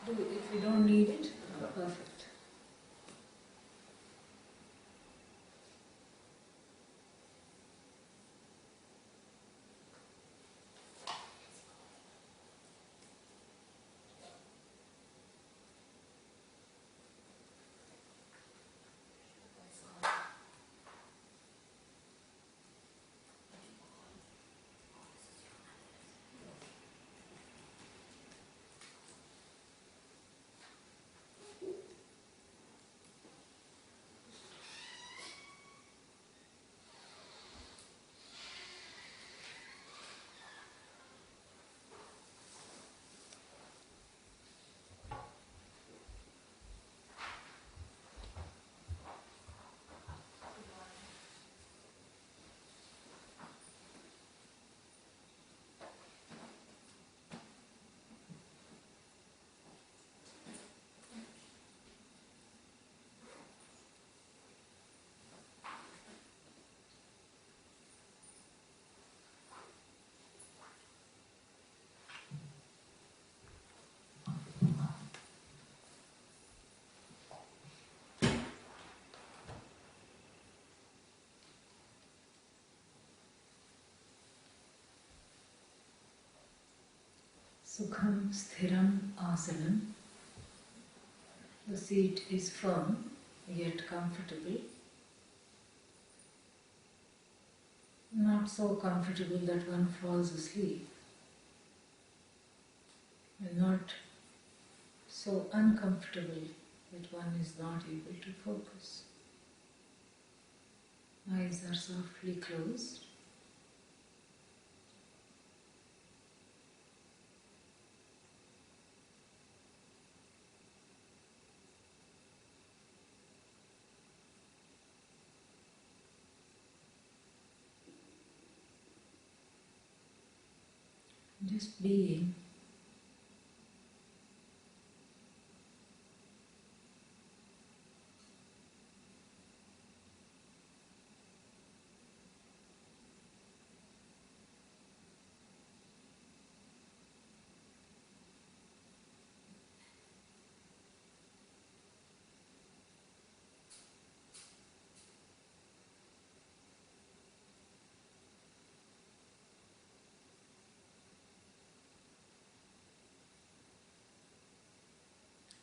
If you don't need it, perfect. Sukham sthiram asanam. The seat is firm yet comfortable. Not so comfortable that one falls asleep, and not so uncomfortable that one is not able to focus. Eyes are softly closed. Just being.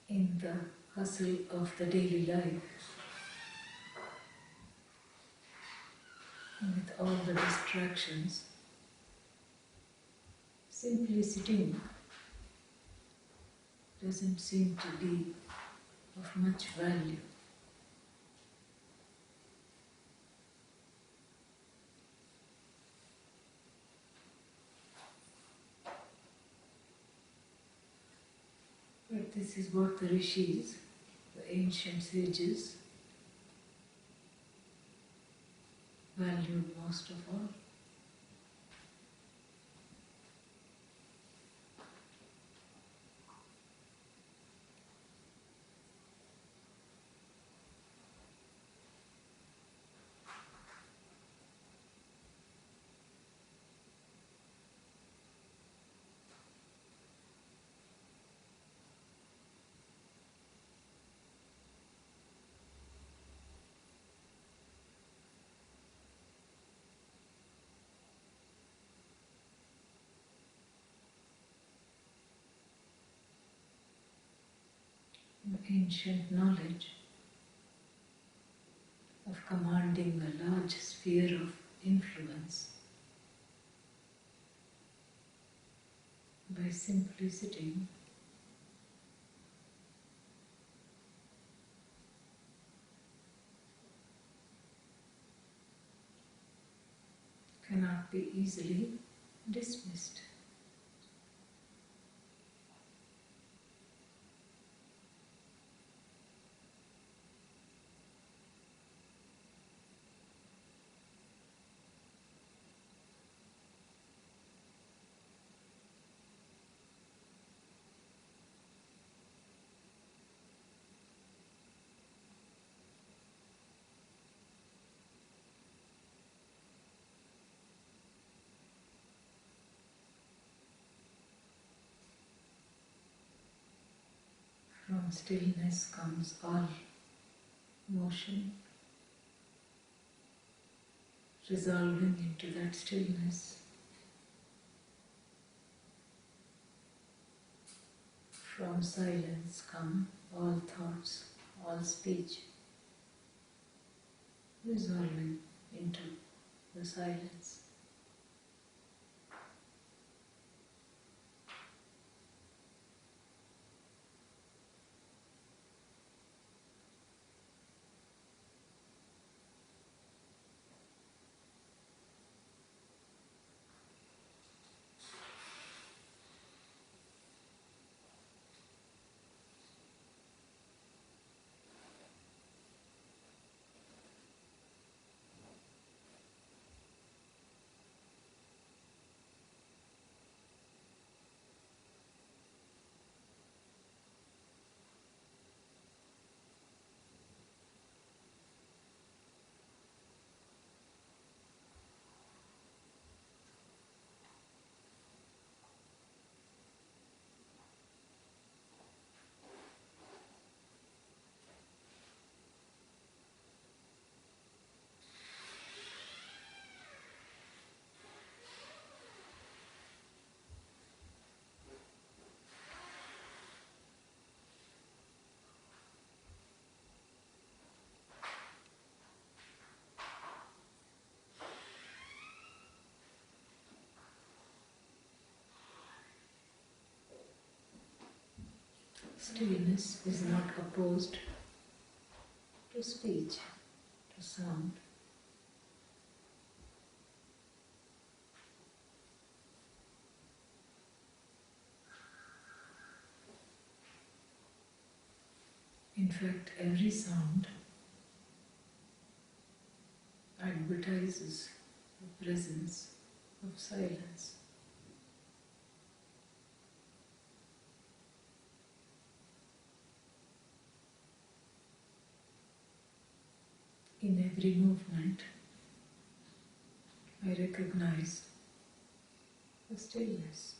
In the hustle of the daily life, with all the distractions, simply sitting doesn't seem to be of much value. But this is what the rishis, the ancient sages, valued most of all. Ancient knowledge of commanding a large sphere of influence by simply sitting cannot be easily dismissed. From stillness comes all motion, resolving into that stillness. From silence come all thoughts, all speech, resolving into the silence. Stillness is not opposed to speech, to sound. In fact, every sound advertises the presence of silence. In every movement, I recognize the stillness.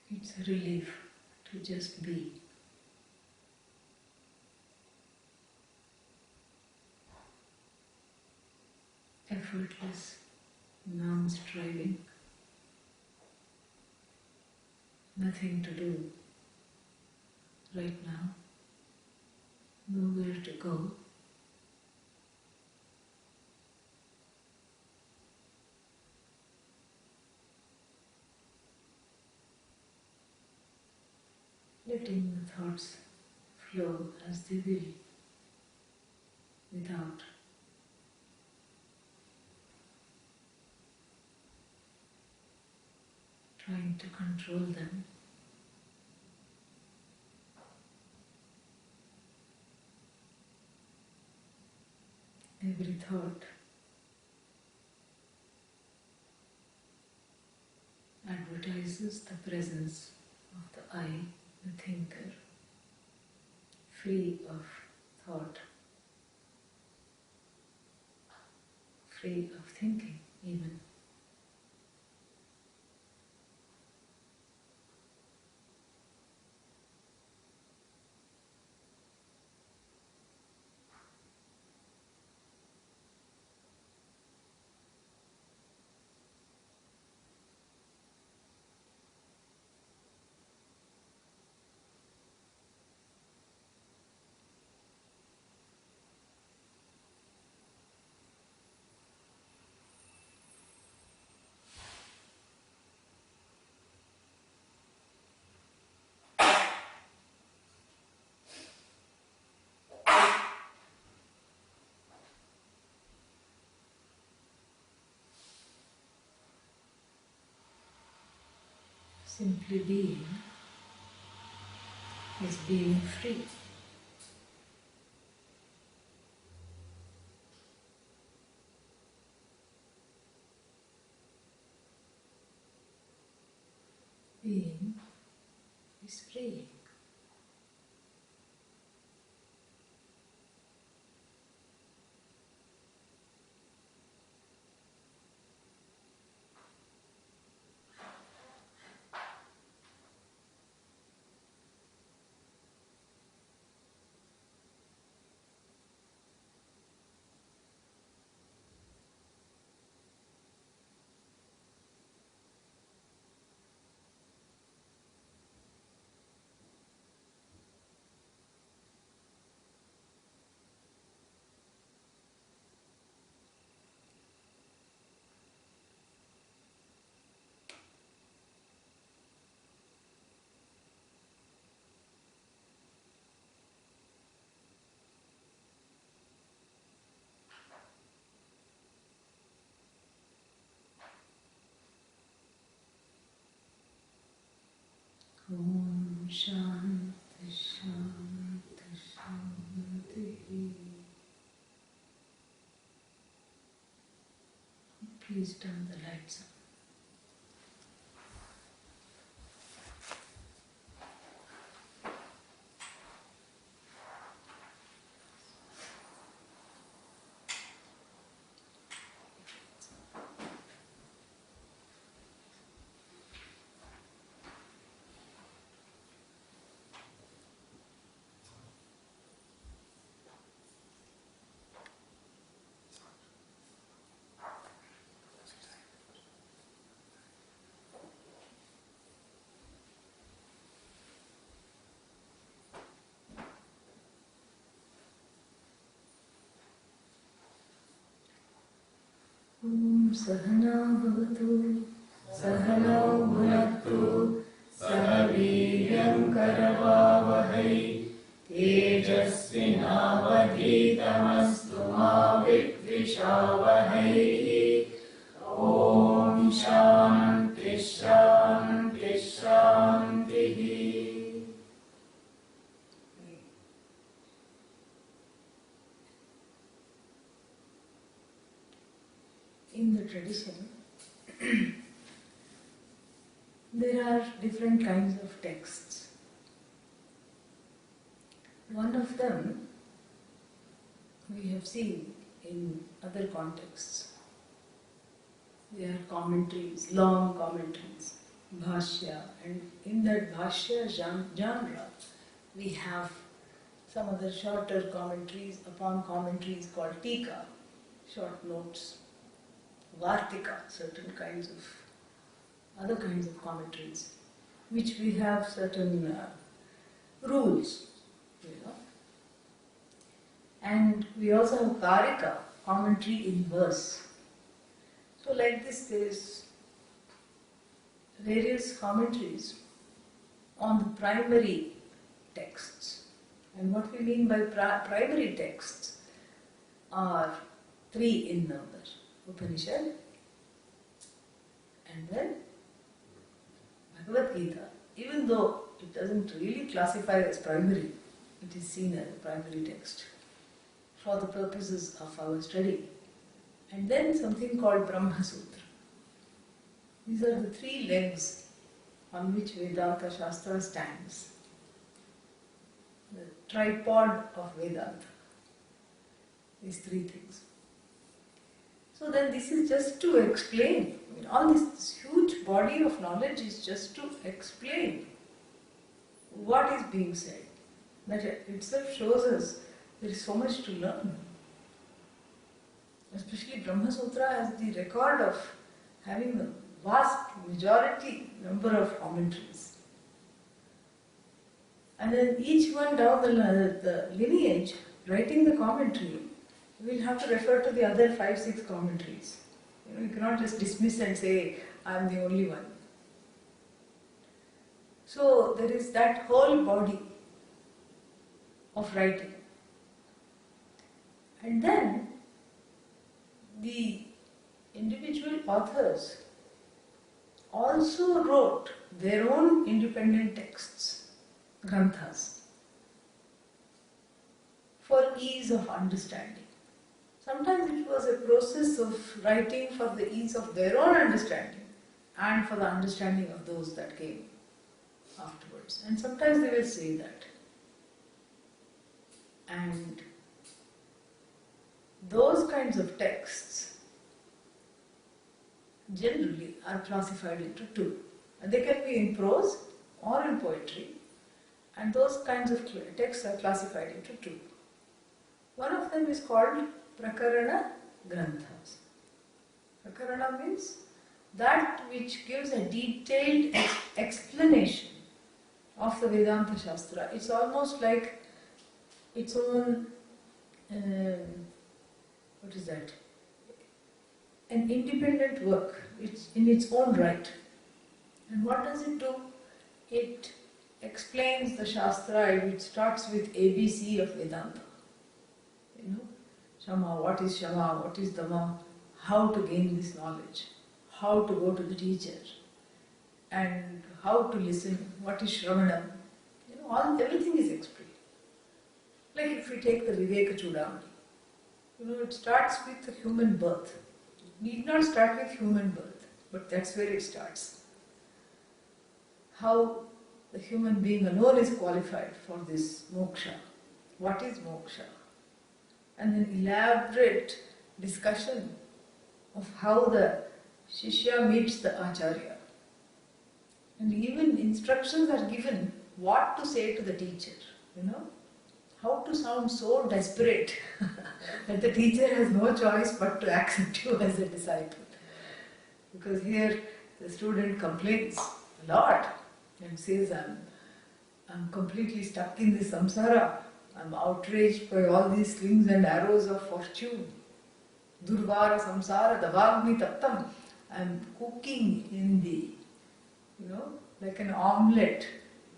It's a relief to just be. Effortless, non-striving, nothing to do right now, nowhere to go. Letting the thoughts flow as they will, without trying to control them. Every thought advertises the presence of the I, the thinker, free of thought, free of thinking even. Simply being is being free. Being is freeing. Om Shanti Shanti Shanti. Please turn the lights on. Om Sahana Bhavatu Sahana Bhunaktu Sahaviryam Karavavahai Tejasvinavadhitamastu ma Vidvishavahai. Om Shanti Shanti Shanti. In the tradition, there are different kinds of texts. One of them we have seen in other contexts. They are commentaries, long commentaries, bhashya, and in that bhashya genre, we have some other shorter commentaries upon commentaries called tika, short notes. Vartika, certain kinds of other kinds of commentaries, which we have certain rules, and we also have karika, commentary in verse. So like this, there is various commentaries on the primary texts, and what we mean by primary texts are 3 in number. Upanishad, and then Bhagavad Gita, even though it doesn't really classify as primary, it is seen as a primary text for the purposes of our study. And then something called Brahma Sutra. These are the 3 legs on which Vedanta Shastra stands. The tripod of Vedanta. These 3 things. So then this is just to explain, all this huge body of knowledge is just to explain what is being said. That itself shows us there is so much to learn. Especially Brahma Sutra has the record of having a vast majority number of commentaries. And then each one down the lineage, writing the commentary, we'll have to refer to the other 5-6 commentaries. You cannot just dismiss and say, I am the only one. So there is that whole body of writing. And then the individual authors also wrote their own independent texts, granthas, for ease of understanding. Sometimes it was a process of writing for the ease of their own understanding and for the understanding of those that came afterwards. And sometimes they will say that. And those kinds of texts generally are classified into two. And they can be in prose or in poetry. And those kinds of texts are classified into two. One of them is called Prakarana Granthas. Prakarana means that which gives a detailed explanation of the Vedanta Shastra. It's almost like its own, what is that? An independent work. It's in its own right. And what does it do? It explains the Shastra. It starts with ABC of Vedanta. You know, Shama, what is Shama, what is Dhamma, how to gain this knowledge, how to go to the teacher, and how to listen, what is Shravanam. You know, everything is explained. Like if we take the Viveka Chudamani, you know, it starts with the human birth. It need not start with human birth, but that's where it starts. How the human being alone is qualified for this moksha. What is moksha? And an elaborate discussion of how the Shishya meets the Acharya. And even instructions are given what to say to the teacher, you know. How to sound so desperate that the teacher has no choice but to accept you as a disciple. Because here the student complains a lot and says, I'm completely stuck in this samsara. I'm outraged by all these slings and arrows of fortune. Durvara samsara davagni taptam. I'm cooking in the, you know, like an omelette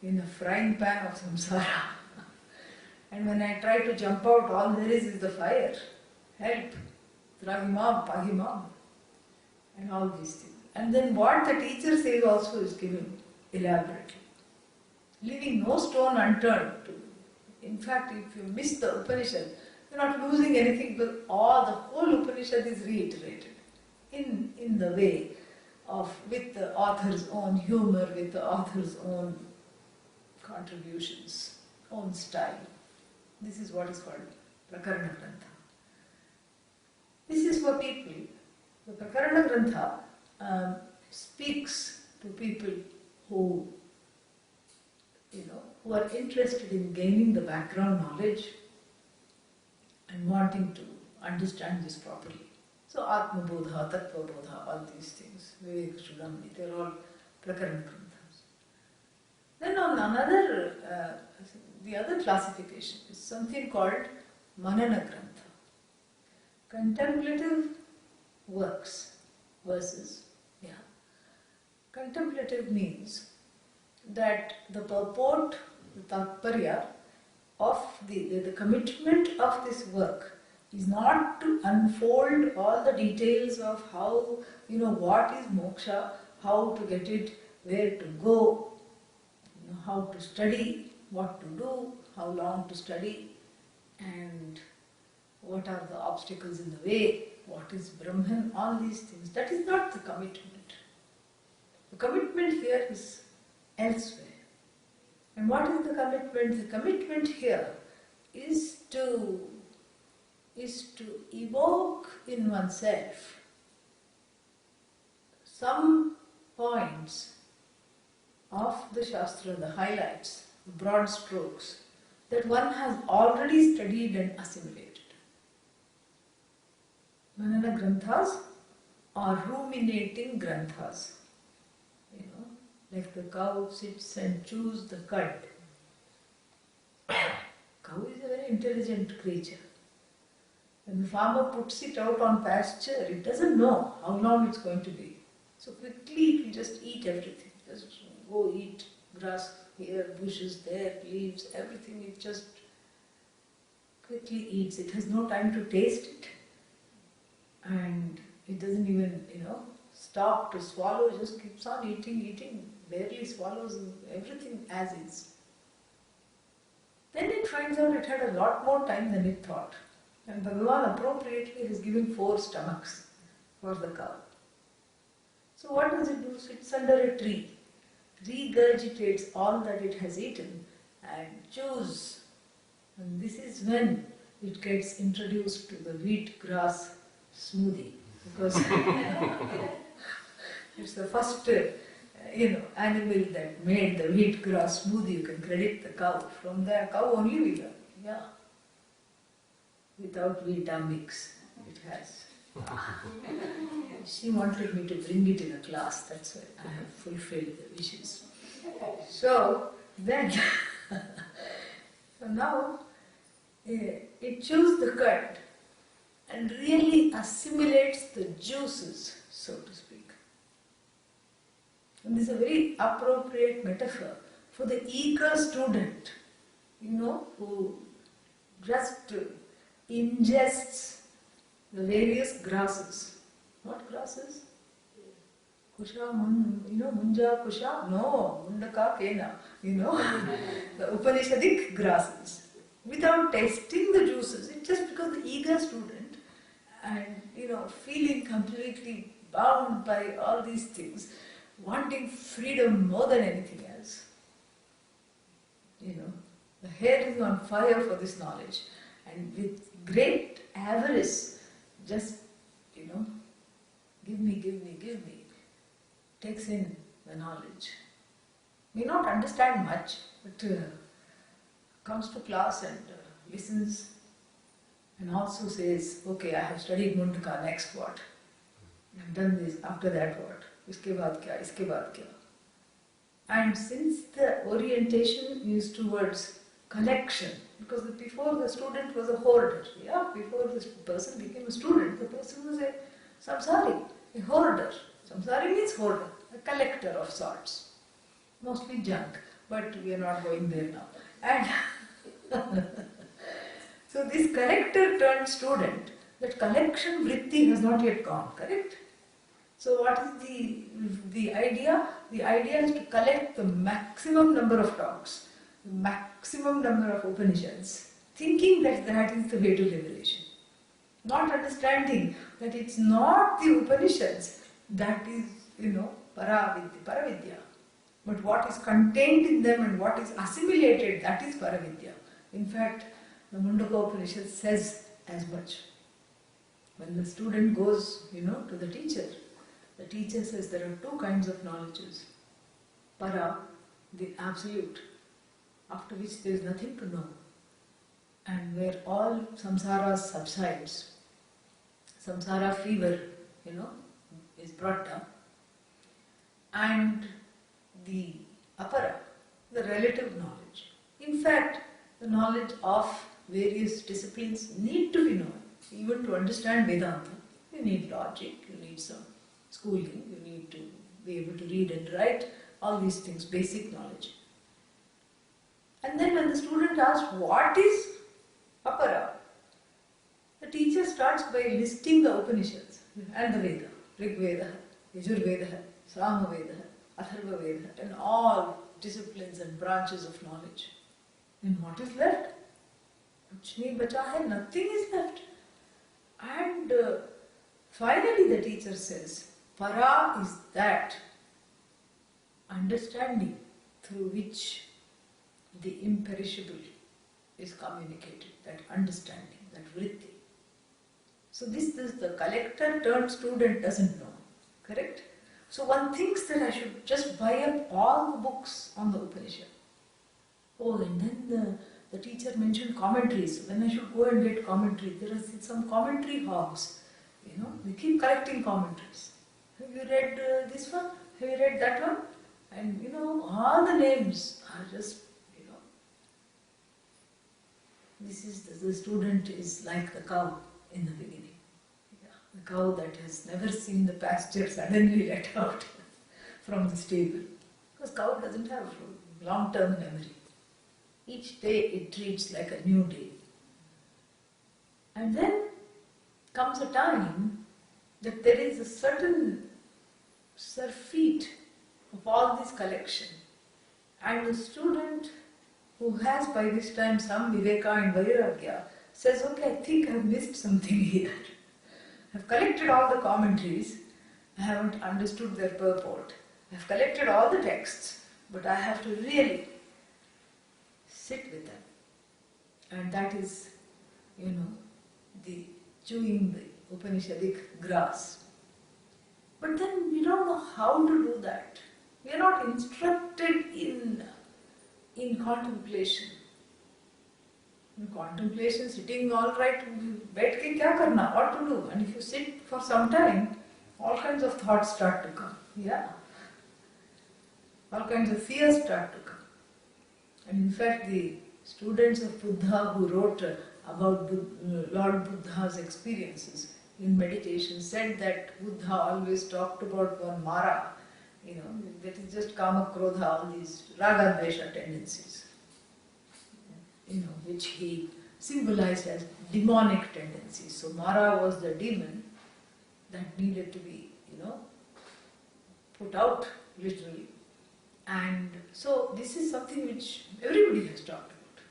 in a frying pan of samsara. And when I try to jump out, all there is the fire. Help. Tragimam, pahimam. And all these things. And then what the teacher says also is given elaborately. Leaving no stone unturned. In fact, if you miss the Upanishad, you're not losing anything, because the whole Upanishad is reiterated in the way of, with the author's own humor, with the author's own contributions, own style. This is what is called Prakarana Grantha. This is for people. The Prakarana Grantha speaks to people who, you know, who are interested in gaining the background knowledge and wanting to understand this properly. So Atma Bodha, Tattva Bodha, all these things, Viveka Chudamani, they are all Prakarana Granthas. Then on another, the other classification is something called Manana Grantha. Contemplative works versus, contemplative means that the purport, the tatparya of the commitment of this work is not to unfold all the details of how, you know, what is moksha, how to get it, where to go, you know, how to study, what to do, how long to study, and what are the obstacles in the way, what is Brahman, all these things. That is not the commitment. The commitment here is elsewhere. And what is the commitment? The commitment here is to evoke in oneself some points of the Shastra, the highlights, the broad strokes that one has already studied and assimilated. Manana Granthas are ruminating Granthas. You know, like the cow sits and chews the cud. Cow is a very intelligent creature. When the farmer puts it out on pasture, it doesn't know how long it's going to be. So quickly it will just eat everything. Just go eat grass here, bushes there, leaves, everything. It just quickly eats. It has no time to taste it. And it doesn't even, stop to swallow, just keeps on eating, barely swallows everything as is. Then it finds out it had a lot more time than it thought. And Bhagavan appropriately has given 4 stomachs for the cow. So what does it do? Sits under a tree, regurgitates all that it has eaten and chews. And this is when it gets introduced to the wheat grass smoothie. Because it's the first animal that made the wheat grass smoothie. You can credit the cow. From the cow only we learn. Yeah. Without Vitamix, it has. She wanted me to bring it in a class, that's why I have fulfilled the wishes. So then, so now it chews the cud and really assimilates the juices, so to speak. And this is a very appropriate metaphor for the eager student, who just ingests the various grasses. What grasses? Kusha, munja, kusha? No, mundaka, kena. The Upanishadic grasses. Without tasting the juices, it's just because the eager student and, feeling completely bound by all these things, wanting freedom more than anything else. The head is on fire for this knowledge, and with great avarice, just, give me, takes in the knowledge. May not understand much, but comes to class and listens, and also says, okay, I have studied Mundaka, next what? I have done this, after that what? Iske baad kya? And since the orientation is towards collection, because before the student was a hoarder, before this person became a student, the person was a samsari, a hoarder. Samsari means hoarder, a collector of sorts, mostly junk, but we are not going there now. And so this collector turned student, that collection vritti has not yet gone, correct? So what is the idea? The idea is to collect the maximum number of talks, the maximum number of Upanishads, thinking that that is the way to liberation. Not understanding that it's not the Upanishads that is, Paravidya. But what is contained in them and what is assimilated, that is Paravidya. In fact, the Mundaka Upanishad says as much. When the student goes, to the teacher says there are 2 kinds of knowledges. Para, the absolute, after which there is nothing to know, and where all samsara subsides. Samsara fever, is brought down. And the apara, the relative knowledge. In fact, the knowledge of various disciplines need to be known. Even to understand Vedanta, you need logic, you need some schooling, you need to be able to read and write, all these things, basic knowledge. And then when the student asks, what is apara? The teacher starts by listing the Upanishads and the Veda, Rig Veda, Yajur Veda, Sama Veda, Atharva Veda, and all disciplines and branches of knowledge. And what is left? Kuch nahi bacha hai, nothing is left. And finally the teacher says, para is that understanding through which the imperishable is communicated, that understanding, that vritti. So this the collector turned student doesn't know, correct? So one thinks that I should just buy up all the books on the Upanishad. Oh, and then the teacher mentioned commentaries. Then I should go and get commentaries. There are some commentary hogs. They keep collecting commentaries. Have you read this one? Have you read that one? And all the names are just, this is the student is like the cow in the beginning. The cow that has never seen the pasture suddenly let out from the stable. Because cow doesn't have long-term memory. Each day it treats like a new day. And then comes a time that there is a certain surfeit of all this collection. And the student who has by this time some viveka and vairagya says, okay, I think I've missed something here. I've collected all the commentaries, I haven't understood their purport. I've collected all the texts, but I have to really sit with them. And that is, the chewing the Upanishadic grass. But then we don't know how to do that. We are not instructed in contemplation. In contemplation, sitting all right, बैठ के क्या करना, what to do? And if you sit for some time, all kinds of thoughts start to come. Yeah. All kinds of fears start to come. And in fact, the students of Buddha who wrote about Lord Buddha's experiences in meditation said that Buddha always talked about one Mara, that is just Kama, Krodha, all these Raga, Dvesha tendencies, which he symbolized as demonic tendencies. So Mara was the demon that needed to be, put out literally. And so this is something which everybody has talked about.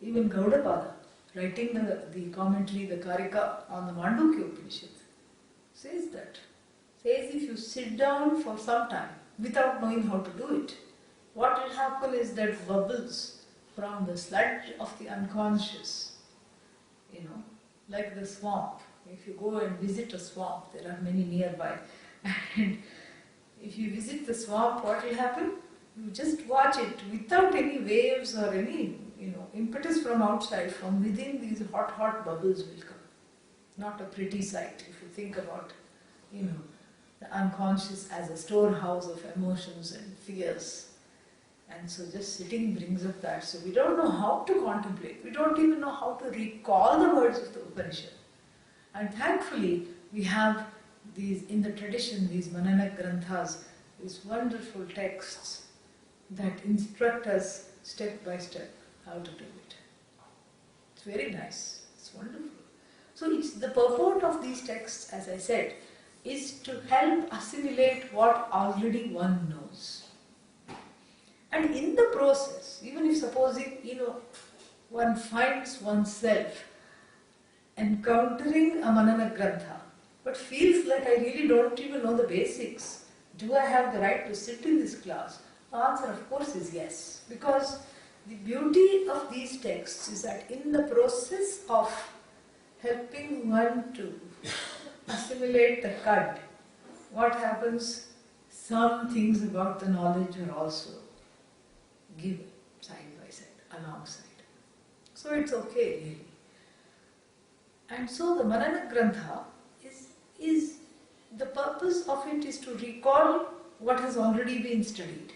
Even Gaudapada, writing the commentary, the Karika on the Mandukya Upanishad, says that. Says if you sit down for some time without knowing how to do it, what will happen is that bubbles from the sludge of the unconscious, like the swamp. If you go and visit a swamp, there are many nearby, and if you visit the swamp, what will happen? You just watch it without any waves or any, impetus from outside. From within, these hot bubbles will come. Not a pretty sight if you think about, the unconscious as a storehouse of emotions and fears. And so just sitting brings up that. So we don't know how to contemplate. We don't even know how to recall the words of the Upanishad. And thankfully, we have these, in the tradition, these Manana Granthas, these wonderful texts that instruct us step by step how to do it. It's very nice. It's wonderful. So it's the purport of these texts, as I said, is to help assimilate what already one knows. And in the process, even if supposing, one finds oneself encountering a Manana Grantha, but feels like I really don't even know the basics. Do I have the right to sit in this class? The answer, of course, is yes. Because the beauty of these texts is that in the process of helping one to assimilate the cud, what happens? Some things about the knowledge are also given side by side, alongside. So it's okay, really. And so the Manana Grantha is the purpose of it is to recall what has already been studied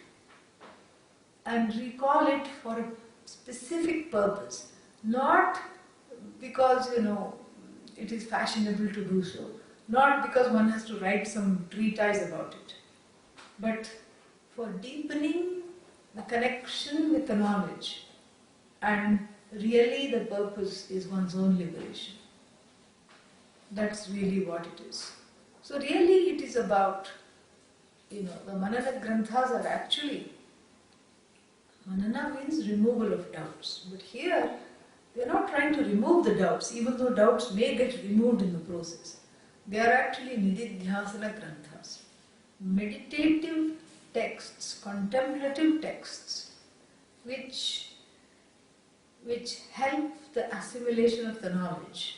and recall it for a specific purpose, not because it is fashionable to do so, not because one has to write some treatise about it, but for deepening the connection with the knowledge. And really the purpose is one's own liberation. That's really what it is. So really it is about, the Manana Granthas are actually, Manana means removal of doubts. But here, they are not trying to remove the doubts, even though doubts may get removed in the process. They are actually Nididhyasana Granthas. Meditative texts, contemplative texts, which help the assimilation of the knowledge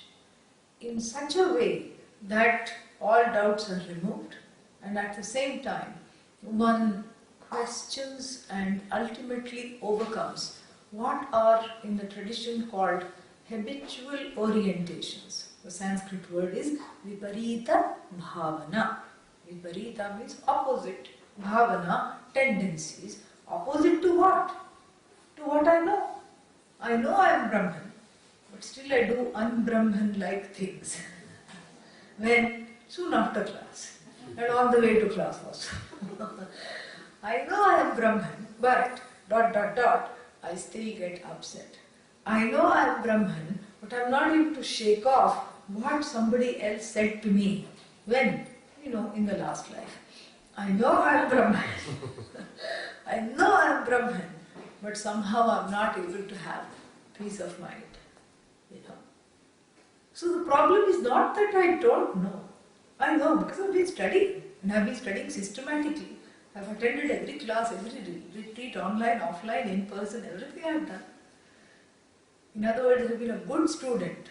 in such a way that all doubts are removed, and at the same time one questions and ultimately overcomes what are in the tradition called habitual orientations. The Sanskrit word is viparita bhavana. Viparita means opposite, bhavana, tendencies. Opposite to what? To what I know. I know I am Brahman, but still I do un-Brahman-like things. When soon after class, and on the way to class also. I know I am Brahman, but ... I still get upset. I know I am Brahman, but I am not able to shake off what somebody else said to me when, in the last life. I know I am Brahman. I know I am Brahman, but somehow I am not able to have peace of mind. So the problem is not that I don't know. I know because I've been studying, and I've been studying systematically. I've attended every class, every retreat, online, offline, in person, everything I've done. In other words, I've been a good student,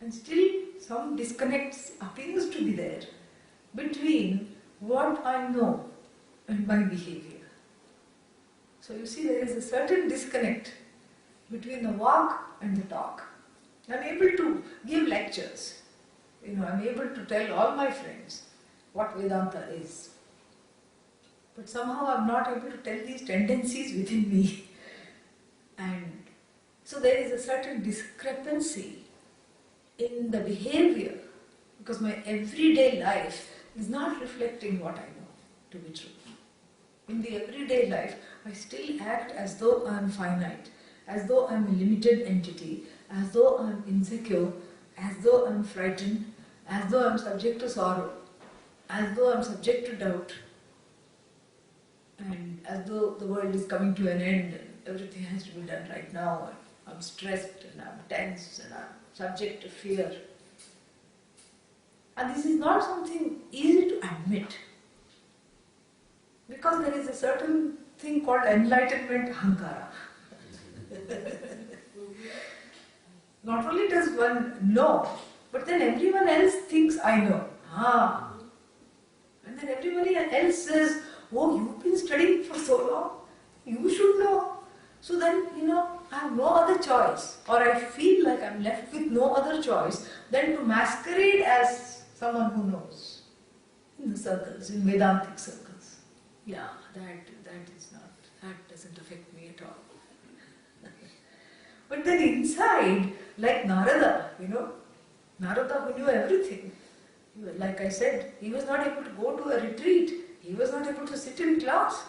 and still some disconnect appears to be there between what I know and my behavior. So you see, there is a certain disconnect between the walk and the talk. I'm able to give lectures. I'm able to tell all my friends what Vedanta is. But somehow I'm not able to tell these tendencies within me. And so there is a certain discrepancy in the behavior, because my everyday life is not reflecting what I know to be true. In the everyday life, I still act as though I am finite, as though I am a limited entity, as though I am insecure, as though I am frightened, as though I am subject to sorrow, as though I am subject to doubt, and as though the world is coming to an end and everything has to be done right now, and I'm stressed and I'm tense and I'm subject to fear. And this is not something easy to admit, because there is a certain thing called enlightenment ahankara. Not only does one know, but then everyone else thinks I know. And then everybody else says, oh, you've been studying for so long, you should know. So then, I have no other choice, or I feel like I'm left with no other choice than to masquerade as someone who knows. In the circles, in Vedantic circles. Yeah, that doesn't affect me at all. But then inside, like Narada, Narada who knew everything. Like I said, he was not able to go to a retreat. He was not able to sit in class.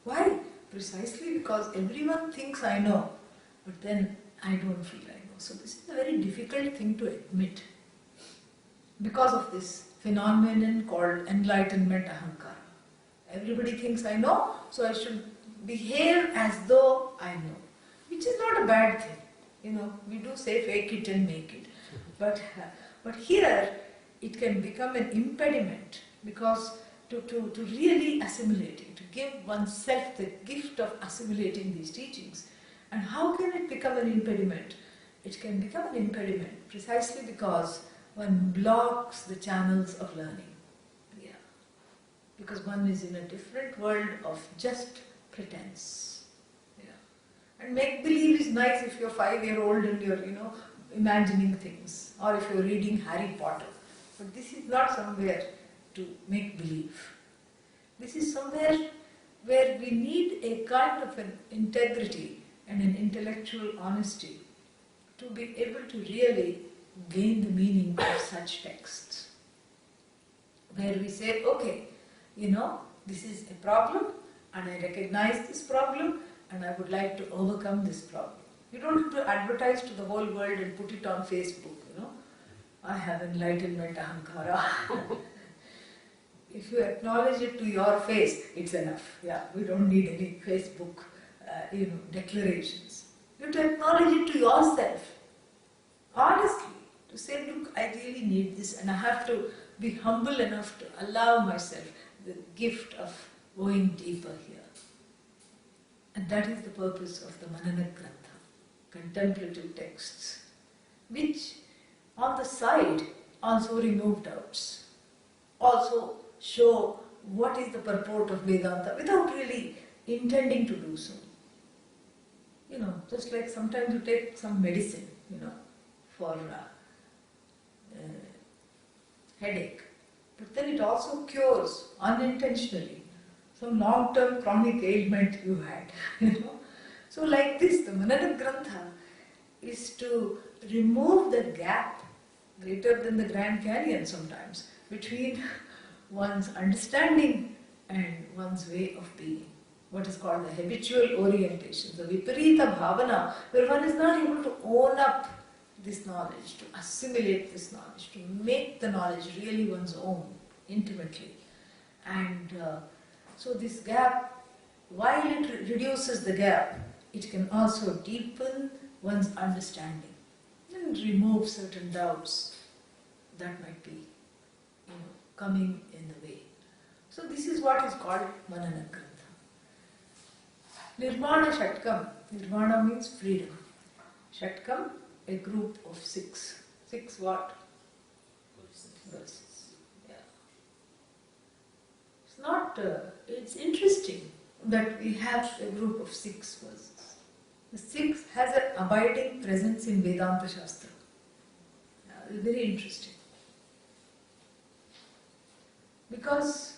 Why? Precisely because everyone thinks I know, but then I don't feel I know. So this is a very difficult thing to admit, because of this phenomenon called enlightenment ahankara. Everybody thinks I know, so I should behave as though I know, which is not a bad thing. We do say fake it and make it. But here it can become an impediment, because to really assimilating, to give oneself the gift of assimilating these teachings. And how can it become an impediment? It can become an impediment precisely because one blocks the channels of learning. Yeah. Because one is in a different world of just pretense. And make-believe is nice if you're 5-year-old and you're, imagining things, or if you're reading Harry Potter. But this is not somewhere to make believe. This is somewhere where we need a kind of an integrity and an intellectual honesty to be able to really gain the meaning of such texts. Where we say, okay, this is a problem, and I recognize this problem, and I would like to overcome this problem. You don't have to advertise to the whole world and put it on Facebook, I have enlightenment ahankara. If you acknowledge it to your face, it's enough. Yeah, we don't need any Facebook, declarations. You have to acknowledge it to yourself, honestly, to say, look, I really need this, and I have to be humble enough to allow myself the gift of going deeper here. And that is the purpose of the Manana Grantha, contemplative texts, which on the side also remove doubts, also show what is the purport of Vedanta without really intending to do so. Just like sometimes you take some medicine, for headache, but then it also cures unintentionally some long-term chronic ailment you had. So like this, the Manana Grantha is to remove the gap greater than the Grand Canyon sometimes between one's understanding and one's way of being. What is called the habitual orientation, the viparita bhavana, where one is not able to own up this knowledge, to assimilate this knowledge, to make the knowledge really one's own, intimately. And so this gap, while it reduces the gap, it can also deepen one's understanding and remove certain doubts that might be coming in the way. So this is what is called Manana Grantha. Nirvana Shatkam. Nirvana means freedom. Shatkam, a group of 6. 6 what? Verses. Yeah. It's not, it's interesting that we have a group of 6 verses. The 6 has an abiding presence in Vedanta Shastra. Yeah, it's very interesting. Because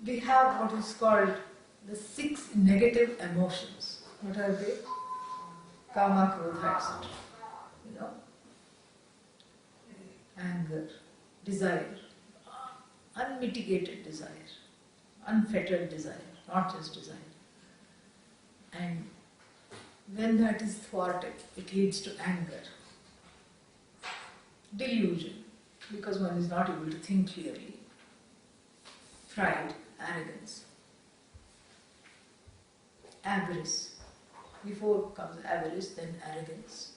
we have what is called the 6 negative emotions. What are they? Kama, Krodha, etc. Anger, desire, unmitigated desire, unfettered desire, not just desire. And when that is thwarted, it leads to anger, delusion, because one is not able to think clearly, pride, arrogance, avarice. Before comes avarice, then arrogance,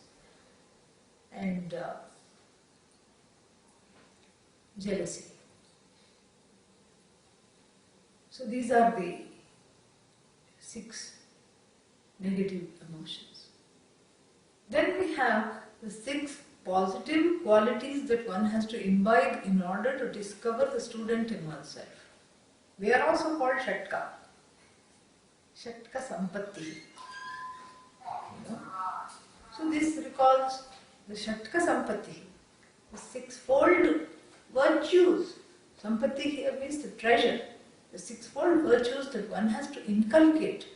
and jealousy. So these are the 6 negative emotions. Then we have the 6 positive qualities that one has to imbibe in order to discover the student in oneself. They are also called Shatka. Shatka Sampatti. So this recalls the Shatka Sampatti, the 6-fold virtues. Sampatti here means the treasure, the 6-fold virtues that one has to inculcate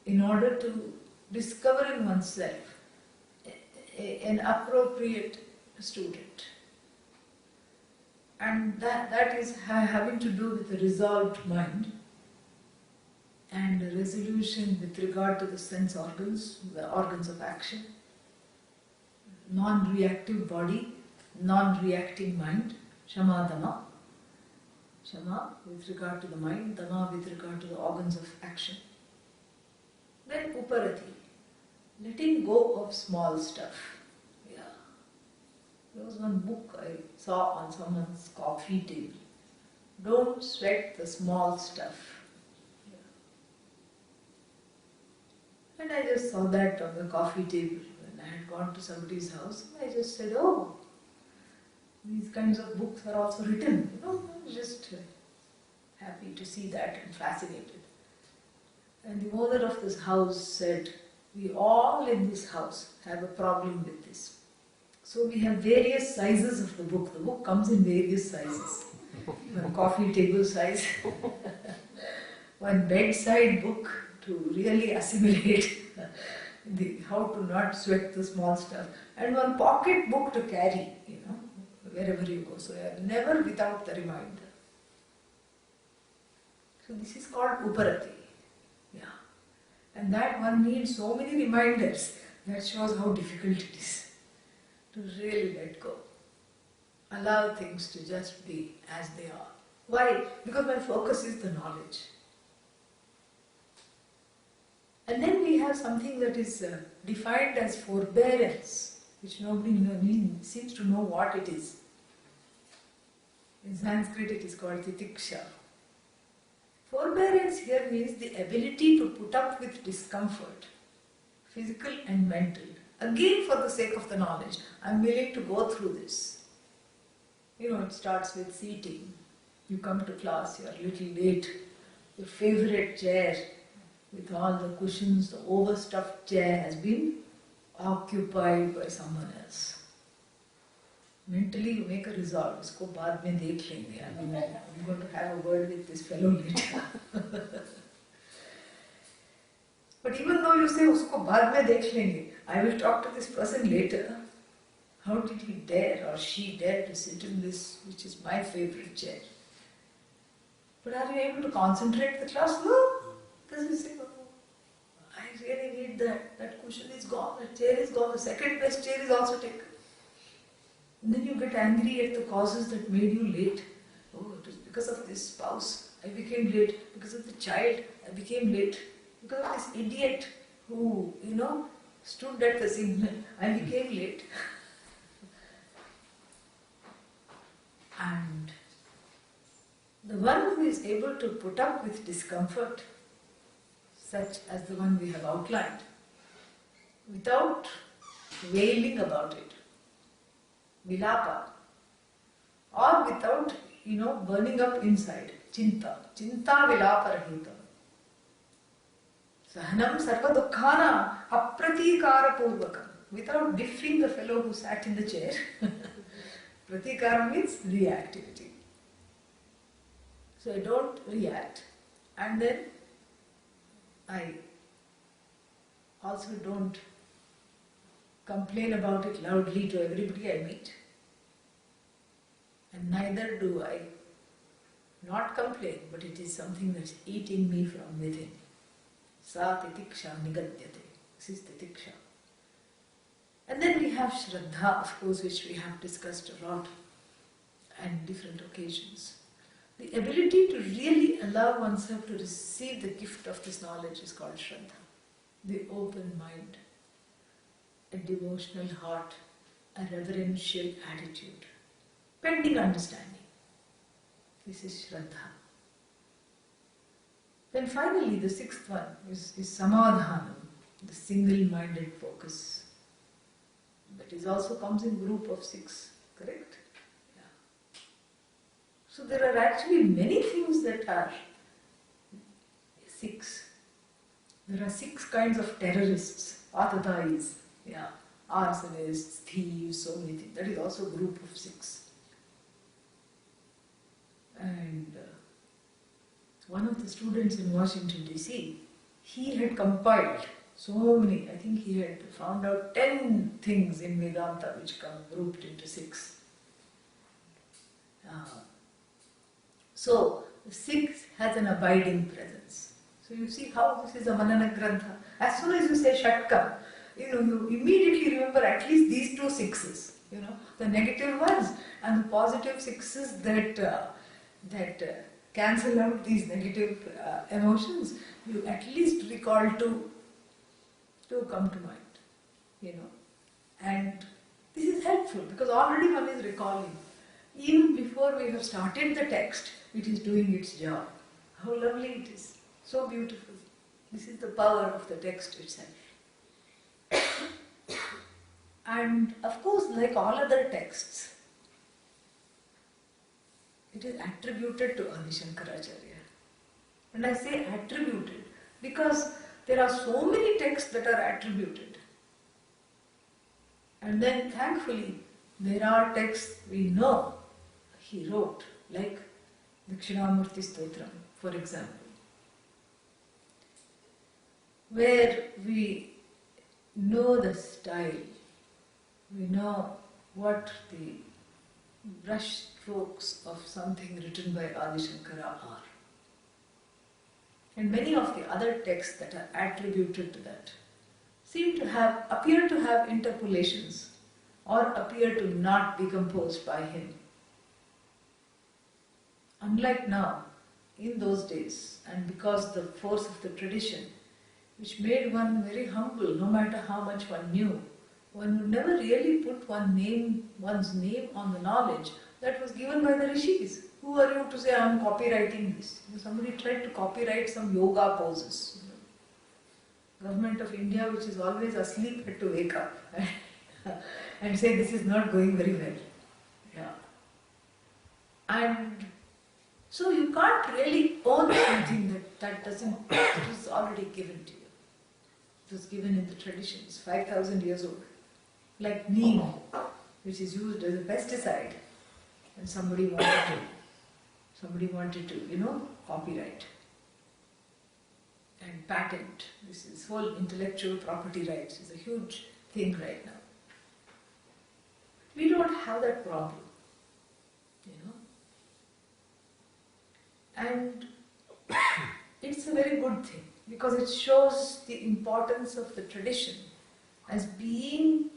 in order to discover in oneself an appropriate student. And that is having to do with the resolved mind and a resolution with regard to the sense organs, the organs of action, non-reactive body, non-reacting mind, Shama Dama. Shama with regard to the mind, Dama with regard to the organs of action. Then Uparati, letting go of small stuff. Yeah. There was one book I saw on someone's coffee table. Don't sweat the small stuff. And I just saw that on the coffee table when I had gone to somebody's house. I just said, oh, these kinds of books are also written. I was just happy to see that and fascinated. And the owner of this house said, we all in this house have a problem with this. So we have various sizes of the book. The book comes in various sizes. One coffee table size, one bedside book, to really assimilate how to not sweat the small stuff, and one pocket book to carry, wherever you go. So you are never without the reminder. So this is called Uparati. Yeah. And that one needs so many reminders. That shows how difficult it is to really let go. Allow things to just be as they are. Why? Because my focus is the knowledge. And then we have something that is defined as forbearance, which nobody seems to know what it is. In Sanskrit it is called titiksha. Forbearance here means the ability to put up with discomfort, physical and mental. Again, for the sake of the knowledge, I am willing to go through this. It starts with seating. You come to class, you are a little late. Your favorite chair with all the cushions, the overstuffed chair has been occupied by someone else. Mentally you make a resolve, isko baad mein dekh lenge. I'm going to have a word with this fellow later. But even though you say, usko baad mein dekh lenge, I will talk to this person later. How did he dare or she dare to sit in this, which is my favorite chair? But are you able to concentrate the class? No. Because you say, I really need that. That cushion is gone, that chair is gone, the second best chair is also taken. And then you get angry at the causes that made you late. Oh, it is because of this spouse, I became late. Because of the child, I became late. Because of this idiot who, stood at the signal, I became late. And the one who is able to put up with discomfort, such as the one we have outlined, without wailing about it, vilapa, or without, burning up inside, chinta vilapa rahita. Sahanam sarva dukkhana apratikara purvakam, without differing the fellow who sat in the chair. Pratikara means reactivity. So I don't react, and then I also don't complain about it loudly to everybody I meet. And neither do I not complain, but it is something that's eating me from within. Sa titiksha nigadyate. This is titiksha. And then we have Shraddha, of course, which we have discussed a lot on different occasions. The ability to really allow oneself to receive the gift of this knowledge is called Shraddha. The open mind, a devotional heart, a reverential attitude, pending understanding. This is Shraddha. Then finally, the sixth one is Samadhanam, the single-minded focus. That is also comes in group of 6, correct? Yeah. So there are actually many things that are 6. There are 6 kinds of terrorists, atatais, arsonists, thieves, so many things. That is also a group of 6. And one of the students in Washington DC, he had compiled so many, I think he had found out 10 things in Vedanta which come grouped into 6. So, the 6 has an abiding presence. So you see how this is a Manana Grantha. As soon as you say Shatkam, you immediately remember at least these 2 6s, the negative ones and the positive 6s that cancel out these negative emotions. You at least recall 2 come to mind, And this is helpful because already one is recalling. Even before we have started the text, it is doing its job. How lovely it is. So beautiful. This is the power of the text itself. And of course, like all other texts, it is attributed to Adi Shankaracharya. And I say attributed because there are so many texts that are attributed. And then thankfully, there are texts we know he wrote, like Dakshinamurti Stotram, for example, where we know the style, we know what the brush strokes of something written by Adi Sankara are. And many of the other texts that are attributed to that appear to have interpolations or appear to not be composed by him. Unlike now, in those days, and because the force of the tradition, which made one very humble, no matter how much one knew, one would never really put one's name on the knowledge that was given by the rishis. Who are you to say I am copywriting this? Somebody tried to copyright some yoga poses. Government of India, which is always asleep, had to wake up and say this is not going very well. Yeah. And so you can't really own something that is already given to you. It was given in the traditions, 5,000 years old. Like neem, which is used as a pesticide, and somebody wanted to, copyright and patent. This is whole intellectual property rights is a huge thing right now. We don't have that problem, And it's a very good thing because it shows the importance of the tradition as being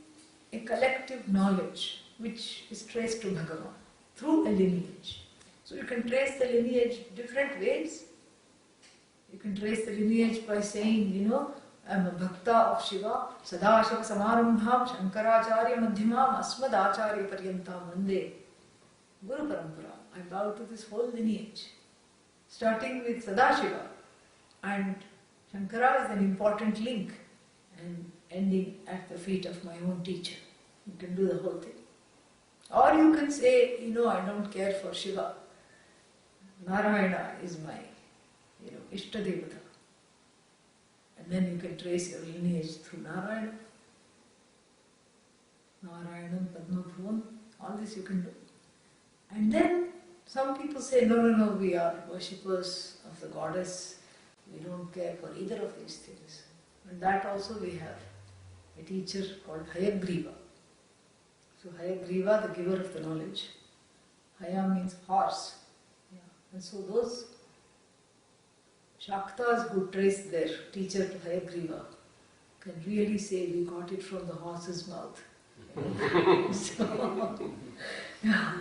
a collective knowledge which is traced to Bhagavan through a lineage. So you can trace the lineage different ways. You can trace the lineage by saying, I'm a bhakta of Shiva, Sadashiva Samarambham, Shankaracharya Madhyamam, Asmadacharya Paryantam Vande. Guru Parampara. I bow to this whole lineage. Starting with Sadashiva, and Shankara is an important link, and ending at the feet of my own teacher. You can do the whole thing. Or you can say, I don't care for Shiva. Narayana is my, Ishtadevata. And then you can trace your lineage through Narayana. Narayanam, Padmabhuvam, all this you can do. And then some people say, no, we are worshippers of the goddess. We don't care for either of these things. And that also we have a teacher called Hayagriva. So Hayagriva, the giver of the knowledge. Haya means horse. Yeah. And so those Shaktas who trace their teacher to Hayagriva can really say we got it from the horse's mouth. So, yeah.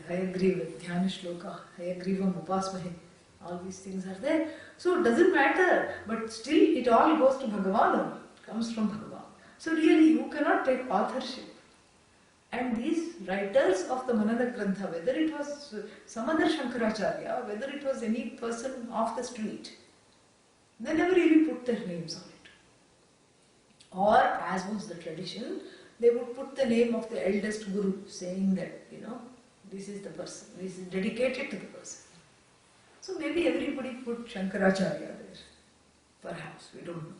Hayagriva, Dhyana Shloka, Hayagriva Upasmahe, all these things are there. So it doesn't matter, but still it all goes to Bhagavan, it comes from Bhagavan. So really you cannot take authorship. And these writers of the Manana Grantha, whether it was some other Shankaracharya, whether it was any person off the street, they never really put their names on it. Or, as was the tradition, they would put the name of the eldest guru, saying that, this is the person, this is dedicated to the person. So maybe everybody put Shankaracharya there. Perhaps, we don't know.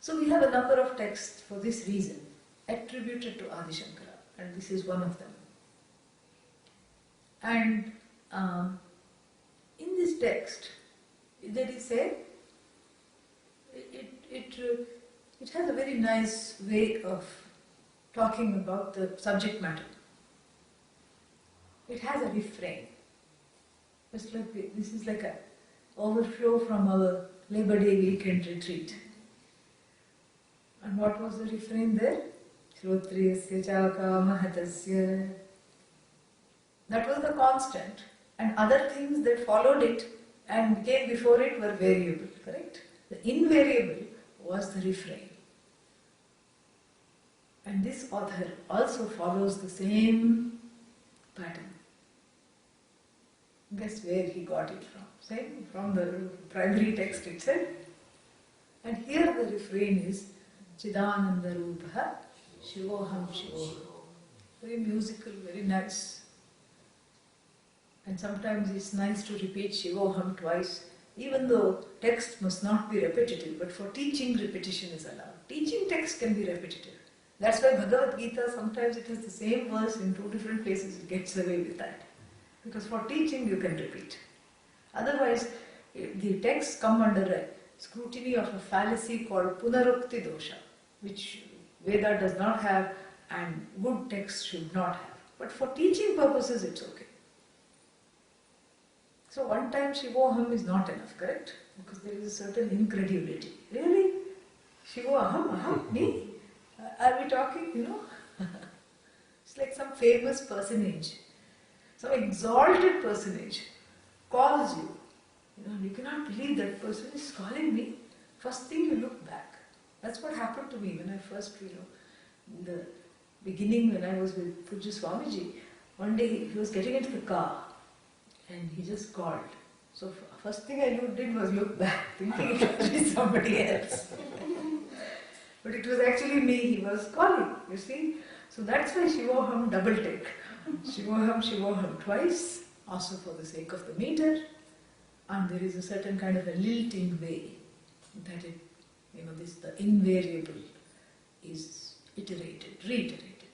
So we have a number of texts for this reason, attributed to Adi Sankara, and this is one of them. And in this text, there is it has a very nice way of talking about the subject matter. It has a refrain. It's like this is like an overflow from our Labor Day weekend retreat. And what was the refrain there? Shrotriyasya chaka mahatasya. That was the constant, and other things that followed it and came before it were variable, correct? The invariable was the refrain. And this author also follows the same pattern. Guess where he got it from? Same from the primary text itself. And here the refrain is Chidananda Rupaha Shivoham Shivoham. Very musical, very nice. And sometimes it's nice to repeat Shivoham twice, even though text must not be repetitive, but for teaching repetition is allowed. Teaching text can be repetitive. That's why Bhagavad Gita, sometimes it has the same verse in two different places, it gets away with that. Because for teaching you can repeat. Otherwise, the texts come under a scrutiny of a fallacy called Punarukti dosha, which Veda does not have and good texts should not have. But for teaching purposes it's okay. So one time Shivoham is not enough, correct? Because there is a certain incredulity. Really? Shivoham? Me? Are we talking, It's like some famous personage, some exalted personage calls you. You cannot believe that person is calling me. First thing you look back. That's what happened to me when I first, in the beginning when I was with Pujya Swamiji, one day he was getting into the car and he just called. So first thing I did was look back, thinking it was be somebody else. But it was actually me he was calling, you see. So that's why Shivoham double take. Shivoham twice, also for the sake of the meter. And there is a certain kind of a lilting way that it, the invariable is reiterated.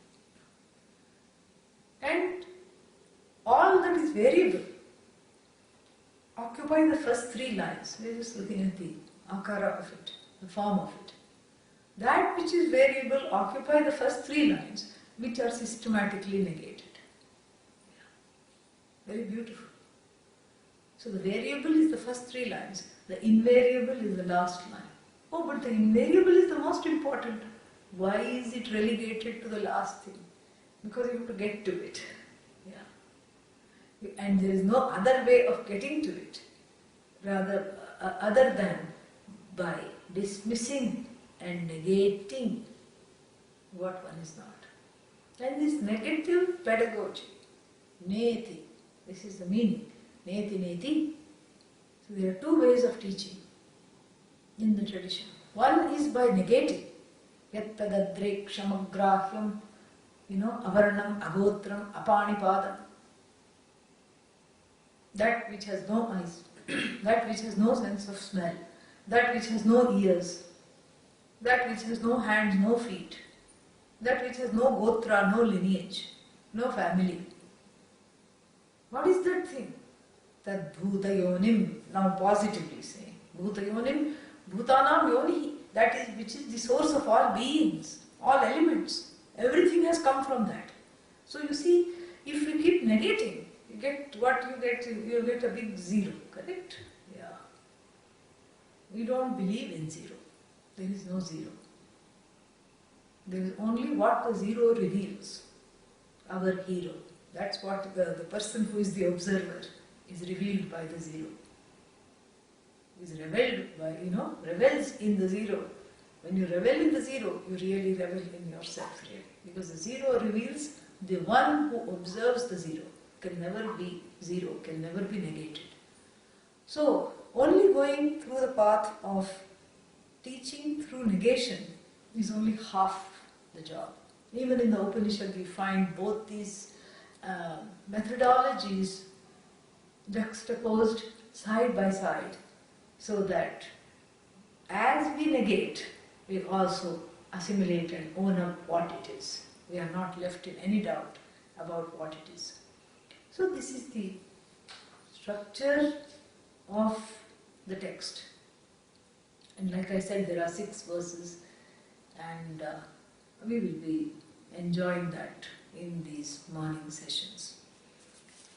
And all that is variable occupy the first three lines. We are just looking at the akara of it, the form of it. That which is variable occupy the first three lines, which are systematically negated. Very beautiful. So the variable is the first three lines, the invariable is the last line. Oh, but the invariable is the most important. Why is it relegated to the last thing? Because you have to get to it. Yeah. And there is no other way of getting to it, rather other than by dismissing and negating what one is not. And this negative pedagogy, neti, this is the meaning, neti neti. So there are two ways of teaching in the tradition. One is by negating, yattadadre kshamagrahyam, avaranam, agotram, apanipadam. That which has no eyes, that which has no sense of smell, that which has no ears, that which has no hands, no feet, that which has no gotra, no lineage, no family. What is that thing? Tad bhutayonim, now positively saying. Bhutayonim, bhutanam yonihi, that is which is the source of all beings, all elements. Everything has come from that. So you see, if you keep negating, you get what you get a big zero, correct? Yeah. We don't believe in zero. There is no zero. There is only what the zero reveals. Our hero. That's what the person who is the observer is revealed by the zero. Is reveled by, revels in the zero. When you revel in the zero, you really revel in yourself, really. Because the zero reveals the one who observes the zero. Can never be zero, can never be negated. So, only going through the path of teaching through negation is only half the job. Even in the Upanishad we find both these methodologies juxtaposed side by side, so that as we negate, we also assimilate and own up what it is. We are not left in any doubt about what it is. So this is the structure of the text. And like I said, there are 6 verses, and we will be enjoying that in these morning sessions.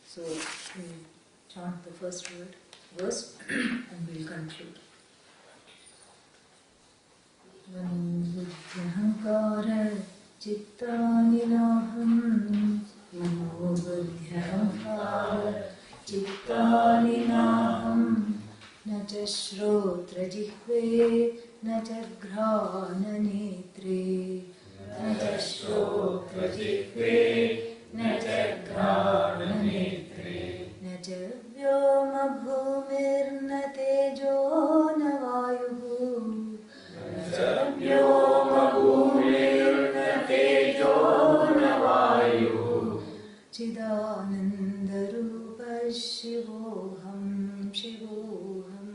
So we chant the first verse and we will conclude. Sankara chittani naham, mano buddhyankara chittani naham, na cha shrotra jihve, na cha grhana netre, na cha shrotra jihve, na cha grhana netre, na cha vyoma bhumir na tejo na vayuhu, na cha vyoma bhumir na tejo na vayuhu, chidananda rupa shivoham shivoham,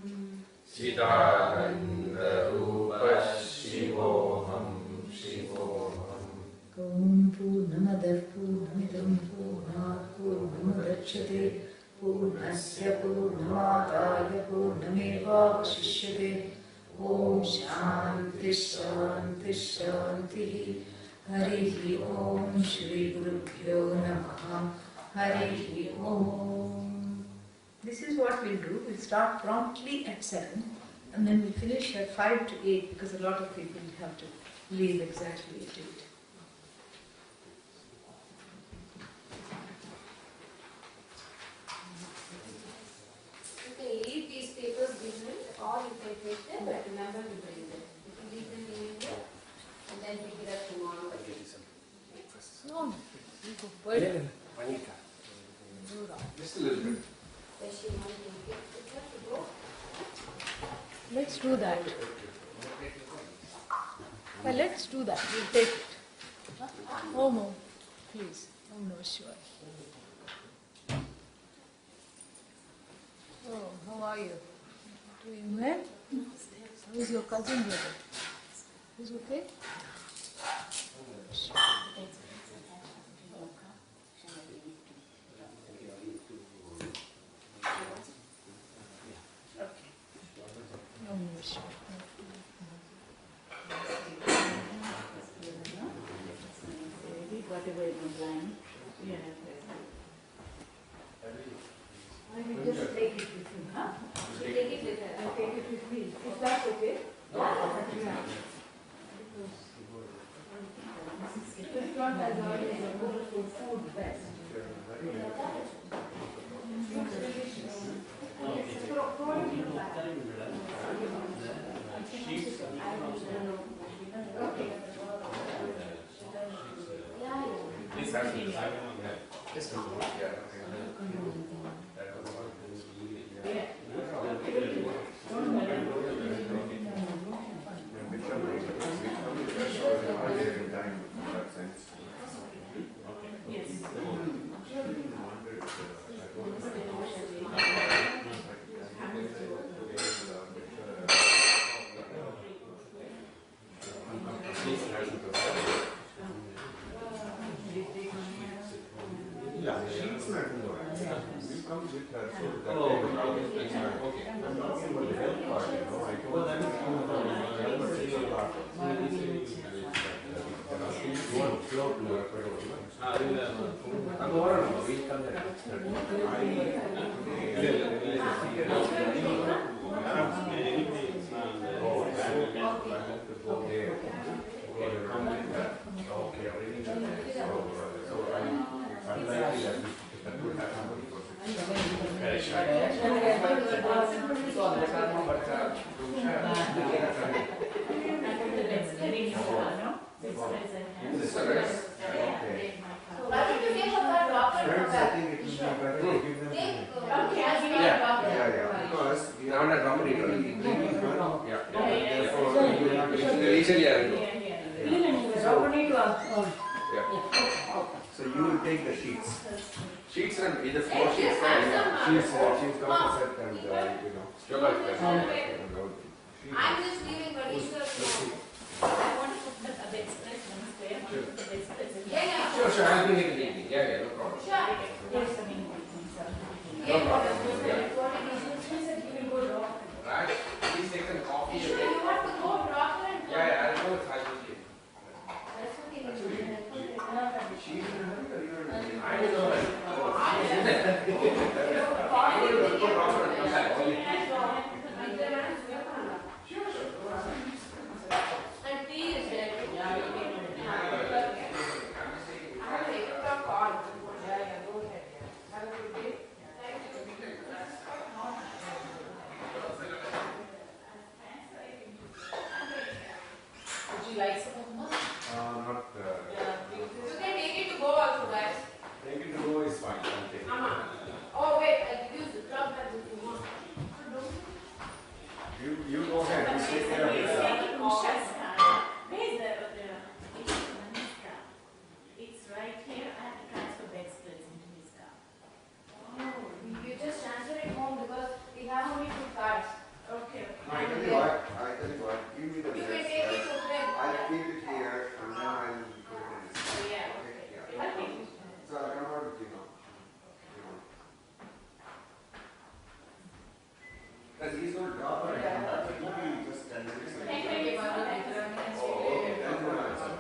chidananda rupa shivoham shivoham. Om Purnamadav Purnamidam Purnat Purnamudachyate Purnasya Purnamadaya Purnamevavashishyate. Om Shanti Shanti Shanti. Harihi Om Shri Gurubhyo Namaha. Harihi Om. This is what we'll do. We'll start promptly at 7 and then we'll finish at 5 to 8 because a lot of people have to leave exactly at 8. Leave these papers behind, or you can take them, but remember to bring them. You can leave them in here and then pick it up tomorrow. No, you go further. Just a little bit. Does she want to take it with her to go? Let's do that. Well, let's do that. We'll take it. Om Om, please. Om Namah Shivaya. Oh, how are you? Doing well? How is your cousin brother? Is okay? Okay. Om Namah Shivaya. Whatever is online, yeah. I will just take it with him, huh? She'll take it with her. I'll take it with me. Is that okay? Yeah. Because restaurant has always a wonderful food best. So you will take the sheets. Sheets and either four sheets. She's going to set and I'm just leaving, but he's going to. I want to put the express ones there. Yeah. Sure, I'll bring it in the evening. Yeah, no problem. Sure. Yes, I mean, No problem. Right, please take some coffee. You want to go doctor and Yeah, I'll go with Hajji. That's okay. She's in a hurry or you're in a hurry? I don't know. I will go doctor and come back. And tea is there. I have a 8 o'clock call. Go ahead. Have a good day. Thank you. Would you like some more? Not. You can take it to go also, guys. Take it to go is fine. I'll take it. Oh wait, I'll use the club that if you want. You go ahead. You take care of yourself. It's right here. I have to transfer the express into this car. Oh, you just transfer it home because we have only 2 cards. Okay. I tell you what. Give me the You can rest. take it to them. I'll keep it here and then I'll put it in. Oh, yeah. Okay. So I'll come out with you now. Because he's going to drop her and come back. It will be just 10 minutes. Thank you. Oh, okay. Then we'll answer.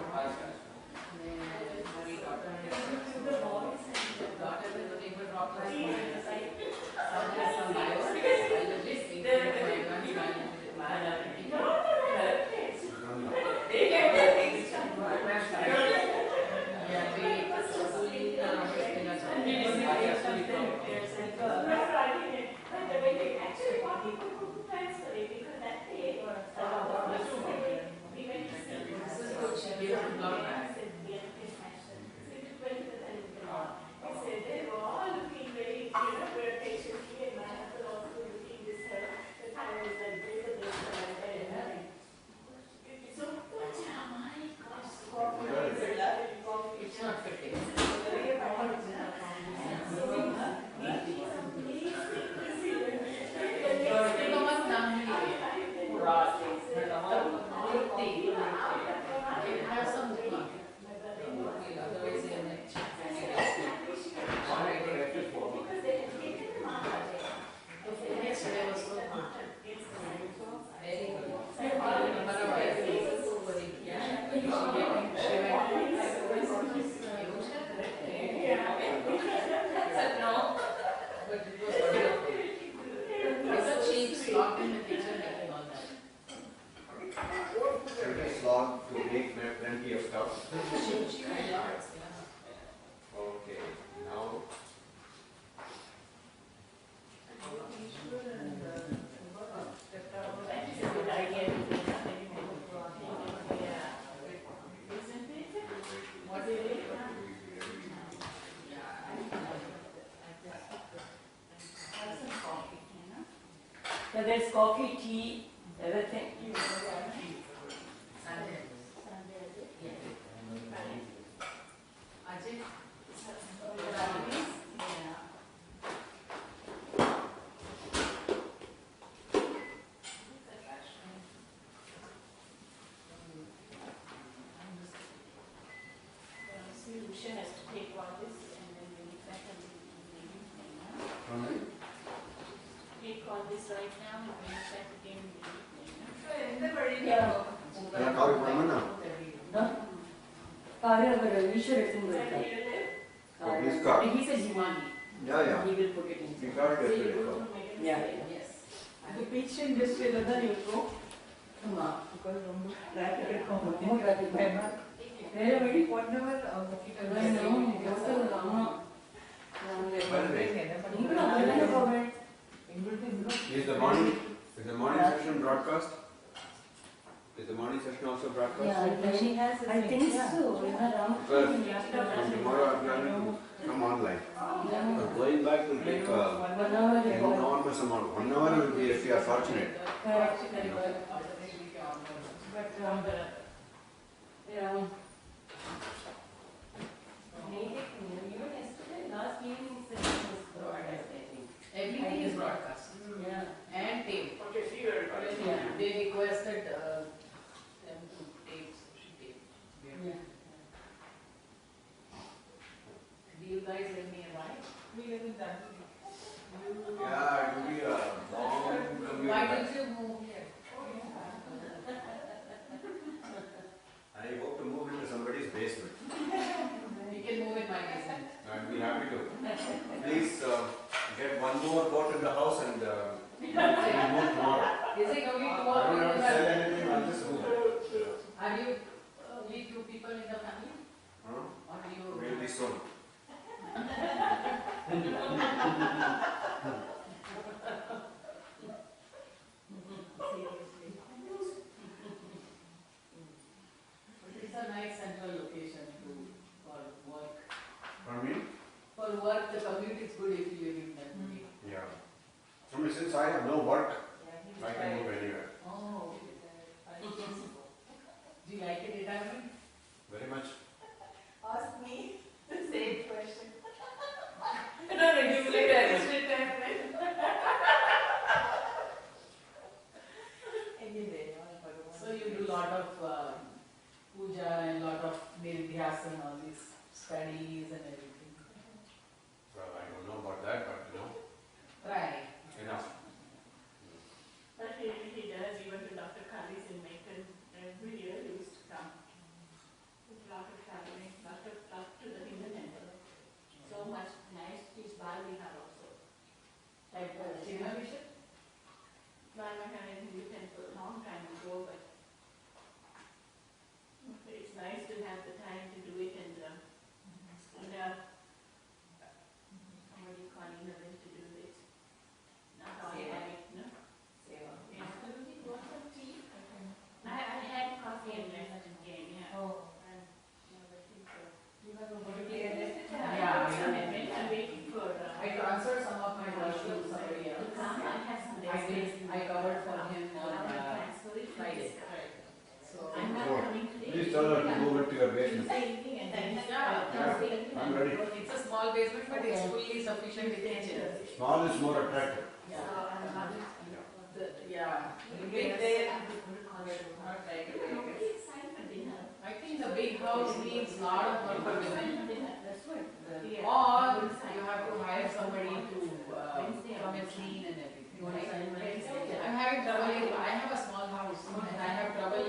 there's coffee, tea, everything. Sunday. Sunday, is it? Yeah. Right. Ajay? Yeah. See, Lucia has to take all this and then bring it back and leave it later. Take all this right now and bring it back again and leave it later. Ishwar എടുത്തുകൊണ്ട് Where കൊടുക്കാം. do you live? This car. He said he want it. Yeah. He will put it in. We got So it you yesterday. go to Megan's Yeah. place. Yes. The pitch industry தான் இருக்கும். ஆமா. Because ரொம்ப traffic இருக்கும். ரொம்ப traffic வேணா. வேற வழி போனவர் அவங்க கிட்ட வேணும். ஆமா. By the way, நீங்களும் அப்படியே போவேன். is the morning session broadcast? Is the morning session also broadcast? Yeah, she has. I think so. Because from tomorrow I'm planning to come online. Going back will take an enormous amount. 1 hour will be if you are fortunate. But yeah. Even yesterday, last evening session was broadcast, I think. Everything is broadcast. Yeah. And tape. Okay, see you recording. Yeah. They requested them to tape, so she taped. Yeah. Do you guys let me arrive? We haven't done it. Yeah, it will be a long commute. Why don't you move here? I hope to move into somebody's basement. You can move in my basement. I'd be happy to. Please get one more boat in the house and move tomorrow. Is it only two I don't have to sell or anything, I'll just move. are you only 2 people in the family? Huh? Or do you? We'll be soon. It's a nice central location for work. For me? For work, the commute is good if you live in that city. Yeah. I mean, since I have no work, Yeah, I can move anywhere. Oh, do you like it retirement? Very much. Ask me the same question. No, you It's retirement. Anyway, So you do lot of puja and lot of nirvyas and all these studies and everything. Well, I don't know about that, but you know, Try. enough. But he does, even to Dr. Kali's in Macon, every year he used to come. With a lot of traveling, lot to the Hindu temple. So much nice peace bar we have also. Like Sima Bishop? Nirvana Hindu temple, long time ago, but it's nice to have the time to do it and what do you call it, to do it. Not all Seva. having, no? Seva. Yeah. You want some tea? I had coffee and left again, yeah. Oh. You have a Yeah, I'm waiting for. I transferred some of my work to somebody else. I covered for him on Friday. So I'm not Sure. coming today. Please tell her to move it to your basement. Anything and then Yeah. I'm ready. it's a small basement, but it's fully sufficient with kitchen. Small is more attractive. Yeah. Yeah. The big there, not like it. I think the big house needs lot of work for women. That's what. Or you have to hire somebody to come and clean and everything. I'm having trouble. I have a small house and I have trouble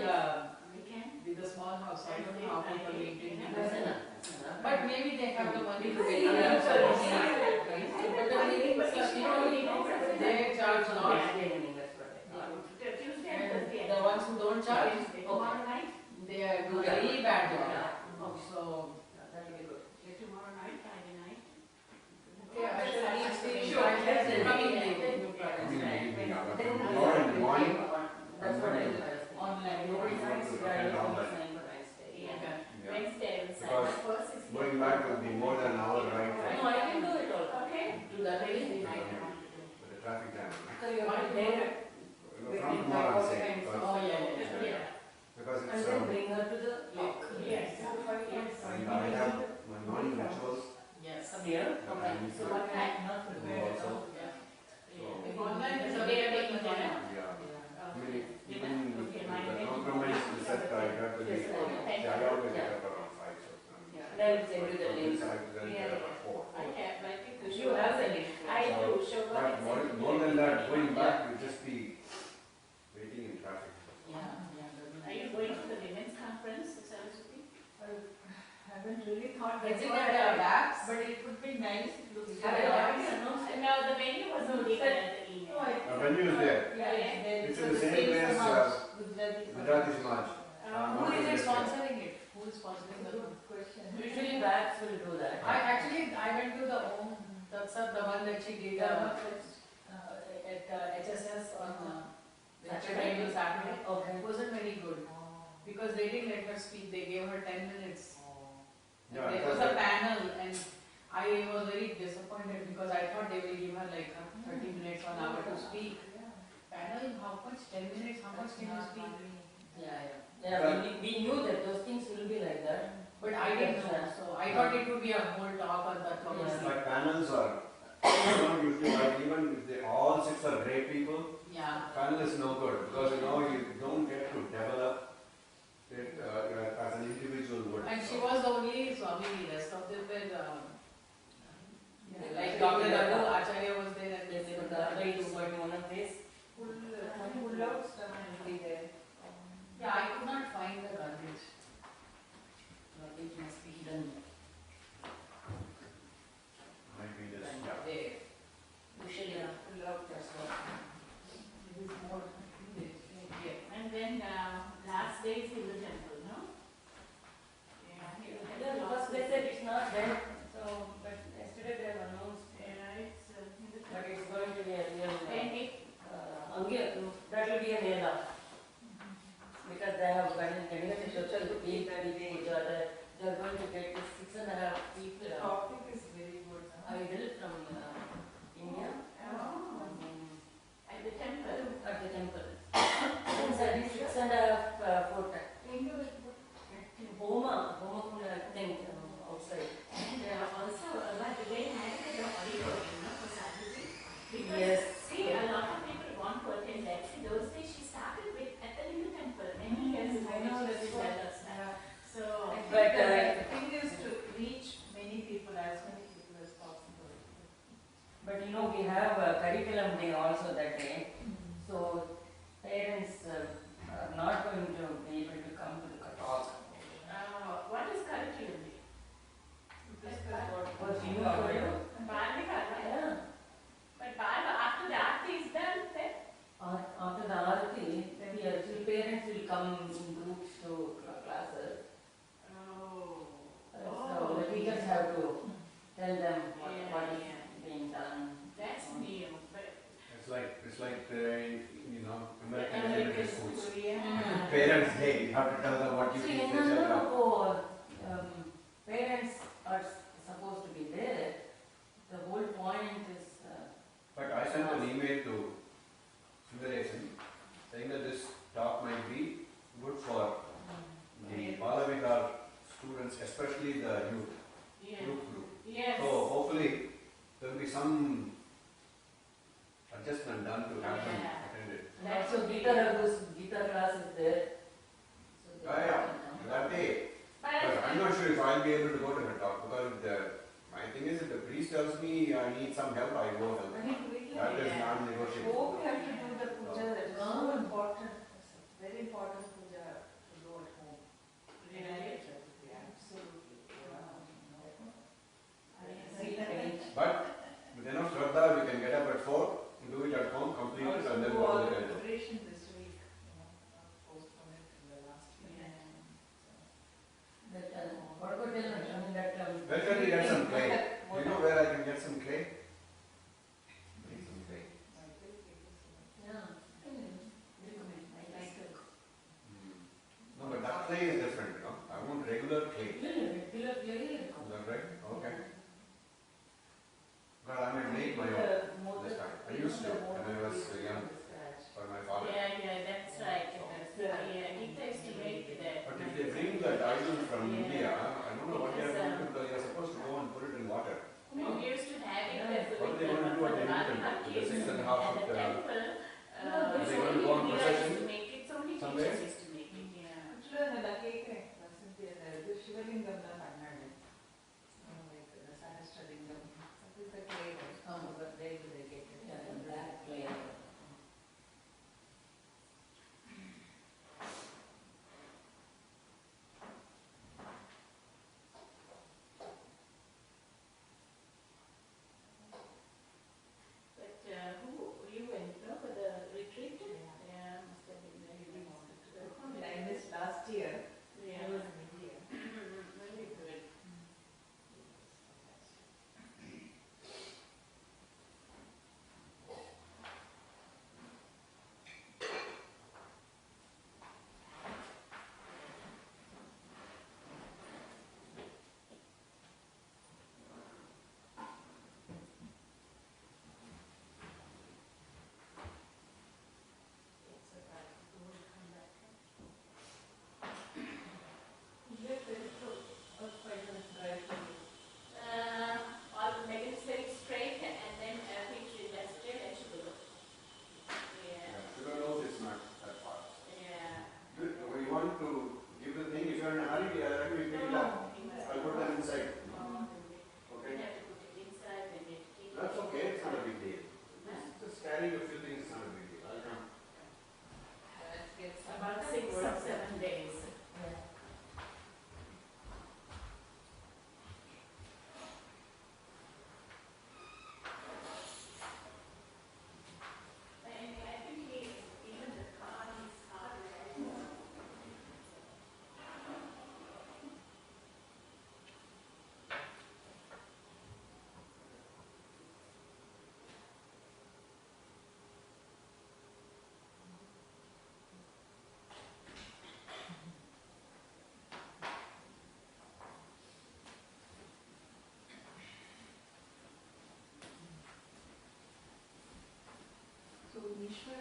with the small house. I don't know how people maintain it. But maybe they have the money to pay. But the thing is, they charge a lot. Tuesday and And Thursday. the ones who don't charge, Tomorrow night? they do very bad job. So that will be good. Tomorrow night, Friday night. Okay, I should leave still. Sure. I just Then coming we- late. Tomorrow in the morning, That's what I do. Online. Nobody signs. Okay, Yeah, online. sign for Wednesday. Yeah. Okay. Wednesday, I will sign. Because First is. going back will be more than an hour ride No, I can do it all. Okay. Do that really? with the traffic jam. So you're not there. traffic. Are you going to the women's conference, Saraswati? I haven't really thought Is it about at Babs? but it would be nice if you Have you already announced it. No, the venue was not given at the email. Venue is there. Yeah, it's there. It's in the same place Gujarati Samaj. Who is it sponsoring it? Who is sponsoring the Good question. Usually bats will do that. I went to the home, that's the one that she did at HSS on Saturday to Saturday. Okay. It wasn't very good because they didn't let her speak. They gave her 10 minutes. Yeah, There was a panel and I was very disappointed because I thought they will give her like 30 minutes, 1 hour to speak. Panel, how much? 10 minutes? How much can you speak? We knew that those things will be like that. But I didn't know, so I thought it would be a whole talk on that topic. Like panels are not usually like, even if they all 6 are great people, Yeah. panel is no good because you don't get to develop it as an individual would. And she was the only Swamini, rest of them were like Dr. Acharya was there and Yes, they but were the other is going on a place. Pull out stuff will be there. Yeah, I could not find the garbage. It must be hidden. Might be this, yeah. There. Usually, Pull out that's what. it is more. Yeah. And then last day is in the temple, no? Yeah, Yeah, because they said it's not there. So, but yesterday they have announced. Yeah, it's in the But temple. it's going to be a real. That will be a Mela. Because they have negative social people, they are going to get 6.5 people. The topic is very good. Idol from India. Oh, at the temple. At the temple. Inside 6.5 foot. Homa Kunda, I think, outside. And also, but they had it in the auditorium, no, for Saturday. Because, Yes. see, a lot of people want to attend that. See, those days she started with at the Hindu temple. Many years ago, I know when that she is was what- with us. So, But, the thing is to reach many people, as many people as possible. But you know, we have a curriculum day also that day. So parents are not going to be able to come to the talk. what is curriculum day? What you are doing? Balika, right? Yeah. But Balika, after the aarti is done, then? After the Arati, the actual parents will come in groups to classes. So the teachers have to tell them what is being done. That's new. But It's like the, American elementary schools. yeah. Parents' Day, you have to tell them what you See, teach no, the no, children. no, parents are supposed to be there. The whole point is. But I sent an email to Sundaresan saying that this talk might be good for the Balavika students, especially the youth Yeah. group. Yes. So hopefully there will be some adjustment done to have them Yeah. attend it. And also guitar class is there. So they Yeah, yeah. can come. That day, But but I'm not sure if I'll be able to go to her talk because my thing is if the priest tells me I need some help, I go help. I think we That is Yeah. non-negotiable. Oh, we have to do the puja, that is so important. It's a very important puja to do at home. Really? Absolutely. But with enough Shraddha, we can get up at 4, do it at home, complete it, and then Do go all to the the temple. preparation this week, postpone it to the last week. That, what about tell me? I mean that. Where can we get some clay? Do you know where I can get some clay? Bring some clay. Yeah.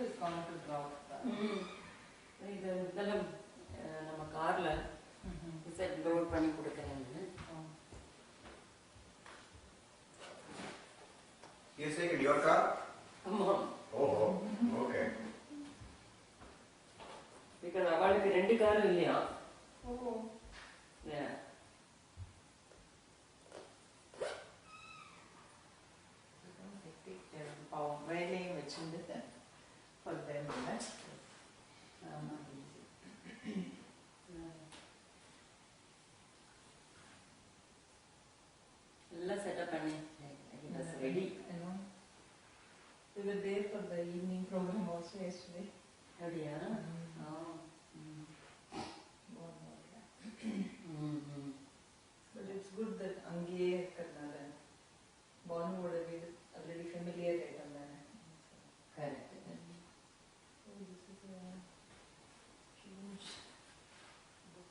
is gone to drop. இதெல்லாம் நம்ம கார்ல set load பண்ணி கொடுக்குறேன்னு. You saying in your car? ஆமா. Oh, okay. Because அவளுக்கு 2 car இல்லையா? Oh. Yeah. பாவம் வேலையும் வச்சுட்டு for them, எல்லாம் செட்டப் பண்ணி it was ready. I know. We were there for the evening program also yesterday. அப்படியா? But it's good that அங்கேயே இருக்கிறதுனால பானுவோட வீடு already familiar ஆயிட்டோம் தானே. Correct. So this is a huge book.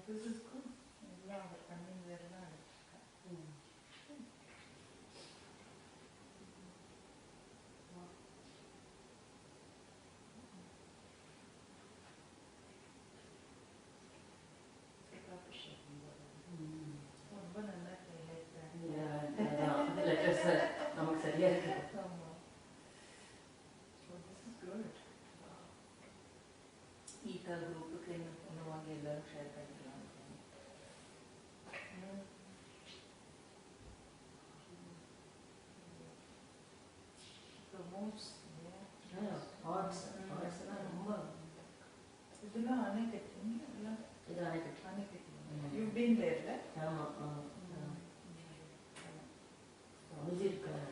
This is good. எல்லாம் அவர் பண்ணி எல்லாம் ரொம்ப நல்லா லெட்டர்ஸ் நமக்கு சரியா இருக்கு. ஈகா குரூப்புக்கு என்ன வாங்கி எல்லாரும் ஷேர் பண்ணிக்கலாம். Promotes arts எல்லாம் ரொம்ப இதெல்லாம் அணைக்கட்டு இது அணைக்கட்டு. அணைக்கட்டு. You've been there, right? ஆமா. அமைதி இருக்கலாம்.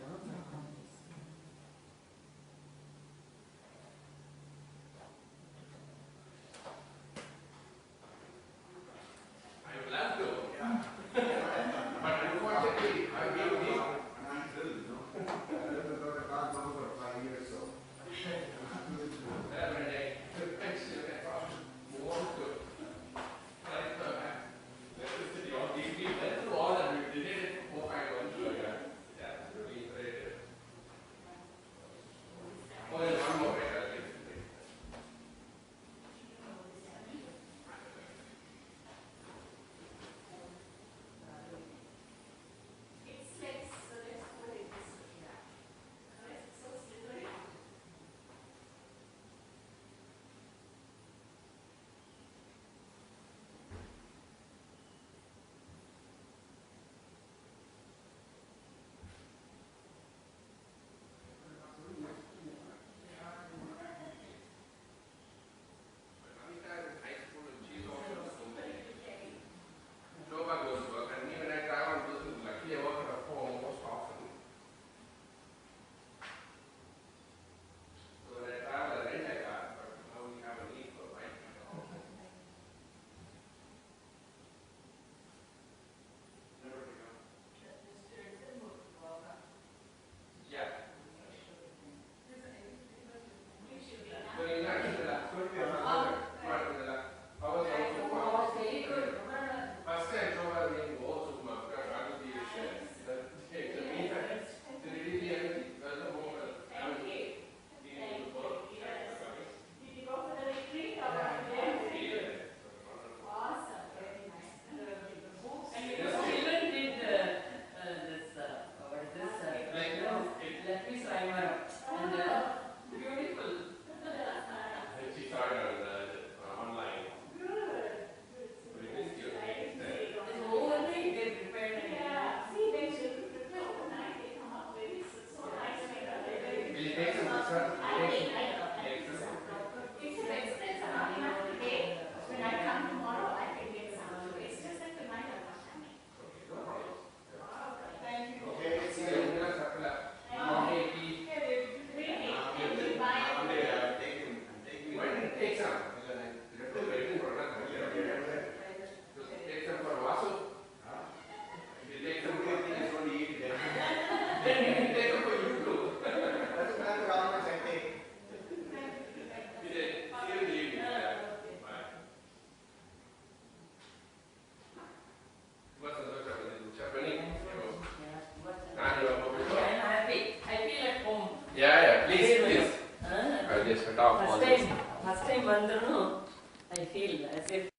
as if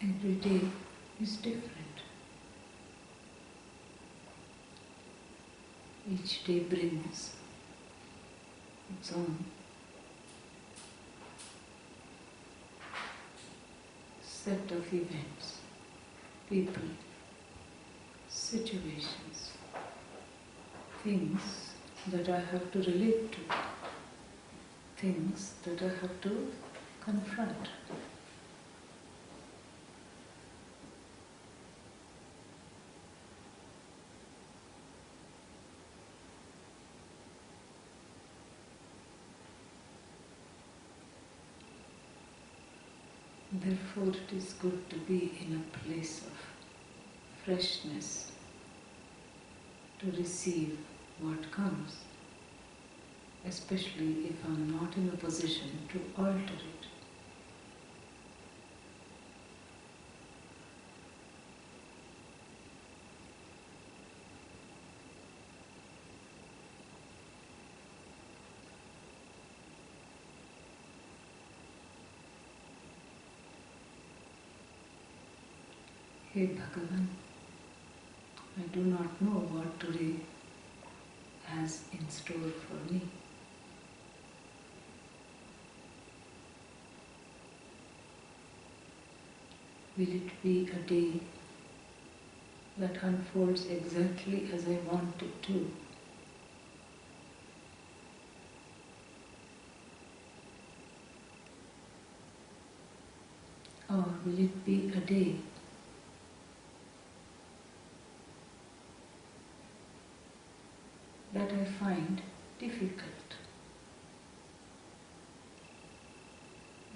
every day is different. Each day brings its own set of events, people, situations, things that I have to relate to, things that I have to confront. Therefore, it is good to be in a place of freshness, to receive what comes, especially if I am not in a position to alter it. Hey Bhagavan, I do not know what today has in store for me. Will it be a day that unfolds exactly as I want it to? Or will it be a day that I find difficult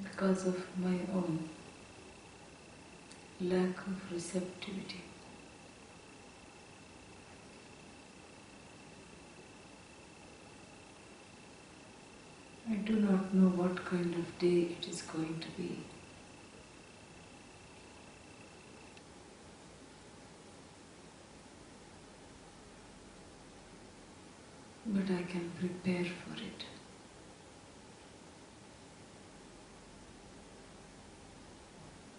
because of my own lack of receptivity? I do not know what kind of day it is going to be. But I can prepare for it.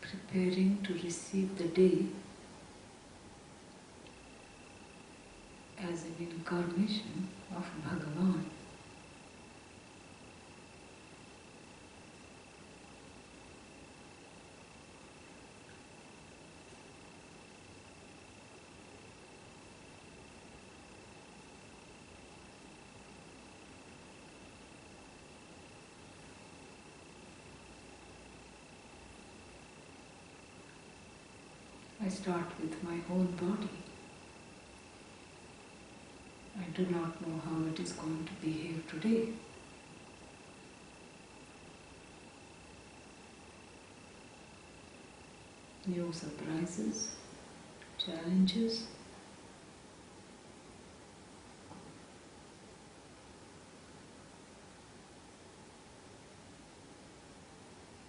Preparing to receive the day as an incarnation of Bhagavan. I start with my own body. I do not know how it is going to behave today. New surprises, challenges.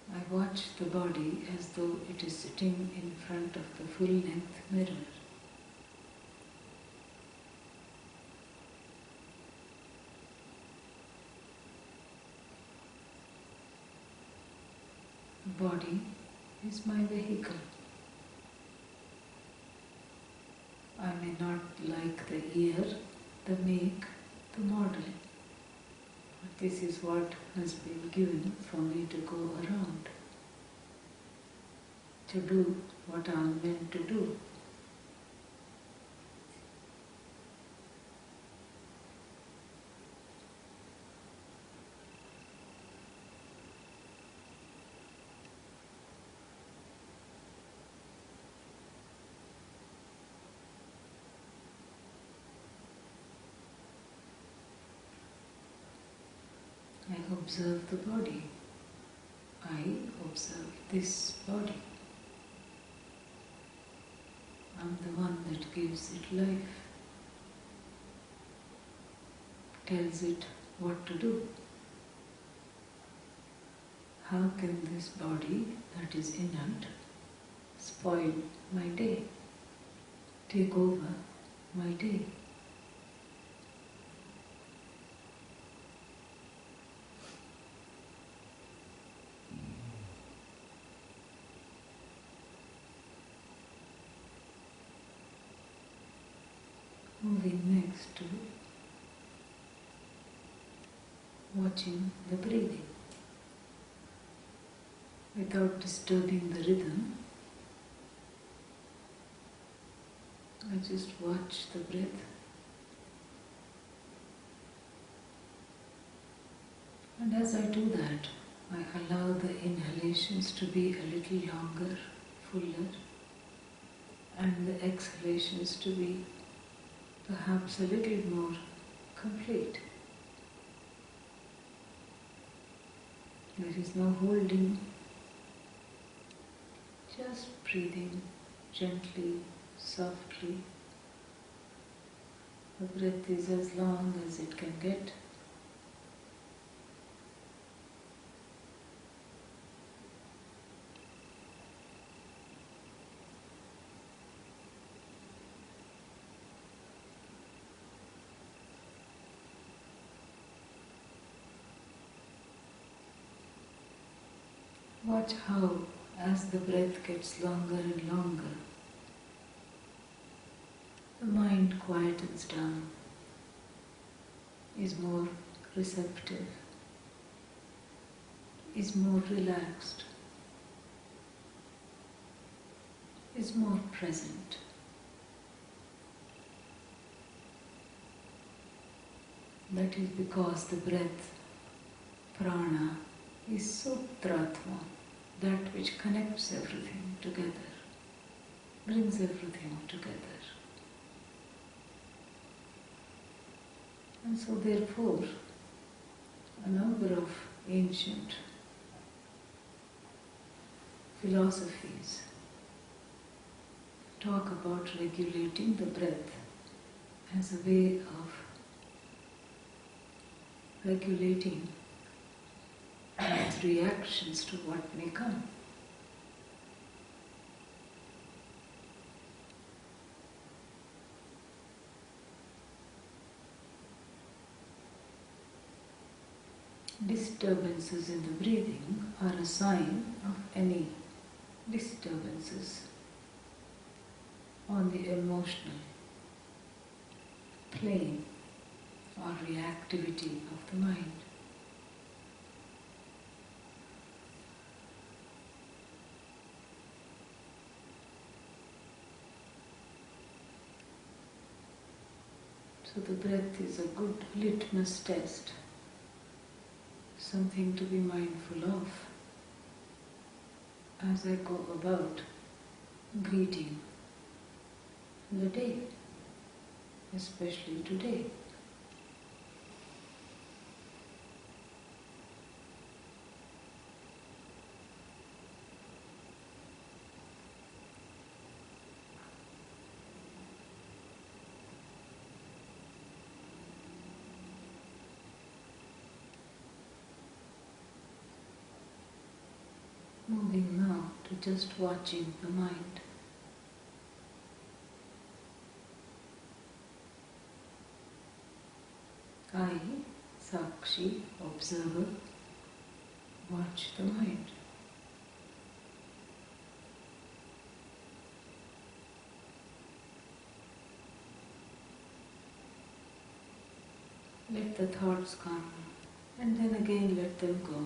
I watch the body as though it is sitting in front of the full-length mirror. The body is my vehicle. I may not like the ear, the make, the model. This is what has been given for me to go around, to do what I am meant to do. I observe the body. I observe this body. I'm the one that gives it life, tells it what to do. How can this body that is inert spoil my day, take over my day? Moving next to watching the breathing without disturbing the rhythm. I just watch the breath. And as I do that, I allow the inhalations to be a little longer, fuller, and the exhalations to be perhaps a little more complete. There is no holding, just breathing gently, softly. The breath is as long as it can get. Watch how, as the breath gets longer and longer, the mind quietens down, is more receptive, is more relaxed, is more present. That is because the breath, prana, is sutratma, that which connects everything together, brings everything together. And so therefore, a number of ancient philosophies talk about regulating the breath as a way of regulating its reactions to what may come. Disturbances in the breathing are a sign of any disturbances on the emotional plane or reactivity of the mind. So the breath is a good litmus test, something to be mindful of as I go about greeting the day, especially today. Moving now to just watching the mind. I, Sakshi, observer, watch the mind. Let the thoughts come and again let them go.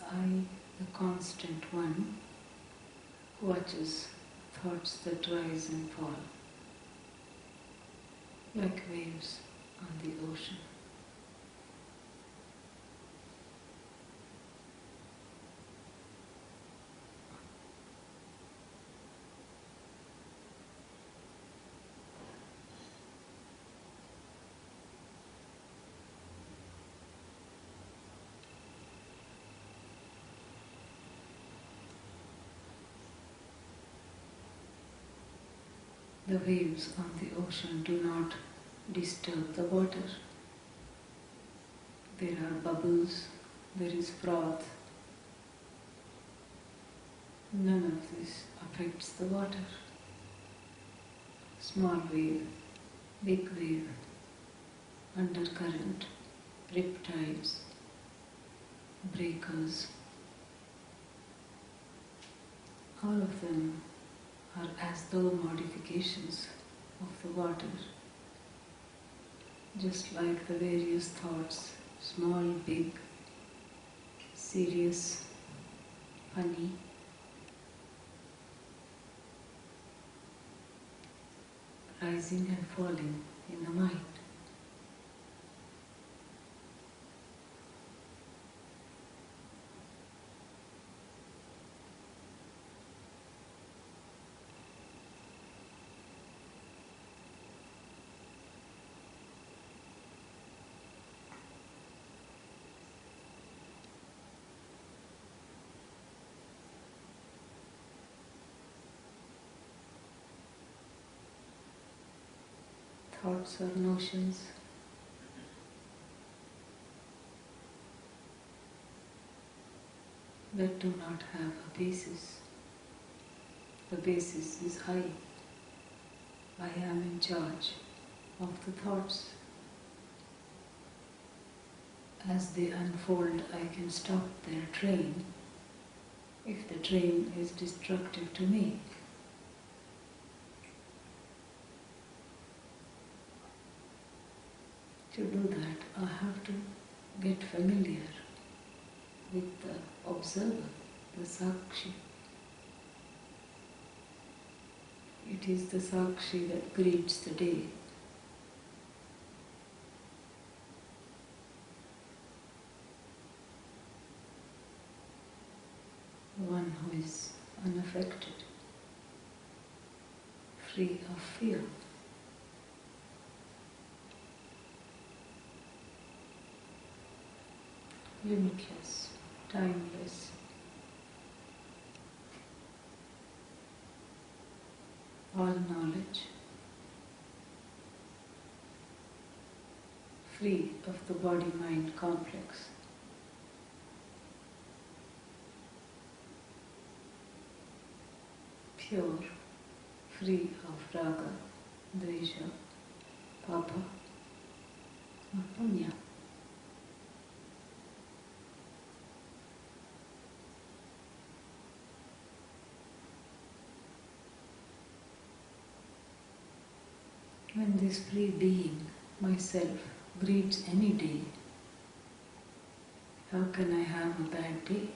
I, the constant one, watches thoughts that rise and fall, like waves on the ocean. The waves on the ocean do not disturb the water. There are bubbles, there is froth. None of this affects the water. Small wave, big wave, undercurrent, riptides, breakers, all of them are as though modifications of the water, just like the various thoughts, small, big, serious, funny, rising and falling in the mind. Thoughts or notions that do not have a basis. The basis is I. I am in charge of the thoughts. As they unfold, I can stop their train if the train is destructive to me. To do that, I have to get familiar with the observer, the sakshi. It is the sakshi that greets the day. One who is unaffected, free of fear. Limitless, timeless, all knowledge, free of the body-mind complex. Pure, free of raga, dvesha, papa, or punya. When this free being, myself, greets any day, how can I have a bad day?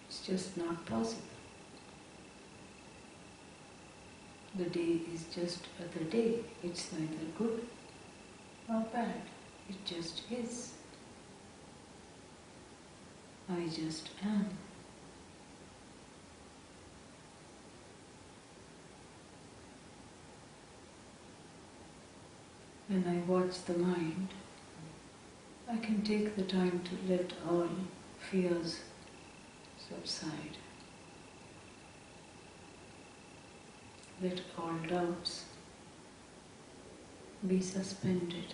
It's just not possible. The day is just the day. It's neither good nor bad. It just is. I just am. When I watch the mind, I can take the time to let all fears subside. Let all doubts be suspended.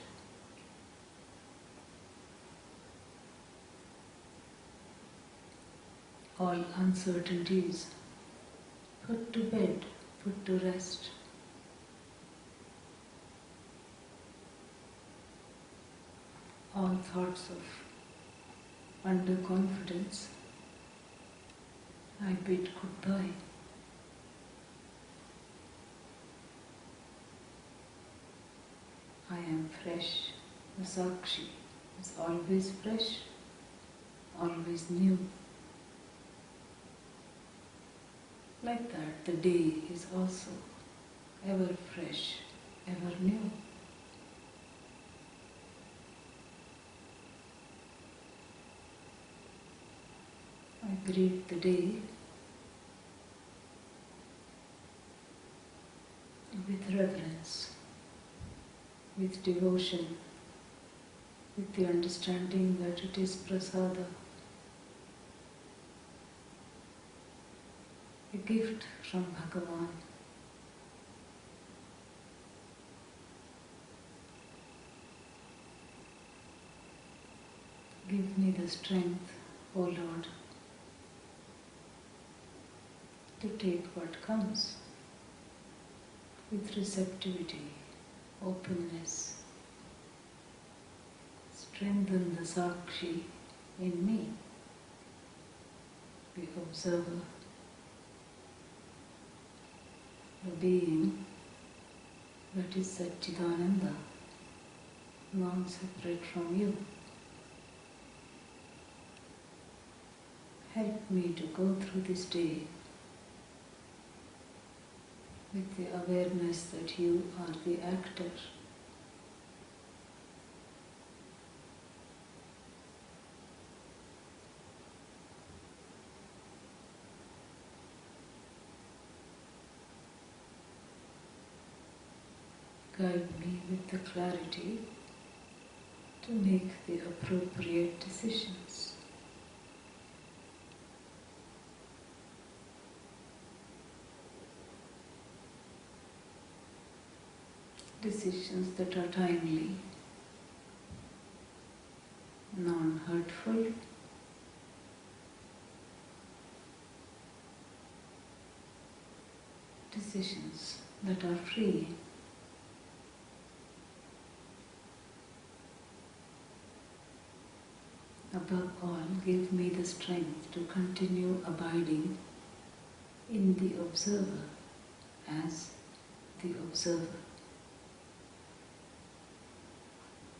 All uncertainties put to bed, put to rest. All thoughts of underconfidence, I bid goodbye. I am fresh. The Sakshi is always fresh, always new. Like that, the day is also ever fresh, ever new. I greet the day with reverence, with devotion, with the understanding that it is prasada, a gift from Bhagavan. Give me the strength, O Lord, to take what comes with receptivity, openness. Strengthen the Sakshi in me, the observer, the being that is Satchidananda, non-separate from you. Help me to go through this day with the awareness that you are the actor. Guide me with the clarity to make the appropriate decisions. Decisions that are timely, non-hurtful, decisions that are free. Above all, give me the strength to continue abiding in the observer as the observer.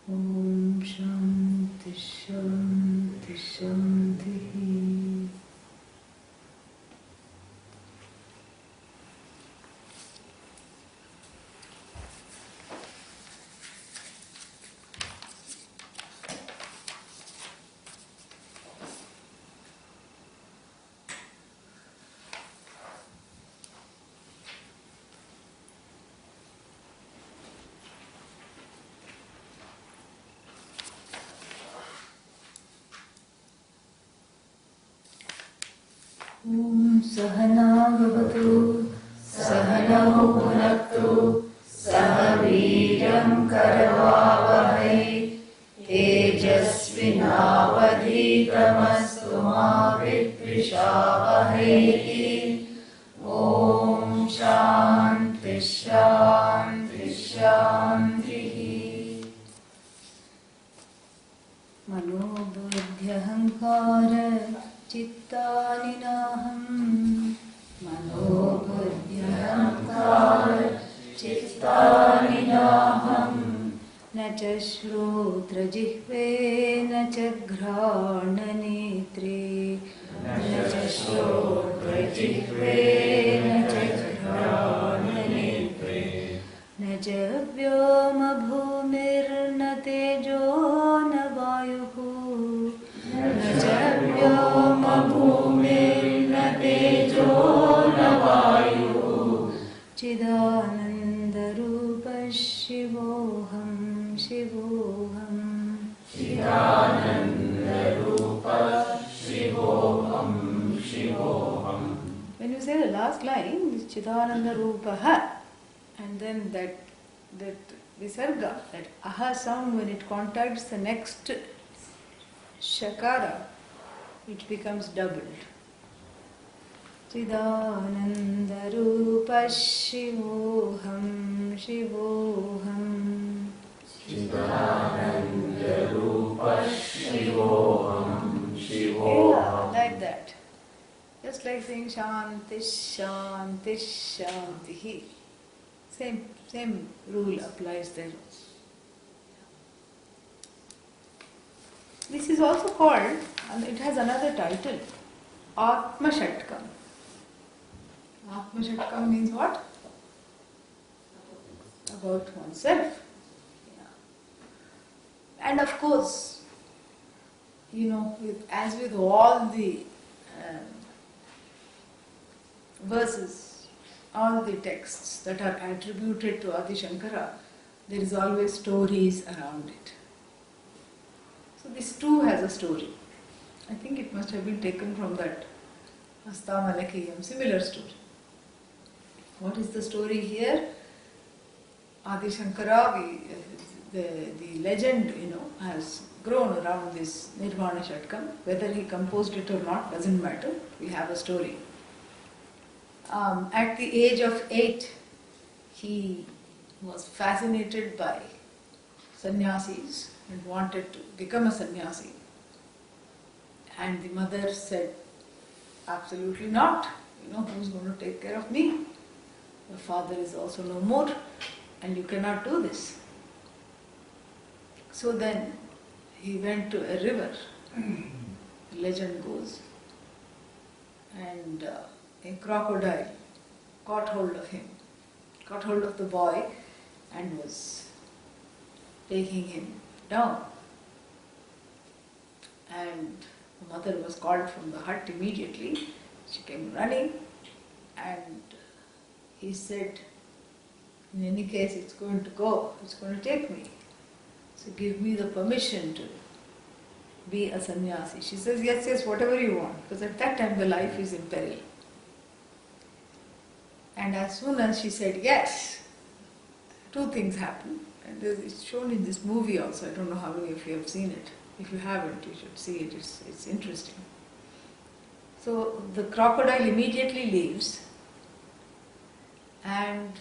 Om Shanti Shanti Shanti. Om Sahana Bhavatu Sahanau Bhunaktu Sahaviryam Karavavahai Tejasvinavadhitamastu ma vidvishavahai. Om Shanti Shanti Shanti. Manobuddhyahankara Chittaninaham Manobuddhyahankara Chittaninaham Nacha Shrotrajihve Nacha Ghranetre Nacha Shrotrajihve Nacha Ghranetre Nacha Vyoma Bhumir Natejo Navayuhu Nachavyoma bhumir natejo navayuhu Chidananda rupa shivoham shivoham Chidananda rupa shivoham shivoham. When you say the last line, this Chidananda rupaha, and then that visarga, that aha sound, when it contacts the next Shakara, it becomes doubled. Chidananda Shivoham Shivoham. Chidanandarupa Shivoham Yeah, Shivoham. like that. Just like saying Shanti Shanti Shanti. Same rule applies there. This is also called, and it has another title, Atma Shatkam. Atma Shatkam means what? About oneself. Yeah. And of course, as with all the verses, all the texts that are attributed to Adi Sankara, there is always stories around it. So this too has a story. I think it must have been taken from that Astamalakiyam, similar story. What is the story here? Adi Sankara, the legend, has grown around this Nirvana Shatkam. Whether he composed it or not doesn't matter. We have a story. At the age of 8, he was fascinated by sannyasis and wanted to become a sannyasi. And the mother said, absolutely not. Who's going to take care of me? Your father is also no more and you cannot do this. So then he went to a river, the legend goes, and a crocodile caught hold of him, caught hold of the boy and was taking him down. And the mother was called from the hut immediately. She came running and he said, in any case it's going to go, it's going to take me. So give me the permission to be a sannyasi. She says, yes, whatever you want, because at that time the life is in peril. And as soon as she said yes, two things happened. And it's shown in this movie also. I don't know how many of you have seen it. If you haven't, you should see it. It's interesting. So the crocodile immediately leaves, and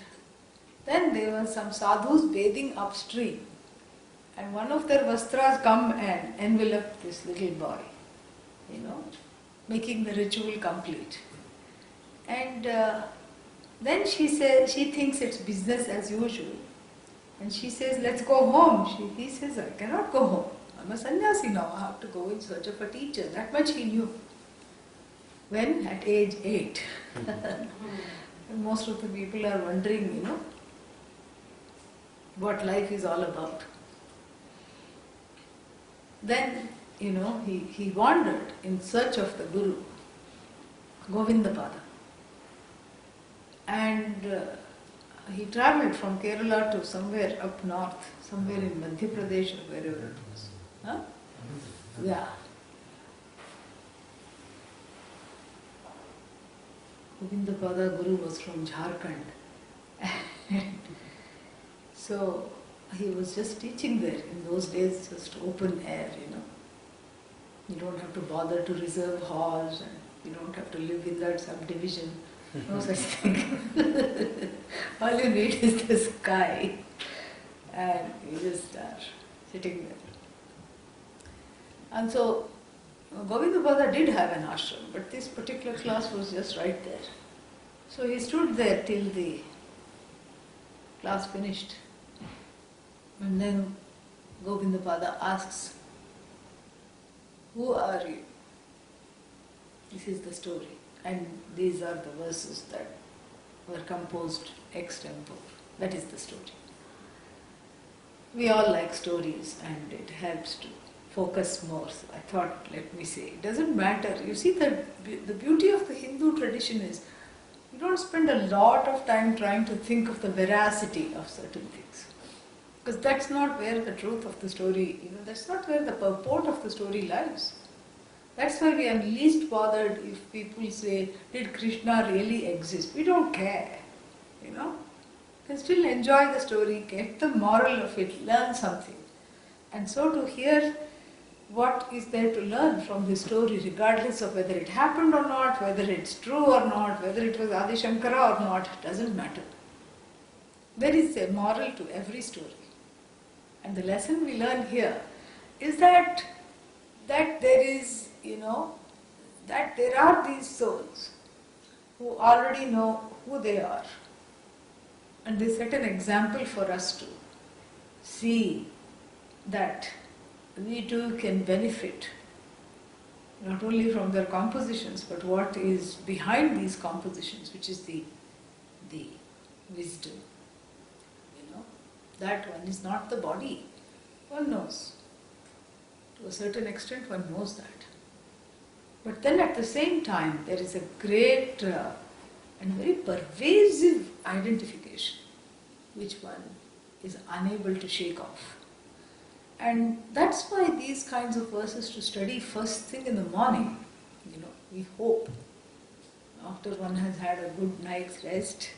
then there were some sadhus bathing upstream, and one of their vastras come and envelop this little boy, making the ritual complete. And then she says, she thinks it's business as usual, and she says, let's go home. He says, I cannot go home. I'm a sannyasi now. I have to go in search of a teacher. That much he knew. When? At age 8. And most of the people are wondering, what life is all about. Then, he wandered in search of the Guru, Govindapada. And he travelled from Kerala to somewhere up north, somewhere in Madhya Pradesh or wherever it was. Huh? Yeah. Govindapada Guru was from Jharkhand. So he was just teaching there. In those days, just open air, You don't have to bother to reserve halls and you don't have to live in that subdivision. No such thing. All you need is the sky and you just are sitting there. And so Govindapada did have an ashram, but this particular class was just right there. So he stood there till the class finished. And then Govindapada asks, who are you? This is the story. And these are the verses that were composed extempore. That is the story. We all like stories and it helps to focus more. So I thought, let me say, it doesn't matter. You see, the beauty of the Hindu tradition is you don't spend a lot of time trying to think of the veracity of certain things. Because that's not where the truth of the story, that's not where the purport of the story lies. That's why we are least bothered if people say, did Krishna really exist? We don't care, You can still enjoy the story, get the moral of it, learn something. And so to hear what is there to learn from this story, regardless of whether it happened or not, whether it's true or not, whether it was Adi Sankara or not, it doesn't matter. There is a moral to every story. And the lesson we learn here is that there is, that there are these souls who already know who they are. And they set an example for us to see that we too can benefit not only from their compositions, but what is behind these compositions, which is the wisdom. That one is not the body. One knows. To a certain extent, one knows that. But then at the same time, there is a great and very pervasive identification, which one is unable to shake off. And that's why these kinds of verses to study first thing in the morning, we hope, after one has had a good night's rest,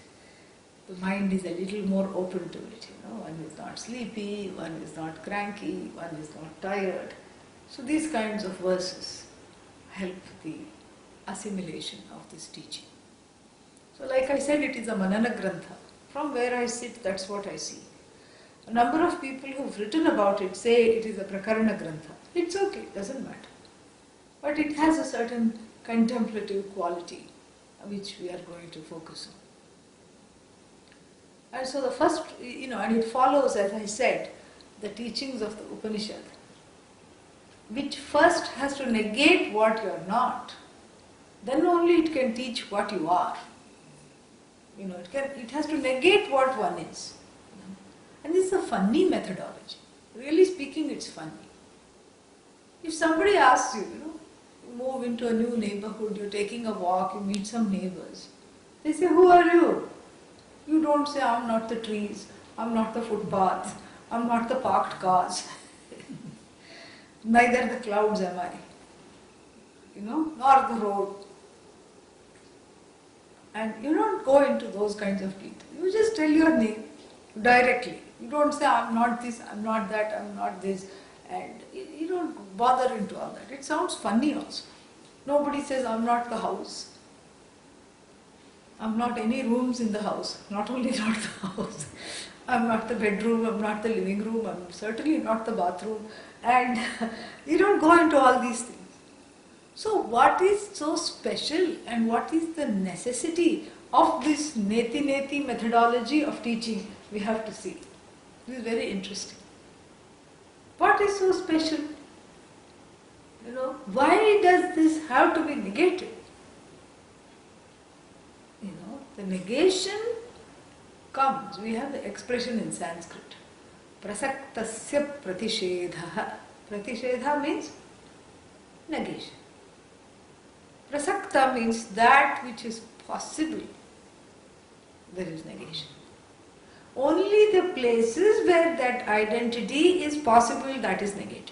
the mind is a little more open to it. One is not sleepy, one is not cranky, one is not tired. So these kinds of verses help the assimilation of this teaching. So like I said, it is a Manana Grantha. From where I sit, that's what I see. A number of people who've written about it say it is a Prakarana Grantha. It's okay, doesn't matter. But it has a certain contemplative quality which we are going to focus on. And so the first, and it follows, as I said, the teachings of the Upanishad, which first has to negate what you are not. Then only it can teach what you are. It has to negate what one is. And this is a funny methodology. Really speaking, it's funny. If somebody asks you, you move into a new neighborhood, you're taking a walk, you meet some neighbors. They say, who are you? You don't say, I'm not the trees, I'm not the footpath, I'm not the parked cars. Neither the clouds am I, nor the road. And you don't go into those kinds of details. You just tell your name directly. You don't say, I'm not this, I'm not that, I'm not this. And you don't bother into all that. It sounds funny also. Nobody says, I'm not the house. I'm not any rooms in the house. Not only not the house. I'm not the bedroom, I'm not the living room, I'm certainly not the bathroom. And you don't go into all these things. So what is so special and what is the necessity of this neti methodology of teaching, we have to see. This is very interesting. What is so special? Why does this have to be negated? The negation comes, we have the expression in Sanskrit, prasaktasya pratishedha. Pratishedha means negation. Prasakta means that which is possible, there is negation. Only the places where that identity is possible, that is negated.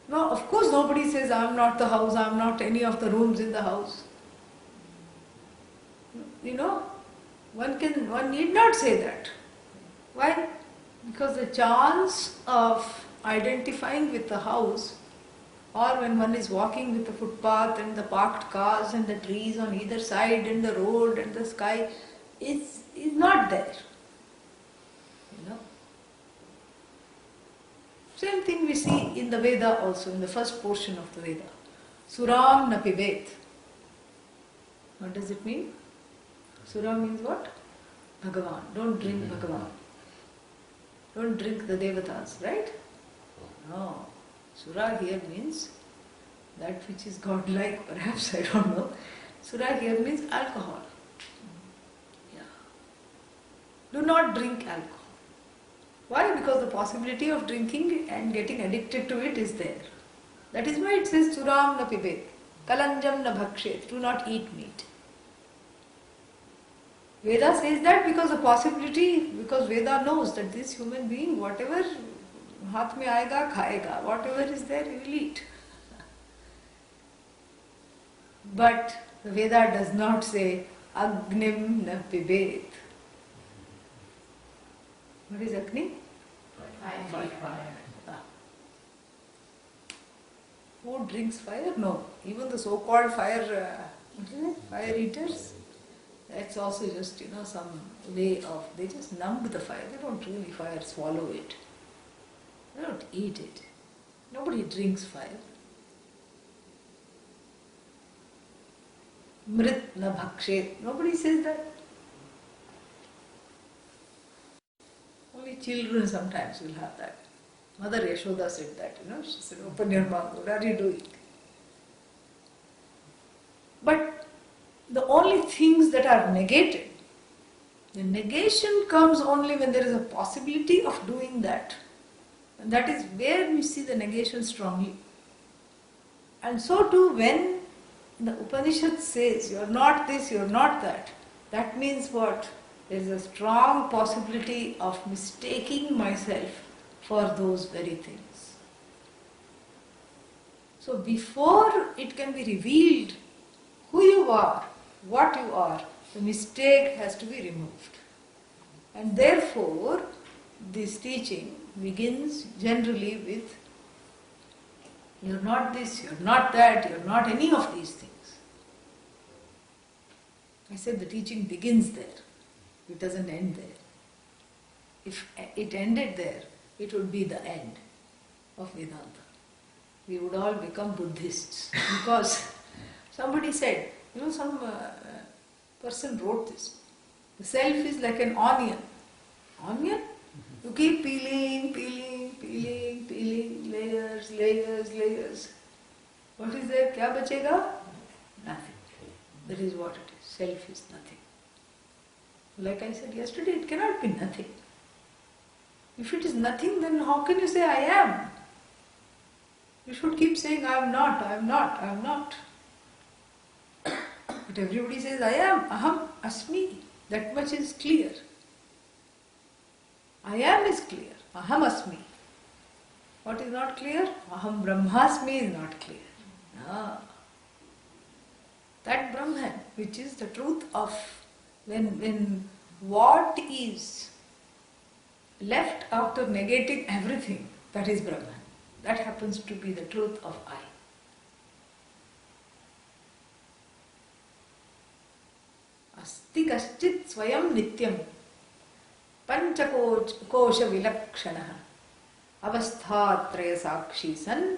Now, of course, nobody says, I'm not the house, I'm not any of the rooms in the house. One need not say that. Why? Because the chance of identifying with the house, or when one is walking with the footpath and the parked cars and the trees on either side and the road and the sky, is not there. Same thing we see in the Veda also, in the first portion of the Veda. Suram na pibet. What does it mean? Sura means what? Bhagavan. Don't drink Bhagavan. Don't drink the Devatas, right? No. Sura here means that which is godlike, perhaps, I don't know. Sura here means alcohol. Yeah. Do not drink alcohol. Why? Because the possibility of drinking and getting addicted to it is there. That is why it says Suram na pibet, kalanjam na bhakshet, do not eat meat. Veda says that because the possibility, because Veda knows that this human being, whatever haath mein aayega, khayega, whatever is there, he will eat. But the Veda does not say agnim na pibet. What is Agni? Fire. Ah. Who drinks fire? No. Even the so-called fire eaters, that's also just, some way of, they just numb the fire. They don't really swallow it. They don't eat it. Nobody drinks fire. Mrit na bhakshet. Nobody says that. Only children sometimes will have that. Mother Yashoda said that, she said, open your mouth, what are you doing? But the only things that are negated, the negation comes only when there is a possibility of doing that. And that is where we see the negation strongly. And so too, when the Upanishad says, you are not this, you are not that, that means what? There is a strong possibility of mistaking myself for those very things. So before it can be revealed who you are, what you are, the mistake has to be removed. And therefore, this teaching begins generally with, you're not this, you're not that, you're not any of these things. I said the teaching begins there. It doesn't end there. If it ended there, it would be the end of Vedanta. We would all become Buddhists. Because somebody said, some person wrote this. The self is like an onion. Onion? You keep peeling, layers. What is there? Kya bachega? Nothing. That is what it is. Self is nothing. Like I said yesterday, it cannot be nothing. If it is nothing, then how can you say I am? You should keep saying I am not, I am not, I am not. But everybody says I am, aham, asmi. That much is clear. I am is clear, aham asmi. What is not clear? Aham brahmasmi is not clear. No. That Brahman, which is the truth of when what is left after negating everything, that is Brahman. That happens to be the truth of I. Asti kaschit swayam nityam panchakosha vilakshanaha avasthatraya sakshi san,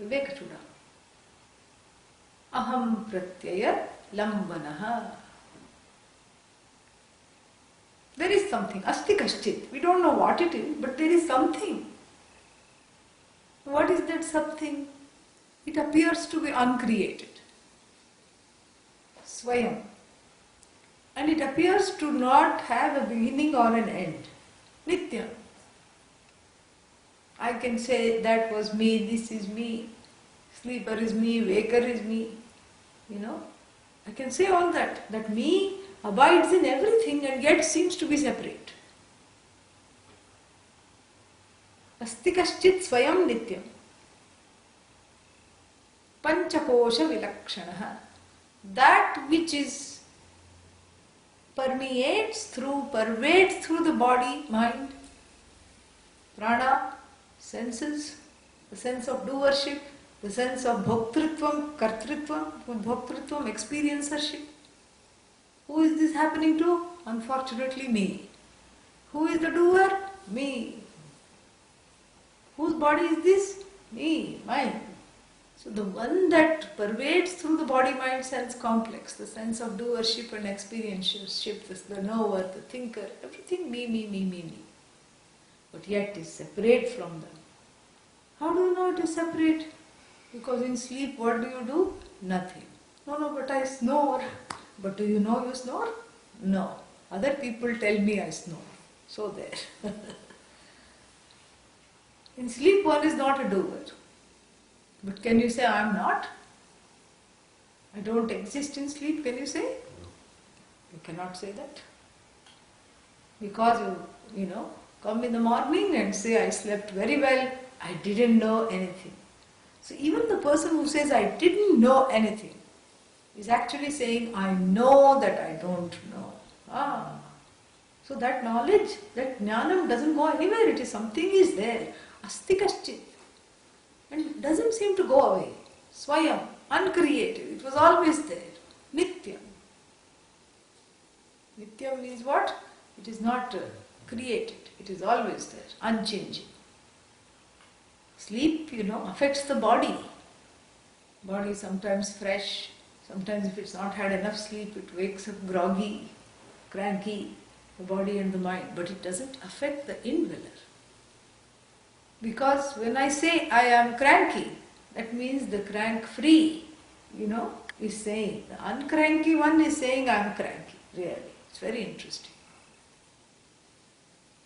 Vivekachuda. Aham pratyaya lambanaha. There is something, asti kaschit. We don't know what it is, but there is something. What is that something? It appears to be uncreated. Swayam. And it appears to not have a beginning or an end. Nitya. I can say that was me, this is me, sleeper is me, waker is me. I can say all that. That me abides in everything and yet seems to be separate. Asti kaschit swayam nityam. Panchakosha vilakshanaha. That which is pervades through the body, mind, prana, senses, the sense of doership, the sense of bhoktritvam, kartritvam, experiencership. Who is this happening to? Unfortunately, me. Who is the doer? Me. Whose body is this? Me, mine. So the one that pervades through the body-mind sense complex, the sense of doership and experiencership, the knower, the thinker, everything me. But yet is separate from them. How do you know it is separate? Because in sleep, what do? Nothing. No, but I snore. But do you know you snore? No. Other people tell me I snore. So there. In sleep, one is not a doer. But can you say I am not? I don't exist in sleep, can you say? You cannot say that. Because you come in the morning and say I slept very well, I didn't know anything. So even the person who says I didn't know anything is actually saying I know that I don't know. So that knowledge, that jnanam doesn't go anywhere. It is something is there. Asti kaschit. And it doesn't seem to go away. Swayam, uncreated, it was always there. Nityam. Nityam means what? It is not created, it is always there, unchanging. Sleep, affects the body. Body sometimes fresh, sometimes if it's not had enough sleep, it wakes up groggy, cranky, the body and the mind, but it doesn't affect the indweller. Because when I say I am cranky, that means the crank free, is saying, the uncranky one is saying I am cranky, really. It's very interesting.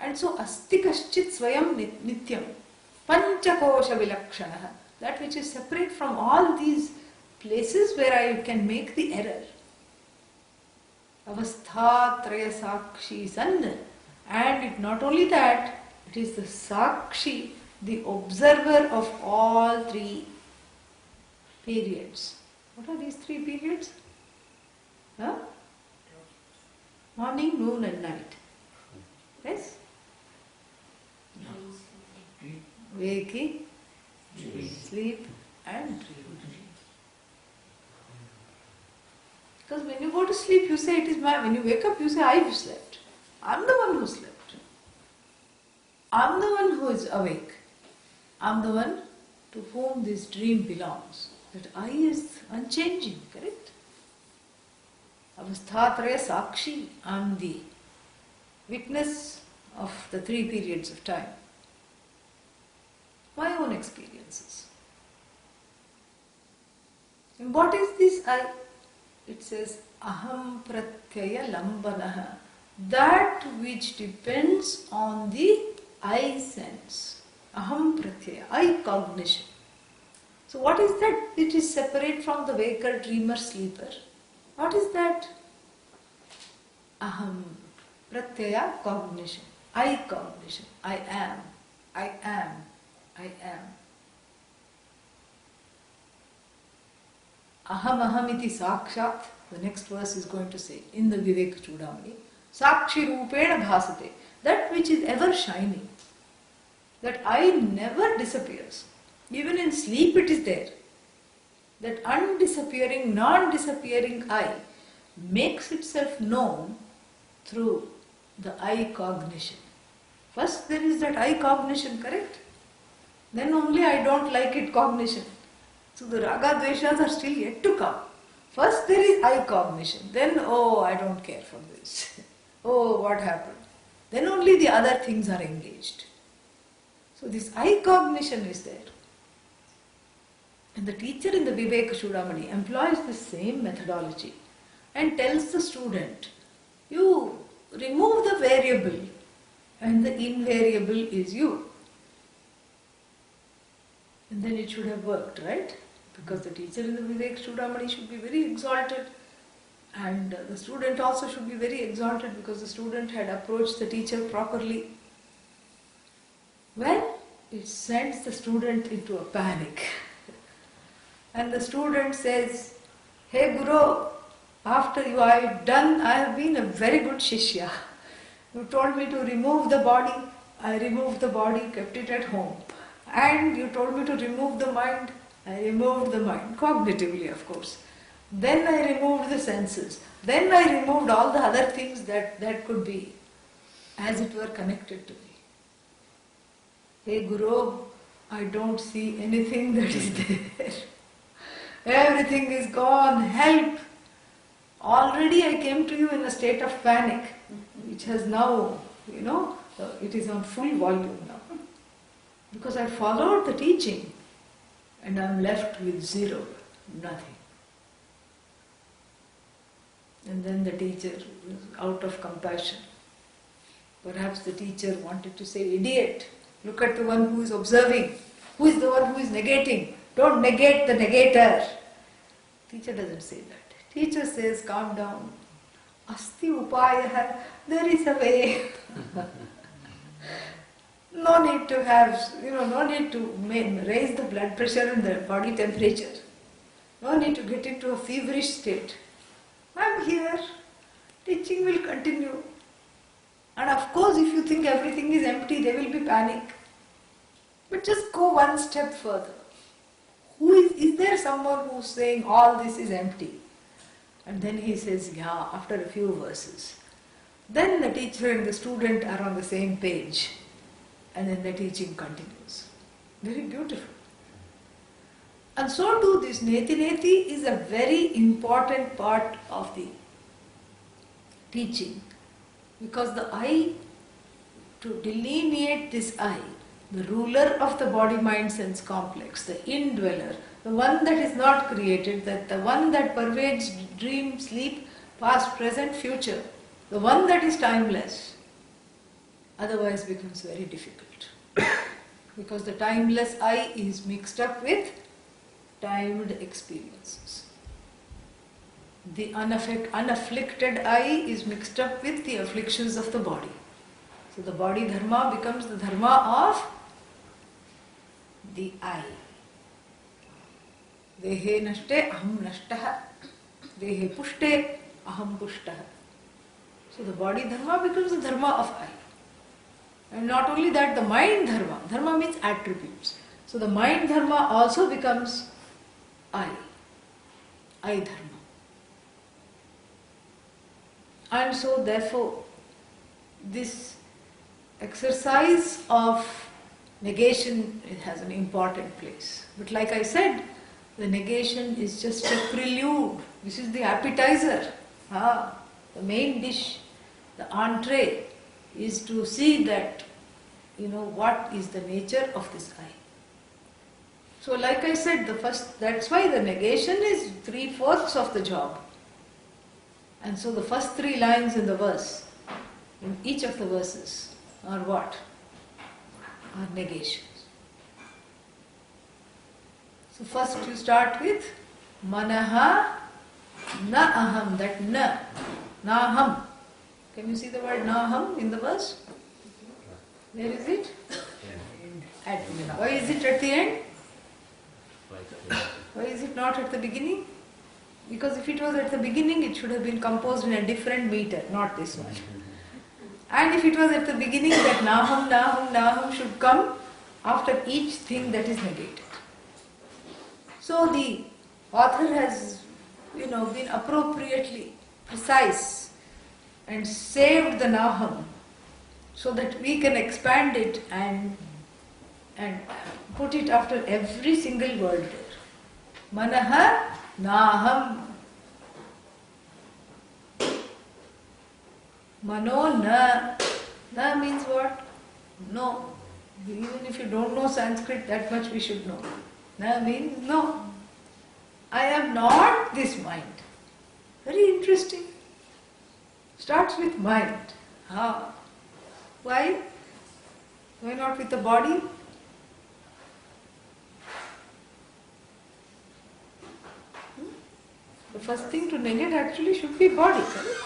And so, asti kaschit swayam nityam, panchakosha vilakshana, that which is separate from all these places where I can make the error. Avasthatraya sakshi san, and it not only that, it is the sakshi, the observer of all three periods. What are these three periods? Morning, noon and night. Yes? Waking, sleep and dream. Because when you go to sleep, you say it is my, when you wake up, you say I have slept. I am the one who slept. I am the one who is awake. I am the one to whom this dream belongs. That I is unchanging, correct? Avasthatraya sakshi, I am the witness of the three periods of time. My own experiences. And what is this I? It says, aham pratyaya lambanaha, that which depends on the I sense. Aham pratyaya, I cognition. So what is that? It is separate from the waker, dreamer, sleeper. What is that? Aham pratyaya, cognition. I cognition. I am. I am. I am. Aham aham iti sakshat, the next verse is going to say, in the Viveka Chudamani, sakshi rupena bhasate, that which is ever shining, that I never disappears. Even in sleep it is there. That undisappearing, non-disappearing I makes itself known through the I cognition. First there is that I cognition, correct? Then only I don't like it cognition. So the raga dveshas are still yet to come. First there is I cognition, then I don't care for this. What happened? Then only the other things are engaged. So this I cognition is there. And the teacher in the Viveka Chudamani employs the same methodology and tells the student, you remove the variable and the invariable is you. And then it should have worked, right? Because the teacher in the Viveka Chudamani should be very exalted, and the student also should be very exalted because the student had approached the teacher properly. Well, it sends the student into a panic. And the student says, hey Guru, after you I have been a very good Shishya. You told me to remove the body, I removed the body, kept it at home. And you told me to remove the mind, I removed the mind, cognitively of course. Then I removed the senses. Then I removed all the other things that could be, as it were, connected to me. Hey Guru, I don't see anything that is there. Everything is gone, help! Already I came to you in a state of panic, which has now, it is on full volume now. Because I followed the teaching and I am left with zero, nothing. And then the teacher was out of compassion. Perhaps the teacher wanted to say, idiot, look at the one who is observing. Who is the one who is negating? Don't negate the negator. Teacher doesn't say that. Teacher says, calm down. Asti upaya, there is a way. No need to have, no need to raise the blood pressure and the body temperature. No need to get into a feverish state. I am here. Teaching will continue. And of course, if you think everything is empty, there will be panic. But just go one step further. Is there someone who's saying all this is empty? And then he says, yeah, after a few verses. Then the teacher and the student are on the same page. And then the teaching continues. Very beautiful. And so too this neti neti is a very important part of the teaching. Because the I, to delineate this I, the ruler of the body-mind sense complex, the indweller, the one that is not created, the one that pervades dream, sleep, past, present, future, the one that is timeless, otherwise becomes very difficult. Because the timeless I is mixed up with timed experiences. The unafflicted I is mixed up with the afflictions of the body. So the body dharma becomes the dharma of the I. Dehe nashte aham nashtah. Dehe pushte aham pushtah. So the body dharma becomes the dharma of I. And not only that, the mind dharma. Dharma means attributes. So the mind dharma also becomes I dharma. And so therefore, this exercise of negation has an important place. But like I said, the negation is just a prelude. This is the appetizer. The main dish, the entree, is to see that, what is the nature of this I. So like I said, that's why the negation is 3/4 of the job. And so the first 3 lines in the verse, in each of the verses, are what? Are negations. So first you start with manaha na aham, that na aham. Can you see the word na aham in the verse? Where is it? At the end. Why is it at the end? Why is it not at the beginning? Because if it was at the beginning, it should have been composed in a different meter, not this one. And if it was at the beginning, that naham should come after each thing that is negated. So the author has, been appropriately precise and saved the naham so that we can expand it and put it after every single word there. Manaha naham. Mano na. Na means what? No. Even if you don't know Sanskrit, that much we should know. Na means no. I am not this mind. Very interesting. Starts with mind. Why? Why not with the body? The first thing to negate actually should be body. Correct?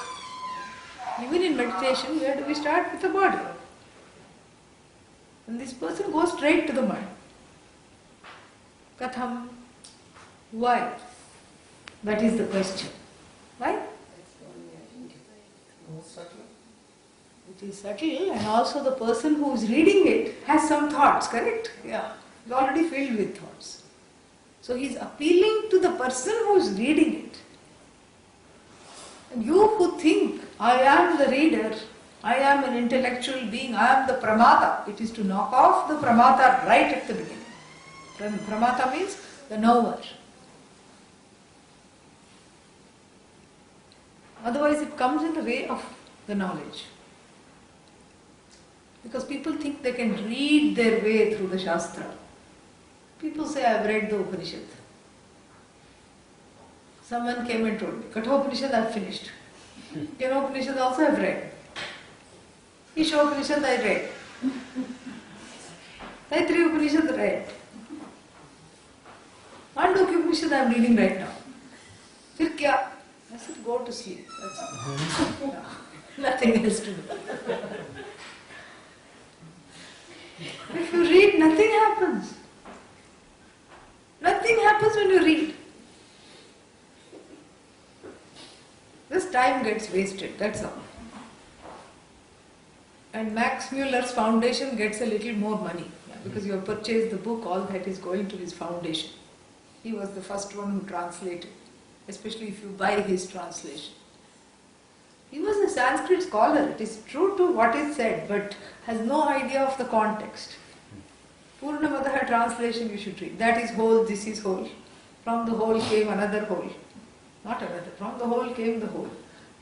Even in meditation, where do we start? With the body. And this person goes straight to the mind. Katham. Why? That is the question. Why? It is subtle, and also the person who is reading it has some thoughts, correct? Yeah. He's already filled with thoughts. So he is appealing to the person who is reading it. And you who think, I am the reader, I am an intellectual being, I am the pramata. It is to knock off the pramata right at the beginning. Pramata means the knower. Otherwise it comes in the way of the knowledge. Because people think they can read their way through the Shastra. People say, I have read the Upanishad. Someone came and told me, Kathopanishad I have finished. Kenopanishad also I have read. Ishopanishad I read. Taittiriya Upanishad read. Mandukya Upanishad I am reading right now. Fir kya? I said, go to sleep. That's all. Nothing else to do. If you read, nothing happens. Nothing happens when you read. This time gets wasted, that's all. And Max Muller's foundation gets a little more money, because you have purchased the book, all that is going to his foundation. He was the first one who translated, especially if you buy his translation. He was a Sanskrit scholar, it is true to what is said, but has no idea of the context. Purnamadaha translation you should read. That is whole, this is whole. From the whole came another whole. Not another, from the whole came the whole.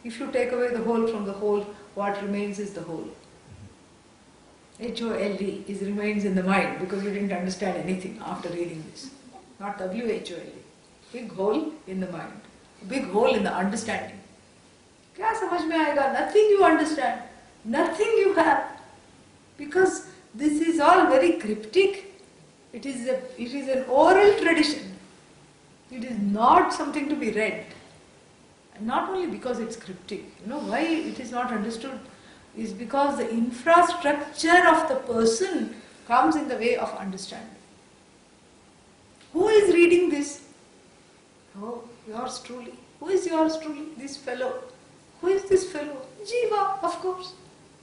If you take away the whole from the whole, what remains is the whole. H-O-L-E remains in the mind because you didn't understand anything after reading this. Not W-H-O-L-E. Big hole in the mind. Big hole in the understanding. Kya samajh mein aayega? Nothing you understand. Nothing you have. Because this is all very cryptic. It is an oral tradition. It is not something to be read. And not only because it's cryptic. You know why it is not understood? Is because the infrastructure of the person comes in the way of understanding. Who is reading this? Oh, yours truly. Who is yours truly? This fellow. Who is this fellow? Jiva, of course.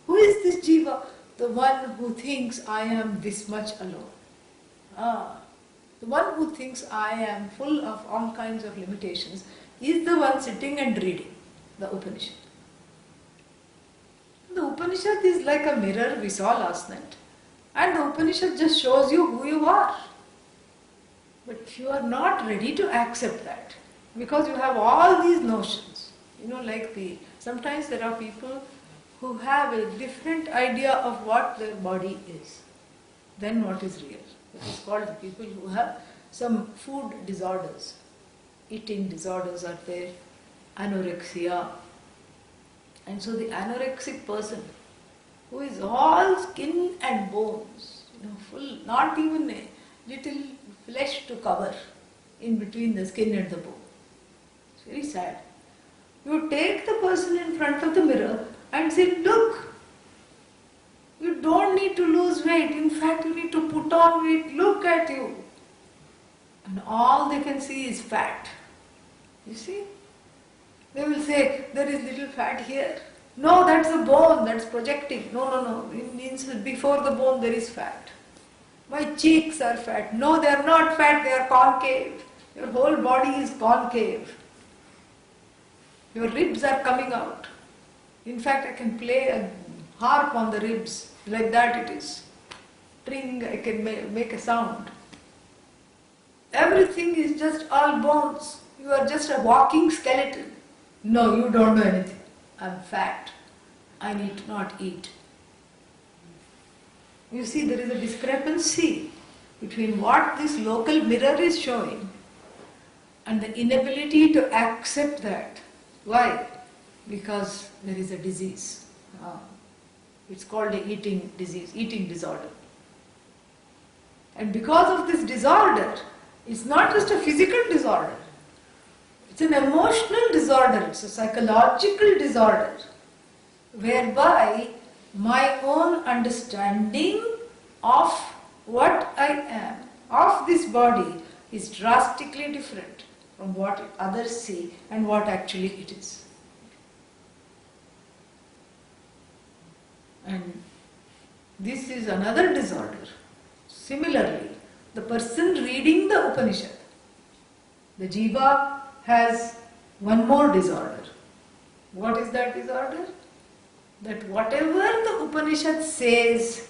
Who is this Jiva? The one who thinks I am this much alone. The one who thinks I am full of all kinds of limitations is the one sitting and reading the Upanishad. The Upanishad is like a mirror we saw last night. And the Upanishad just shows you who you are. But if you are not ready to accept that, because you have all these notions, sometimes there are people who have a different idea of what their body is than what is real. It is called the people who have some food disorders. Eating disorders are there, anorexia. And so the anorexic person who is all skin and bones, full, not even a little flesh to cover in between the skin and the bone. It's very sad. You take the person in front of the mirror and say, look, you don't need to lose weight. In fact, you need to put on weight. Look at you. And all they can see is fat. You see? They will say, there is little fat here. No, that's the bone, that's projecting. No. It means before the bone there is fat. My cheeks are fat. No, they are not fat, they are concave. Your whole body is concave. Your ribs are coming out. In fact, I can play a harp on the ribs. Like that it is. Tring, I can make a sound. Everything is just all bones. You are just a walking skeleton. No, you don't know anything. I'm fat. I need not eat. You see, there is a discrepancy between what this local mirror is showing and the inability to accept that. Why? Because there is a disease. It's called a eating disease, eating disorder. And because of this disorder, it's not just a physical disorder. It's an emotional disorder, it's a psychological disorder, whereby my own understanding of what I am, of this body, is drastically different from what others see and what actually it is. And this is another disorder. Similarly, the person reading the Upanishad, the Jiva, has one more disorder. What is that disorder? That whatever the Upanishad says,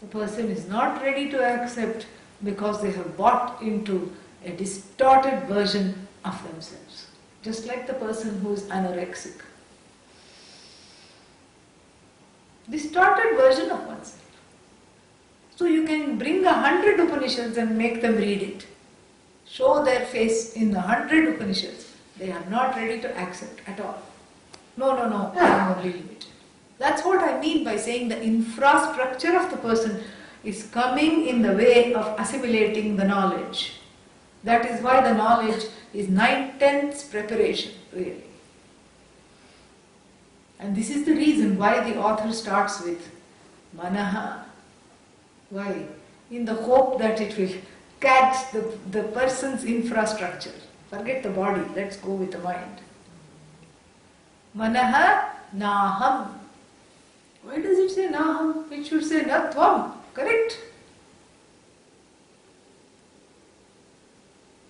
the person is not ready to accept because they have bought into a distorted version of themselves. Just like the person who is anorexic. Distorted version of oneself. So you can bring 100 Upanishads and make them read it. Show their face in the 100 Upanishads. They are not ready to accept at all. No, I am only limited. That's what I mean by saying the infrastructure of the person is coming in the way of assimilating the knowledge. That is why the knowledge is 9/10 preparation, really. And this is the reason why the author starts with manaha. Why? In the hope that it will catch the person's infrastructure. Forget the body, let's go with the mind. Manaha naham. Why does it say naham? It should say natvam, correct?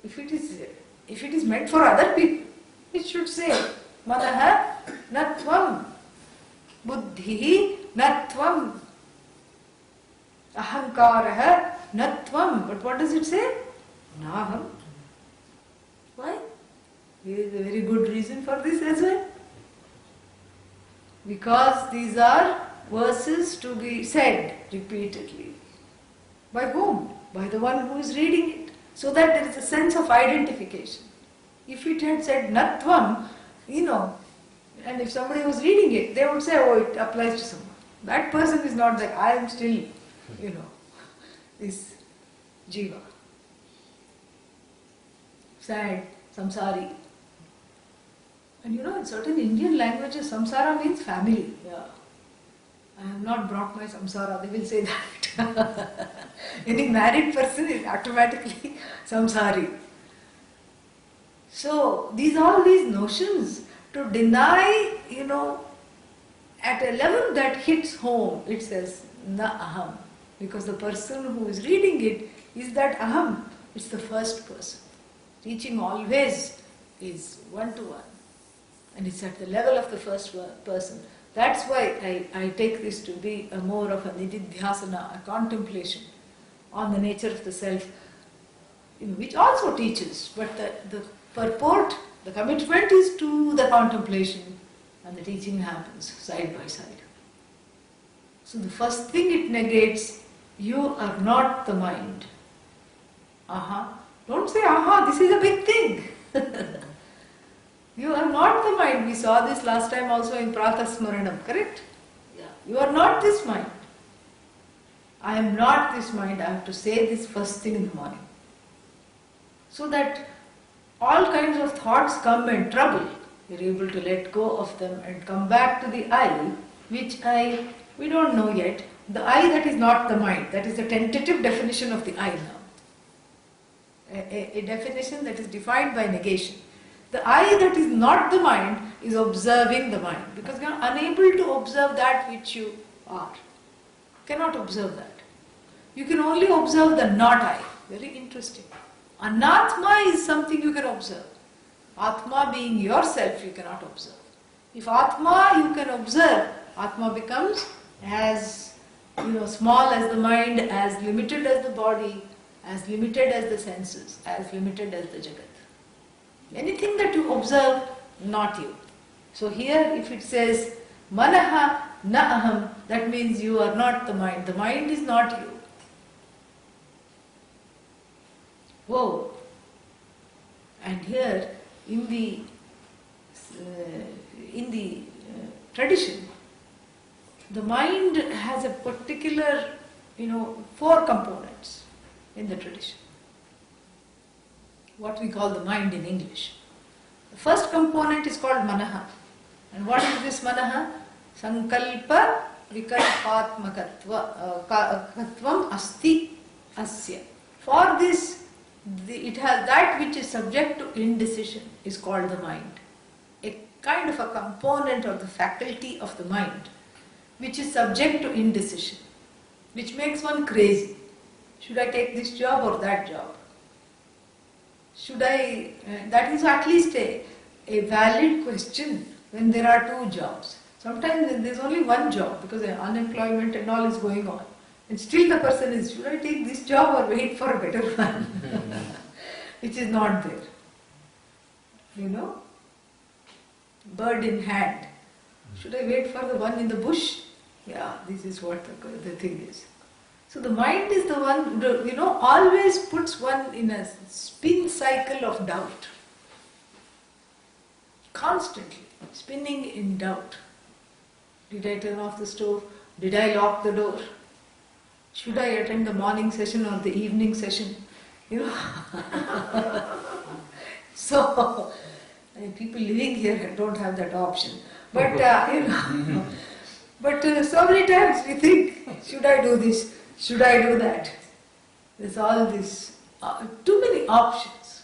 If it is meant for other people, it should say manaha natvam, buddhihi natvam, ahankaraha natvam. But what does it say? Naham. Why? There is a very good reason for this as well. Because these are verses to be said repeatedly. By whom? By the one who is reading it. So that there is a sense of identification. If it had said natvam, and if somebody was reading it, they would say, oh, it applies to someone. That person is not like, I am still, this jiva. Sad, samsari. And in certain Indian languages, samsara means family. Yeah. I have not brought my samsara, they will say that. Any married person is automatically samsari. So, all these notions to deny, at a level that hits home, it says, na aham. Because the person who is reading it is that aham. It's the first person. Teaching always is one-to-one. And it's at the level of the first person. That's why I take this to be a more of a nididhyasana, a contemplation on the nature of the self, which also teaches, but the purport, the commitment is to the contemplation, and the teaching happens side by side. So the first thing it negates, you are not the mind. Aha. Don't say, aha, this is a big thing. You are not the mind. We saw this last time also in Pratasmaranam, correct? Yeah. You are not this mind. I am not this mind. I have to say this first thing in the morning. So that all kinds of thoughts come and trouble. You're able to let go of them and come back to the I, which we don't know yet. The I that is not the mind. That is the tentative definition of the I now. A definition that is defined by negation. The I that is not the mind is observing the mind, because you are unable to observe that which you are. Cannot observe that. You can only observe the not I. Very interesting. Anatma is something you can observe. Atma being yourself you cannot observe. If Atma you can observe, Atma becomes as small as the mind, as limited as the body, as limited as the senses, as limited as the Jagat. Anything that you observe, not you. So here if it says manaha na aham, that means you are not the mind. The mind is not you. Whoa. And here in the tradition, the mind has a particular, 4 components in the tradition. What we call the mind in English. The first component is called manaha. And what is this manaha? Sankalpa vikalpatmakatvam asti asya. For this, it has that which is subject to indecision is called the mind. A kind of a component or the faculty of the mind which is subject to indecision, which makes one crazy. Should I take this job or that job? Should I, that is at least a valid question when there are 2 jobs. Sometimes there is only one job because unemployment and all is going on. And still the person is, should I take this job or wait for a better one? Which is not there. Bird in hand. Should I wait for the one in the bush? Yeah, this is what the thing is. So the mind is the one, always puts one in a spin cycle of doubt. Constantly spinning in doubt. Did I turn off the stove? Did I lock the door? Should I attend the morning session or the evening session? So, people living here don't have that option. But, but so many times we think, should I do this? Should I do that? There's all this, too many options,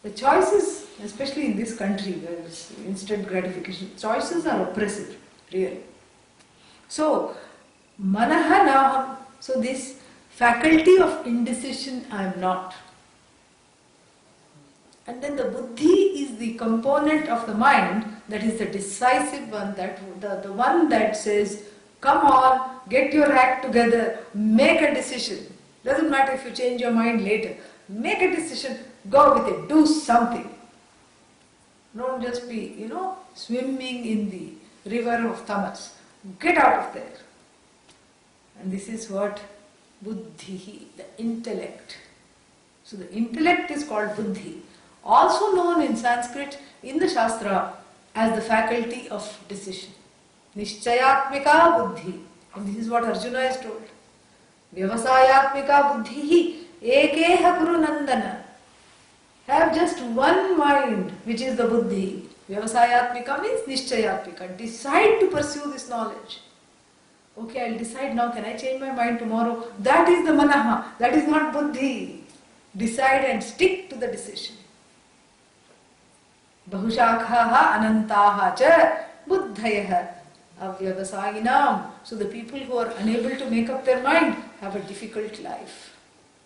The choices, especially in this country where it's instant gratification, choices are oppressive, really. So, manaha naham, so this faculty of indecision I am not. And then the buddhi is the component of the mind that is the decisive one, that the one that says, come on, get your act together, make a decision. Doesn't matter if you change your mind later. Make a decision, go with it, do something. Don't just be, swimming in the river of tamas. Get out of there. And this is what buddhi, the intellect. So the intellect is called buddhi, also known in Sanskrit, in the Shastra, as the faculty of decision. Nishchayatmika buddhi. And this is what Arjuna is told. Vyavasayatmika buddhi ekeha kuru nandana. Have just one mind, which is the buddhi. Vyavasayatmika means nishchayatmika. Decide to pursue this knowledge. Okay, I'll decide now, can I change my mind tomorrow? That is the manaha, that is not buddhi. Decide and stick to the decision. Bahushakhaha anantaha cha buddhayaha avyavasayinam. So the people who are unable to make up their mind have a difficult life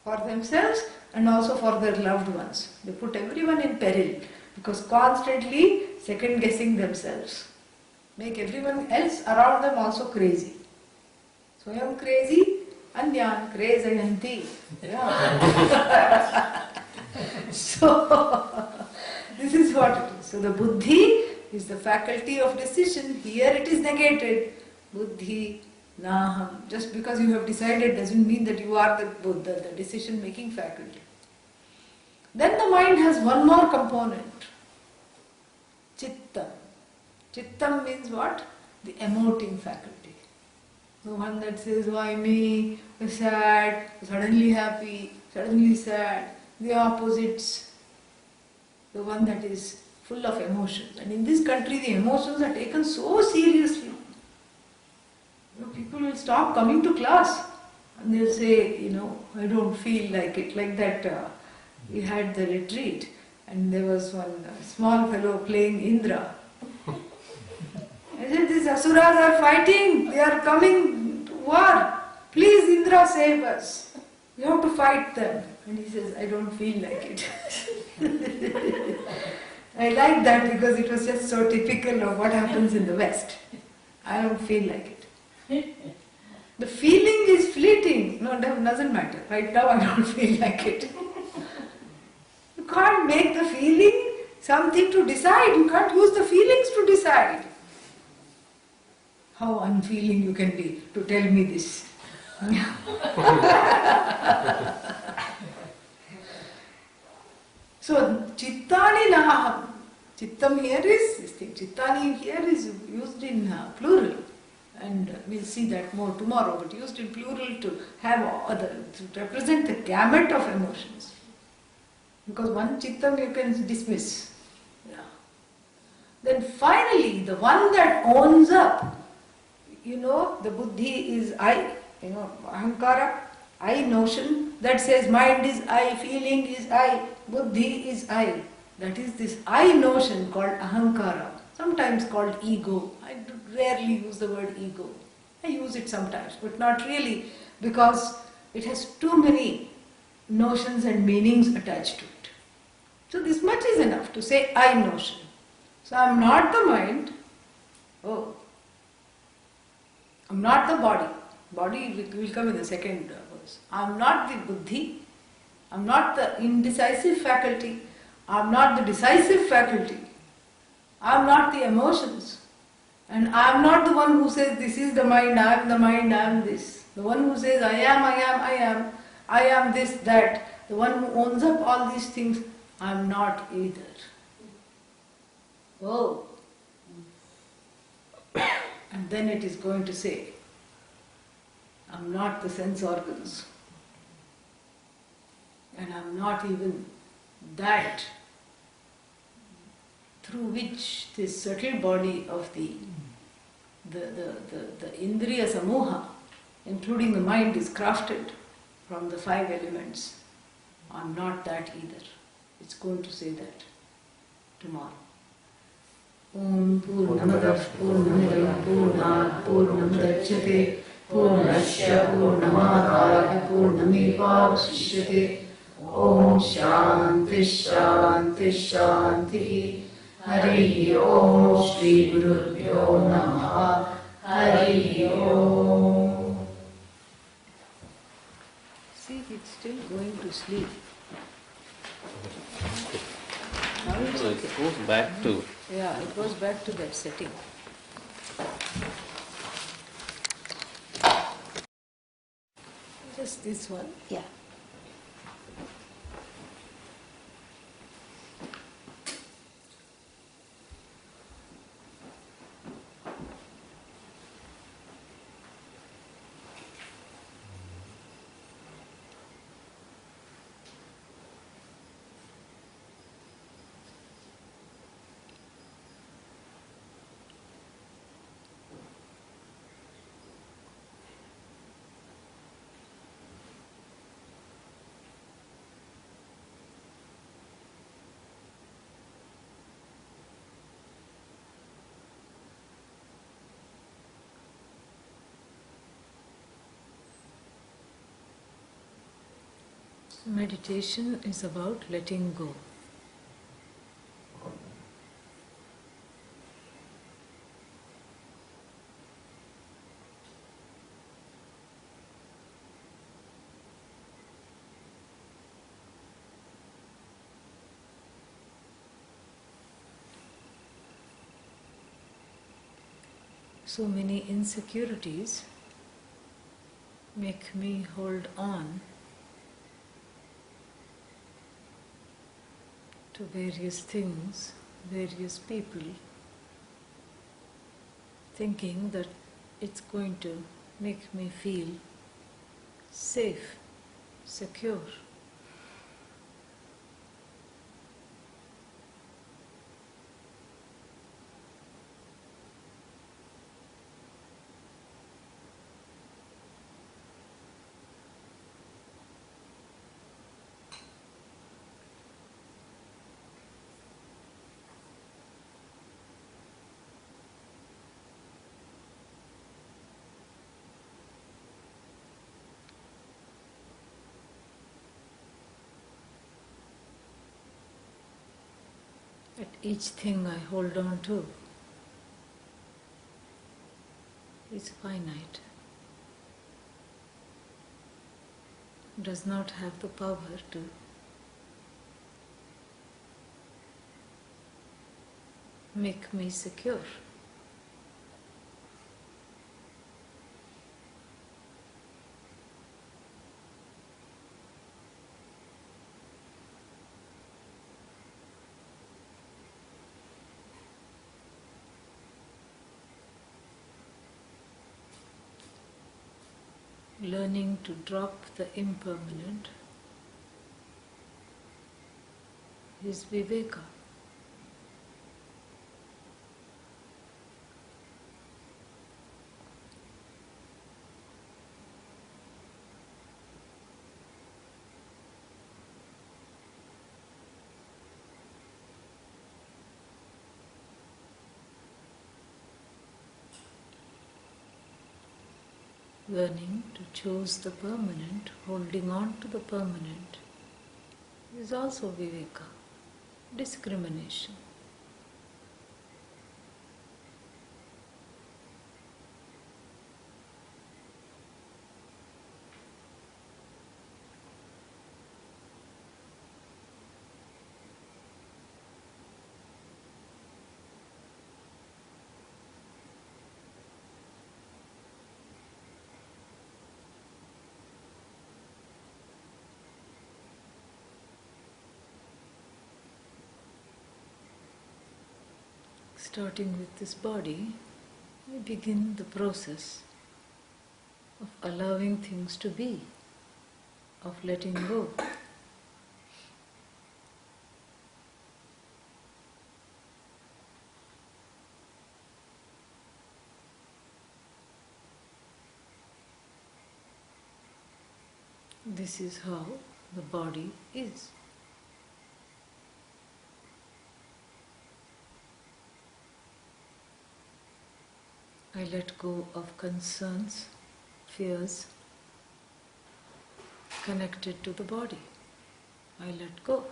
for themselves and also for their loved ones. They put everyone in peril because constantly second guessing themselves. Make everyone else around them also crazy. Swayam crazy, anyan crazayanti. Yeah. So, this is what it is. So the buddhi is the faculty of decision. Here it is negated. Buddhi naham. Just because you have decided doesn't mean that you are the decision making faculty. Then the mind has one more component. Chittam. Chittam means what? The emoting faculty. The one that says, why me? Sad, suddenly happy, suddenly sad. The opposites. The one that is full of emotions. And in this country, the emotions are taken so seriously. People will stop coming to class and they'll say, I don't feel like it. Like that, we had the retreat and there was one small fellow playing Indra. I said, these asuras are fighting, they are coming to war. Please, Indra, save us. We have to fight them. And he says, I don't feel like it. I like that because it was just so typical of what happens in the West. I don't feel like it. The feeling is fleeting. No, it doesn't matter. Right now I don't feel like it. You can't make the feeling something to decide. You can't use the feelings to decide. How unfeeling you can be to tell me this. So, chittani naham. Chittam here is this thing. Chittani here is used in plural. And we'll see that more tomorrow, but used in plural to have to represent the gamut of emotions. Because one chittam you can dismiss. Yeah. Then finally, the one that owns up, the buddhi is I, ahankara, I notion, that says mind is I, feeling is I, buddhi is I. That is this I notion called ahankara, sometimes called ego. I rarely use the word ego. I use it sometimes, but not really, because it has too many notions and meanings attached to it. So this much is enough to say I notion. So I am not the mind. I'm not the body. Body will come in the second verse. I'm not the buddhi. I'm not the indecisive faculty. I'm not the decisive faculty. I'm not the emotions. And I'm not the one who says this is the mind, I'm the mind, I'm this. The one who says I am this, that. The one who owns up all these things, I'm not either. Oh. And then it is going to say, I'm not the sense organs. And I'm not even that through which this subtle body of the Indriya Samoha, including the mind, is crafted from the 5 elements. I'm not that either. It's going to say that tomorrow. Om Purnamadav Purnamidam Purnat Purnamudachyate Purnasya Purnamadaya Purnamevavasishyate Om Shanti Shanti Shanti. Hari Om Shri Gurubhyo Namaha. Hari Om. See, it's still going to sleep. Now it's So it okay. goes back to. Yeah, it goes back to that setting. Just this one. Yeah. Meditation is about letting go. So many insecurities make me hold on to various things, various people, thinking that it's going to make me feel safe, secure. At each thing I hold on to is finite, does not have the power to make me secure. Learning to drop the impermanent is viveka. Learning to choose the permanent, holding on to the permanent, is also viveka, discrimination. Starting with this body, I begin the process of allowing things to be, of letting go. This is how the body is. I let go of concerns, fears connected to the body. I let go.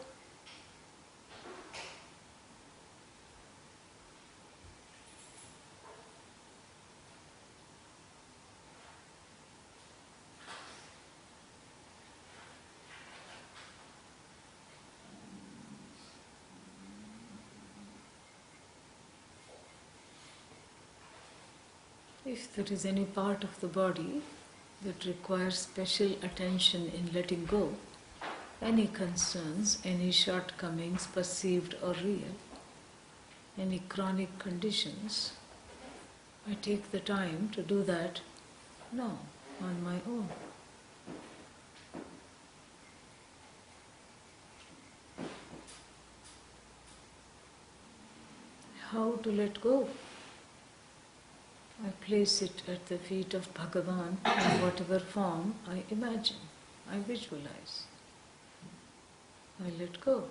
If there is any part of the body that requires special attention in letting go, any concerns, any shortcomings, perceived or real, any chronic conditions, I take the time to do that now, on my own. How to let go? I place it at the feet of Bhagavan in whatever form I imagine, I visualize. I let go.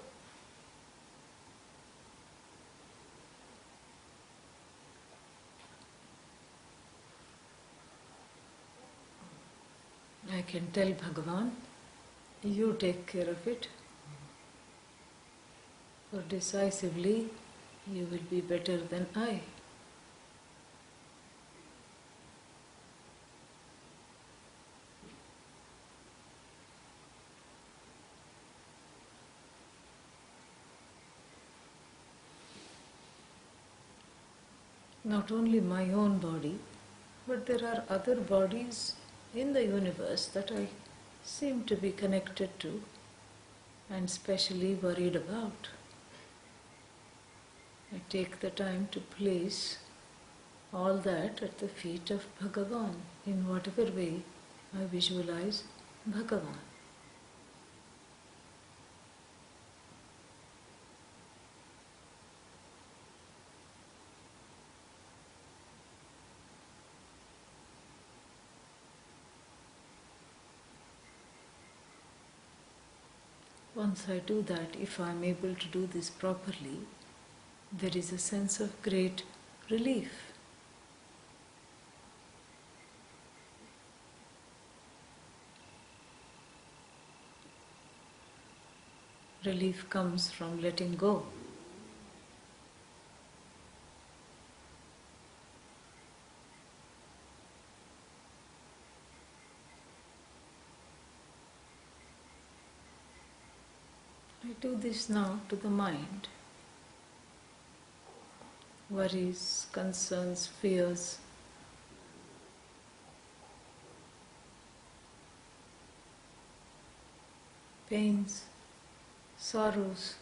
I can tell Bhagavan, you take care of it, for decisively you will be better than I. Not only my own body, but there are other bodies in the universe that I seem to be connected to and specially worried about. I take the time to place all that at the feet of Bhagavan in whatever way I visualize Bhagavan. Once I do that, if I am able to do this properly, there is a sense of great relief. Relief comes from letting go. I do this now to the mind. Worries, concerns, fears, pains, sorrows.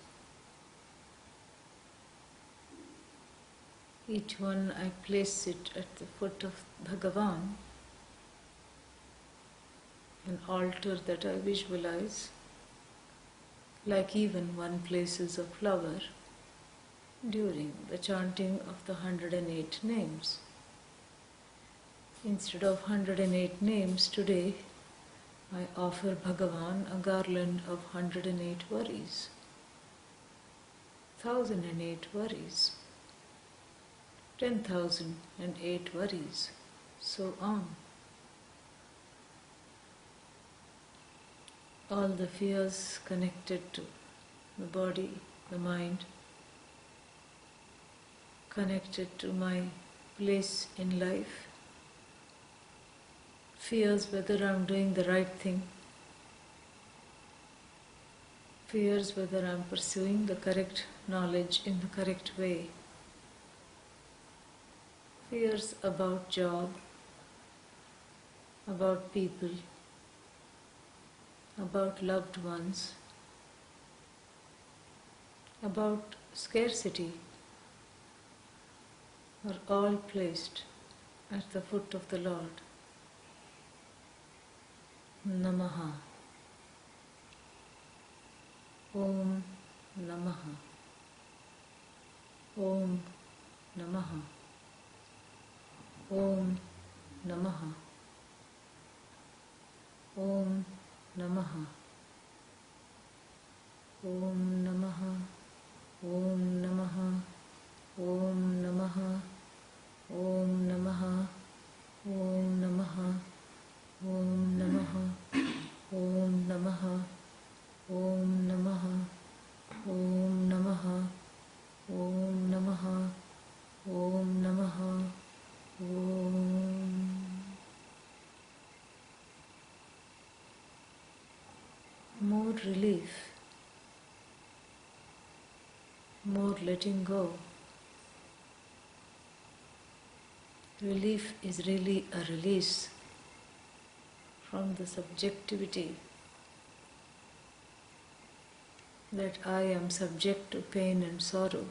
Each one I place it at the foot of Bhagavan, an altar that I visualize, like even one places a flower during the chanting of the 108 names. Instead of 108 names today, I offer Bhagavan a garland of 108 worries, 1008 worries, 10,008 worries, so on. All the fears connected to the body, the mind, connected to my place in life, fears whether I'm doing the right thing, fears whether I'm pursuing the correct knowledge in the correct way, fears about job, about people, about loved ones, about scarcity, are all placed at the foot of the Lord. Namaha. Om Namaha. Om Namaha. Om Namaha. Om Namaha. Om Namaha. Om Namaha. Om Namaha. Om Namaha. Om Namaha. Om Namaha. Om Namaha. Om Namaha. Om Namaha. Om. More relief, more letting go. Relief is really a release from the subjectivity that I am subject to pain and sorrow.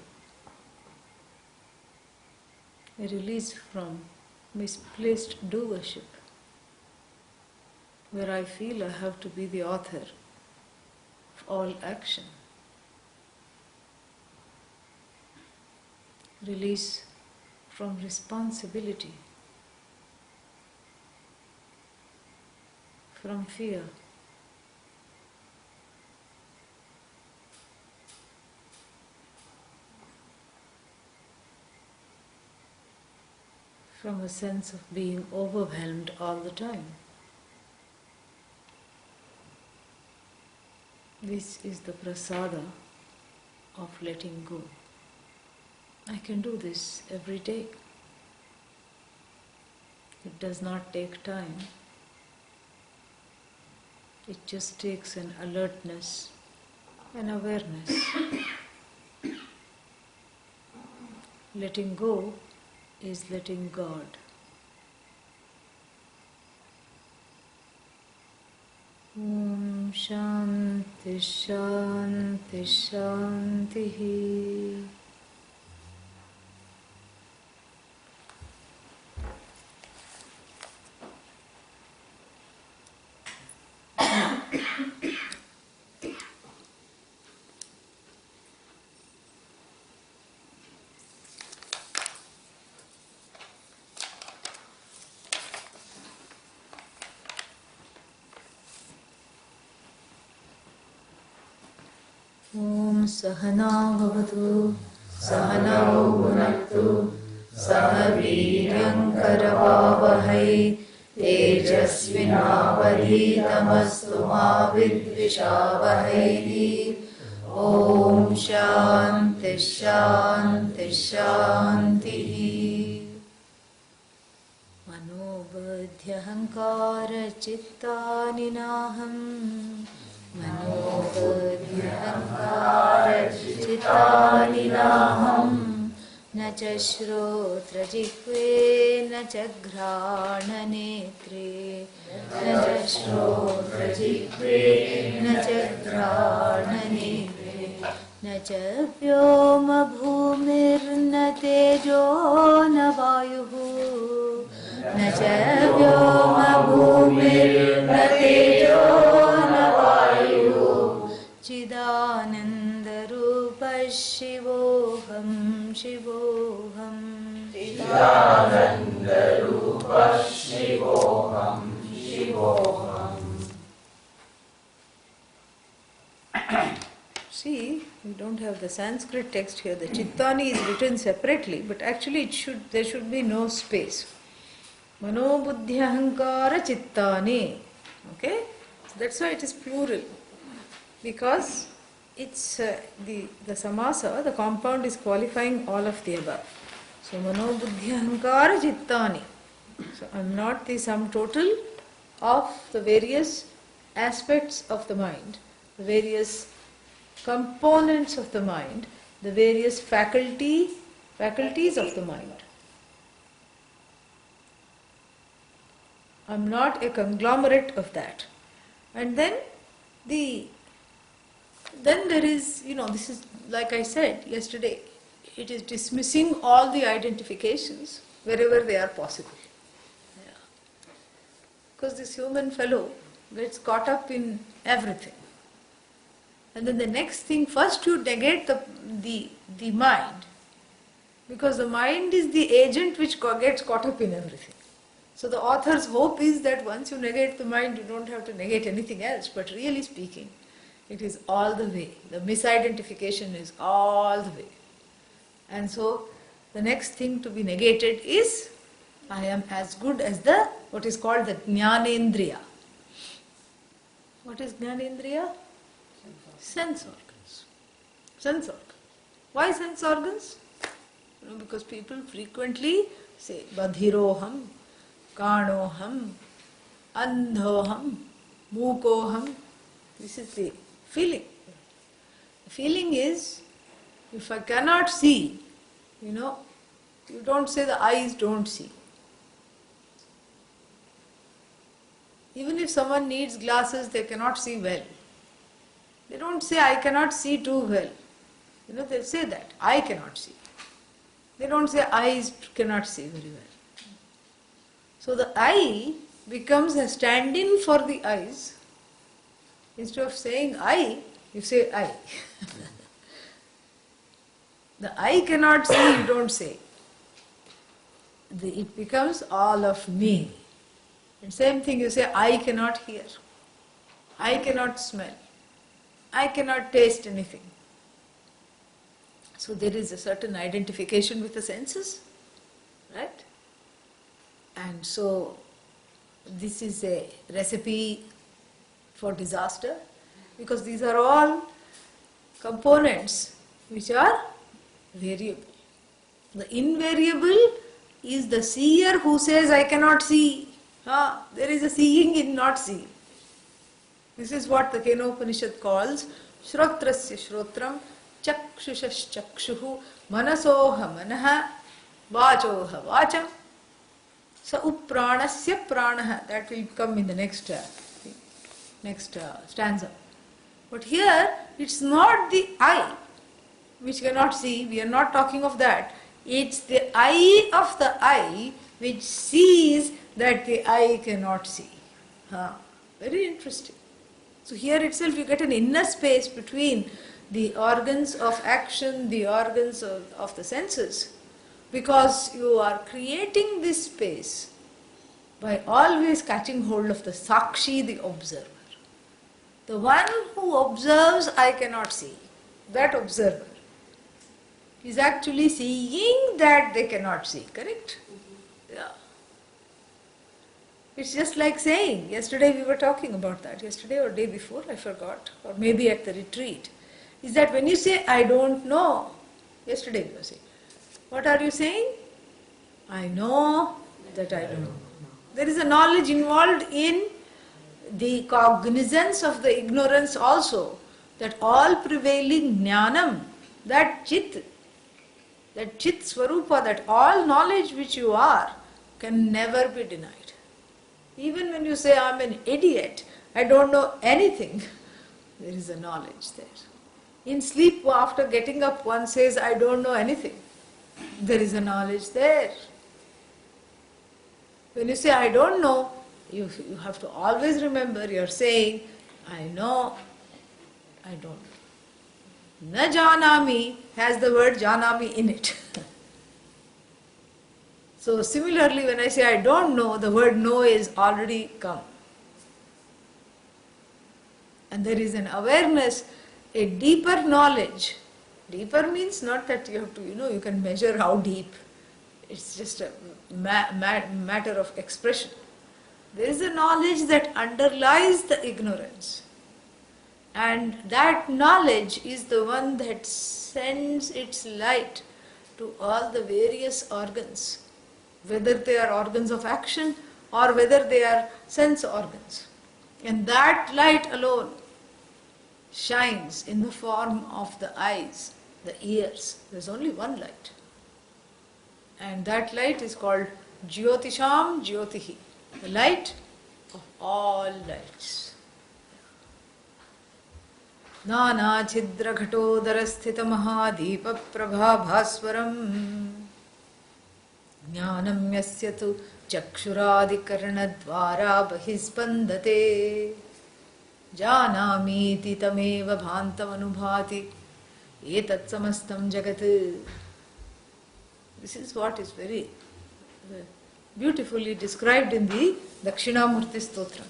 A release from misplaced doership, where I feel I have to be the author of all action. Release from responsibility, from fear. From a sense of being overwhelmed all the time. This is the prasada of letting go. I can do this every day. It does not take time. It just takes an alertness, an awareness. Letting go is letting God. Om Shanti Shanti Shanti. Om Sahana Bhavatu Sahanau Bhunaktu Sah Veeryam Karavavahai Tejasvinavadhitamastu ma vidvishavahai. Om Shanti Shanti Shanti. Manobadhyahankara chittaninaham Manobadhyahankara chittaninaham Na cha shrotra jihve na cha ghrana netre Na cha shrotra jihve na cha ghrana netre Na cha vyoma bhumir na tejo na vayuhu Na cha vyoma bhumir na tejo na vayuhu Chidananda rupa shivoham Shivoham Chidananda Rupa Shivoham Shivoham. See, we don't have the Sanskrit text here. The Chittani is written separately, but actually there should be no space. Manobuddhyahankara Chittani. Okay? So that's why it is plural. Because it's the samasa, the compound is qualifying all of the above. So Manobuddhyahankara Chittani. So I'm not the sum total of the various aspects of the mind, the various components of the mind, the various faculties of the mind. I'm not a conglomerate of that. And then there is, this is like I said yesterday, it is dismissing all the identifications wherever they are possible. Yeah. Because this human fellow gets caught up in everything. And then the next thing, first you negate the mind, because the mind is the agent which gets caught up in everything. So the author's hope is that once you negate the mind, you don't have to negate anything else. But really speaking, it is all the way. The misidentification is all the way. And so the next thing to be negated is, I am as good as what is called the Jnanendriya. What is Jnanendriya? Sense organs. Sense organs. Why sense organs? Because people frequently say badhiroham, kanoham, andhoham, mukoham. This is the feeling. The feeling is, if I cannot see, you don't say the eyes don't see. Even if someone needs glasses, they cannot see well. They don't say, I cannot see too well. They'll say that, I cannot see. They don't say, eyes cannot see very well. So the I becomes a stand-in for the eyes. Instead of saying I, you say I. The I cannot see, you don't say. It becomes all of me. And same thing, you say, I cannot hear. I cannot smell. I cannot taste anything. So there is a certain identification with the senses, right? And so this is a recipe for disaster, because these are all components which are variable. The invariable is the seer who says, I cannot see. There is a seeing in not seeing. This is what the Kenopanishad calls Shrotrasya Shrotram, Chakshushash Chakshuhu, Manasoha Manaha, Vachoha Vacham, Sa Upranasya Pranaha. That will come in the next stanza. But here, it's not the I which cannot see, we are not talking of that. It's the I of the I which sees that the I cannot see. Very interesting. So here itself you get an inner space between the organs of action, the organs of the senses, because you are creating this space by always catching hold of the Sakshi, the observer. The one who observes, I cannot see. That observer is actually seeing that they cannot see, correct? Yeah. It's just like saying, yesterday we were talking about that, yesterday or day before, I forgot, or maybe at the retreat, is that when you say, I don't know, yesterday we were saying, what are you saying? I know that I don't know. There is a knowledge involved in the cognizance of the ignorance also, that all prevailing jnanam, that chit swarupa, that all knowledge which you are can never be denied. Even when you say, I'm an idiot, I don't know anything, there is a knowledge there. In sleep, after getting up, one says, I don't know anything. There is a knowledge there. When you say, I don't know, you have to always remember you're saying, I know, I don't know. Na janami has the word janami in it. So similarly, when I say I don't know, the word know is already come. And there is an awareness, a deeper knowledge. Deeper means not that you have to, you can measure how deep. It's just a matter of expression. There is a knowledge that underlies the ignorance. And that knowledge is the one that sends its light to all the various organs, whether they are organs of action or whether they are sense organs. And that light alone shines in the form of the eyes, the ears. There's only one light. And that light is called Jyotisham Jyotihi, the light of all lights. Nana Chidra Ghatodara Sthita Mahadeepa Prabha Bhaswaram Jnanam Yasya Tu Chakshuradi Karna Dvara Bahispandate Janamiti Tameva Bhantam Anubhati Etat Samastam Jagat. This is what is very beautifully described in the Dakshinamurti Stotra.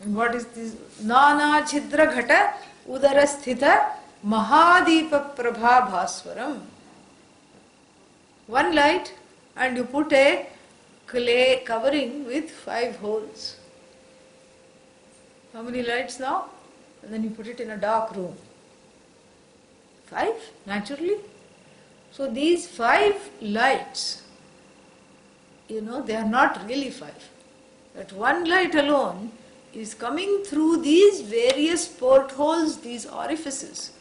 And what is this? Nana Chidra Ghata Udara Sthita Mahadeepa Prabha Bhaswaram. One light, and you put a clay covering with 5 holes. How many lights now? And then you put it in a dark room. 5, naturally. So these 5 lights, they are not really 5. That one light alone is coming through these various portholes, these orifices,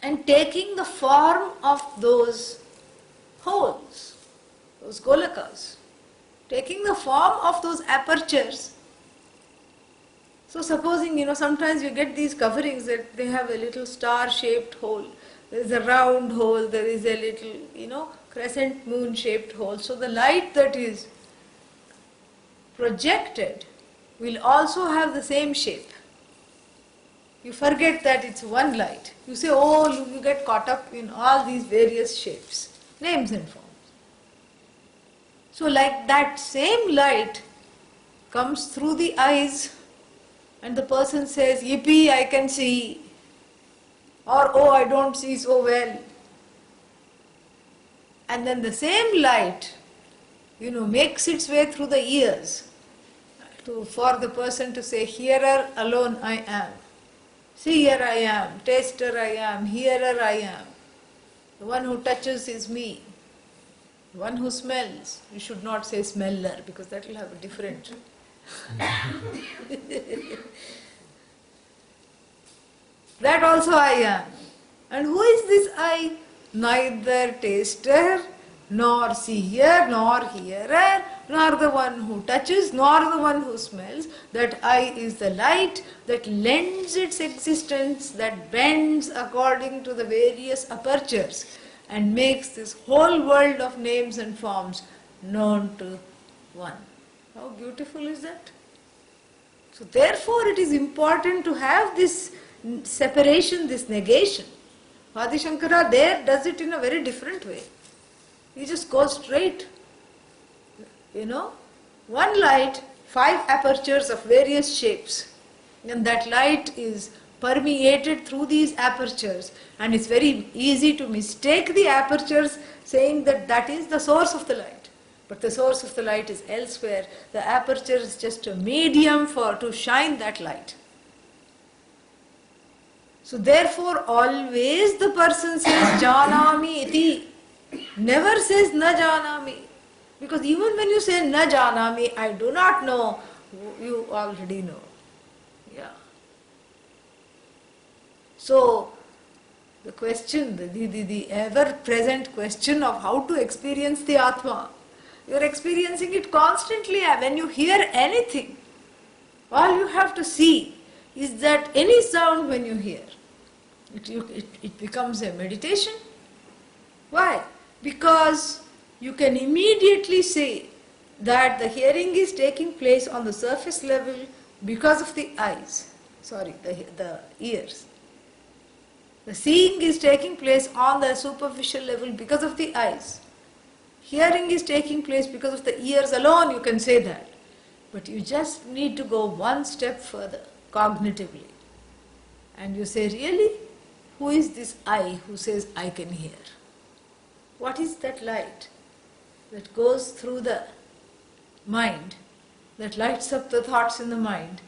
and taking the form of those holes, those golakas, taking the form of those apertures. So supposing, sometimes you get these coverings that they have a little star-shaped hole, there is a round hole, there is a little, crescent moon-shaped hole. So the light that is projected will also have the same shape. You forget that it's one light. You say, you get caught up in all these various shapes, names and forms. So like that same light comes through the eyes and the person says, yippee, I can see, or oh, I don't see so well. And then the same light, makes its way through the ears for the person to say, hearer alone I am, seer I am, taster I am, hearer I am. The one who touches is me. The one who smells, you should not say smeller because that will have a different. That also I am. And who is this I? Neither taster, nor seer, nor hearer, nor the one who touches, nor the one who smells. That I is the light that lends its existence, that bends according to the various apertures and makes this whole world of names and forms known to one. How beautiful is that? So therefore it is important to have this separation, this negation. Adi Sankara there does it in a very different way. He just goes straight. One light, 5 apertures of various shapes. And that light is permeated through these apertures. And it's very easy to mistake the apertures saying that that is the source of the light. But the source of the light is elsewhere. The aperture is just a medium to shine that light. So therefore always the person says janami iti, never says na janami. Because even when you say na janami, I do not know, you already know. Yeah. So the question, the ever-present question of how to experience the Atma, you are experiencing it constantly. When you hear anything, all you have to see is that any sound when you hear, it becomes a meditation. Why? Because you can immediately say that the hearing is taking place on the surface level because of the eyes, the ears. The seeing is taking place on the superficial level because of the eyes. Hearing is taking place because of the ears alone, you can say that. But you just need to go one step further, cognitively. And you say, really? Who is this I who says I can hear? What is that light that goes through the mind, that lights up the thoughts in the mind?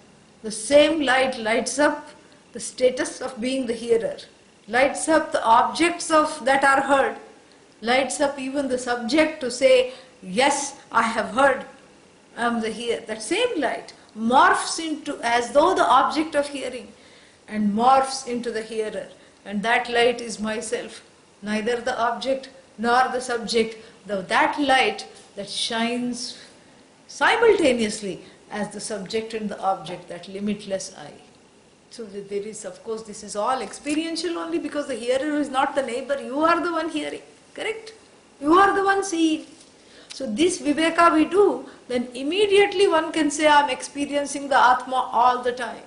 The same light lights up the status of being the hearer, lights up the objects that are heard, lights up even the subject to say, yes, I have heard, I am the hearer. That same light morphs into, as though the object of hearing, and morphs into the hearer. And that light is myself, neither the object nor the subject, though that light that shines simultaneously as the subject and the object, that limitless I. So there is, of course, this is all experiential only because the hearer is not the neighbor, you are the one hearing, correct? You are the one seeing. So this viveka we do, then immediately one can say, I am experiencing the Atma all the time.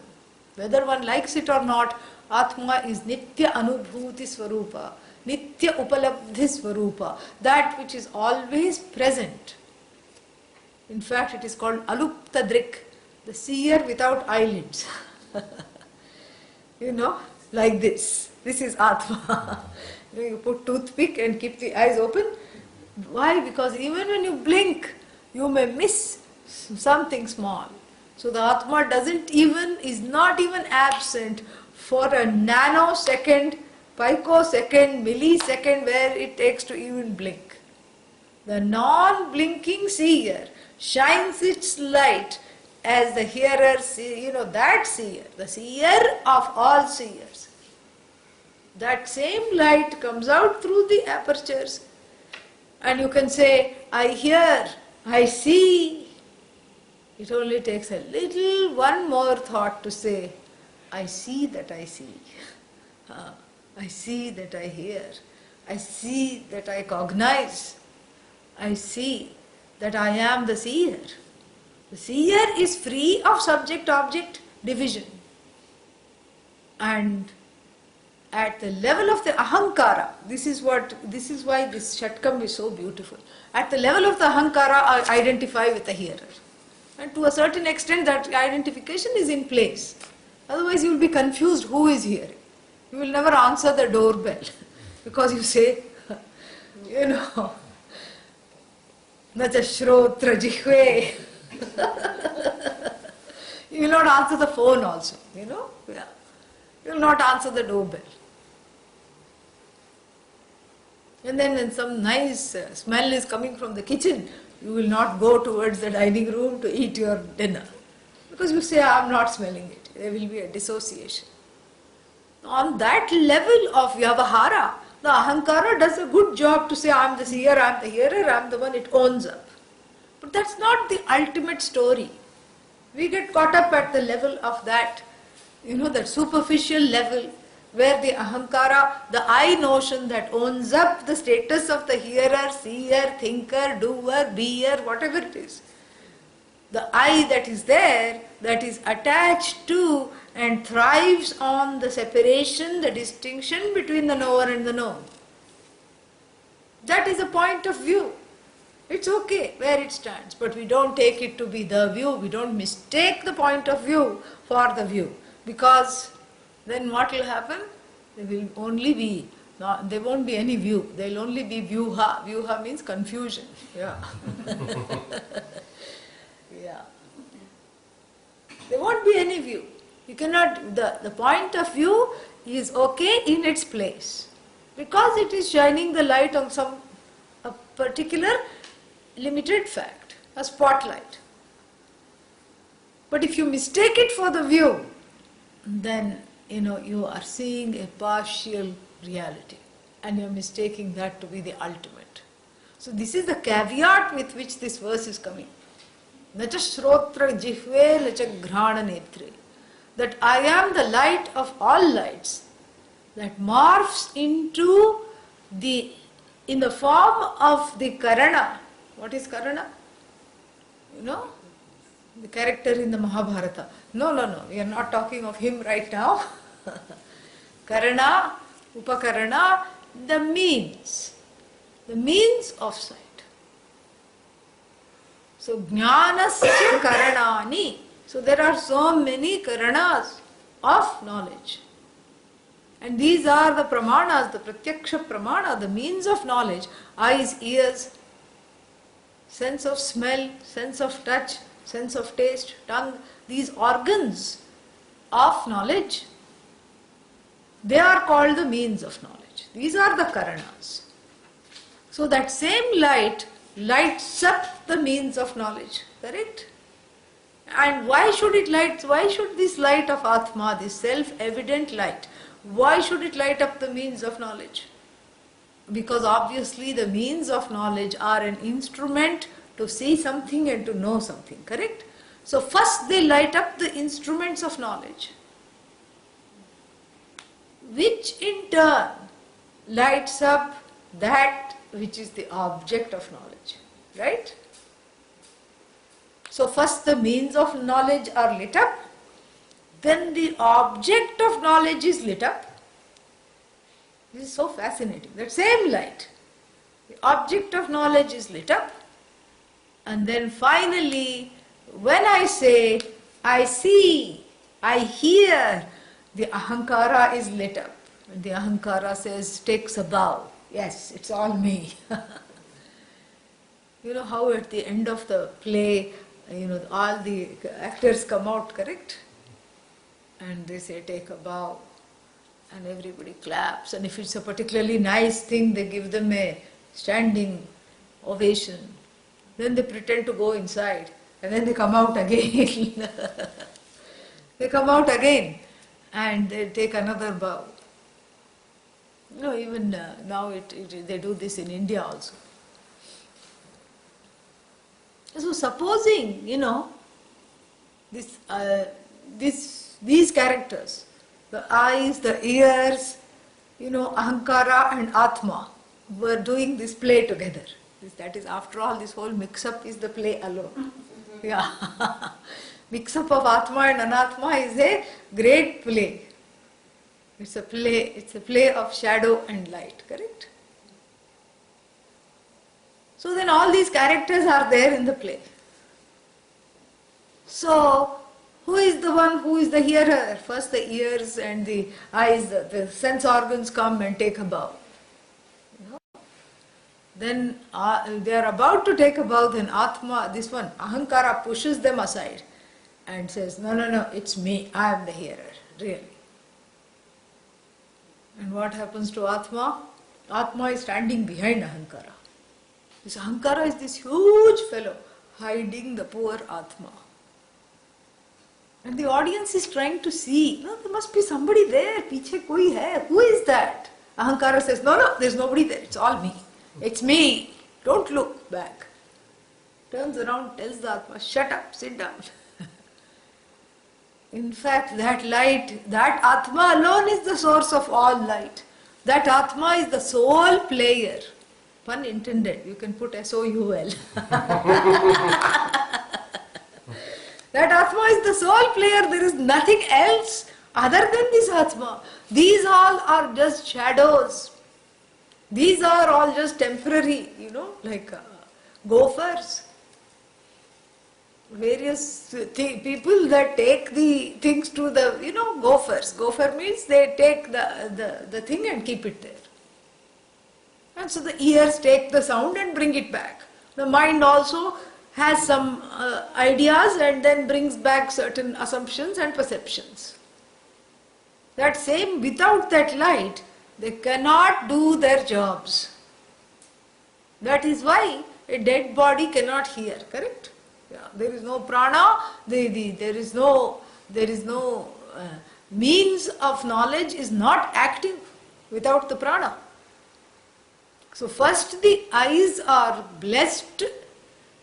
Whether one likes it or not, Atma is Nitya Anubhuti Swarupa, Nitya Upalabdhi Swarupa, that which is always present. In fact, it is called Alupta Drik, the seer without eyelids. Like this. This is Atma. You put toothpick and keep the eyes open. Why? Because even when you blink, you may miss something small. So the Atma is not even absent for a nanosecond picosecond, millisecond where it takes to even blink. The non-blinking seer shines its light as the hearer, that seer, the seer of all seers. That same light comes out through the apertures, and you can say, I hear, I see. It only takes a little, one more thought to say, I see that I see. I see that I hear. I see that I cognize. I see that I am the seer. The seer is free of subject-object division. And at the level of the ahankara, this is why this Shatkam is so beautiful. At the level of the ahankara, I identify with the hearer. And to a certain extent, that identification is in place. Otherwise, you will be confused who is hearing. You will never answer the doorbell because you say, Nacha shrotra jihve. You will not answer the phone also, Yeah. You will not answer the doorbell. And then when some nice smell is coming from the kitchen, you will not go towards the dining room to eat your dinner. Because you say, I am not smelling it. There will be a dissociation. On that level of Vyavahara, the Ahankara does a good job to say, I am the seer, I am the hearer, I am the one, it owns up. But that's not the ultimate story. We get caught up at the level of that, that superficial level where the Ahankara, the I notion that owns up the status of the hearer, seer, thinker, doer, beer, whatever it is. The I that is there, that is attached to and thrives on the separation, the distinction between the knower and the known. That is a point of view. It's okay where it stands, but we don't take it to be the view. We don't mistake the point of view for the view, because then what will happen? There will only be, there won't be any view. There will only be vyuha. Vyuha means confusion. Yeah. Yeah. There won't be any view. You cannot, the point of view is okay in its place, because it is shining the light on a particular limited fact, a spotlight. But if you mistake it for the view, then you are seeing a partial reality, and you are mistaking that to be the ultimate. So this is the caveat with which this verse is coming. Nacha shrotra jihve nacha ghrana netre. That I am the light of all lights that morphs into in the form of the Karana. What is Karana? The character in the Mahabharata. No, we are not talking of him right now. Karana, Upakarana, the means of sight. So, jnanasya karanani. So, there are so many karanas of knowledge. And these are the pramanas, the pratyaksha pramana, the means of knowledge. Eyes, ears, sense of smell, sense of touch, sense of taste, tongue, these organs of knowledge, they are called the means of knowledge. These are the karanas. So that same light lights up the means of knowledge, correct? And why should this light of Atma, this self-evident light, why should it light up the means of knowledge? Because obviously the means of knowledge are an instrument to see something and to know something, correct? So first they light up the instruments of knowledge, which in turn lights up that which is the object of knowledge, right? So first the means of knowledge are lit up, then the object of knowledge is lit up. This is so fascinating. That same light, the object of knowledge is lit up, and then finally, when I say, I see, I hear, the ahankara is lit up. And the ahankara says, takes a bow. Yes, it's all me. You know how at the end of the play, all the actors come out, correct? And they say, take a bow. and everybody claps, and if it's a particularly nice thing, they give them a standing ovation. Then they pretend to go inside, and then they come out again. They come out again, and they take another bow. Even now they do this in India also. So supposing, these characters, the eyes, the ears, Ahankara and Atma were doing this play together. That is, after all, this whole mix-up is the play alone. Yeah. Mix-up of Atma and Anatma is a great play. It's a play of shadow and light, correct? So then all these characters are there in the play. So, who is the one who is the hearer? First the ears and the eyes, the sense organs come and take a bow. Then they are about to take a bow, then Atma, this one, Ahankara, pushes them aside and says, no, it's me, I am the hearer, really. And what happens to Atma? Atma is standing behind Ahankara. This Ahankara is this huge fellow hiding the poor Atma. And the audience is trying to see, there must be somebody there, piche koi hai, who is that? Ahankara says, no, there's nobody there, it's all me. It's me, don't look back. Turns around, tells the Atma, shut up, sit down. In fact, that light, that Atma alone is the source of all light. That Atma is the sole player. Pun intended, you can put S-O-U-L. That Atma is the sole player, there is nothing else other than this Atma. These all are just shadows. These are all just temporary, like gophers. Various people that take the things to the, gophers. Gopher means they take the thing and keep it there. And so the ears take the sound and bring it back. The mind also has some ideas and then brings back certain assumptions and perceptions. That same, without that light, they cannot do their jobs. That is why a dead body cannot hear, correct? Yeah, there is no prana, there is no means of knowledge is not active without the prana. So first the eyes are blessed,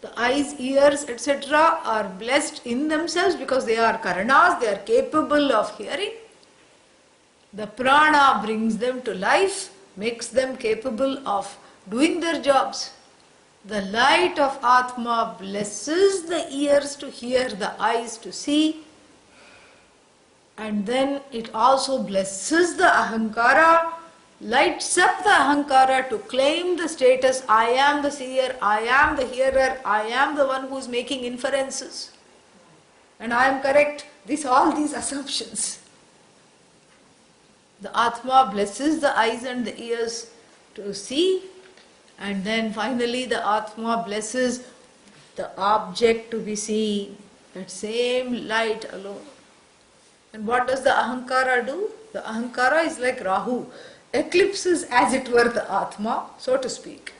the eyes, ears, etc. are blessed in themselves because they are karanas, they are capable of hearing. The prana brings them to life, makes them capable of doing their jobs. The light of Atma blesses the ears to hear, the eyes to see, and then it also blesses the Ahankara, lights up the Ahankara to claim the status, I am the seer, I am the hearer, I am the one who is making inferences, and I am correct. All these assumptions. The Atma blesses the eyes and the ears to see, and then finally the Atma blesses the object to be seen, that same light alone. And what does the Ahankara do? The Ahankara is like Rahu, eclipses as it were the Atma, so to speak.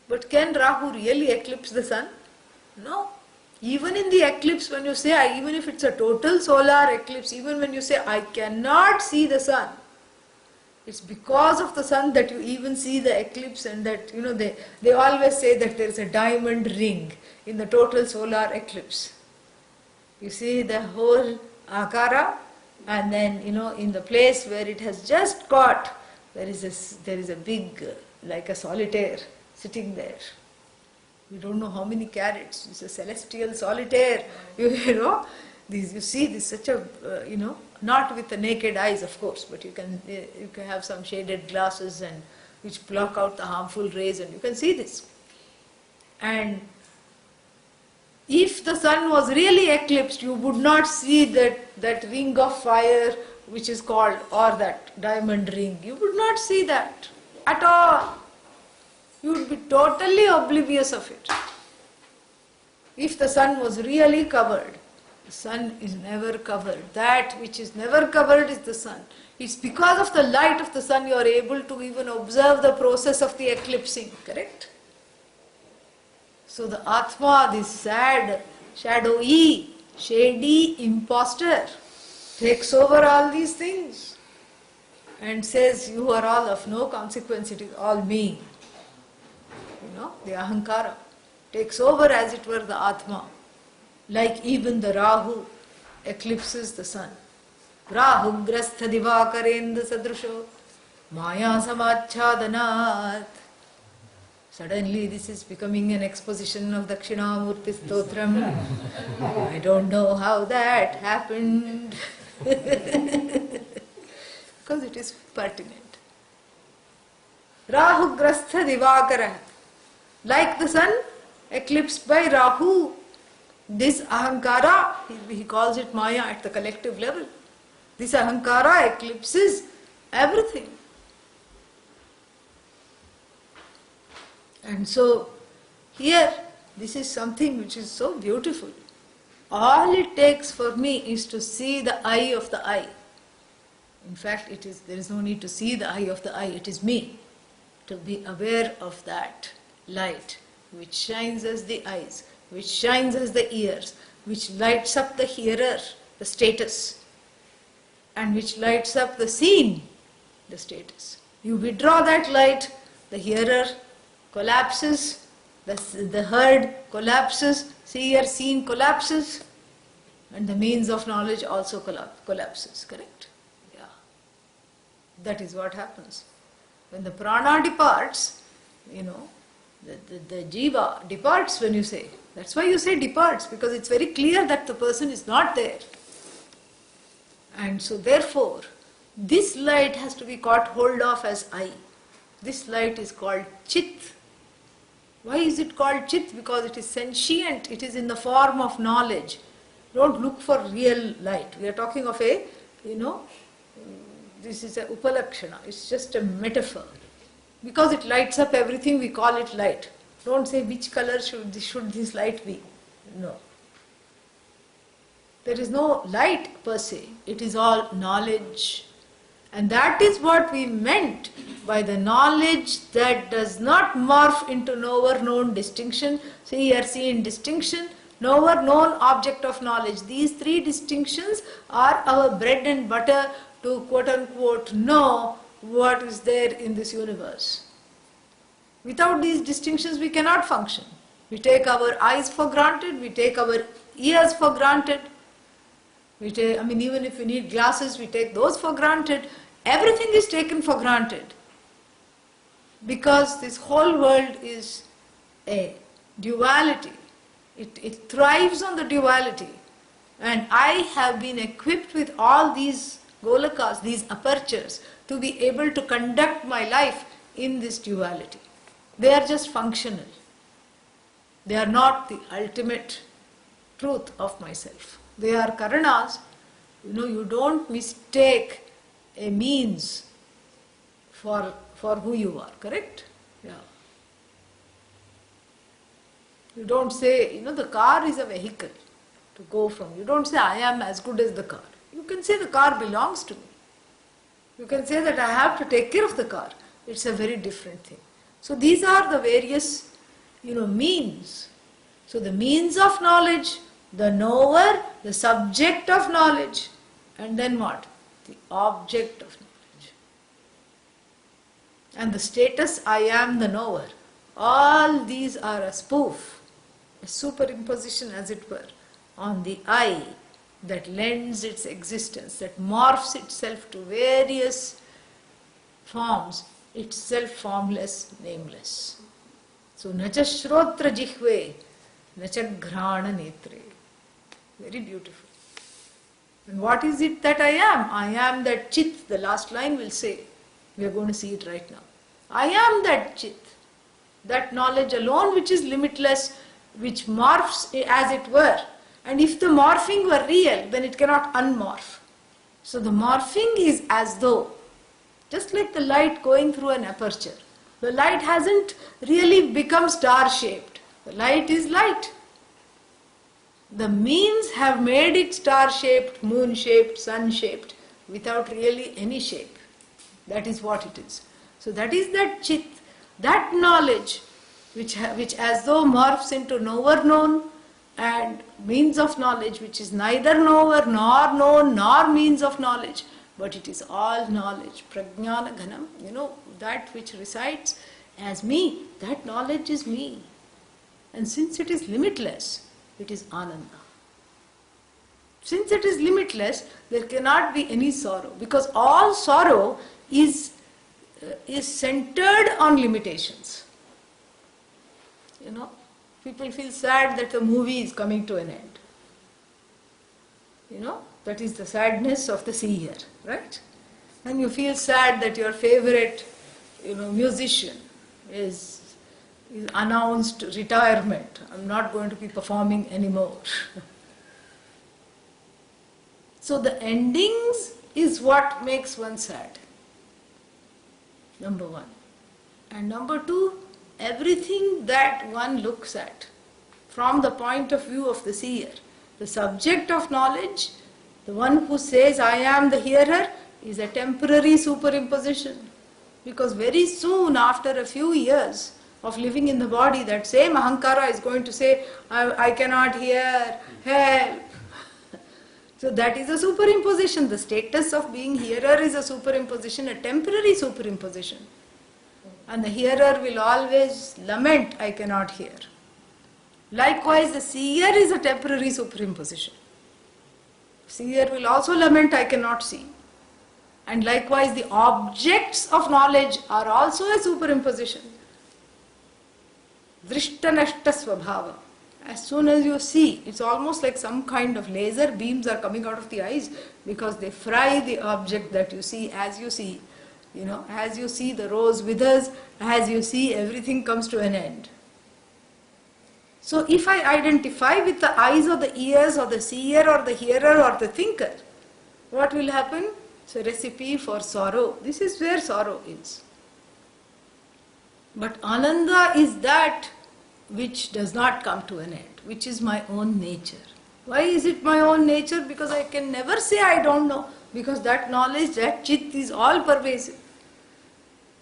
But can Rahu really eclipse the sun? No. Even in the eclipse, when you say, even if it's a total solar eclipse, even when you say, I cannot see the sun, it's because of the sun that you even see the eclipse, and that, they always say that there is a diamond ring in the total solar eclipse. You see the whole akara, and then, in the place where it has just got, there is a big, like a solitaire sitting there. We don't know how many carats. It's a celestial solitaire. You see this such a, not with the naked eyes, of course, but you can have some shaded glasses and which block out the harmful rays, and you can see this. And if the sun was really eclipsed, you would not see that ring of fire which is called, or that diamond ring. You would not see that at all. You would be totally oblivious of it. If the sun was really covered, the sun is never covered. That which is never covered is the sun. It's because of the light of the sun you are able to even observe the process of the eclipsing, correct? So the Atma, this sad, shadowy, shady imposter, takes over all these things and says, you are all of no consequence, it is all me. The Ahankara takes over as it were the Atma. Like even the Rahu eclipses the sun. Rahu grastha divakarendra sadrusho maya samachhadanat. Suddenly this is becoming an exposition of Dakshinamurti Stotram. I don't know how that happened. Because it is pertinent. Rahu grastha divakara. Like the sun eclipsed by Rahu, this Ahankara, he calls it Maya at the collective level. This Ahankara eclipses everything. And so, here, this is something which is so beautiful. All it takes for me is to see the eye of the eye. In fact, there is no need to see the eye of the eye, it is me. To be aware of that light, which shines as the eyes, which shines as the ears, which lights up the hearer, the status, and which lights up the seen, the status. You withdraw that light, the hearer collapses, the heard collapses, seer, seen collapses, and the means of knowledge also collapses, correct? Yeah. That is what happens. When the prana departs, the jiva departs when you say. That's why you say departs, because it's very clear that the person is not there. And so therefore, this light has to be caught hold of as I. This light is called Chit. Why is it called Chit? Because it is sentient, it is in the form of knowledge. Don't look for real light. We are talking of this is a upalakshana, it's just a metaphor. Because it lights up everything, we call it light. Don't say which color should this light be. No. There is no light per se. It is all knowledge. And that is what we meant by the knowledge that does not morph into knower known distinction, seer seen distinction, knower known object of knowledge. These three distinctions are our bread and butter to quote unquote know what is there in this universe. Without these distinctions we cannot function. We take our eyes for granted, we take our ears for granted. Even if we need glasses, we take those for granted. Everything is taken for granted. Because this whole world is a duality. It thrives on the duality. And I have been equipped with all these golakas, these apertures, to be able to conduct my life in this duality. They are just functional. They are not the ultimate truth of myself. They are karanas. You don't mistake a means for who you are, correct? Yeah. You don't say, the car is a vehicle to go from. You don't say, I am as good as the car. You can say the car belongs to me. You can say that I have to take care of the car. It's a very different thing. So these are the various, means. So the means of knowledge, the knower, the subject of knowledge, and then what? The object of knowledge. And the status, I am the knower. All these are a spoof, a superimposition as it were, on the I that lends its existence, that morphs itself to various forms, itself formless, nameless. So, nacha shrotra jihve, nacha ghrana netre. Very beautiful. And what is it that I am? I am that chit, the last line will say. We are going to see it right now. I am that chit, that knowledge alone which is limitless, which morphs as it were. And if the morphing were real, then it cannot unmorph. So the morphing is as though, just like the light going through an aperture. The light hasn't really become star-shaped. The light is light. The means have made it star-shaped, moon-shaped, sun-shaped. without really any shape. That is what it is. So that is that chit, that knowledge which as though morphs into knower known and means of knowledge, which is neither knower nor known nor means of knowledge, but it is all knowledge. Prajnana ghanam, that which resides as me, that knowledge is me. And since it is limitless, it is ananda. Since it is limitless, there cannot be any sorrow, because all sorrow is centered on limitations. People feel sad that the movie is coming to an end. That is the sadness of the seer, right? And you feel sad that your favorite, musician is announced retirement. I'm not going to be performing anymore. So the endings is what makes one sad. Number one. And number two, everything that one looks at from the point of view of the seer, the subject of knowledge, the one who says, I am the hearer, is a temporary superimposition. Because very soon, after a few years of living in the body, that same Ahankara is going to say, I cannot hear, help. So that is a superimposition. The status of being hearer is a superimposition, a temporary superimposition. And the hearer will always lament, I cannot hear. Likewise, the seer is a temporary superimposition. Seer will also lament, I cannot see. And likewise, the objects of knowledge are also a superimposition. Drishtanashta svabhava. As soon as you see, it's almost like some kind of laser beams are coming out of the eyes, because they fry the object that you see as you see. As you see the rose withers, as you see everything comes to an end. So if I identify with the eyes or the ears or the seer or the hearer or the thinker, what will happen? It's a recipe for sorrow. This is where sorrow is. But Ananda is that which does not come to an end, which is my own nature. Why is it my own nature? Because I can never say I don't know, because that knowledge, that chit is all pervasive.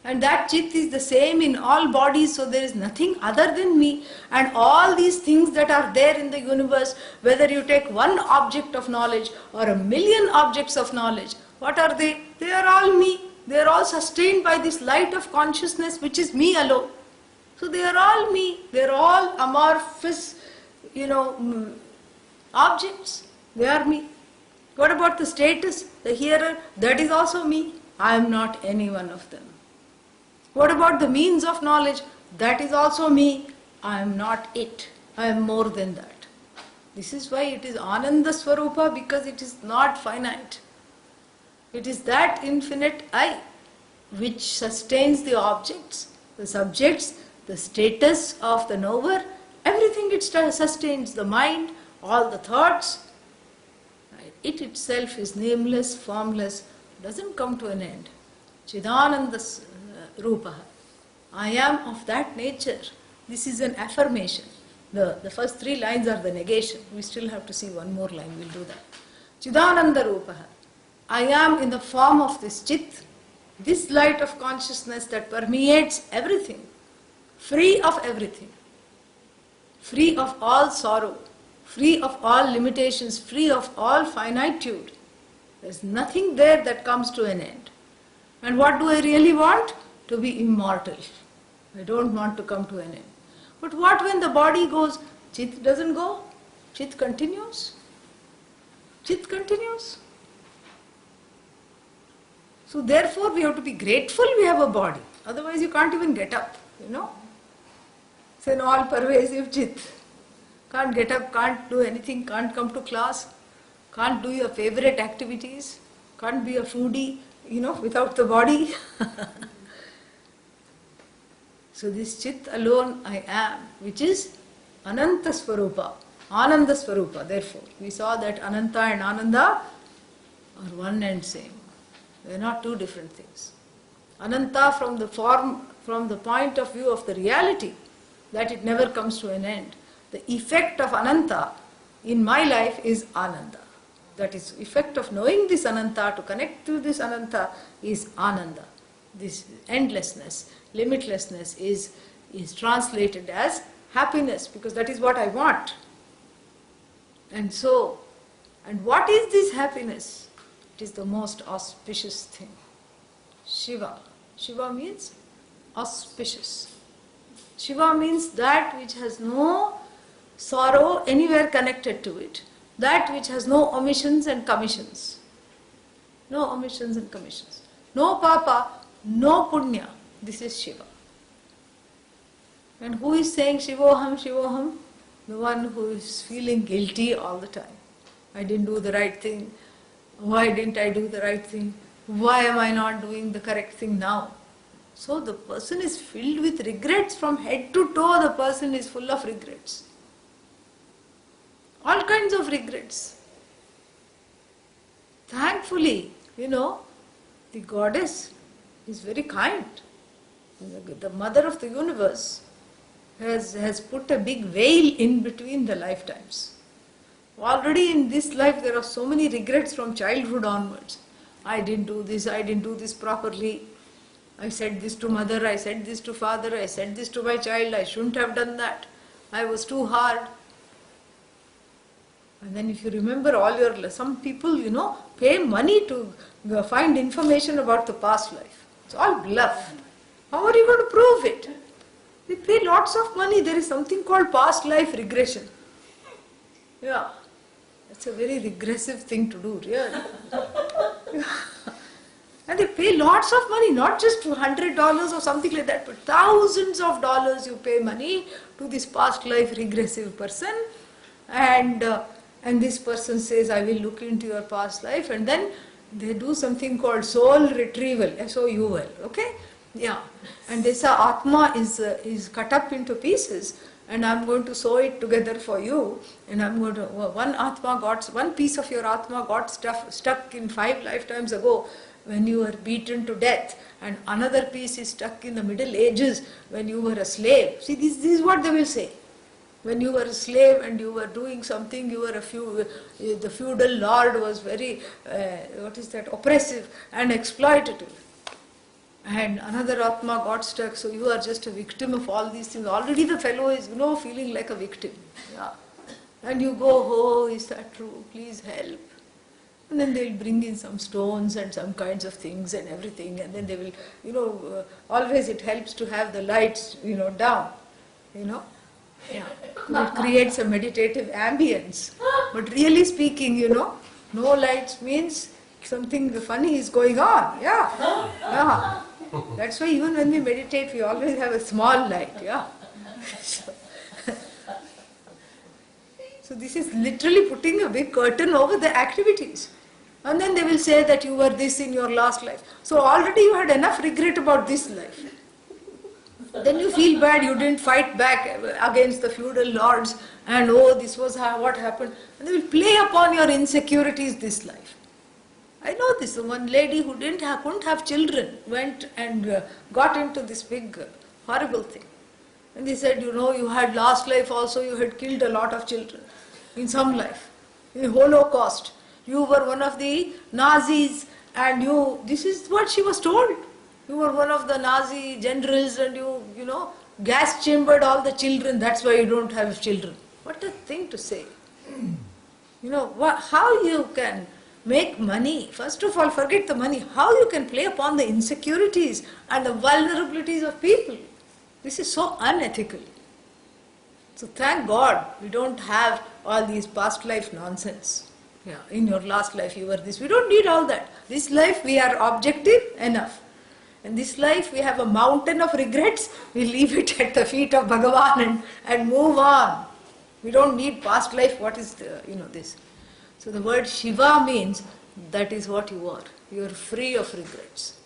And that chit is the same in all bodies, so there is nothing other than me. And all these things that are there in the universe, whether you take one object of knowledge or a million objects of knowledge, what are they? They are all me. They are all sustained by this light of consciousness, which is me alone. So they are all me. They are all amorphous, objects. They are me. What about the status, the hearer? That is also me. I am not any one of them. What about the means of knowledge? That is also me. I am not it. I am more than that. This is why it is Ananda Swarupa, because it is not finite. It is that infinite I which sustains the objects, the subjects, the status of the knower, everything it sustains, the mind, all the thoughts. It itself is nameless, formless, doesn't come to an end. Chidananda Rupa. I am of that nature. This is an affirmation. The first three lines are the negation. We still have to see one more line, we'll do that. Chidananda Rupa. I am in the form of this chit, this light of consciousness that permeates everything, free of everything, free of all sorrow, free of all limitations, free of all finitude. There's nothing there that comes to an end. And what do I really want? To be immortal. I don't want to come to an end. But what when the body goes? Chit doesn't go. Chit continues. Chit continues. So therefore we have to be grateful we have a body. Otherwise you can't even get up, It's an all-pervasive chit. Can't get up, can't do anything, can't come to class, can't do your favorite activities, can't be a foodie, without the body. So this chit alone I am, which is Ananta Swarupa, Ananda Swarupa. Therefore, we saw that Ananta and Ananda are one and same. They are not two different things. Ananta from the point of view of the reality, that it never comes to an end. The effect of Ananta in my life is Ananda. That is effect of knowing this Ananta, to connect to this Ananta is Ananda. This endlessness, limitlessness is translated as happiness, because that is what I want. And so, and what is this happiness? It is the most auspicious thing. Shiva. Shiva means auspicious. Shiva means that which has no sorrow anywhere connected to it. That which has no omissions and commissions. No omissions and commissions. No papa, no punya. This is Shiva. And who is saying Shivoham, Shivoham? The one who is feeling guilty all the time. I didn't do the right thing. Why didn't I do the right thing? Why am I not doing the correct thing now? So the person is filled with regrets from head to toe. The person is full of regrets. All kinds of regrets. Thankfully, the goddess is very kind. The mother of the universe has put a big veil in between the lifetimes. Already in this life there are so many regrets from childhood onwards. I didn't do this properly. I said this to mother, I said this to father, I said this to my child, I shouldn't have done that. I was too hard. And then if you remember some people, pay money to find information about the past life. It's all bluff. How are you going to prove it? They pay lots of money. There is something called past life regression. Yeah. It's a very regressive thing to do, really. Yeah. And they pay lots of money, not just $100 or something like that, but thousands of dollars you pay money to this past life regressive person. And this person says, I will look into your past life, and then they do something called soul retrieval, S-O-U-L, okay? Yeah. And they say Atma is cut up into pieces, and I'm going to sew it together for you, and I'm going to, one piece of your Atma got stuck in 5 lifetimes ago when you were beaten to death, and another piece is stuck in the Middle Ages when you were a slave. See, this is what they will say. When you were a slave and you were doing something, the feudal lord was very, oppressive and exploitative. And another Atma got stuck, so you are just a victim of all these things. Already the fellow is, feeling like a victim. Yeah. And you go, oh, is that true? Please help. And then they will bring in some stones and some kinds of things and everything. And then they will, always it helps to have the lights, down, Yeah. It creates a meditative ambience. But really speaking, no lights means something funny is going on. Yeah. Yeah. That's why even when we meditate, we always have a small light. Yeah. So this is literally putting a big curtain over the activities. And then they will say that you were this in your last life. So already you had enough regret about this life. Then you feel bad, you didn't fight back against the feudal lords, and this was what happened. And they will play upon your insecurities this life. I know this. One lady who couldn't have children went and got into this big horrible thing. And they said, you had last life also, you had killed a lot of children in some life. In the Holocaust, you were one of the Nazis, and this is what she was told. You were one of the Nazi generals, and you gas chambered all the children, that's why you don't have children. What a thing to say. How you can make money, first of all forget the money, how you can play upon the insecurities and the vulnerabilities of people. This is so unethical. So thank God we don't have all these past life nonsense. Yeah, in your last life you were this. We don't need all that. This life we are objective enough. In this life we have a mountain of regrets, we leave it at the feet of Bhagavan and move on. We don't need past life, what is this. So the word Shiva means that is what you are. You are free of regrets.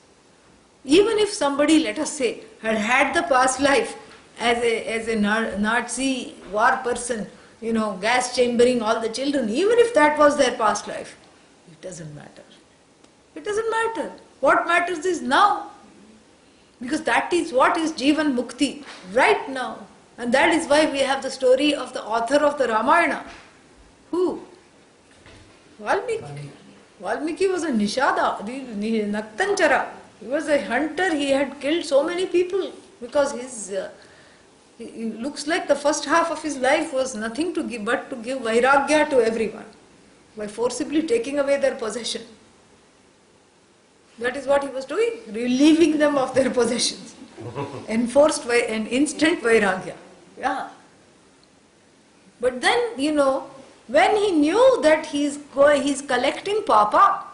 Even if somebody, let us say, had the past life as a Nazi war person, gas chambering all the children, even if that was their past life, it doesn't matter. It doesn't matter. What matters is now. Because that is what is Jivan Mukti right now. And that is why we have the story of the author of the Ramayana. Who? Valmiki was a Nishada, the Naktanchara. He was a hunter, he had killed so many people because he looks like the first half of his life was nothing to give but to give vairagya to everyone by forcibly taking away their possession. That is what he was doing, relieving them of their possessions. Enforced by an instant vairagya. Yeah. But then, when he knew that he's collecting papa,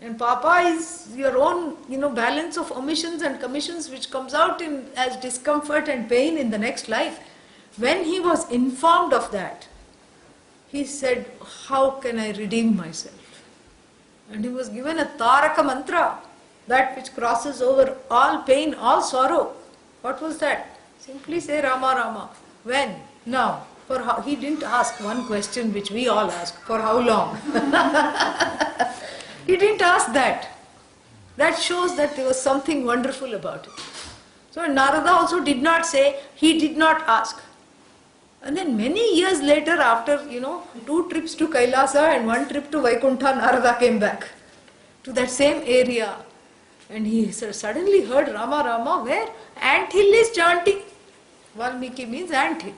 and papa is your own, balance of omissions and commissions which comes out as discomfort and pain in the next life. When he was informed of that, he said, how can I redeem myself? And he was given a Taraka mantra, that which crosses over all pain, all sorrow. What was that? Simply say Rama Rama. When? Now. For how? He didn't ask one question which we all ask. For how long? He didn't ask that. That shows that there was something wonderful about it. So Narada also did not say, he did not ask. And then many years later, after 2 trips to Kailasa and 1 trip to Vaikuntha, Narada came back to that same area. And he suddenly heard Rama Rama where anthill is chanting. Valmiki means anthill.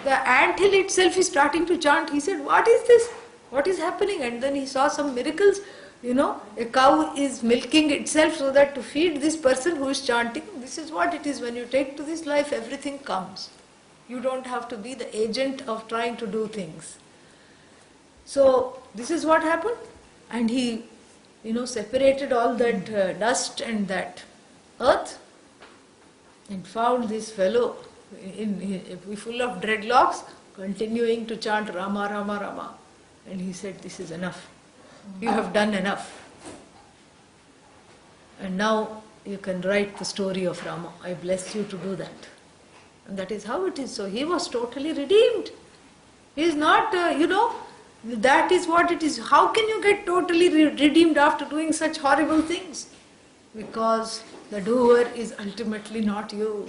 The anthill itself is starting to chant. He said, what is this? What is happening? And then he saw some miracles. A cow is milking itself so that to feed this person who is chanting. This is what it is. When you take to this life, everything comes. You don't have to be the agent of trying to do things. So this is what happened. And he, separated all that dust and that earth and found this fellow full of dreadlocks, continuing to chant Rama, Rama, Rama. And he said, this is enough. You have done enough. And now you can write the story of Rama. I bless you to do that. And that is how it is. So he was totally redeemed. He is not, that is what it is. How can you get totally redeemed after doing such horrible things? Because the doer is ultimately not you.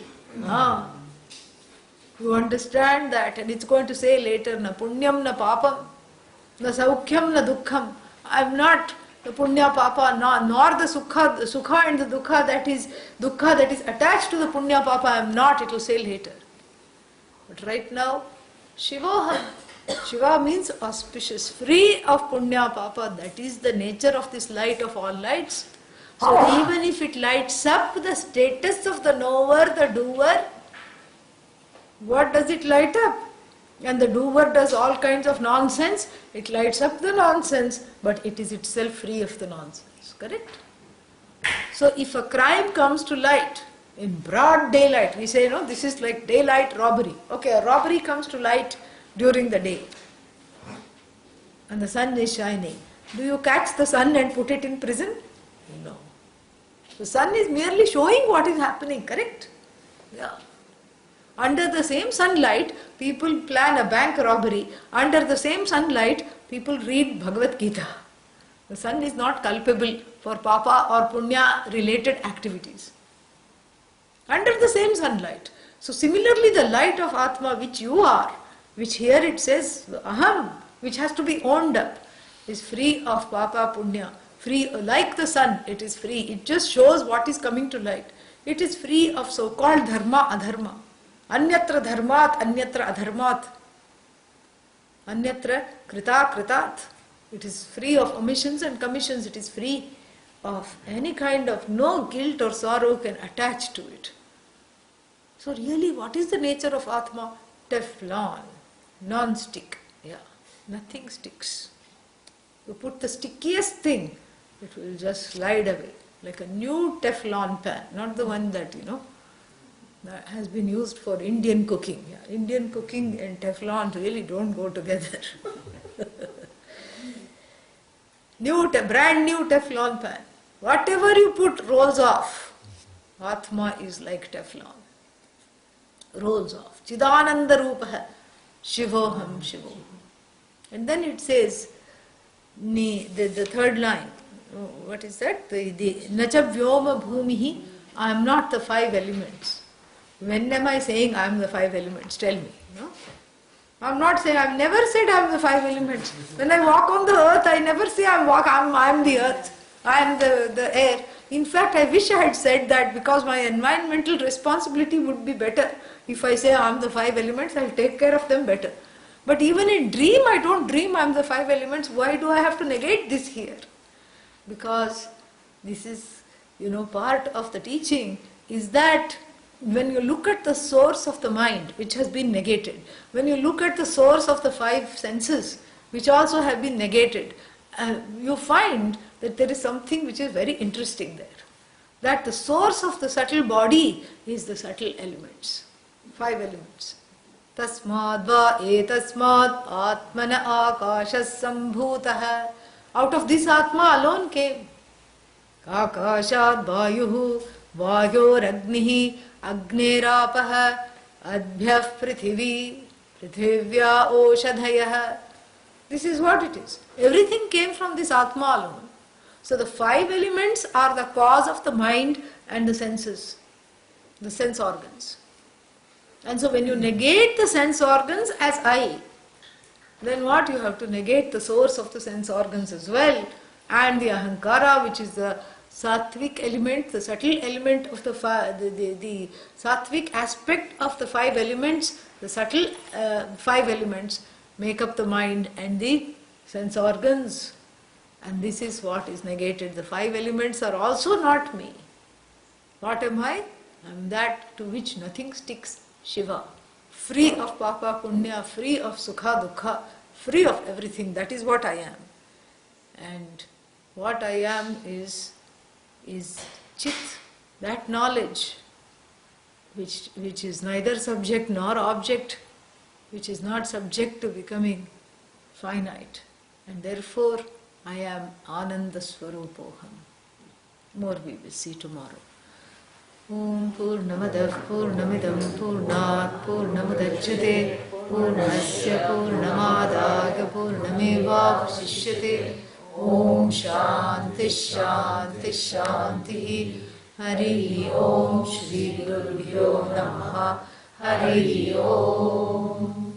You understand that, and it's going to say later, na punyam na papam, na saukhyam na dukkham. I am not the punya papa, nor the sukha and the dukkha that is attached to the punya papa. I am not, it will say later. But right now, Shivoham. Shiva means auspicious, free of punya papa. That is the nature of this light of all lights. So even if it lights up the status of the knower, the doer, what does it light up? And the doer does all kinds of nonsense. It lights up the nonsense, but it is itself free of the nonsense. Correct? So if a crime comes to light in broad daylight, we say, this is like daylight robbery. Okay, a robbery comes to light during the day and the sun is shining. Do you catch the sun and put it in prison? No. The sun is merely showing what is happening, correct? Yeah. Under the same sunlight, people plan a bank robbery. Under the same sunlight, people read Bhagavad Gita. The sun is not culpable for papa or punya related activities. Under the same sunlight. So similarly, the light of Atma which you are, which here it says aham, which has to be owned up, is free of papa punya. Free, like the sun, it is free. It just shows what is coming to light. It is free of so-called dharma, adharma. Anyatra dharmat, anyatra adharmat. Anyatra krita kritat. It is free of omissions and commissions. It is free of any kind of, no guilt or sorrow can attach to it. So really, what is the nature of Atma? Teflon, non-stick. Yeah, nothing sticks. You put the stickiest thing, it will just slide away. Like a new Teflon pan, not the one that, that has been used for Indian cooking. Yeah, Indian cooking and Teflon really don't go together. Brand new Teflon pan. Whatever you put rolls off. Atma is like Teflon. Rolls off. Chidananda Rupaha. Shivoham Shivoham. And then it says, the third line. What is that? The Nacha Vyoma Bhumihi. I am not the 5 elements. When am I saying I am the 5 elements? Tell me. No? I'm not saying, I've never said I'm the five elements. When I walk on the earth, I never say I'm the earth, I'm the air. In fact, I wish I had said that, because my environmental responsibility would be better. If I say I'm the five elements, I'll take care of them better. But even in dream, I don't dream I'm the five elements. Why do I have to negate this here? Because this is, part of the teaching is that when you look at the source of the mind, which has been negated, when you look at the source of the five senses, which also have been negated, you find that there is something which is very interesting there. That the source of the subtle body is the subtle elements, five elements. Tasmad va etasmad atmana akashas sambhutah. Out of this Atma alone came. Akashad vayuhu vayoragnihi agnerapah adbhyah prithvi prithivya oshadhayah. This is what it is. Everything came from this Atma alone. So the five elements are the cause of the mind and the senses, the sense organs. And so when you negate the sense organs as I, then what? You have to negate the source of the sense organs as well, and the ahankara, which is the sattvic element, the subtle element of the sattvic aspect of the five elements, the subtle five elements make up the mind and the sense organs. And this is what is negated. The five elements are also not me. What am I? I am that to which nothing sticks, Shiva. Free of papa punya, free of sukha dukha, free of everything. That is what I am. And what I am is chit, that knowledge which is neither subject nor object, which is not subject to becoming finite. And therefore I am Ananda Swarupoham. More we will see tomorrow. Om Purnamadah Purnamidam Purnat Purnamudachyate Purnasya Purnamadaya Purnamevavasishyate. Om Shanti Shanti Shanti. Hari Om Shri Gurubhyo Namaha. Hari Om.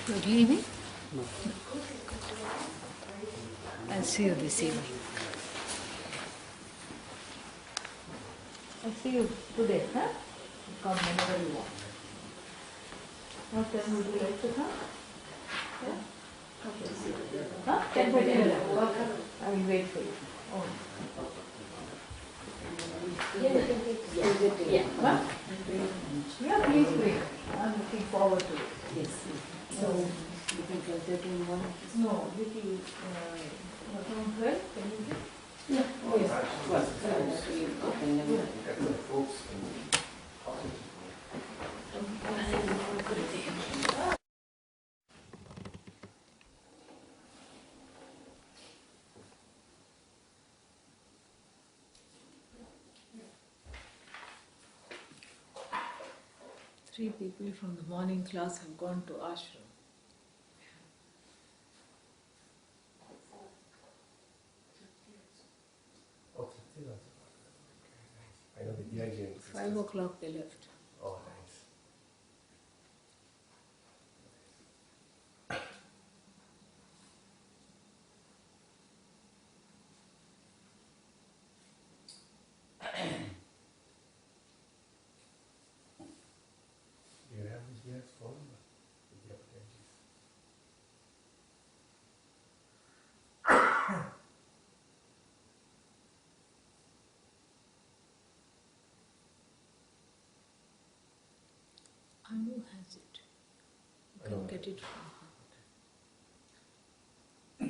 You're leaving? No. I'll see you this evening. I'll see you today, huh? Come whenever you want. What time would you like to come? Yeah? Okay. Huh? 10:30. Okay. I will wait for you. Oh. Yeah. Huh? Yeah, please bring. I'm looking forward to it. Yes. So, you think I'll take in one? No, little, around 12, can you do? Yeah. Oh, yes. Three people from the morning class have gone to ashram. I know the DIJ. 5 o'clock they left. Oh, nice. Do you have this year's phone? With the opportunities? Anu has it. You can get it from her. I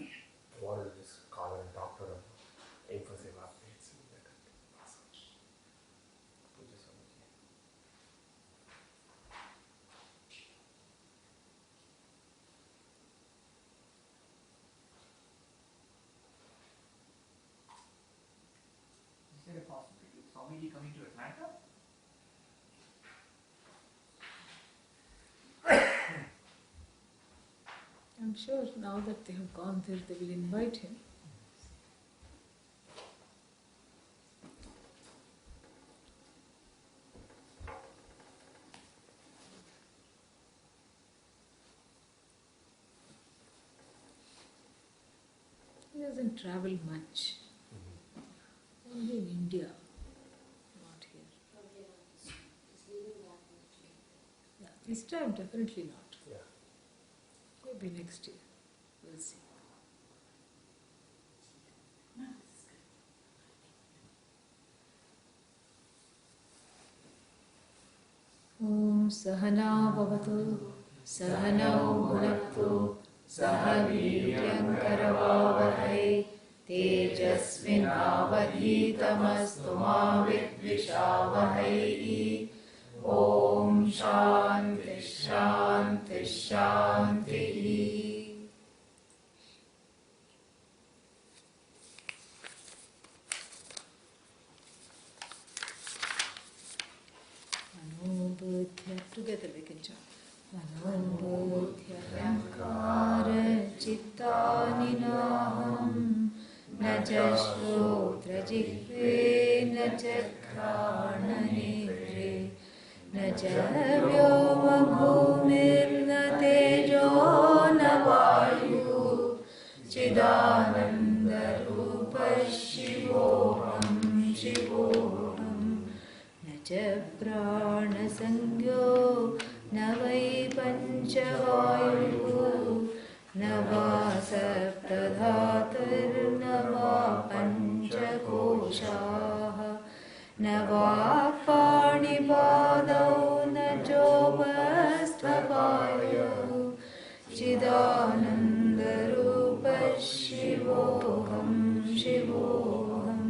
wanted to just call her and talk to her, aim for same updates. And that. Awesome. Puja Swamiji. Swamiji coming to Atlanta? I'm sure now that they have gone there, they will invite him. He doesn't travel much. Only in India, not here. Yeah, this time definitely not. Yeah. Maybe next year. We'll see. Om Sahana Bhavatu Sahanau Bhunaktu Sah Viryam Karavavahai Tejasvinavadhitamastu ma vidvishavahai. Om Shanti Shanti Shanti. Together we can chant. Anobodhya Sankara Chittaninaham Najashrotra Jihve Nachakkhananevre Nachavyoma Bhumir Natejo Navayu Chidananda Rupa Shivoham Shivoham Prana Sangyo Navai Panchavayu Nava Saptadhatar Nava Panchakosha Nava Panipadav Najobasthapayu Chidananda Rupa Shivoham Shivoham.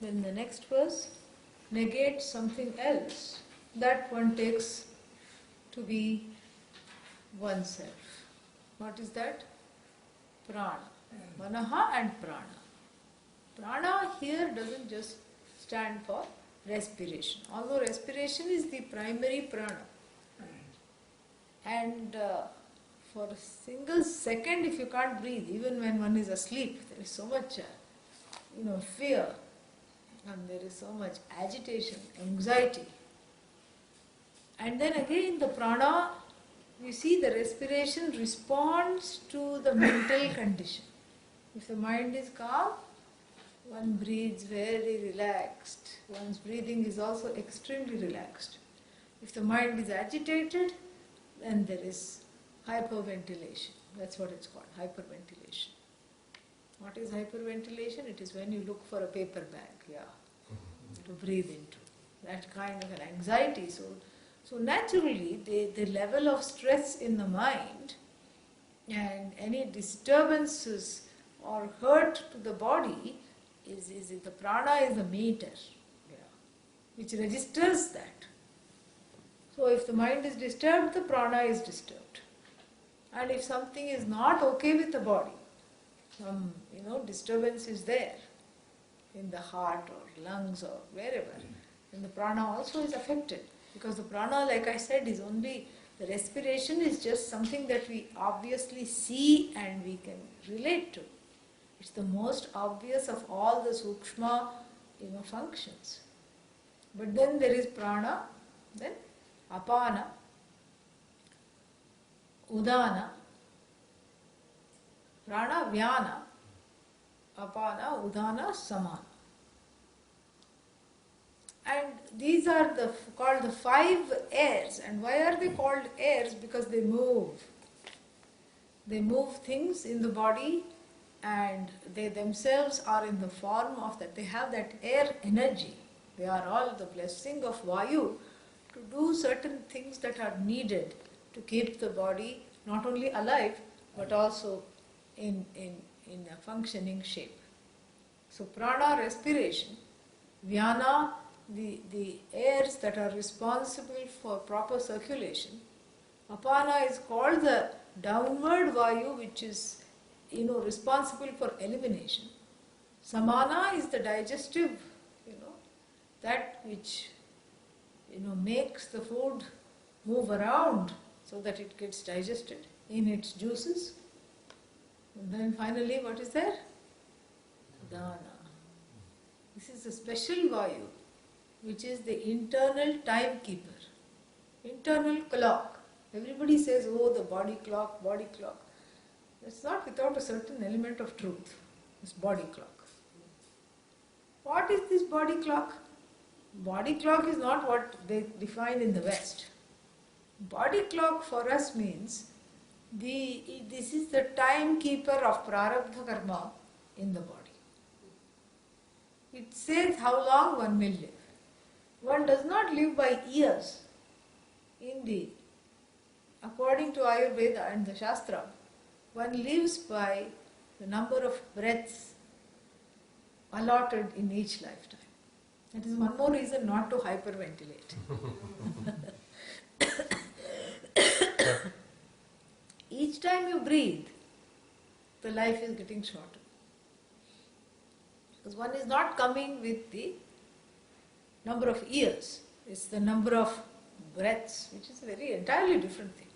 Then the next verse, negate something else that one takes to be oneself. What is that? Prana. Manaha and prana. Prana here doesn't just stand for respiration, although respiration is the primary prana. And for a single second, if you can't breathe, even when one is asleep, there is so much fear. And there is so much agitation, anxiety. And then again the prana, you see the respiration responds to the mental condition. If the mind is calm, one breathes very relaxed. One's breathing is also extremely relaxed. If the mind is agitated, then there is hyperventilation. That's what it's called, hyperventilation. What is hyperventilation? It is when you look for a paper bag, to breathe into. That kind of an anxiety. So naturally, the level of stress in the mind and any disturbances or hurt to the body is the prana is the meter, which registers that. So if the mind is disturbed, the prana is disturbed. And if something is not okay with the body, some disturbance is there in the heart or lungs or wherever, then the prana also is affected, because the prana, like I said, is only the respiration is just something that we obviously see and we can relate to. It's the most obvious of all the sukshma functions. But then there is prana, then apana, udana, prana, vyana, apana, udana, samana. And these are called the 5 airs. And why are they called airs? Because they move. They move things in the body, and they themselves are in the form of that. They have that air energy. They are all the blessing of Vayu to do certain things that are needed to keep the body not only alive but also in a functioning shape. So prana, respiration, vyana, the airs that are responsible for proper circulation. Apana is called the downward Vayu, which is responsible for elimination. Samana is the digestive, that which, makes the food move around so that it gets digested in its juices. And then finally, what is there? Dana. This is the special Vayu, which is the internal timekeeper, internal clock. Everybody says, oh, the body clock, body clock. That's not without a certain element of truth, this body clock. What is this body clock? Body clock is not what they define in the West. Body clock for us means this is the timekeeper of prarabdha karma in the body. It says how long one will live. One does not live by years. According to Ayurveda and the Shastra, one lives by the number of breaths allotted in each lifetime. That is one more reason not to hyperventilate. Each time you breathe, the life is getting shorter. Because one is not coming with the number of years, it's the number of breaths, which is a very entirely different thing.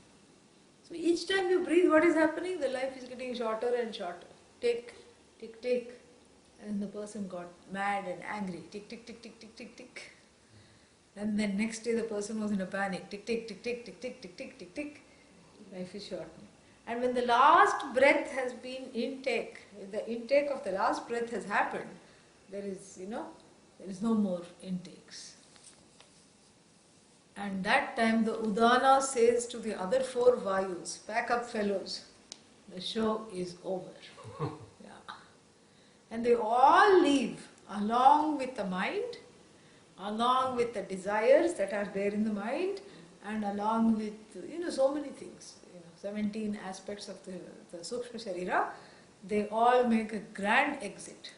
So each time you breathe, what is happening? The life is getting shorter and shorter. Tick, tick, tick. And the person got mad and angry. Tick, tick, tick, tick, tick, tick, tick. And then next day the person was in a panic. Tick, tick, tick, tick, tick, tick, tick, tick, tick, tick. Life is shortening. And when the last breath has been the intake of the last breath has happened, there is no more intakes. And that time the Udana says to the other 4 Vayus, pack up fellows, the show is over. Yeah. And they all leave along with the mind, along with the desires that are there in the mind, and along with, so many things, 17 aspects of the Sukshma Sharira. They all make a grand exit.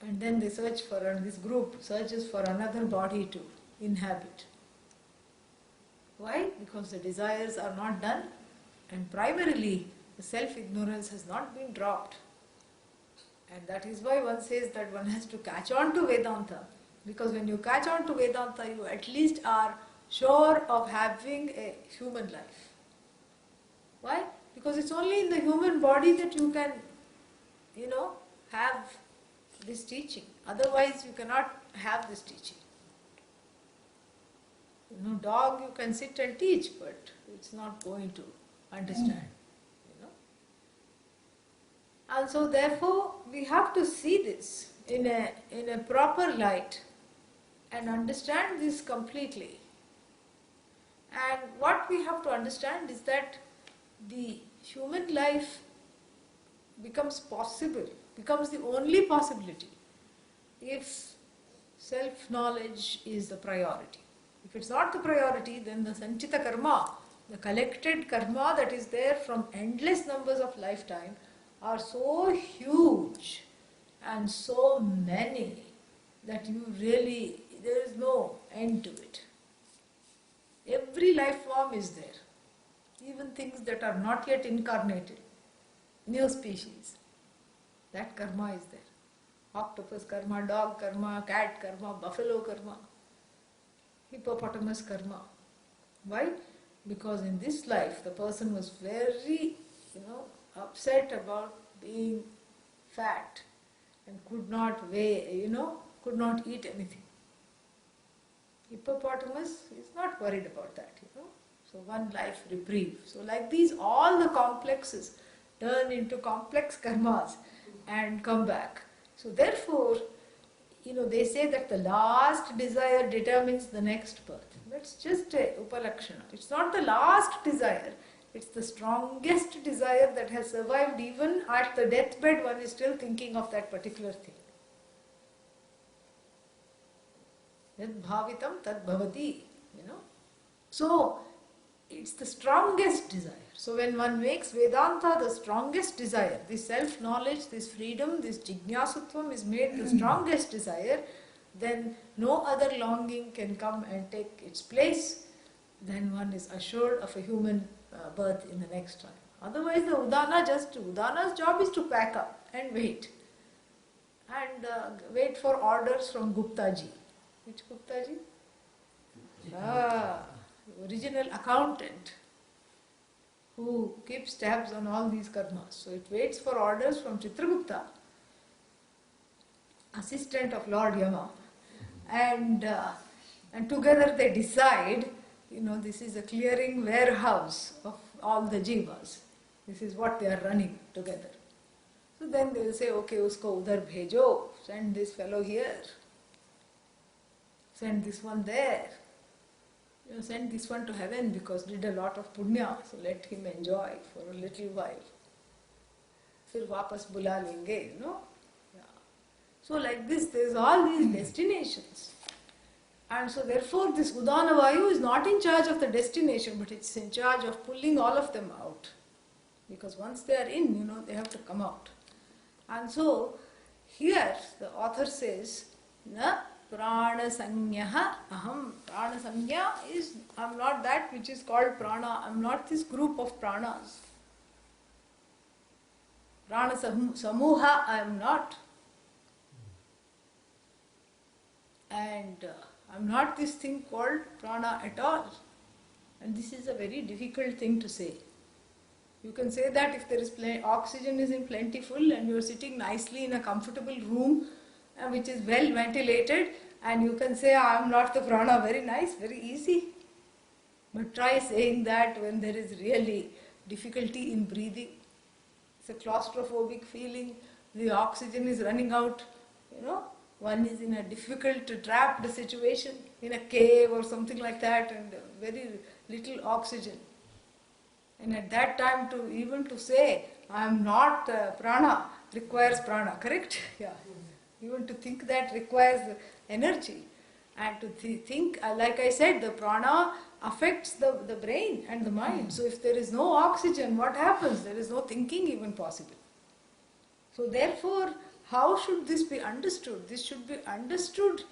And then they this group searches for another body to inhabit. Why? Because the desires are not done, and primarily the self-ignorance has not been dropped. And that is why one says that one has to catch on to Vedanta, because when you catch on to Vedanta, you at least are sure of having a human life. Why? Because it's only in the human body that you can, have this teaching. Otherwise, you cannot have this teaching. Dog you can sit and teach, but it's not going to understand. And so therefore we have to see this in a proper light and understand this completely. And what we have to understand is that the human life becomes possible, becomes the only possibility if self-knowledge is the priority. If it's not the priority, then the sanchita karma, the collected karma that is there from endless numbers of lifetime, are so huge and so many that there is no end to it. Every life form is there, even things that are not yet incarnated, new species. That karma is there. Octopus karma, dog karma, cat karma, buffalo karma, hippopotamus karma. Why? Because in this life the person was very, upset about being fat and could not could not eat anything. Hippopotamus is not worried about that, So one life reprieve. So like these, all the complexes turn into complex karmas and come back. So therefore, they say that the last desire determines the next birth. That's just a upalakshana. It's not the last desire. It's the strongest desire that has survived. Even at the deathbed, one is still thinking of that particular thing. Yad bhavitam tad bhavati, So, it's the strongest desire. So when one makes Vedanta the strongest desire, this self-knowledge, this freedom, this jnasutvam is made the strongest desire, then no other longing can come and take its place. Then one is assured of a human birth in the next Otherwise the Udana's job is to pack up and wait. And wait for orders from Guptaji. Which Guptaji? Original accountant who keeps tabs on all these karmas. So it waits for orders from Chitragupta, assistant of Lord Yama, and together they decide, this is a clearing warehouse of all the jivas. This is what they are running together. So then they will say, okay, usko udhar bhejo, send this fellow here, send this one there, send this one to heaven because did a lot of punya, so let him enjoy for a little while. Fir wapas bula lenge, Yeah. So like this, there is all these destinations. And so therefore this Udana Vayu is not in charge of the destination, but it's in charge of pulling all of them out. Because once they are in, they have to come out. And so here the author says, Na prana sanyaha aham. Prana sanya is, I am not that which is called prana. I am not this group of pranas. Prana samuha I am not. And I am not this thing called prana at all. And this is a very difficult thing to say. You can say that if there is oxygen is in plentiful and you are sitting nicely in a comfortable room which is well ventilated, and you can say I am not the prana, very nice, very easy. But try saying that when there is really difficulty in breathing. It's a claustrophobic feeling, the oxygen is running out, one is in a difficult, trapped situation, in a cave or something like that, and very little oxygen. And at that time, even to say, I am not prana, requires prana, correct? Yeah. Even to think that requires energy. And to think, like I said, the prana affects the brain and the mind. So if there is no oxygen, what happens? There is no thinking even possible. So therefore, how should this be understood? This should be understood,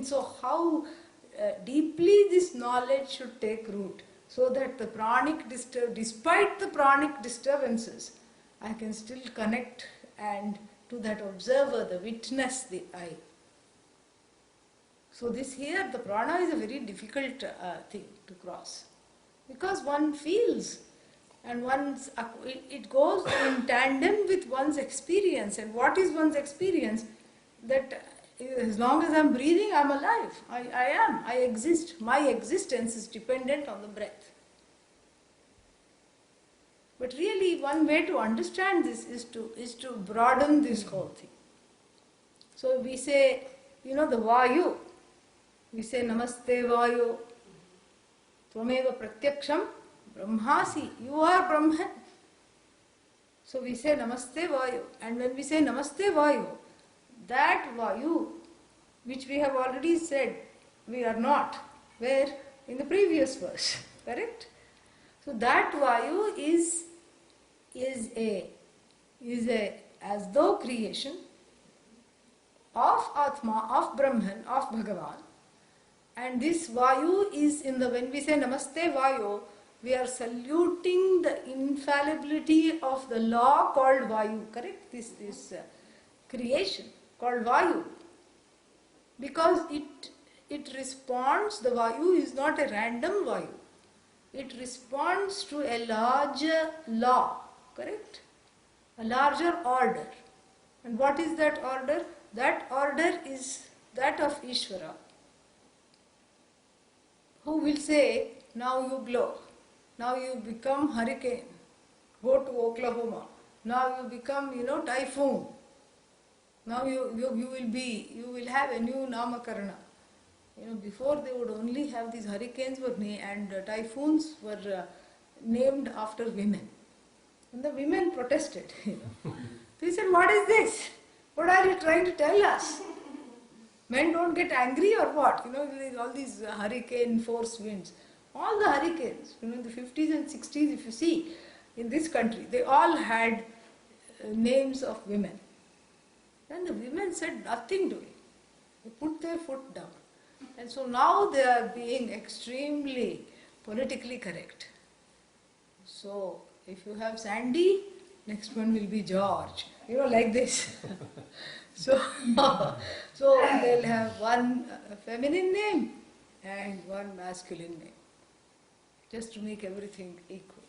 so how deeply this knowledge should take root, so that the pranic despite the pranic disturbances, I can still connect and to that observer, the witness, the I. So this here, the prana is a very difficult thing to cross, because one feels and it goes in tandem with one's experience. And what is one's experience? That as long as I am breathing, I am alive. I exist. My existence is dependent on the breath. But really, one way to understand this is to broaden this whole thing. So we say, the Vayu. We say, Namaste Vayu. Tvameva pratyaksham brahmasi. You are Brahman. So we say Namaste Vayu. And when we say Namaste Vayu, that Vayu, which we have already said, we are not. Where? In the previous verse. Correct? So that Vayu is a as though creation of Atma, of Brahman, of Bhagavan. And this Vayu is when we say Namaste Vayu, we are saluting the infallibility of the law called Vayu, correct? This creation called Vayu. Because it responds, the Vayu is not a random Vayu. It responds to a larger law, correct? A larger order. And what is that order? That order is that of Ishvara, who will say, now you blow, now you become hurricane, go to Oklahoma, now you become, typhoon, now you will have a new Namakarana. Before they would only have these hurricanes and typhoons were named after women. And the women protested. They said, what is this? What are you trying to tell us? Men don't get angry or what? All these hurricane force winds. All the hurricanes, in the 50s and 60s, if you see, in this country, they all had names of women. And the women said nothing to it. They put their foot down. And so now they are being extremely politically correct. So If you have Sandy, next one will be George. Like this. so, so they'll have one feminine name and one masculine name, just to make everything equal.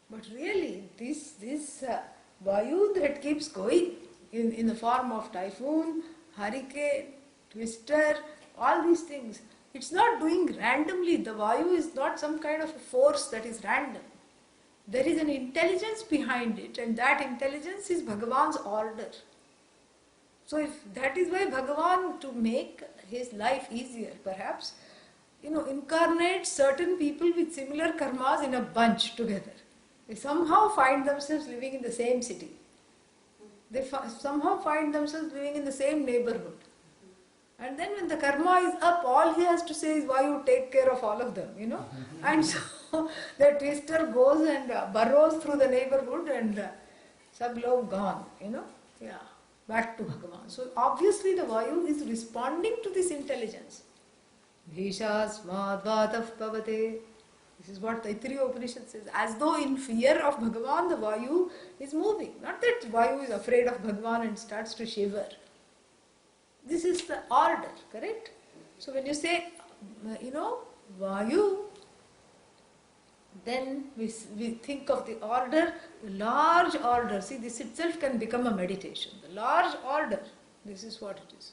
But really, this Vayu that keeps going in the form of typhoon, hurricane, twister, all these things, it's not doing randomly. The Vayu is not some kind of a force that is random. There is an intelligence behind it, and that intelligence is Bhagavan's order. So if that is why Bhagavan, to make his life easier perhaps, incarnates certain people with similar karmas in a bunch together. They somehow find themselves living in the same city. They somehow find themselves living in the same neighborhood. And then when the karma is up, all he has to say is, why you take care of all of them, And so the twister goes and burrows through the neighborhood and sab log gone, back to Bhagavan. So obviously the Vayu is responding to this intelligence. Bhishasmadvatav pavate. This is what the Taittiriya Upanishad says. As though in fear of Bhagavan, the Vayu is moving. Not that Vayu is afraid of Bhagavan and starts to shiver. This is the order, correct? So when you say, Vayu, then we think of the order, the large order. See, this itself can become a meditation. The large order, this is what it is.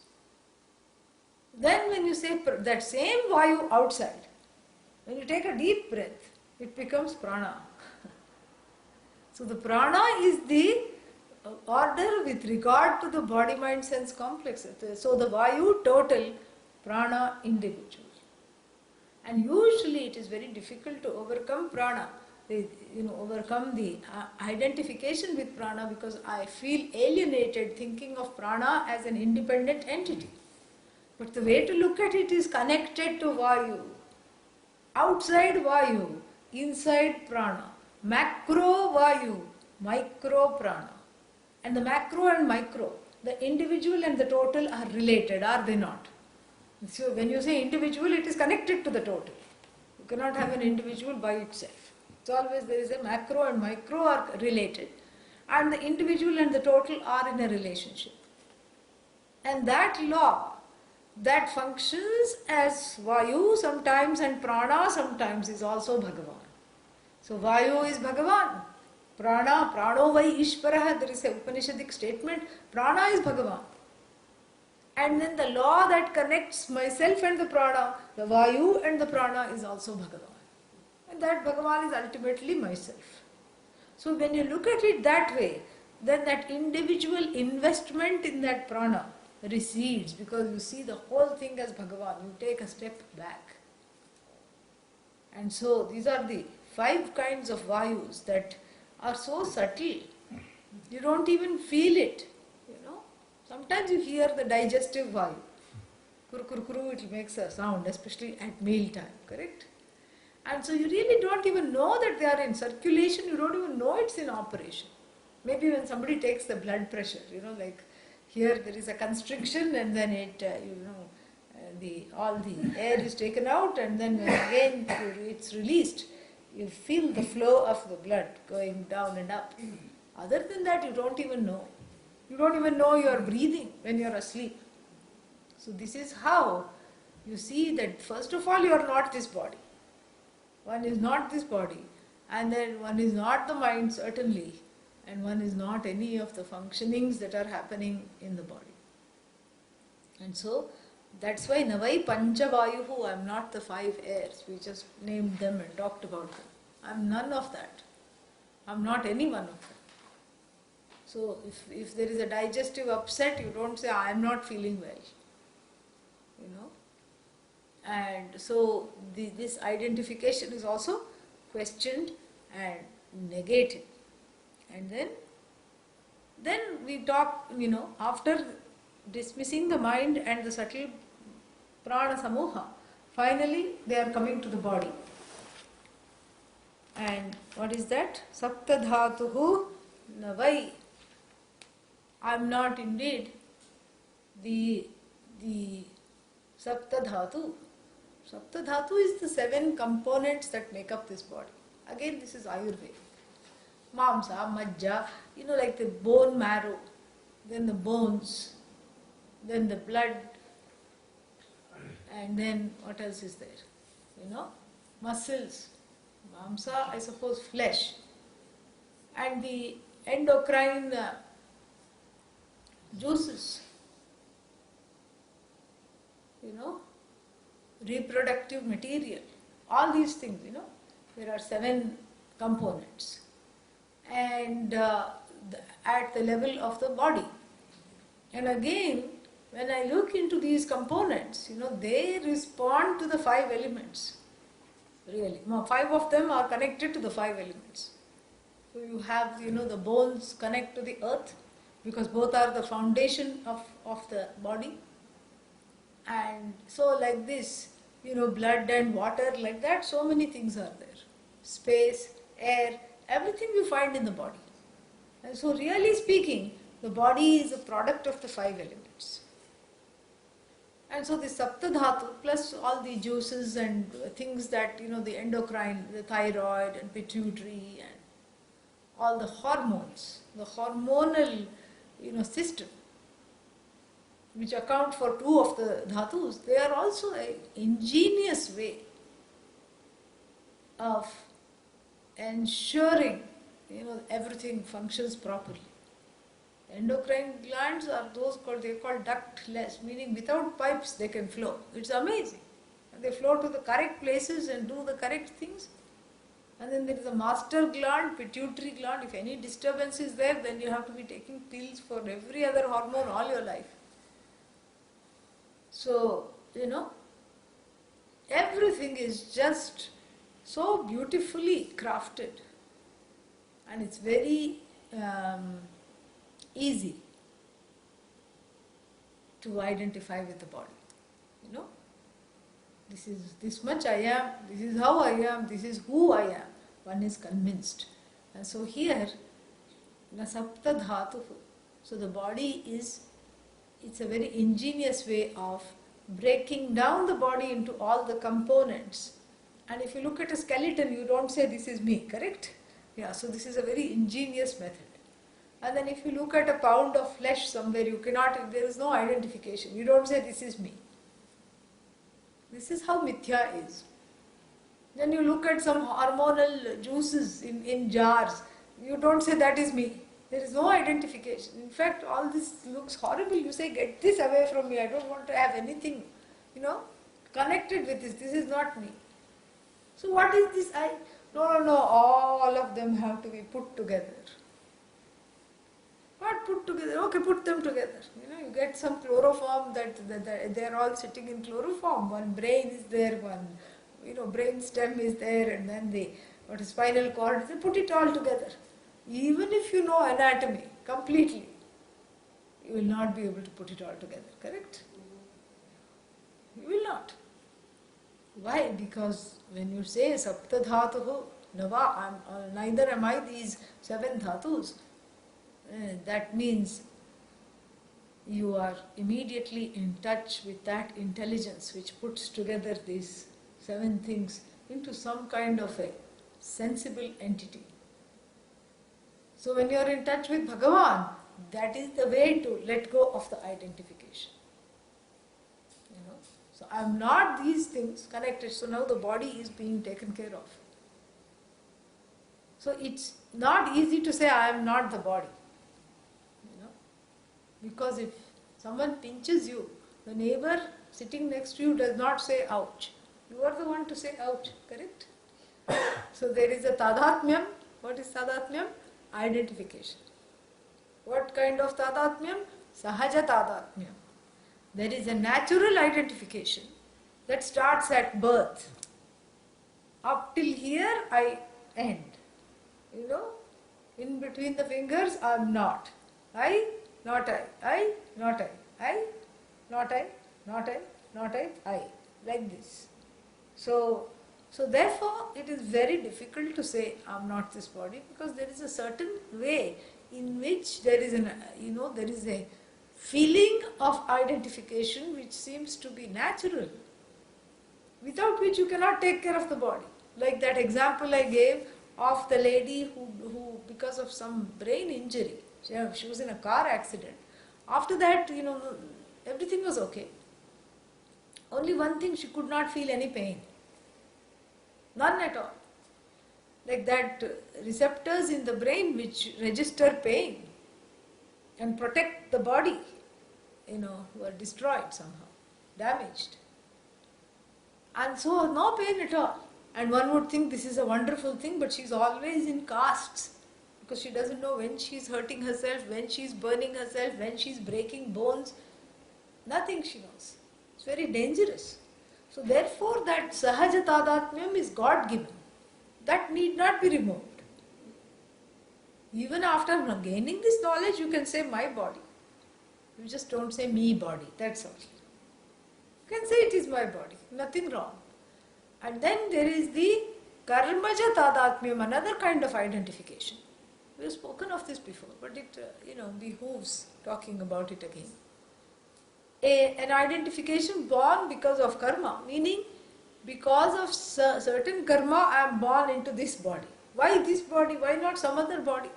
Then when you say that same Vayu outside, when you take a deep breath, it becomes prana. So the prana is the order with regard to the body, mind, sense complex. So the Vayu total, prana individual. And usually it is very difficult to overcome prana, overcome the identification with prana, because I feel alienated thinking of prana as an independent entity. But the way to look at it is connected to Vayu. Outside Vayu, inside prana. Macro Vayu, micro prana. And the macro and micro, the individual and the total are related, are they not? So when you say individual, it is connected to the total. You cannot have an individual by itself. It's always there is a macro and micro are related. And the individual and the total are in a relationship. And that law, that functions as Vayu sometimes and prana sometimes, is also Bhagavan. So Vayu is Bhagavan. Prana, prano vai ishvaraha, there is a Upanishadic statement, prana is Bhagavan. And then the law that connects myself and the prana, the Vayu and the prana, is also Bhagavan. And that Bhagavan is ultimately myself. So when you look at it that way, then that individual investment in that prana recedes, because you see the whole thing as Bhagavan. You take a step back. And so these are the 5 kinds of Vayus that are so subtle, you don't even feel it, Sometimes you hear the digestive Vayu. Kuru kuru kuru, it makes a sound, especially at meal time, correct? And so you really don't even know that they are in circulation, you don't even know it's in operation. Maybe when somebody takes the blood pressure, like here there is a constriction and then it, all the air is taken out, and then when again it's released, you feel the flow of the blood going down and up. Other than that, you don't even know. You don't even know you are breathing when you are asleep. So this is how you see that first of all you are not this body. One is not this body, and then one is not the mind certainly, and one is not any of the functionings that are happening in the body. And so that's why Navai Panchavayuhu, I am not the 5 airs. We just named them and talked about them. I am none of that. I am not any one of them. So if there is a digestive upset, you don't say, I am not feeling well. And so this identification is also questioned and negated. And then we talk, after dismissing the mind and the subtle prana samoha, finally they are coming to the body. And what is that? Saptadhatuhu navai. I am not indeed the Saptadhatu. Saptadhatu is the 7 components that make up this body. Again, this is Ayurveda. Mamsa, majja, like the bone marrow, then the bones, then the blood, and then what else is there? Muscles, mamsa, I suppose flesh, and the endocrine juices, reproductive material, all these things, there are 7 components. And at the level of the body. And again, when I look into these components, they respond to the 5 elements. Really. 5 of them are connected to the 5 elements. So you have, the bones connect to the earth, because both are the foundation of the body. And so like this, blood and water, like that, so many things are there. Space, air, everything you find in the body. And so really speaking, the body is a product of the 5 elements. And so the Saptadhatu plus all the juices and things that, the endocrine, the thyroid and pituitary and all the hormones, the hormonal, system, which account for 2 of the dhatus, they are also an ingenious way of ensuring, everything functions properly. Endocrine glands are they're called ductless, meaning without pipes they can flow. It's amazing. And they flow to the correct places and do the correct things. And then there is a master gland, pituitary gland. If any disturbance is there, then you have to be taking pills for every other hormone all your life. So, everything is just so beautifully crafted. And it's very easy to identify with the body. This is this much I am, this is how I am, this is who I am. One is convinced. And so here, na sapta dhatu. So the body it's a very ingenious way of breaking down the body into all the components. And if you look at a skeleton, you don't say this is me, correct? Yeah, so this is a very ingenious method. And then if you look at a pound of flesh somewhere, there is no identification. You don't say this is me. This is how mithya is. Then you look at some hormonal juices in jars. You don't say that is me. There is no identification. In fact, all this looks horrible. You say, get this away from me. I don't want to have anything, connected with this. This is not me. So what is this I? No. All of them have to be put together. What put together? Okay, put them together. You get some chloroform that they are all sitting in chloroform. One brain is there, one, brain stem is there, and then spinal cord. They put it all together. Even if you know anatomy completely, you will not be able to put it all together, correct? You will not. Why? Because when you say sapta dhatuhu, neither am I these 7 dhatus, that means you are immediately in touch with that intelligence which puts together these 7 things into some kind of a sensible entity. So when you are in touch with Bhagavan, that is the way to let go of the identification. So I am not these things connected. So now the body is being taken care of. So it's not easy to say I am not the body. Because if someone pinches you, the neighbor sitting next to you does not say ouch. You are the one to say ouch, correct? So there is a tadatmyam. What is tadatmyam? Identification. What kind of tadatmyam? Sahaja tadatmyam. There is a natural identification that starts at birth. Up till here I end. In between the fingers I am not. Not I, not I, not I, not I, not I, like this. So therefore it is very difficult to say I am not this body, because there is a certain way in which there is there is a feeling of identification which seems to be natural, without which you cannot take care of the body. Like that example I gave of the lady who because of some brain injury, she was in a car accident. After that, everything was okay. Only one thing, she could not feel any pain. None at all. Like that, receptors in the brain which register pain and protect the body, were destroyed somehow, damaged. And so no pain at all. And one would think this is a wonderful thing, but she's always in casts because she doesn't know when she's hurting herself, when she's burning herself, when she's breaking bones. Nothing she knows. It's very dangerous. So therefore that sahaja tadatmyam is God-given. That need not be removed. Even after gaining this knowledge, you can say my body. You just don't say me body, that's all. You can say it is my body, nothing wrong. And then there is the karmaja tadatmyam, another kind of identification. We have spoken of this before, but it behooves talking about it again. An identification born because of karma, meaning because of certain karma I am born into this body. Why this body? Why not some other body?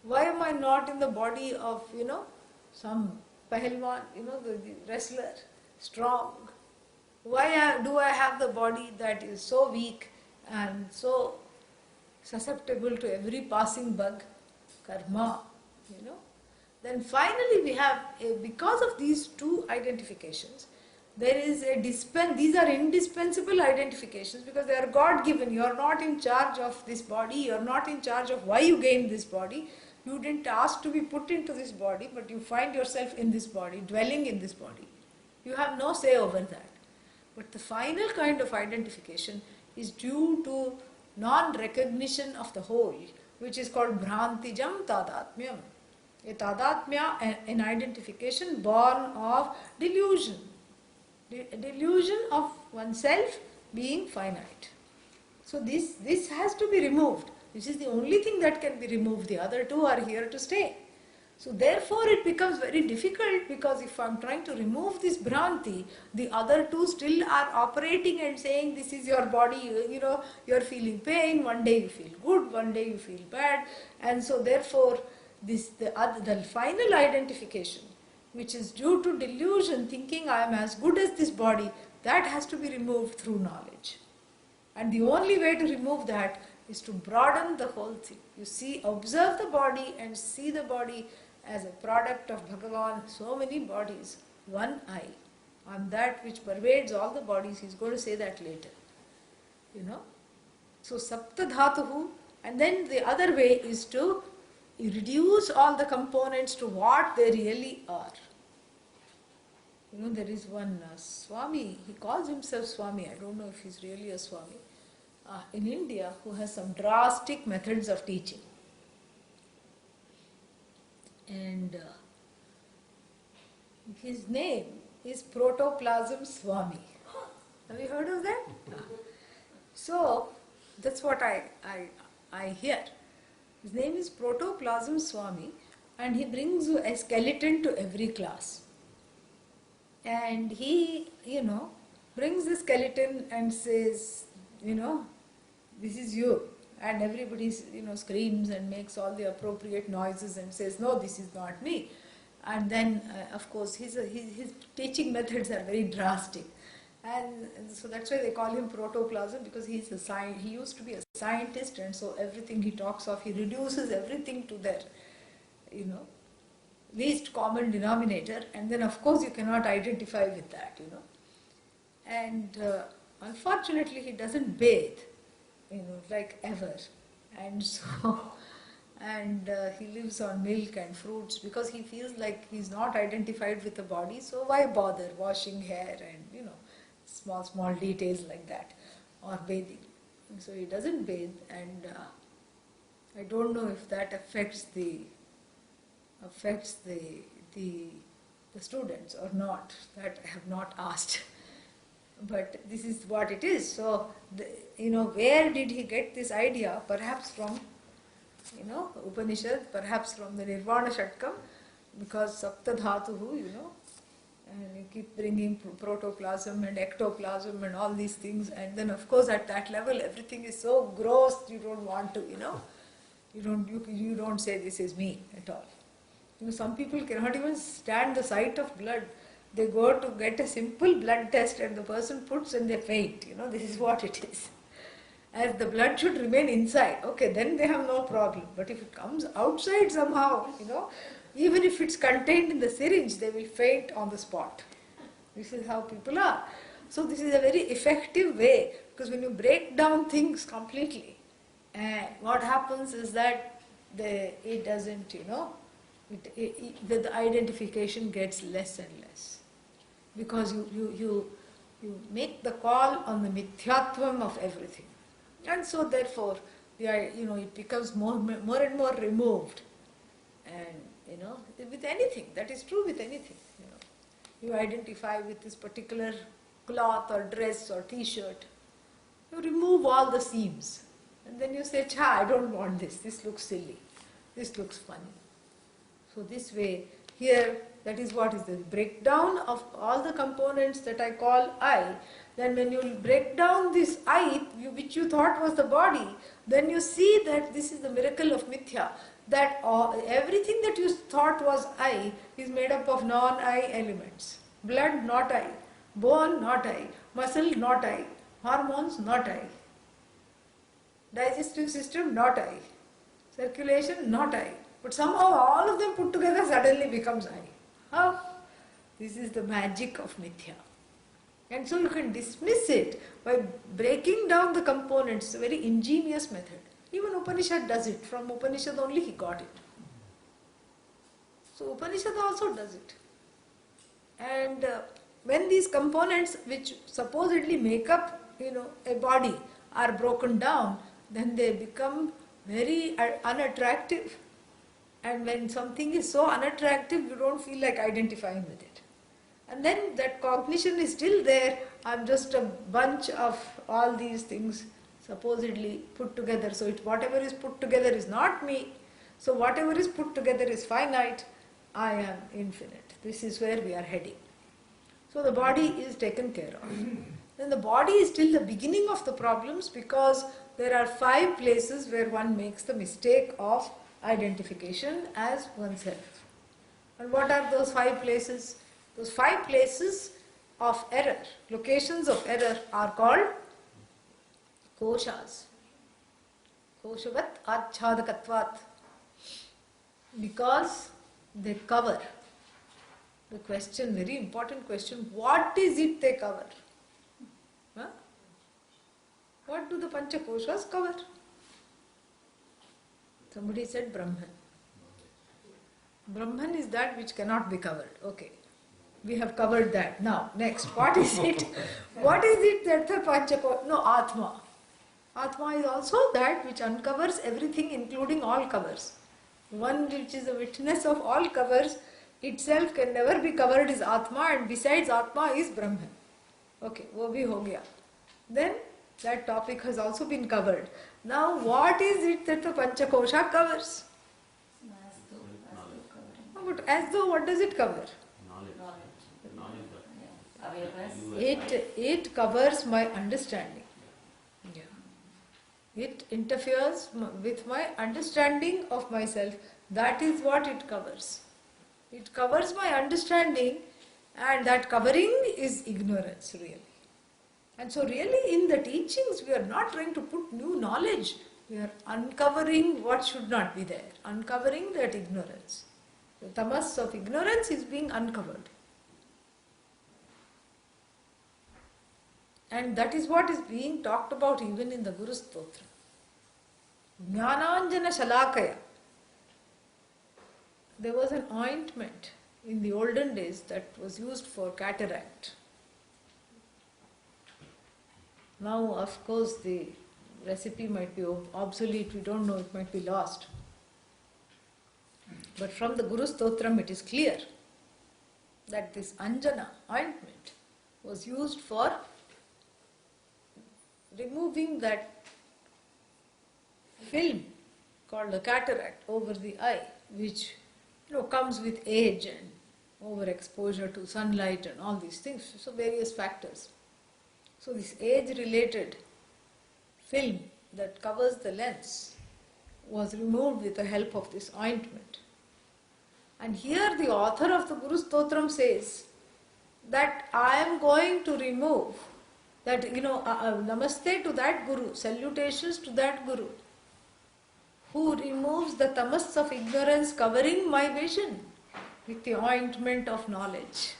Why am I not in the body of, some pahalwan, the wrestler, strong? Why do I have the body that is so weak and so susceptible to every passing bug? Karma, Then finally we have, because of these two identifications, there is these are indispensable identifications because they are God-given. You are not in charge of this body, you are not in charge of why you gained this body. You didn't ask to be put into this body, but you find yourself in this body, dwelling in this body. You have no say over that. But the final kind of identification is due to non-recognition of the whole, which is called bhrantijam tadatmyam. A tadatmya, an identification born of delusion. Delusion of oneself being finite. So this has to be removed. This is the only thing that can be removed. The other two are here to stay. So therefore it becomes very difficult because if I am trying to remove this bhranti, the other two still are operating and saying this is your body, you are feeling pain, one day you feel good, one day you feel bad, and so therefore the final identification, which is due to delusion, thinking I am as good as this body, that has to be removed through knowledge. And the only way to remove that is to broaden the whole thing. You see, observe the body and see the body as a product of Bhagavan, so many bodies, one eye, on that which pervades all the bodies. He's going to say that later. So sapta dhatuhu, and then the other way is to reduce all the components to what they really are. There is one Swami, he calls himself Swami, I don't know if he's really a Swami, in India, who has some drastic methods of teaching. And his name is Protoplasm Swami. Have you heard of that? So, that's what I hear. His name is Protoplasm Swami, and he brings a skeleton to every class. And he, brings the skeleton and says, this is you. And everybody, screams and makes all the appropriate noises and says, no, this is not me. And then, of course, his teaching methods are very drastic. And so that's why they call him Protoplasm, because he used to be a scientist, and so everything he talks of, he reduces everything to their, least common denominator, and then of course you cannot identify with that, And unfortunately he doesn't bathe, like ever. And so, he lives on milk and fruits because he feels like he's not identified with the body, so why bother washing hair and, small details like that, or bathing. So he doesn't bathe, and I don't know if that affects the students or not. That I have not asked. But this is what it is. So, where did he get this idea? Perhaps from, Upanishad, perhaps from the Nirvana Shatkam, because Sapta Dhatuhu, And you keep bringing protoplasm and ectoplasm and all these things, and then of course at that level everything is so gross you don't want to, you don't say this is me at all. Some people cannot even stand the sight of blood. They go to get a simple blood test and the person puts and they faint. This is what it is. As the blood should remain inside, okay, then they have no problem. But if it comes outside somehow, even if it's contained in the syringe, they will faint on the spot. This is how people are. So this is a very effective way, because when you break down things completely, what happens is that it doesn't, the identification gets less and less. Because you make the call on the mithyatvam of everything. And so therefore, it becomes more and more removed. And, with anything, that is true with anything. You identify with this particular cloth or dress or t-shirt. You remove all the seams. And then you say, I don't want this. This looks silly. This looks funny. So this way, here, that is what is the breakdown of all the components that I call I. Then when you break down this I, which you thought was the body, then you see that this is the miracle of mithya. That everything that you thought was I is made up of non-I elements. Blood, not I. Bone, not I. Muscle, not I. Hormones, not I. Digestive system, not I. Circulation, not I. But somehow all of them put together suddenly becomes I. How? This is the magic of mithya. And so you can dismiss it by breaking down the components. It's a very ingenious method. Even Upanishad does it. From Upanishad only he got it. So Upanishad also does it. And when these components which supposedly make up, a body are broken down, then they become very unattractive. And when something is so unattractive, you don't feel like identifying with it. And then that cognition is still there. I'm just a bunch of all these things supposedly put together. So whatever is put together is not me. So whatever is put together is finite. I am infinite. This is where we are heading. So the body is taken care of. Then the body is still the beginning of the problems, because there are 5 places where one makes the mistake of identification as oneself. And what are those 5 places? Those 5 places of error, locations of error, are called koshas. Koshavat achhadakatvat. Because they cover. The question, very important question, what is it they cover? What do the pancha koshas cover? Somebody said Brahman. Brahman is that which cannot be covered. Okay. We have covered that. Now, next, what is it? What is it that the Panchakosha? No, Atma. Atma is also that which uncovers everything, including all covers. One which is a witness of all covers itself can never be covered is Atma, and besides Atma is Brahman. Okay, wo bhi ho gaya. Then that topic has also been covered. Now, what is it that the Panchakosha covers? But as though, what does it cover? It covers my understanding. Yeah. It interferes with my understanding of myself. That is what it covers. It covers my understanding, and that covering is ignorance, really. And so really in the teachings we are not trying to put new knowledge. We are uncovering what should not be there. Uncovering that ignorance. The tamas of ignorance is being uncovered. And that is what is being talked about even in the Guru Stotra. Jnananjana Shalakaya. There was an ointment in the olden days that was used for cataract. Now, of course, the recipe might be obsolete, we don't know, it might be lost. But from the Guru Stotram it is clear that this Anjana ointment was used for removing that film called the cataract over the eye, which comes with age and overexposure to sunlight and all these things, so various factors. So this age-related film that covers the lens was removed with the help of this ointment. And here the author of the Guru Stotram says that I am going to remove that, namaste to that Guru, salutations to that Guru who removes the tamas of ignorance covering my vision with the ointment of knowledge.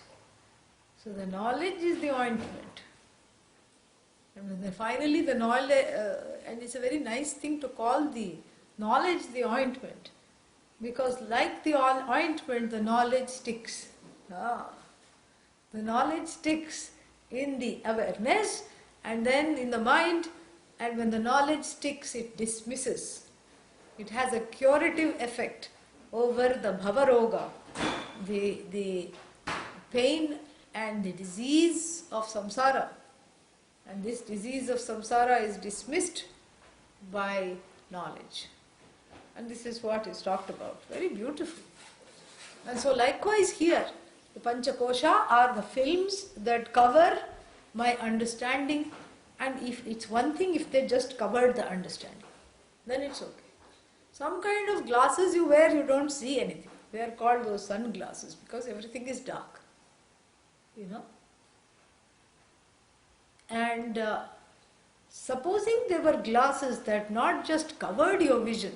So the knowledge is the ointment. And then finally the knowledge, and it's a very nice thing to call the knowledge the ointment, because like the ointment, the knowledge sticks. The knowledge sticks in the awareness and then in the mind, and when the knowledge sticks, it dismisses. It has a curative effect over the bhavaroga, the pain and the disease of samsara. And this disease of samsara is dismissed by knowledge. And this is what is talked about. Very beautiful. And so likewise here, the Panchakosha are the films that cover my understanding. And if it's one thing if they just covered the understanding, then it's okay. Some kind of glasses you wear, you don't see anything. They are called those sunglasses because everything is dark. And supposing there were glasses that not just covered your vision,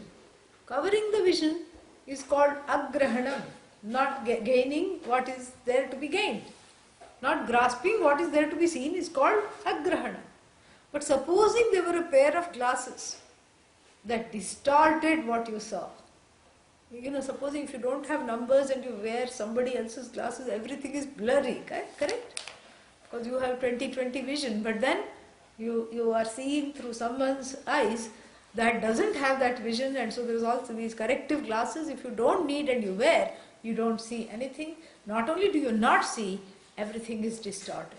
covering the vision is called agrahanam, not gaining what is there to be gained. Not grasping what is there to be seen is called agrahanam. But supposing there were a pair of glasses that distorted what you saw. Supposing if you don't have numbers and you wear somebody else's glasses, everything is blurry, correct? Because you have 20/20 vision, but then you are seeing through someone's eyes that doesn't have that vision, and so there's also these corrective glasses. If you don't need and you wear, you don't see anything. Not only do you not see, everything is distorted.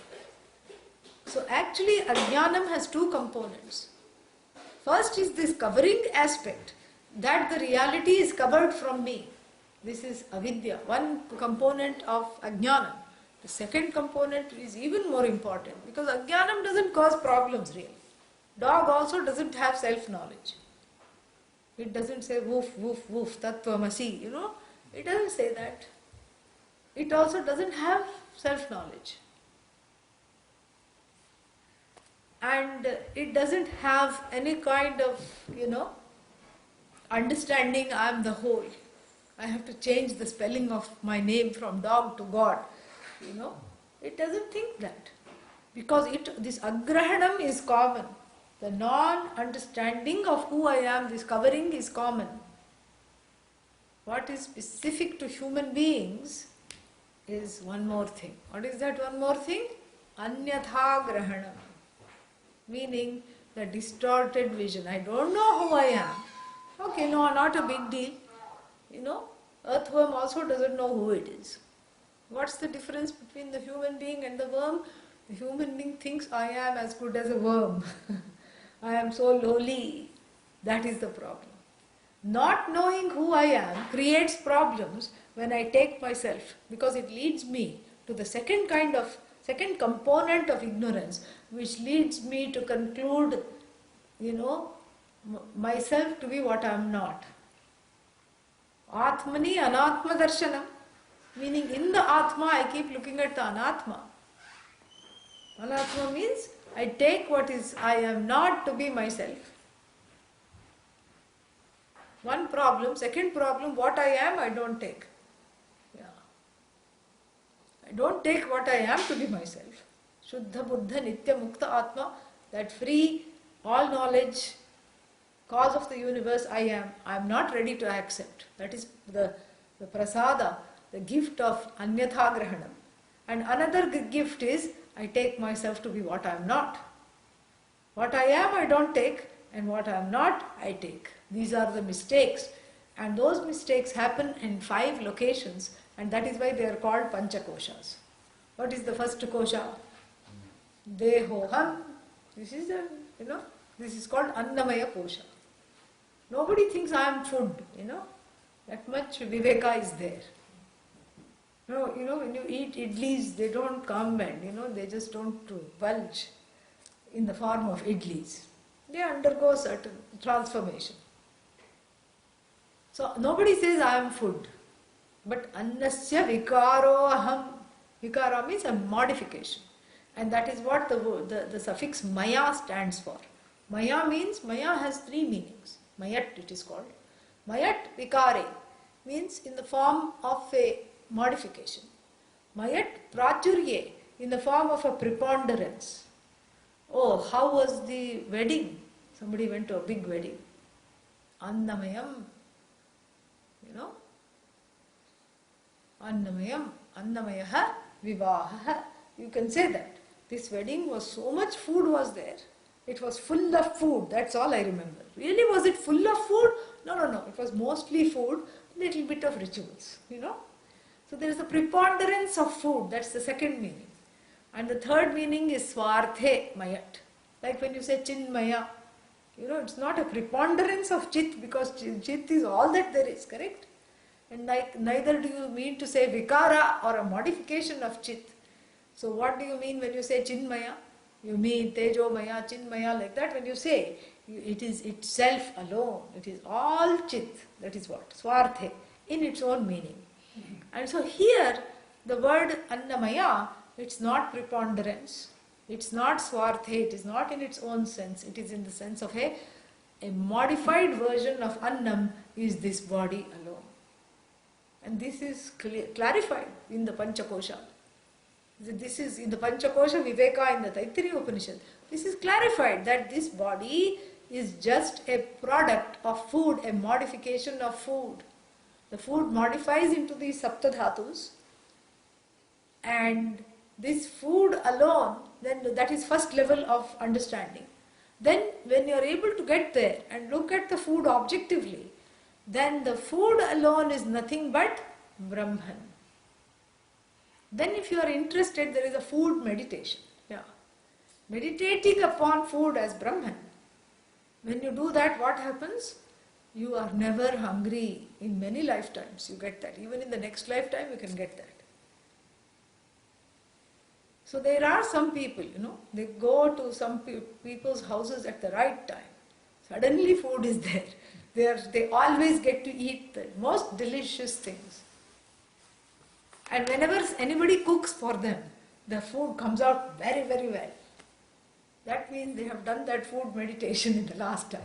So actually ajnanam has two components. First is this covering aspect, that the reality is covered from me. This is avidya, one component of ajnanam. The second component is even more important because ajnanam doesn't cause problems really. Dog also doesn't have self-knowledge. It doesn't say woof, woof, woof, tattvamasi, It doesn't say that. It also doesn't have self-knowledge. And it doesn't have any kind of, understanding I am the whole. I have to change the spelling of my name from dog to God. It doesn't think that. Because this agrahanam is common. The non-understanding of who I am, this covering is common. What is specific to human beings is one more thing. What is that one more thing? Anyatha grahanam. Meaning the distorted vision. I don't know who I am. Okay, no, not a big deal. Earthworm also doesn't know who it is. What's the difference between the human being and the worm? The human being thinks I am as good as a worm. I am so lowly. That is the problem. Not knowing who I am creates problems when I take myself, because it leads me to the second component of ignorance, which leads me to conclude, myself to be what I am not. Atmani anatma darshanam, meaning in the Atma I keep looking at the anatma. Anatma means I take what is I am not to be myself. One problem. Second problem, what I am, I don't take. I don't take what I am to be myself. Shuddha Buddha Nitya Mukta Atma, that free, all knowledge, cause of the universe I am not ready to accept. That is the prasada, the gift of Anyatha Grahanam. And another gift is I take myself to be what I am not. What I am I don't take, and what I am not I take. These are the mistakes, and those mistakes happen in 5 locations, and that is why they are called Panchakoshas. What is the first kosha? Dehoham. This is called Annamaya kosha. Nobody thinks I am food, that much viveka is there. No, when you eat idlis, they don't come and, they just don't bulge in the form of idlis. They undergo certain transformation. So nobody says I am food. But annasya vikaro aham. Vikara means a modification. And that is what the suffix maya stands for. Maya means, maya has three meanings. Mayat it is called. Mayat vikare means in the form of a modification. Mayat prachurye in the form of a preponderance. Oh, how was the wedding? Somebody went to a big wedding. Annamayam, Annamayam, Annamayaha, Vivaha. You can say that. This wedding was so much food was there. It was full of food. That's all I remember. Really, was it full of food? No. It was mostly food, little bit of rituals, So there is a preponderance of food. That's the second meaning. And the third meaning is swarthe mayat. Like when you say chinmaya, it's not a preponderance of chit because chit is all that there is, correct? And like neither do you mean to say vikara or a modification of chit. So what do you mean when you say chinmaya? You mean tejomaya, chinmaya, like that. When you say it is itself alone, it is all chit. That is what? Swarthe, in its own meaning. And so here, the word annamaya, it's not preponderance. It's not swarthe. It is not in its own sense. It is in the sense of a modified version of annam is this body alone. And this is clarified in the Panchakosha. This is in the Panchakosha Viveka in the Taittiriya Upanishad. This is clarified that this body is just a product of food, a modification of food. The food modifies into these Saptadhatus, and this food alone, then that is first level of understanding. Then when you are able to get there and look at the food objectively, then the food alone is nothing but Brahman. Then if you are interested, there is a food meditation. Meditating upon food as Brahman. When you do that, what happens? You are never hungry in many lifetimes. You get that. Even in the next lifetime, you can get that. So there are some people, they go to some people's houses at the right time. Suddenly food is there. They always get to eat the most delicious things. And whenever anybody cooks for them, the food comes out very, very well. That means they have done that food meditation in the last time.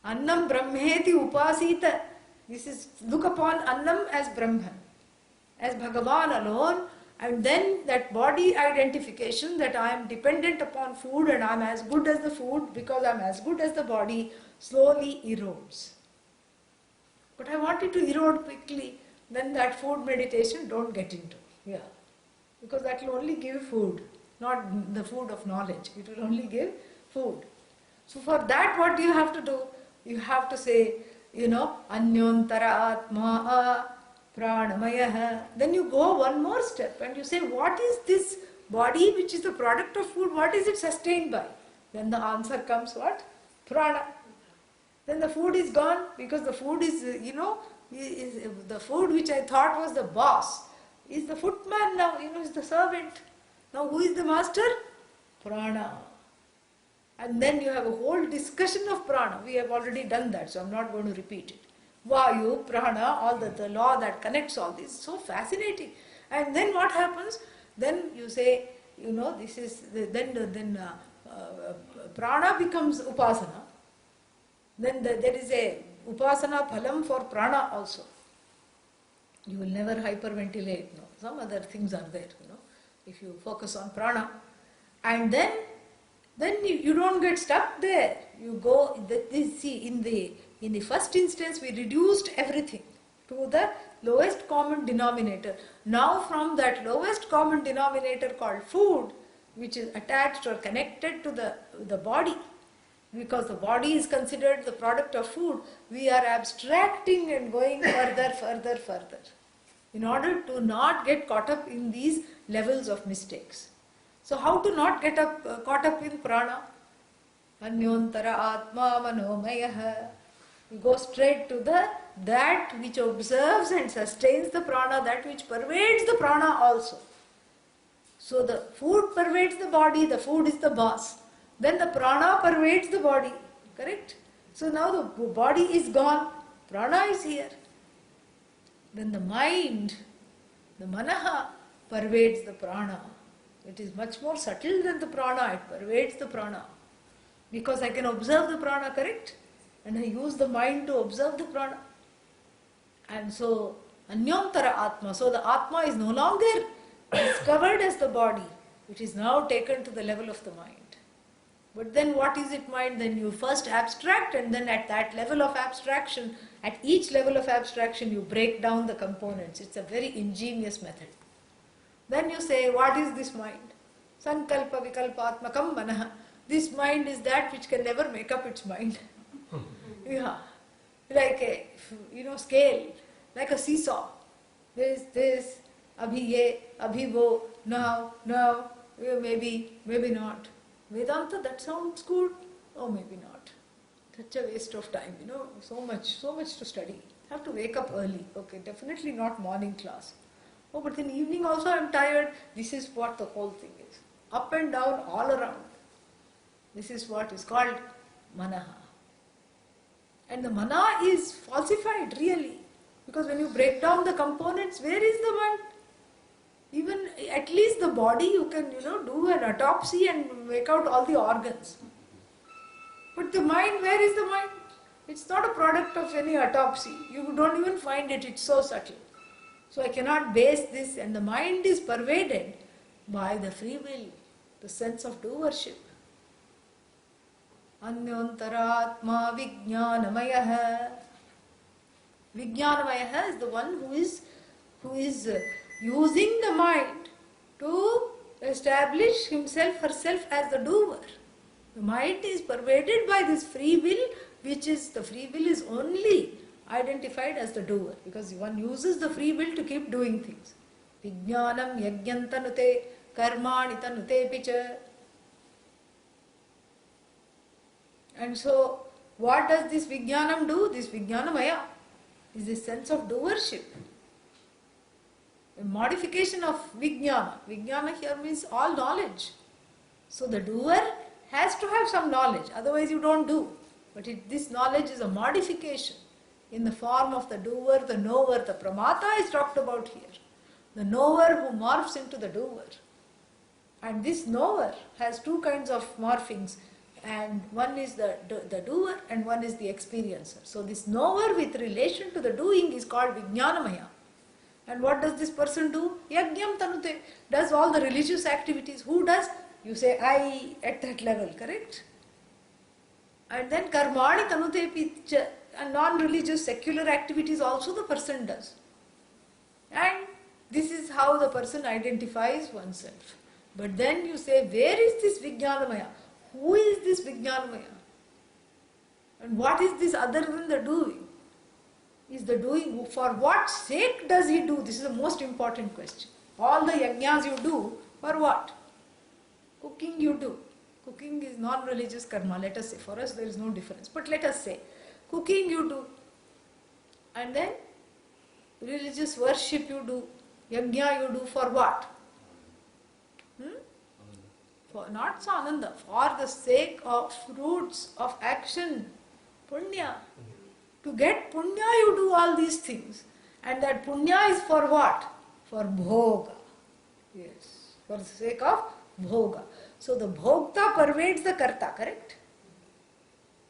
Annam brahmeti upasita. This is, look upon Annam as Brahman, as Bhagavan alone, and then that body identification that I am dependent upon food and I am as good as the food because I am as good as the body slowly erodes. But I want it to erode quickly, then that food meditation don't get into. Because that will only give food, not the food of knowledge. It will only give food. So for that, what do you have to do? You have to say, Anyontara Atma Pranamaya. Then you go one more step and you say, what is this body which is the product of food? What is it sustained by? Then the answer comes what? Prana. Then the food is gone because the food is, the food which I thought was the boss is the footman now, is the servant. Now who is the master? Prana. And then you have a whole discussion of prana. We have already done that, so I'm not going to repeat it. Vayu, prana, all the law that connects all this. So fascinating. And then what happens? Then you say, this is, then prana becomes upasana. Then there is a upasana phalam for prana also. You will never hyperventilate. No. Some other things are there, if you focus on prana. And then you don't get stuck there. You go, see, in the first instance we reduced everything to the lowest common denominator. Now from that lowest common denominator called food, which is attached or connected to the body, because the body is considered the product of food, we are abstracting and going further, in order to not get caught up in these levels of mistakes. So how to not get caught up in prana? Anyontara atma manomayaha. You go straight to the that which observes and sustains the prana, that which pervades the prana also. So the food pervades the body, the food is the boss. Then the prana pervades the body, correct? So now the body is gone, prana is here. Then the mind, the manaha, pervades the prana. It is much more subtle than the prana, it pervades the prana. Because I can observe the prana, correct? And I use the mind to observe the prana. And so, anyantara atma. So the atma is no longer discovered as the body. It is now taken to the level of the mind. But then what is it mind? Then you first abstract, and then at that level of abstraction, at each level of abstraction you break down the components. It's a very ingenious method. Then you say, what is this mind? Sankalpa vikalpatmakam manaha. This mind is that which can never make up its mind. Yeah. Like a, scale, like a seesaw. This, abhi ye, abhi wo, now, maybe not. Vedanta, that sounds good. Oh, maybe not. Such a waste of time, so much to study. Have to wake up early. Okay, definitely not morning class. Oh, but in evening also I'm tired. This is what the whole thing is. Up and down, all around. This is what is called manaha. And the mana is falsified, really. Because when you break down the components, where is the mind? Even at least the body, you can, do an autopsy and make out all the organs. But the mind, where is the mind? It's not a product of any autopsy. You don't even find it, it's so subtle. So I cannot base this, and the mind is pervaded by the free will, the sense of doership. Anyantaratma vijnanamayaha. Vijnanamayaha is the one who is using the mind to establish himself, herself as the doer. The mind is pervaded by this free will, the free will is only identified as the doer, because one uses the free will to keep doing things. Vijnanam yajnantanute karmani tanute picha. And so, what does this vijnanam do? This vijnanamaya is this sense of doership. A modification of vijnana. Vijnana here means all knowledge. So the doer has to have some knowledge, otherwise you don't do. But this knowledge is a modification in the form of the doer, the knower. The pramata is talked about here. The knower who morphs into the doer. And this knower has two kinds of morphings. And one is the doer and one is the experiencer. So this knower with relation to the doing is called vijnanamaya. And what does this person do? Yajnam tanute, does all the religious activities. Who does? You say I at that level, correct? And then karmani tanute picha, and non-religious secular activities also the person does. And this is how the person identifies oneself. But then you say, where is this vijnanamaya? Who is this vijnanamaya? And what is this other than the doing? Is the doing, for what sake does he do? This is the most important question. All the yajnas you do, for what? Cooking you do. Cooking is non-religious karma, let us say. For us there is no difference. But let us say, cooking you do. And then religious worship you do. Yajna you do for what? For not sananda, for the sake of fruits of action, punya. To get punya you do all these things. And that punya is for what? For bhoga. Yes, for the sake of bhoga. So the bhogta pervades the karta, correct?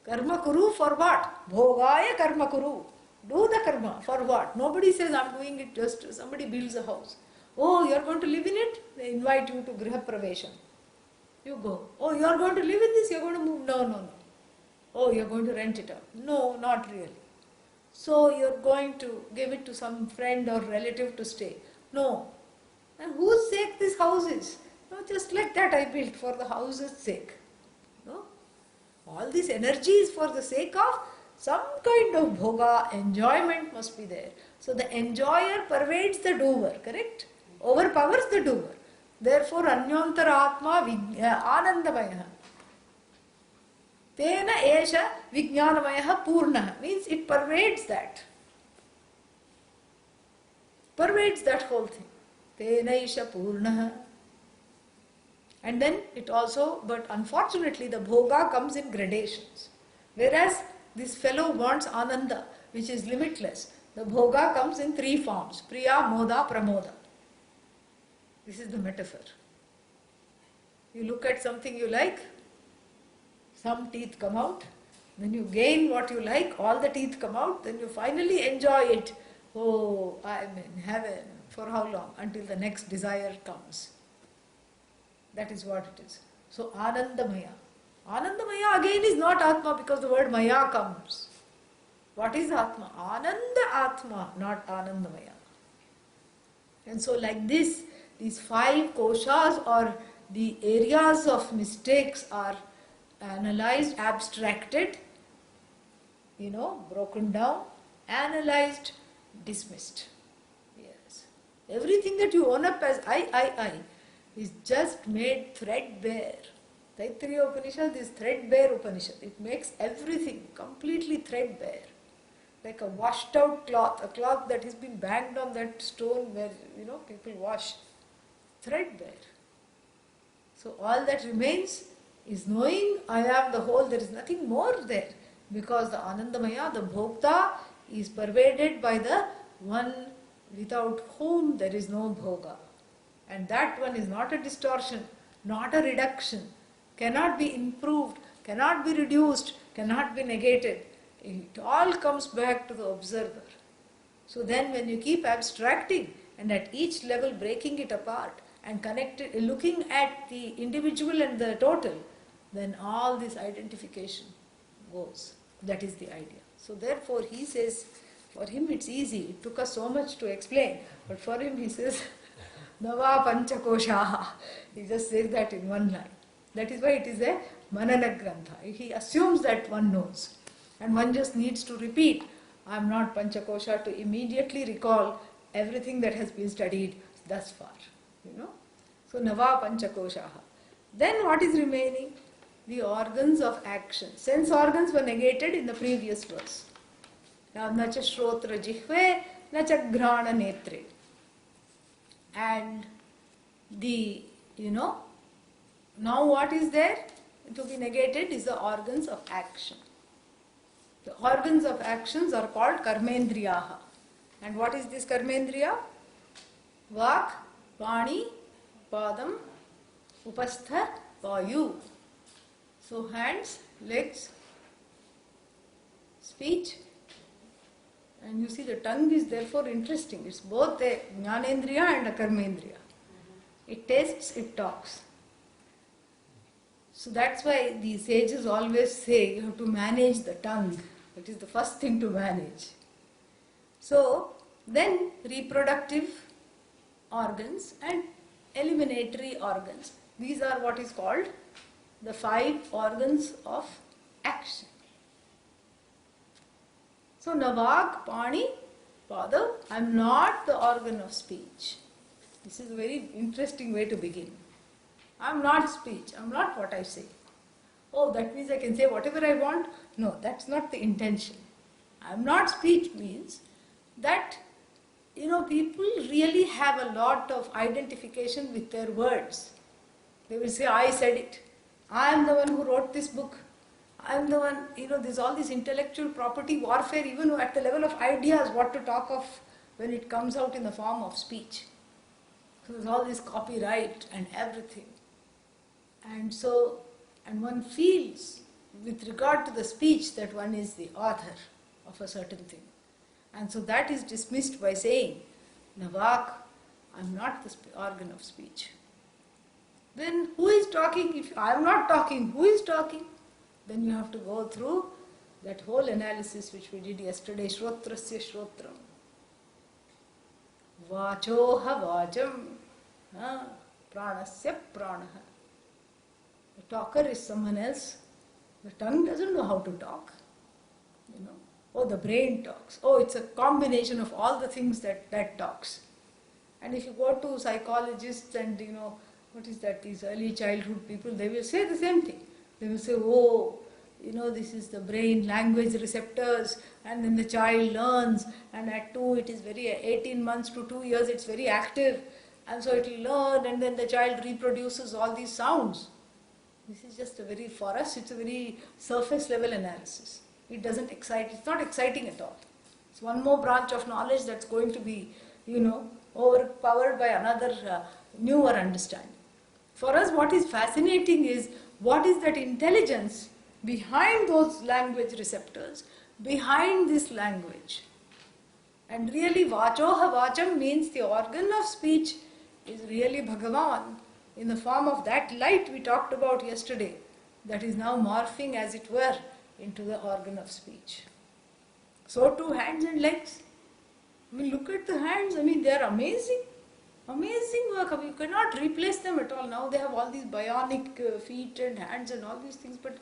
Karma kuru for what? Bhogaya karma kuru. Do the karma for what? Nobody says I'm doing it just, somebody builds a house. Oh, you are going to live in it? They invite you to griha pravesham. You go. Oh, you are going to live in this? You are going to move? No. Oh, you are going to rent it out? No, not really. So you are going to give it to some friend or relative to stay? No. And whose sake this house is? No, just like that I built for the house's sake. No? All this energy is for the sake of some kind of bhoga, enjoyment must be there. So the enjoyer pervades the doer, correct? Overpowers the doer. Therefore, anyantaratma anandamaya. Tena esha vijnanamaya purna. Means it pervades that. pervades that whole thing. Tenaisha purnaha. And then it also, but unfortunately the bhoga comes in gradations. Whereas this fellow wants ananda, which is limitless. The bhoga comes in three forms: priya, moda, pramoda. This is the metaphor. You look at something you like, some teeth come out, then you gain what you like, all the teeth come out, then you finally enjoy it. Oh, I'm in heaven. For how long? Until the next desire comes. That is what it is. So Anandamaya. Anandamaya again is not Atma because the word Maya comes. What is Atma? Ananda Atma, not Anandamaya. And so like this, these 5 koshas or the areas of mistakes are analyzed, abstracted, broken down, analyzed, dismissed. Yes. Everything that you own up as I is just made threadbare. Taittiriya Upanishad is threadbare Upanishad. It makes everything completely threadbare. Like a washed out cloth, a cloth that has been banged on that stone where, people wash. Threadbare. So all that remains is knowing I am the whole, there is nothing more there. Because the Anandamaya, the Bhokta, is pervaded by the one without whom there is no Bhoga. And that one is not a distortion, not a reduction, cannot be improved, cannot be reduced, cannot be negated. It all comes back to the observer. So then when you keep abstracting and at each level breaking it apart and looking at the individual and the total, then all this identification goes. That is the idea. So therefore he says, for him it's easy. It took us so much to explain. But for him he says, Nava Panchakoshaha. He just says that in one line. That is why it is a Manana Grantha. He assumes that one knows. And one just needs to repeat, I am not Panchakosha, to immediately recall everything that has been studied thus far. So Nava Panchakoshaha. Then what is remaining? The organs of action. Sense organs were negated in the previous verse. Now, nacha shrotra jihve, nacha grana netre. And the, now what is there to be negated is the organs of action. The organs of actions are called karmendriyaha. And what is this karmendriya? Vak, Pani, Padam, Upastha, Vayu. So hands, legs, speech, and you see the tongue is therefore interesting. It's both a jnanendriya and a karmendriya. It tastes, it talks. So that's why the sages always say you have to manage the tongue. That is the first thing to manage. So then reproductive organs and eliminatory organs. These are what is called the 5 organs of action. So Navak, Pani, Pada, I am not the organ of speech. This is a very interesting way to begin. I am not speech, I am not what I say. Oh, that means I can say whatever I want? No, that's not the intention. I am not speech means that, people really have a lot of identification with their words. They will say, I said it. I am the one who wrote this book. I am the one, there's all this intellectual property warfare, even at the level of ideas, what to talk of when it comes out in the form of speech. So there's all this copyright and everything. And so, and one feels with regard to the speech that one is the author of a certain thing. And so that is dismissed by saying, Navak, I am not the organ of speech. Then who is talking? If I am not talking, who is talking? Then you have to go through that whole analysis which we did yesterday, Shrotrasya Shrotram. Vachoha Vacham, Pranasya Pranaha. The talker is someone else. The tongue doesn't know how to talk. Oh, the brain talks. Oh, it's a combination of all the things that talks. And if you go to psychologists and, what is that, these early childhood people, they will say the same thing. They will say, oh, this is the brain, language receptors and then the child learns, and at 2 it is very, 18 months to 2 years it's very active, and so it will learn, and then the child reproduces all these sounds. This is just a very, for us it's a very surface level analysis. It doesn't excite, it's not exciting at all. It's one more branch of knowledge that's going to be, overpowered by another newer understanding. For us, what is fascinating is what is that intelligence behind those language receptors, behind this language. And really, vachoha vacham means the organ of speech is really Bhagavan in the form of that light we talked about yesterday, that is now morphing, as it were, into the organ of speech. So too hands and legs. I mean, look at the hands. I mean, they are amazing. Amazing work. I mean, you cannot replace them at all. Now they have all these bionic feet and hands and all these things. But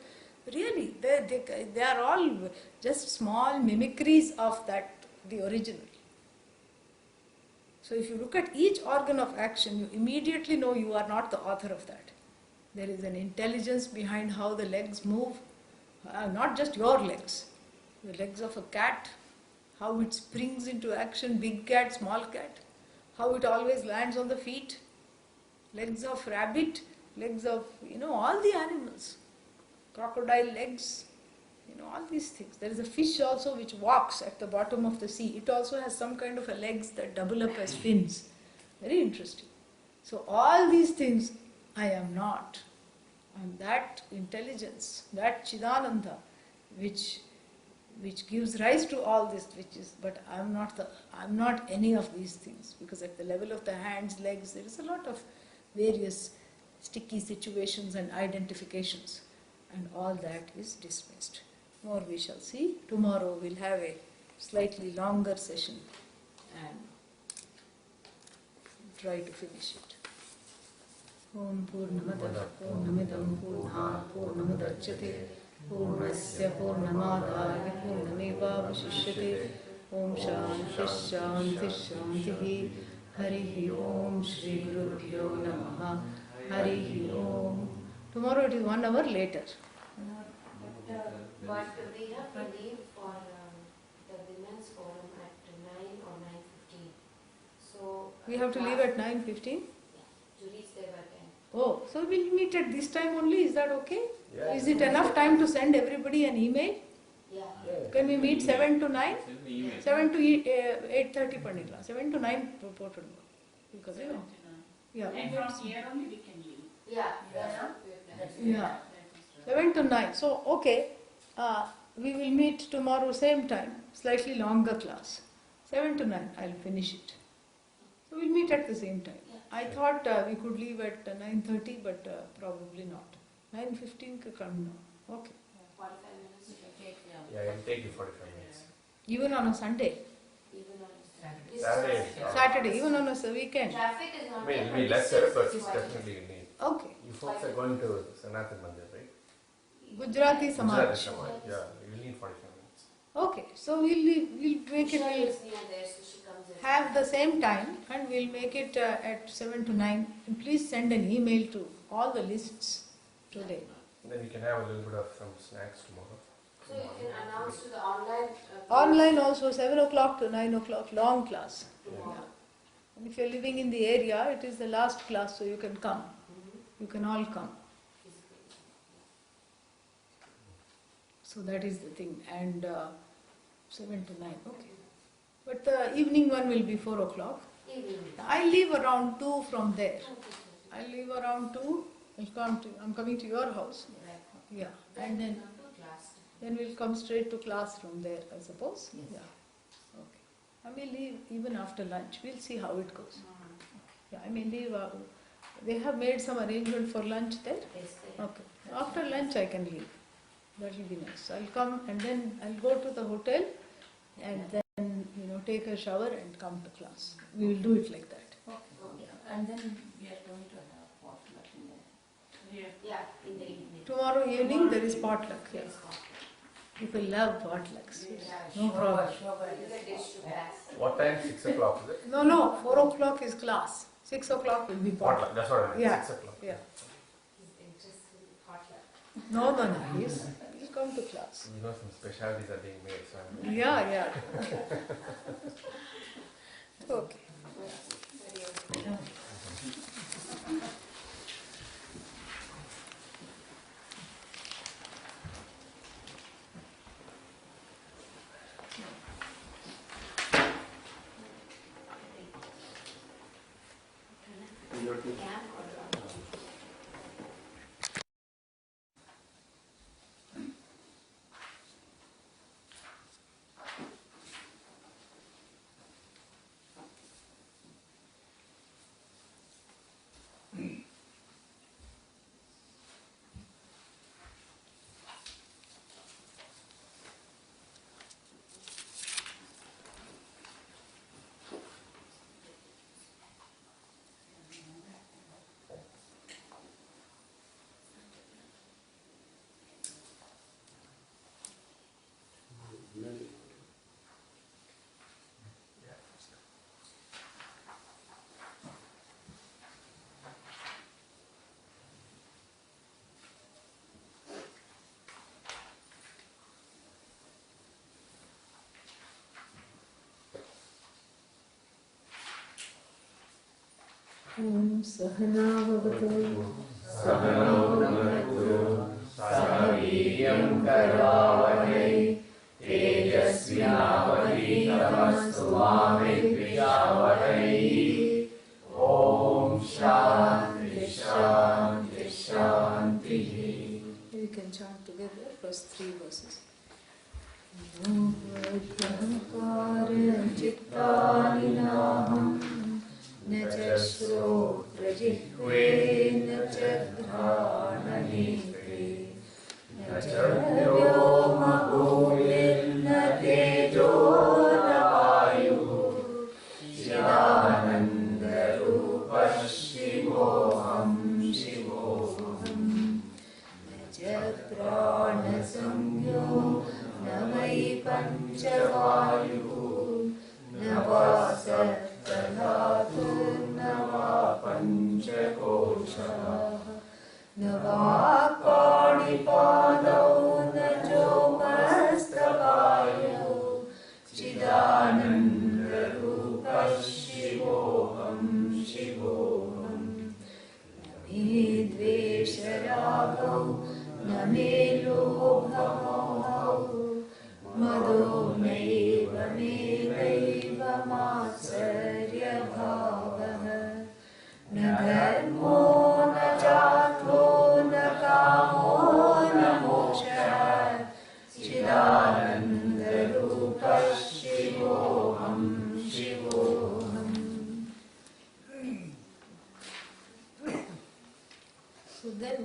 really, they are all just small mimicries of that, the original. So if you look at each organ of action, you immediately know you are not the author of that. There is an intelligence behind how the legs move. Not just your legs. The legs of a cat, how it springs into action, big cat, small cat, how it always lands on the feet, legs of rabbit, legs of, all the animals, crocodile legs, all these things. There is a fish also which walks at the bottom of the sea. It also has some kind of a legs that double up as fins. Very interesting. So all these things, I am not. I am that intelligence, that Chidananda, which gives rise to all this, but I'm not any of these things, because at the level of the hands, legs, there is a lot of various sticky situations and identifications, and all that is dismissed. More we shall see. Tomorrow we'll have a slightly longer session and try to finish it. Om Purnamada Purnamidam Purnat Purnamudachyate Purnasya Purnamadaya Purnameva Vashishyate Om Shanti Shanti Shanti Harihi Om Shri Gurubhyo Namaha Harihi Om. Tomorrow it is 1 hour later. But we have to leave for the women's forum at 9 or 9:15. So We have to leave at 9:15? Yeah, to reach there by 10. Oh, so we'll meet at this time only, is that okay? Yeah. Is it enough time to send everybody an email? Yeah. Can we meet 7 to 9? 7 to 8:30 Panila. 7 to 9 reported. Because, yeah. And from here only we can leave. Yeah. Yeah. 7 to 9. So, okay. We will meet tomorrow same time, slightly longer class. 7 to 9, I'll finish it. So we'll meet at the same time. I thought we could leave at 9:30, but probably not. 9:15 could come now. Okay. 45 minutes it will take. Yeah, it'll take you 45 minutes. Even on a Sunday, Even on Saturday. Saturday, even on a weekend. Traffic is not I mean, there, it'll be but lesser, it's but quite- definitely you need. Okay. You folks are going to Sanatan Mandir, right? Gujarati Gujarati Samaj. Samaj. Yeah, you'll need 45 minutes. Okay, so we'll make it. Isha We'll is near there, so she comes in. have the same time, and we'll make it at 7 to 9. And please send an email to all the lists today. And then you can have a little bit of some snacks tomorrow. So you can announce to the online. Online also 7 o'clock to 9 o'clock, long class. Tomorrow. Yeah. And if you're living in the area, it is the last class, so you can come. You can all come. So that is the thing. And 7 to 9, okay. But the evening one will be 4 o'clock. Evening. I leave around 2 from there. I leave around 2. I'm coming to your house. Right. Yeah. And then Come to class. we'll come straight to class from there, I suppose. Yes. Yeah. Okay. I may leave even after lunch. We'll see how it goes. Yeah, I may leave. They have made some arrangement for lunch there. Yes, they- Okay. After lunch I can leave. That will be nice. I'll come and then I'll go to the hotel and then take a shower and come to class. We will do it like that. And then we are going to have potluck in there. Yeah, in the evening. Tomorrow evening there is potluck. There Yeah. is coffee. People love potlucks. Yeah, No problem. You get dish to pass. What time? 6 o'clock, is it? No. 4 o'clock is class. 6 o'clock will be potluck. Potluck, that's what I meant. Yeah. 6 o'clock. Yeah. He's interested in potluck. No. He's come to class. You know, some specialties are being made, so I'm Yeah. Okay. Sahana Bhavatu Sahano Bhavatu Sahaviryam Karavahai Tejasvinavaditamastu ma vidvijavahai. Om Shanti Shanti Shanti. We can chant together first 3 verses. Navadyankara chittaninaham na cha shrotrajihve na cha dhrananekre na cha vyoma bhulir na tejo na vayu chidananda rupa shivoham shivoham na cha prana samyo na vai panchavayu na vasatadhatu na va panchakosha na va panipadau na jomastavayu chidananda rupa shivoham shivoham na me dvesharagau na me lobhamau Madho naiva me naiva matsarya bhavaha na dharmo na jatvo na kamo na moksha chidananda rupa shivoham shivoham. So then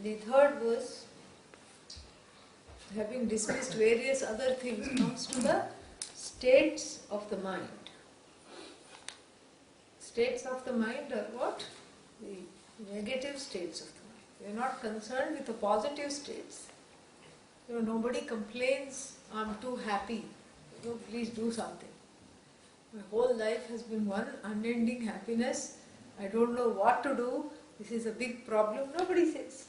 the third verse, having dismissed various other things, comes to the states of the mind. States of the mind are what? The negative states of the mind. We are not concerned with the positive states. Nobody complains, I'm too happy. Please do something. My whole life has been one unending happiness. I don't know what to do. This is a big problem. Nobody says.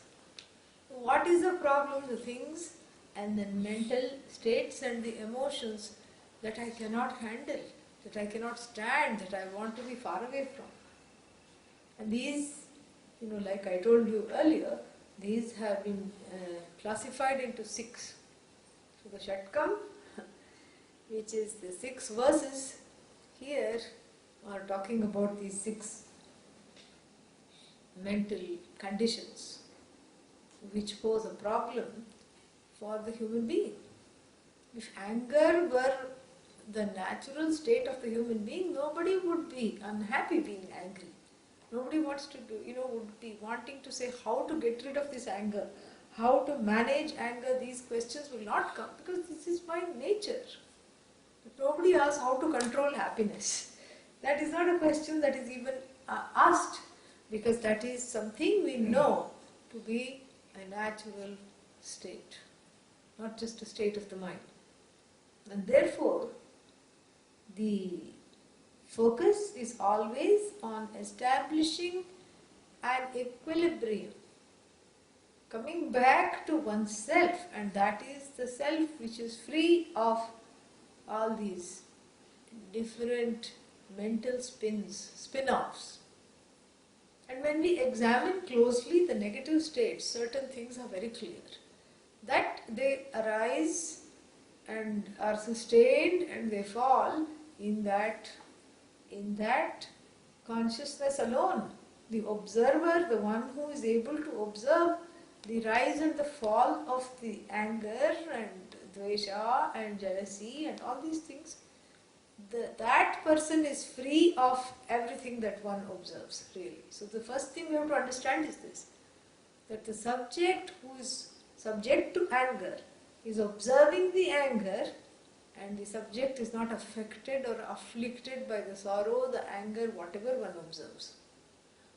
What is the problem? The things and the mental states and the emotions that I cannot handle, that I cannot stand, that I want to be far away from. And these, like I told you earlier, these have been classified into 6. So the Shatkam, which is the 6 verses, here are talking about these 6 mental conditions which pose a problem for the human being. If anger were the natural state of the human being, nobody would be unhappy being angry. Nobody wants to do, would be wanting to say how to get rid of this anger, how to manage anger. These questions will not come because this is my nature. But nobody asks how to control happiness. That is not a question that is even asked, because that is something we know to be a natural state, not just a state of the mind. And therefore, the focus is always on establishing an equilibrium coming back to oneself, and that is the self which is free of all these different mental spin-offs. And when we examine closely the negative states, certain things are very clear. That they arise and are sustained and they fall in that consciousness alone. The observer, the one who is able to observe the rise and the fall of the anger and dvesha and jealousy and all these things, that person is free of everything that one observes, really. So the first thing we have to understand is this, that the subject who is subject to anger is observing the anger, and the subject is not affected or afflicted by the sorrow, the anger, whatever one observes.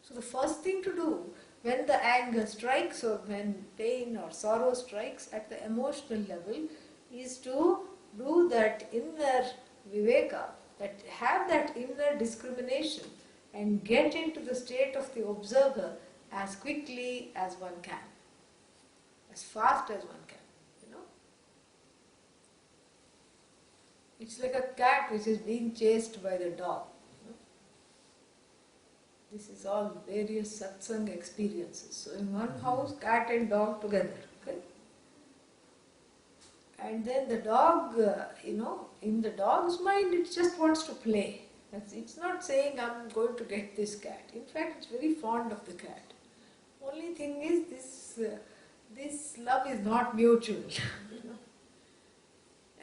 So the first thing to do when the anger strikes or when pain or sorrow strikes at the emotional level is to do that inner viveka, that have that inner discrimination and get into the state of the observer as quickly as one can, as fast as one can, you know. It's like a cat which is being chased by the dog. You know? This is all various satsang experiences. So in one house, cat and dog together. Okay? And then the dog, in the dog's mind, it just wants to play. It's not saying, I'm going to get this cat. In fact, it's very fond of the cat. Only thing is, this love is not mutual.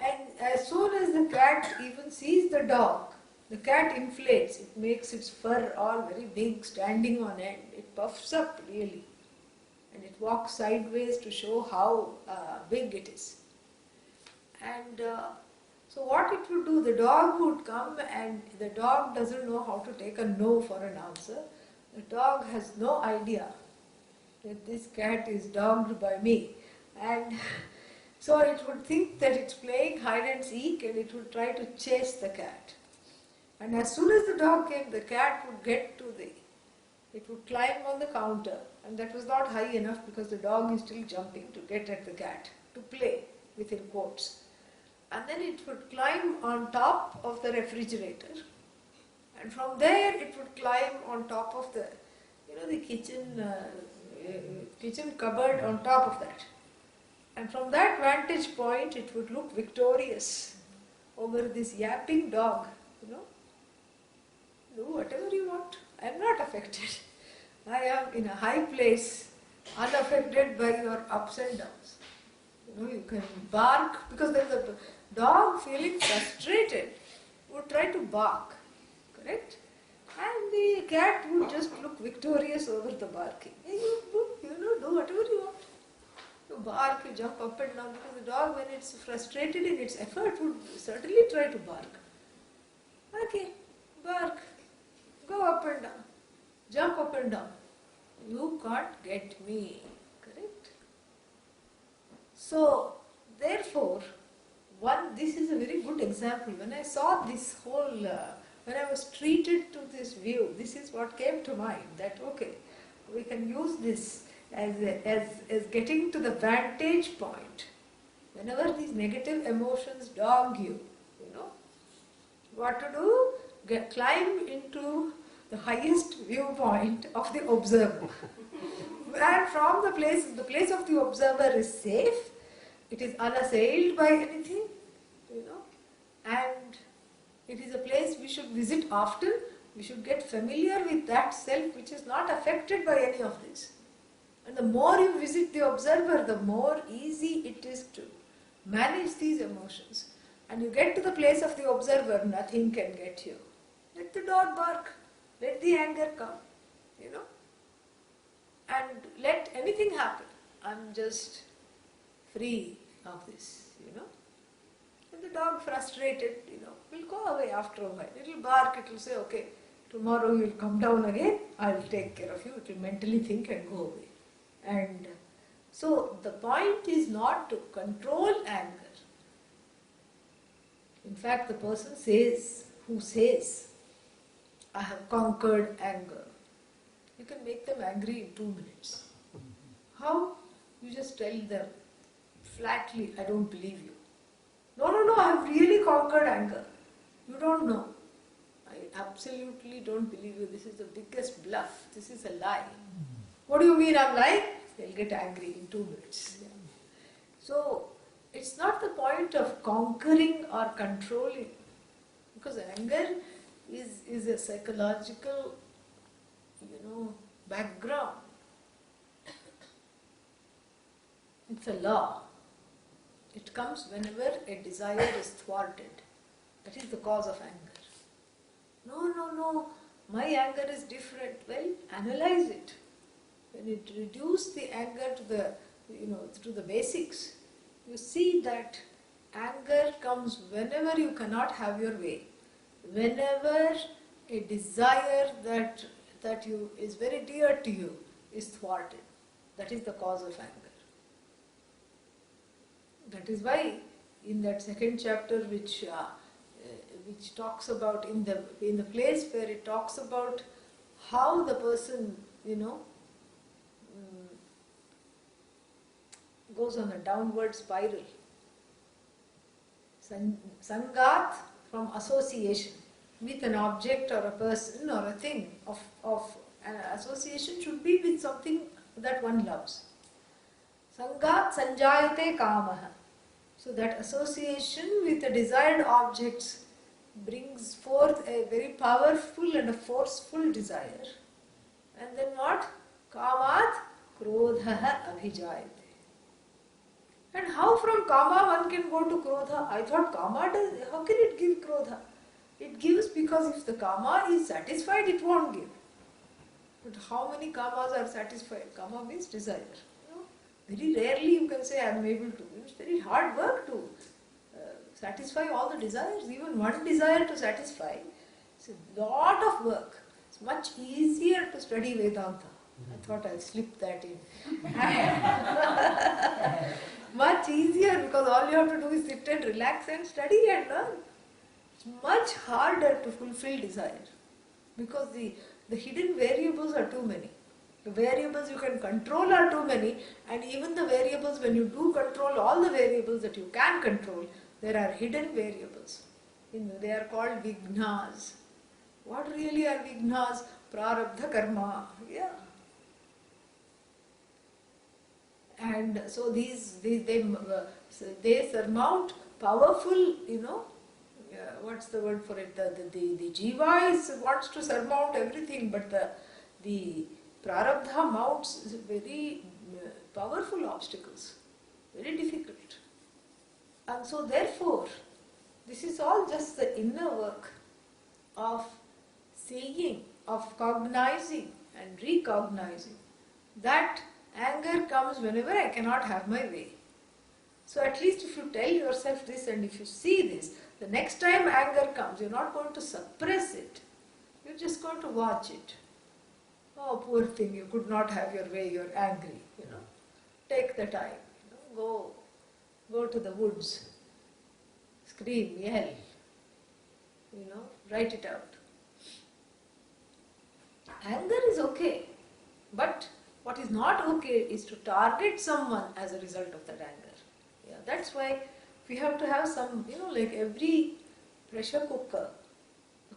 And as soon as the cat even sees the dog, the cat inflates. It makes its fur all very big, standing on end. It puffs up really. And it walks sideways to show how big it is. And so what it would do, the dog would come, and the dog doesn't know how to take a no for an answer. The dog has no idea that this cat is dogged by me. And so it would think that it's playing hide and seek, and it would try to chase the cat. And as soon as the dog came, the cat would it would climb on the counter, and that was not high enough because the dog is still jumping to get at the cat, to play, within quotes. And then it would climb on top of the refrigerator, and from there it would climb on top of the, the kitchen cupboard on top of that. And from that vantage point, it would look victorious over this yapping dog, Do whatever you want. I am not affected. I am in a high place, unaffected by your ups and downs. You can bark, because there is a dog feeling frustrated would try to bark, correct? And the cat would just look victorious over the barking. Do whatever you want. You bark, you jump up and down, because the dog, when it's frustrated in its effort, would certainly try to bark. Okay, bark, go up and down, jump up and down. You can't get me, correct? So, therefore, this is a very good example. When I saw this whole, when I was treated to this view, this is what came to mind, that okay, we can use this as getting to the vantage point. Whenever these negative emotions dog you, what to do? Climb into the highest viewpoint of the observer. And from the place of the observer is safe, it is unassailed by anything, and it is a place we should visit often. We should get familiar with that self which is not affected by any of this. And the more you visit the observer, the more easy it is to manage these emotions. And you get to the place of the observer, nothing can get you. Let the dog bark, let the anger come, and let anything happen. I'm just free of this, And the dog, frustrated, will go away after a while. It will bark, it will say, okay, tomorrow you will come down again, I will take care of you. It will mentally think and go away. And so the point is not to control anger. In fact, the person who says, I have conquered anger, you can make them angry in 2 minutes. How? you just tell them flatly, I don't believe you. No, I have really conquered anger. You don't know. I absolutely don't believe you. This is the biggest bluff. This is a lie. What do you mean I'm lying? They'll get angry in 2 minutes. Yeah. So, it's not the point of conquering or controlling, because anger is a psychological, background. It's a law. It comes whenever a desire is thwarted. That is the cause of anger. No, my anger is different. Well, analyze it. When you reduce the anger to the basics, you see that anger comes whenever you cannot have your way. Whenever a desire that is very dear to you is thwarted. That is the cause of anger. That is why in that second chapter which talks about in the place where it talks about how the person goes on a downward spiral. Sangat, from association with an object or a person or a thing of an association should be with something that one loves. Sangat sanjayate kamaha. So that association with the desired objects brings forth a very powerful and a forceful desire. And then what? Kamat krodhaha abhijayate. And how from kama one can go to krodha? I thought kama does, how can it give krodha? It gives because if the kama is satisfied, it won't give. But how many kamas are satisfied? Kama means desire. Very rarely you can say I am able to. It's very hard work to satisfy all the desires. Even one desire to satisfy, it's a lot of work. It's much easier to study Vedanta. I thought I'll slip that in. Much easier because all you have to do is sit and relax and study and learn. It's much harder to fulfill desire because the hidden variables are too many. The variables you can control are too many, and even the variables, when you do control all the variables that you can control, there are hidden variables. They are called vignas. What really are vignas? Prarabdha karma. Yeah. And so they surmount powerful, what's the word for it? The jiva wants to surmount everything, but the prarabdha mounts very powerful obstacles, very difficult. And so therefore, this is all just the inner work of seeing, of cognizing and recognizing that anger comes whenever I cannot have my way. So at least if you tell yourself this and if you see this, the next time anger comes, you're not going to suppress it. You're just going to watch it. Oh, poor thing, you could not have your way, you're angry, Take the time, go to the woods, scream, yell, write it out. Anger is okay, but what is not okay is to target someone as a result of that anger. Yeah, that's why we have to have some, like every pressure cooker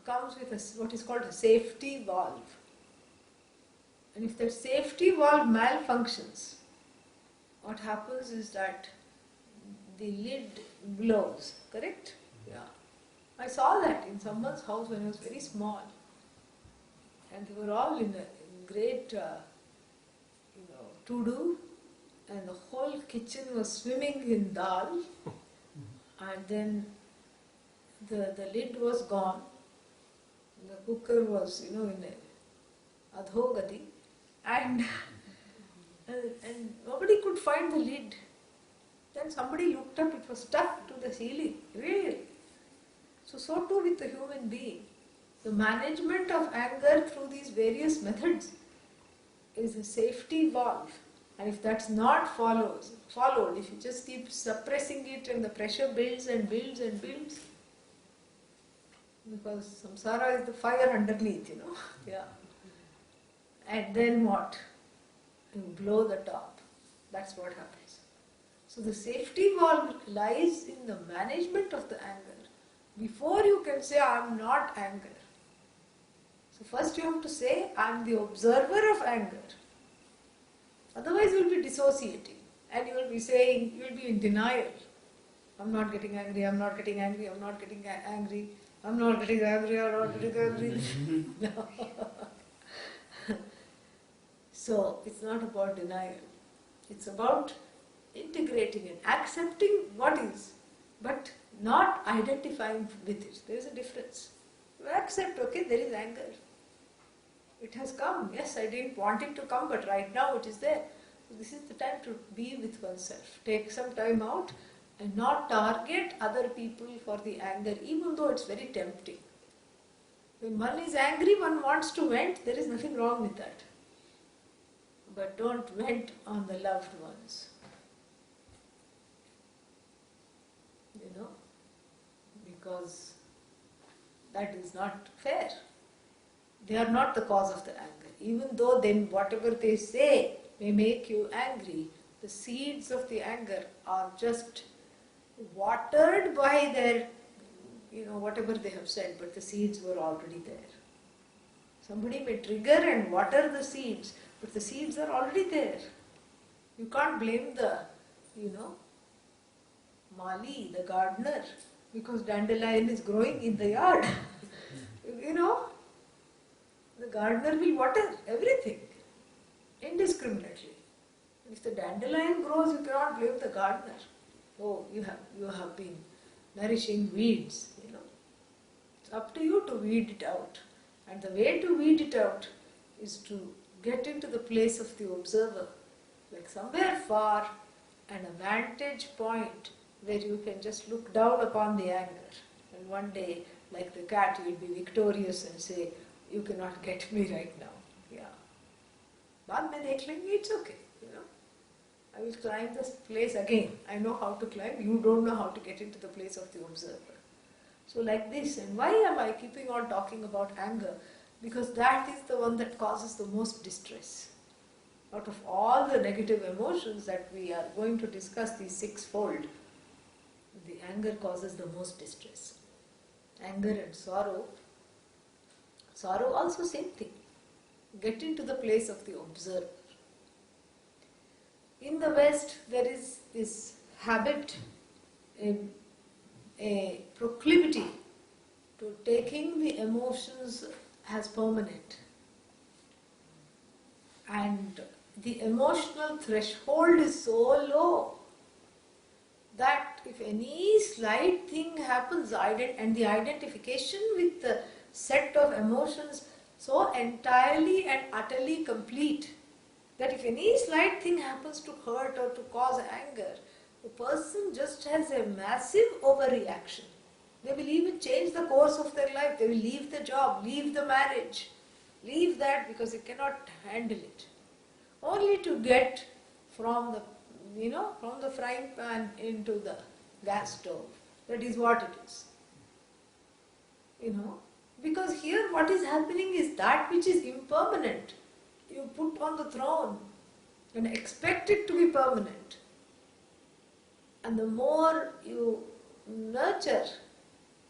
comes with what is called a safety valve. And if that safety valve malfunctions, what happens is that the lid blows, correct? Yeah. I saw that in someone's house when I was very small. And they were all in a great, to-do, and the whole kitchen was swimming in dal. And then the lid was gone. The cooker was, in a adhogati. And nobody could find the lid. Then somebody looked up, it was stuck to the ceiling, really. So too with the human being. The management of anger through these various methods is a safety valve. And if that's not followed, if you just keep suppressing it and the pressure builds and builds and builds, because samsara is the fire underneath, Yeah. And then what? You blow the top. That's what happens. So the safety valve lies in the management of the anger. Before you can say, I am not anger. So first you have to say, I am the observer of anger. Otherwise you will be dissociating and you will be saying, you will be in denial. I'm not getting angry, I'm not getting angry, I'm not getting angry, I'm not getting angry, I'm not getting angry. No. So it's not about denial. It's about integrating and accepting what is, but not identifying with it. There is a difference. You accept, okay, there is anger. It has come. Yes, I didn't want it to come, but right now it is there. So this is the time to be with oneself. Take some time out and not target other people for the anger, even though it's very tempting. When one is angry, one wants to vent. There is nothing wrong with that. But don't vent on the loved ones. Because that is not fair. They are not the cause of the anger. Even though then whatever they say may make you angry, the seeds of the anger are just watered by their, whatever they have said, but the seeds were already there. Somebody may trigger and water the seeds, but the seeds are already there. You can't blame the, Mali, the gardener, because dandelion is growing in the yard. The gardener will water everything indiscriminately. If the dandelion grows, you cannot blame the gardener. Oh, you have been nourishing weeds. It's up to you to weed it out. And the way to weed it out is to get into the place of the observer, like somewhere far, and a vantage point where you can just look down upon the anger. And one day, like the cat, you will be victorious and say, you cannot get me right now. Yeah. Baad mein dekh lenge, it's okay. I will climb this place again. I know how to climb. You don't know how to get into the place of the observer. So like this. And why am I keeping on talking about anger? Because that is the one that causes the most distress. Out of all the negative emotions that we are going to discuss, these sixfold, the anger causes the most distress. Anger and sorrow. Sorrow also same thing. Get into the place of the observer. In the West, there is this habit, a proclivity to taking the emotions as permanent. And the emotional threshold is so low that if any slight thing happens, and the identification with the set of emotions so entirely and utterly complete, that if any slight thing happens to hurt or to cause anger, the person just has a massive overreaction. They will even change the course of their life. They will leave the job, leave the marriage, leave that because they cannot handle it. Only to get from the frying pan into the gas stove. That is what it is. Because here what is happening is that which is impermanent, you put on the throne and expect it to be permanent. And the more you nurture,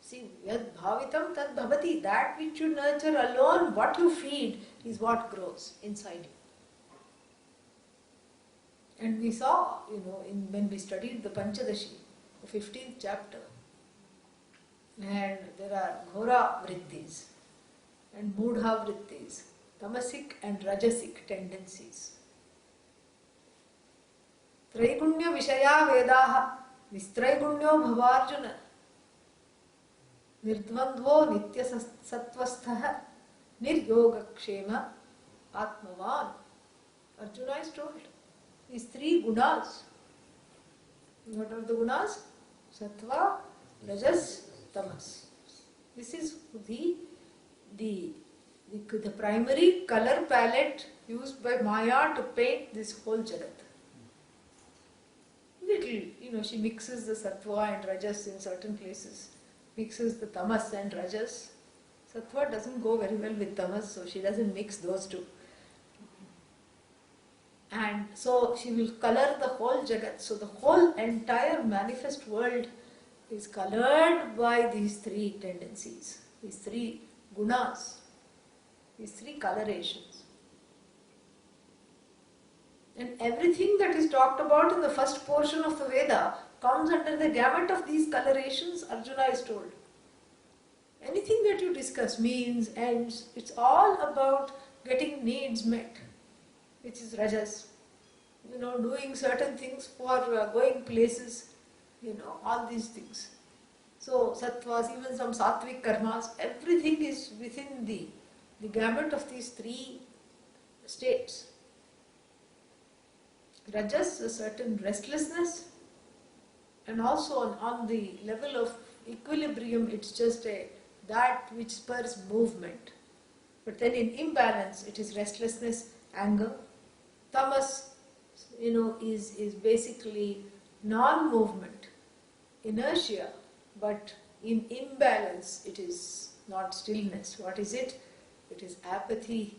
see, yad bhavitam tad bhavati, that which you nurture alone, what you feed is what grows inside you. And we saw, when we studied the Panchadashi, the 15th chapter, and there are ghora vrittis and mudha vrittis, tamasic and rajasic tendencies. Traigunya vishaya vedaha nistraigunyo bhavarjuna nirdvandvo nitya sattvasthaha niryogakshema atmavan. Arjuna is told these three gunas. What are the gunas? Sattva, rajas, tamas. This is the primary color palette used by Maya to paint this whole Jagat. Little, she mixes the sattva and rajas in certain places, mixes the tamas and rajas. Sattva doesn't go very well with tamas, so she doesn't mix those two. And so she will color the whole Jagat. So the whole entire manifest world is colored by these three tendencies, these three gunas, these three colorations. And everything that is talked about in the first portion of the Veda comes under the gamut of these colorations, Arjuna is told. Anything that you discuss, means, ends, it's all about getting needs met, which is rajas. Doing certain things for going places, all these things. So sattvas, even some sattvic karmas, everything is within the gamut of these three states. Rajas, a certain restlessness, and also on the level of equilibrium, it's just that which spurs movement. But then in imbalance, it is restlessness, anger. Tamas, is basically non-movement, inertia, but in imbalance, it is not stillness. What is it? It is apathy,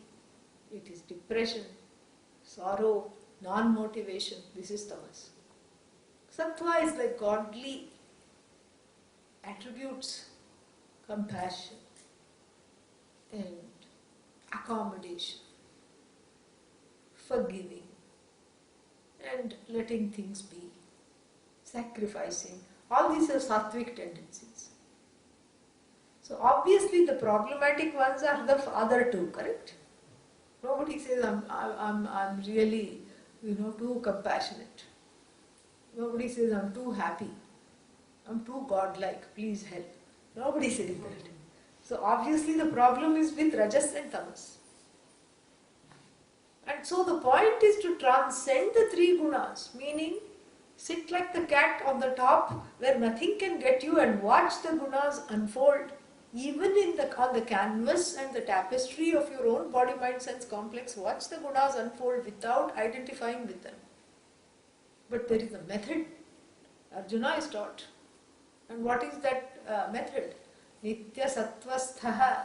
it is depression, sorrow, non-motivation. This is tamas. Sattva is like godly attributes, compassion and accommodation, forgiving and letting things be, sacrificing. All these are sattvic tendencies. So obviously the problematic ones are the other two, correct? Nobody says I'm really too compassionate. Nobody says I'm too happy. I'm too godlike, please help. Nobody says that. So obviously the problem is with rajas and tamas. And so the point is to transcend the three gunas, meaning sit like the cat on the top where nothing can get you and watch the gunas unfold, even on the canvas and the tapestry of your own body, mind, sense complex. Watch the gunas unfold without identifying with them. But there is a method. Arjuna is taught. And what is that method? Nitya sattvasthaha.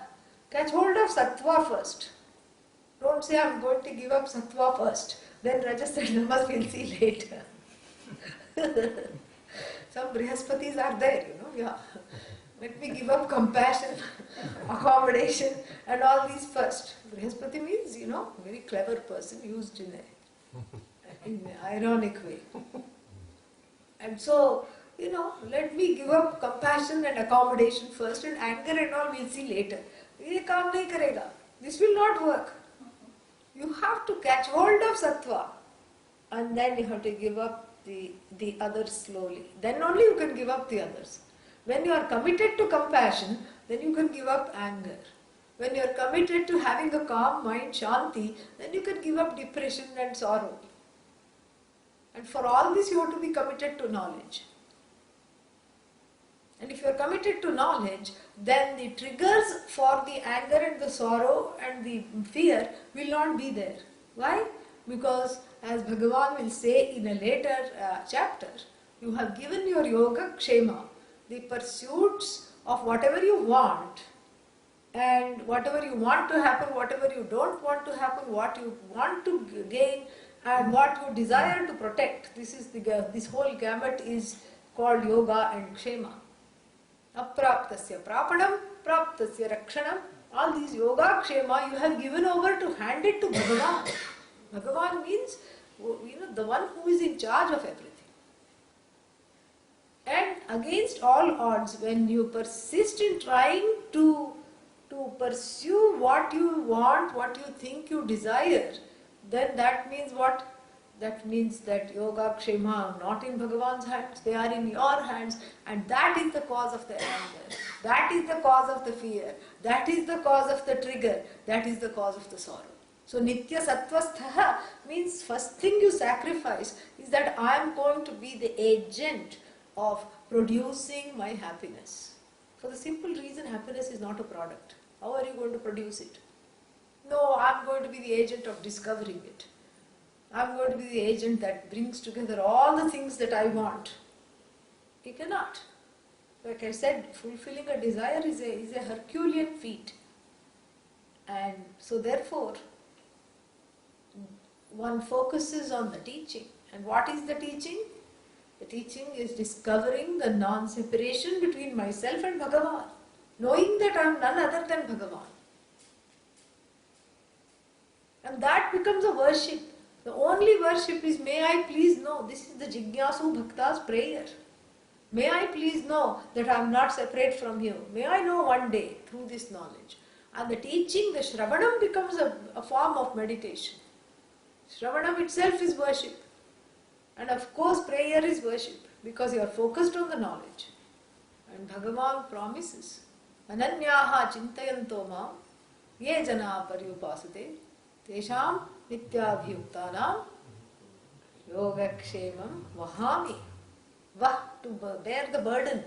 Catch hold of sattva first. Don't say I'm going to give up sattva first. Then rajas and tamas we'll see later. Some brihaspatis are there, yeah. Let me give up compassion, accommodation and all these first. Brihaspati means, very clever person used in an ironic way. And so, let me give up compassion and accommodation first, and anger and all we'll see later. Ye kaam nahi karega. This will not work. You have to catch hold of sattva and then you have to give up the others slowly. Then only you can give up the others. When you are committed to compassion, then you can give up anger. When you are committed to having a calm mind, shanti, then you can give up depression and sorrow. And for all this you have to be committed to knowledge. And if you are committed to knowledge, then the triggers for the anger and the sorrow and the fear will not be there. Why? Because as Bhagavan will say in a later chapter, you have given your yoga kshema, the pursuits of whatever you want and whatever you want to happen, whatever you don't want to happen, what you want to gain and what you desire to protect. This whole gamut is called yoga and kshema. Apraptasya prapanam, praptasya rakshanam. All these yoga kshema you have given over to hand it to Bhagavan. Bhagavan means, the one who is in charge of everything. And against all odds, when you persist in trying to pursue what you want, what you think you desire, then that means what? That means that yoga kshema are not in Bhagavan's hands, they are in your hands, and that is the cause of the anger, that is the cause of the fear, that is the cause of the trigger, that is the cause of the sorrow. So nitya sattvasthaha means first thing you sacrifice is that I am going to be the agent of producing my happiness. For the simple reason happiness is not a product. How are you going to produce it? No, I am going to be the agent of discovering it. I am going to be the agent that brings together all the things that I want. You cannot. Like I said, fulfilling a desire is a Herculean feat. And so therefore, one focuses on the teaching. And what is the teaching? The teaching is discovering the non-separation between myself and Bhagavan, knowing that I am none other than Bhagavan. And that becomes a worship. The only worship is, may I please know, this is the Jignasu Bhakta's prayer. May I please know that I am not separate from you. May I know one day through this knowledge. And the teaching, the Shravanam becomes a form of meditation. Shravanam itself is worship. And of course prayer is worship because you are focused on the knowledge. And Bhagavan promises, Ananyaha chintayanto mam ye jana paryupasate tesham nityabhyuktanam yogakshemam vahami. Vah, to bear the burden.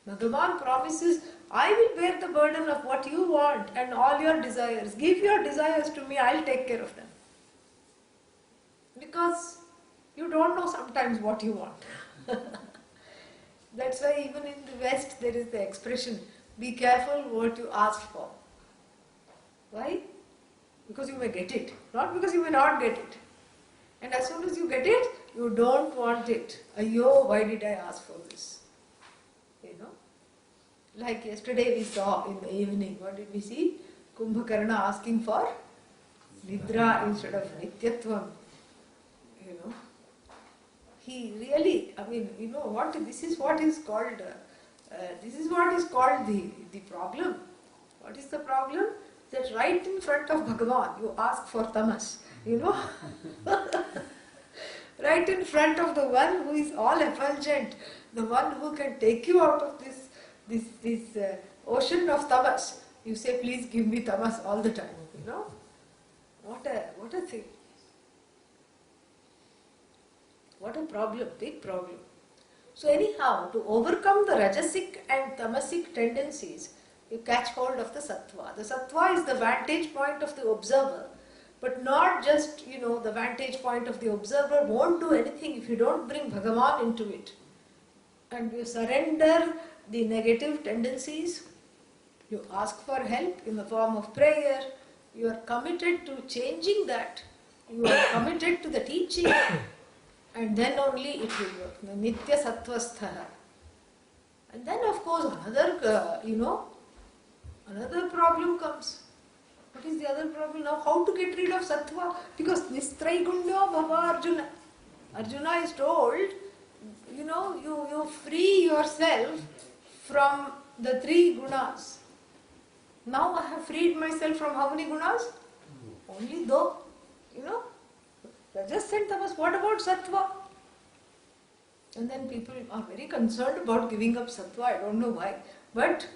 Bhagavan promises, I will bear the burden of what you want and all your desires. Give your desires to me, I will take care of them. Because you don't know sometimes what you want. That's why even in the West there is the expression, be careful what you ask for. Why? Because you may get it, not because you may not get it. And as soon as you get it, you don't want it. Ayyo, why did I ask for this? You know? Like yesterday we saw in the evening, what did we see? Kumbhakarna asking for Nidra instead of Nityatvam. You know? He really, I mean, you know what, this is what is called the problem. What is the problem? That right in front of Bhagavan, you ask for tamas, you know. Right in front of the one who is all effulgent, the one who can take you out of this ocean of tamas. You say, please give me tamas all the time, you know. What a thing. What a problem, big problem. So anyhow, to overcome the rajasic and tamasic tendencies, you catch hold of the sattva. The sattva is the vantage point of the observer, but not just, you know, the vantage point of the observer won't do anything if you don't bring Bhagavan into it. And you surrender the negative tendencies, you ask for help in the form of prayer, you are committed to changing that, you are committed to the teaching, and then only it will work. Nitya sattvastha. And then of course another problem comes. What is the other problem now? How to get rid of sattva? Because nistraigunyo bhava Arjuna. Arjuna is told, you know, you free yourself from the 3 gunas. Now I have freed myself from how many gunas? Only though, you know, Rajas and Tamas. What about sattva? And then people are very concerned about giving up sattva. I don't know why. But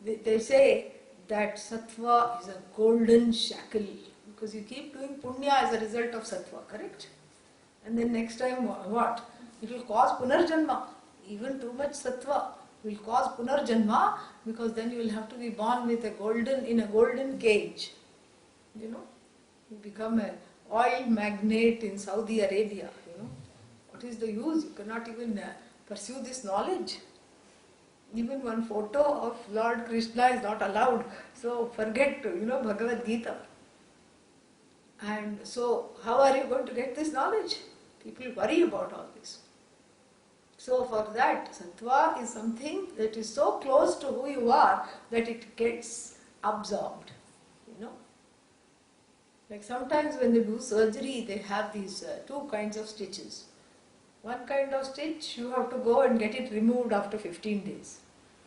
they say that sattva is a golden shackle because you keep doing punya as a result of sattva, correct? And then next time what? It will cause punarjanma. Even too much sattva will cause punarjanma because then you will have to be born with in a golden cage. You know, you become an oil magnate in Saudi Arabia. You know, what is the use? You cannot even pursue this knowledge. Even one photo of Lord Krishna is not allowed. So forget, Bhagavad Gita. And so how are you going to get this knowledge? People worry about all this. So for that, sattva is something that is so close to who you are that it gets absorbed. You know. Like sometimes when they do surgery, they have these 2 kinds of stitches. One kind of stitch, you have to go and get it removed after 15 days.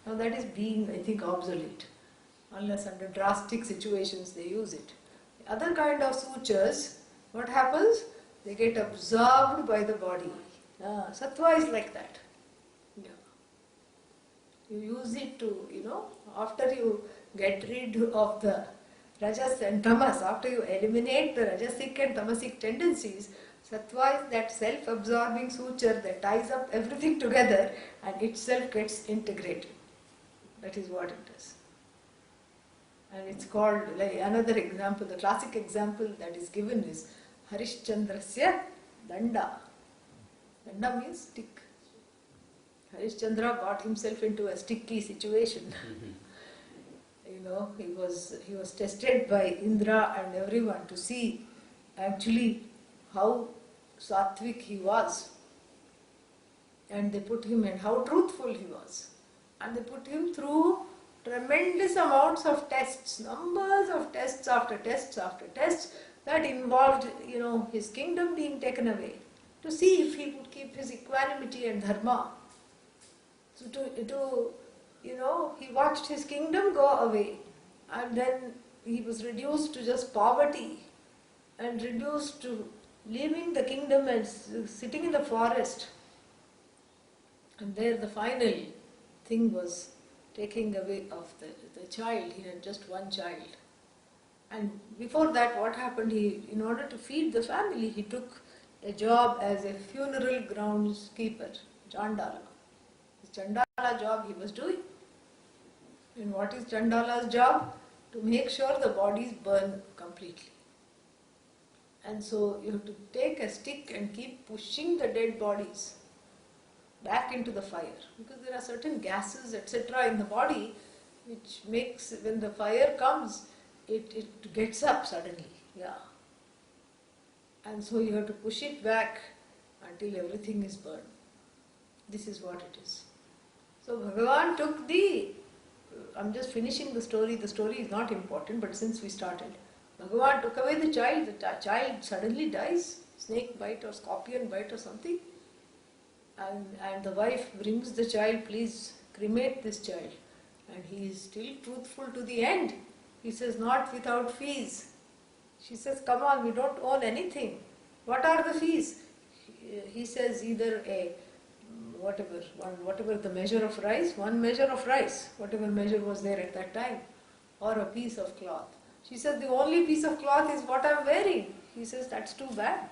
Now that is being, I think, obsolete. Unless under drastic situations they use it. The other kind of sutures, what happens? They get absorbed by the body. Sattva is like that. Yeah. You use it to, after you get rid of the rajas and tamas, after you eliminate the rajasic and tamasic tendencies, sattva is that self-absorbing suture that ties up everything together and itself gets integrated. That is what it does. And it's called, like another example, the classic example that is given is Harishchandrasya Danda. Danda means stick. Harishchandra got himself into a sticky situation. He was tested by Indra and everyone to see actually how sattvic he was. And they put him, and how truthful he was. And they put him through tremendous amounts of tests, numbers of tests after tests after tests that involved, his kingdom being taken away to see if he would keep his equanimity and dharma. So he watched his kingdom go away, and then he was reduced to just poverty and reduced to leaving the kingdom and sitting in the forest. And there the final thing was taking away of the child. He had just one child. And before that, what happened? In order to feed the family, he took a job as a funeral groundskeeper, Chandala. The Chandala job he was doing. And what is Chandala's job? To make sure the bodies burn completely. And so you have to take a stick and keep pushing the dead bodies back into the fire, because there are certain gases, etc. in the body which makes, when the fire comes, it gets up suddenly. Yeah. And so you have to push it back until everything is burned. This is what it is. So Bhagavan took I'm just finishing the story is not important, but since we started, Bhagavan took away the child child suddenly dies, snake bite or scorpion bite or something, and the wife brings the child, please cremate this child. And he is still truthful to the end. He says, not without fees. She says, come on, we don't own anything. What are the fees? He says, either whatever the measure of rice, one measure of rice, whatever measure was there at that time, or a piece of cloth. She says, the only piece of cloth is what I am wearing. He says, that's too bad.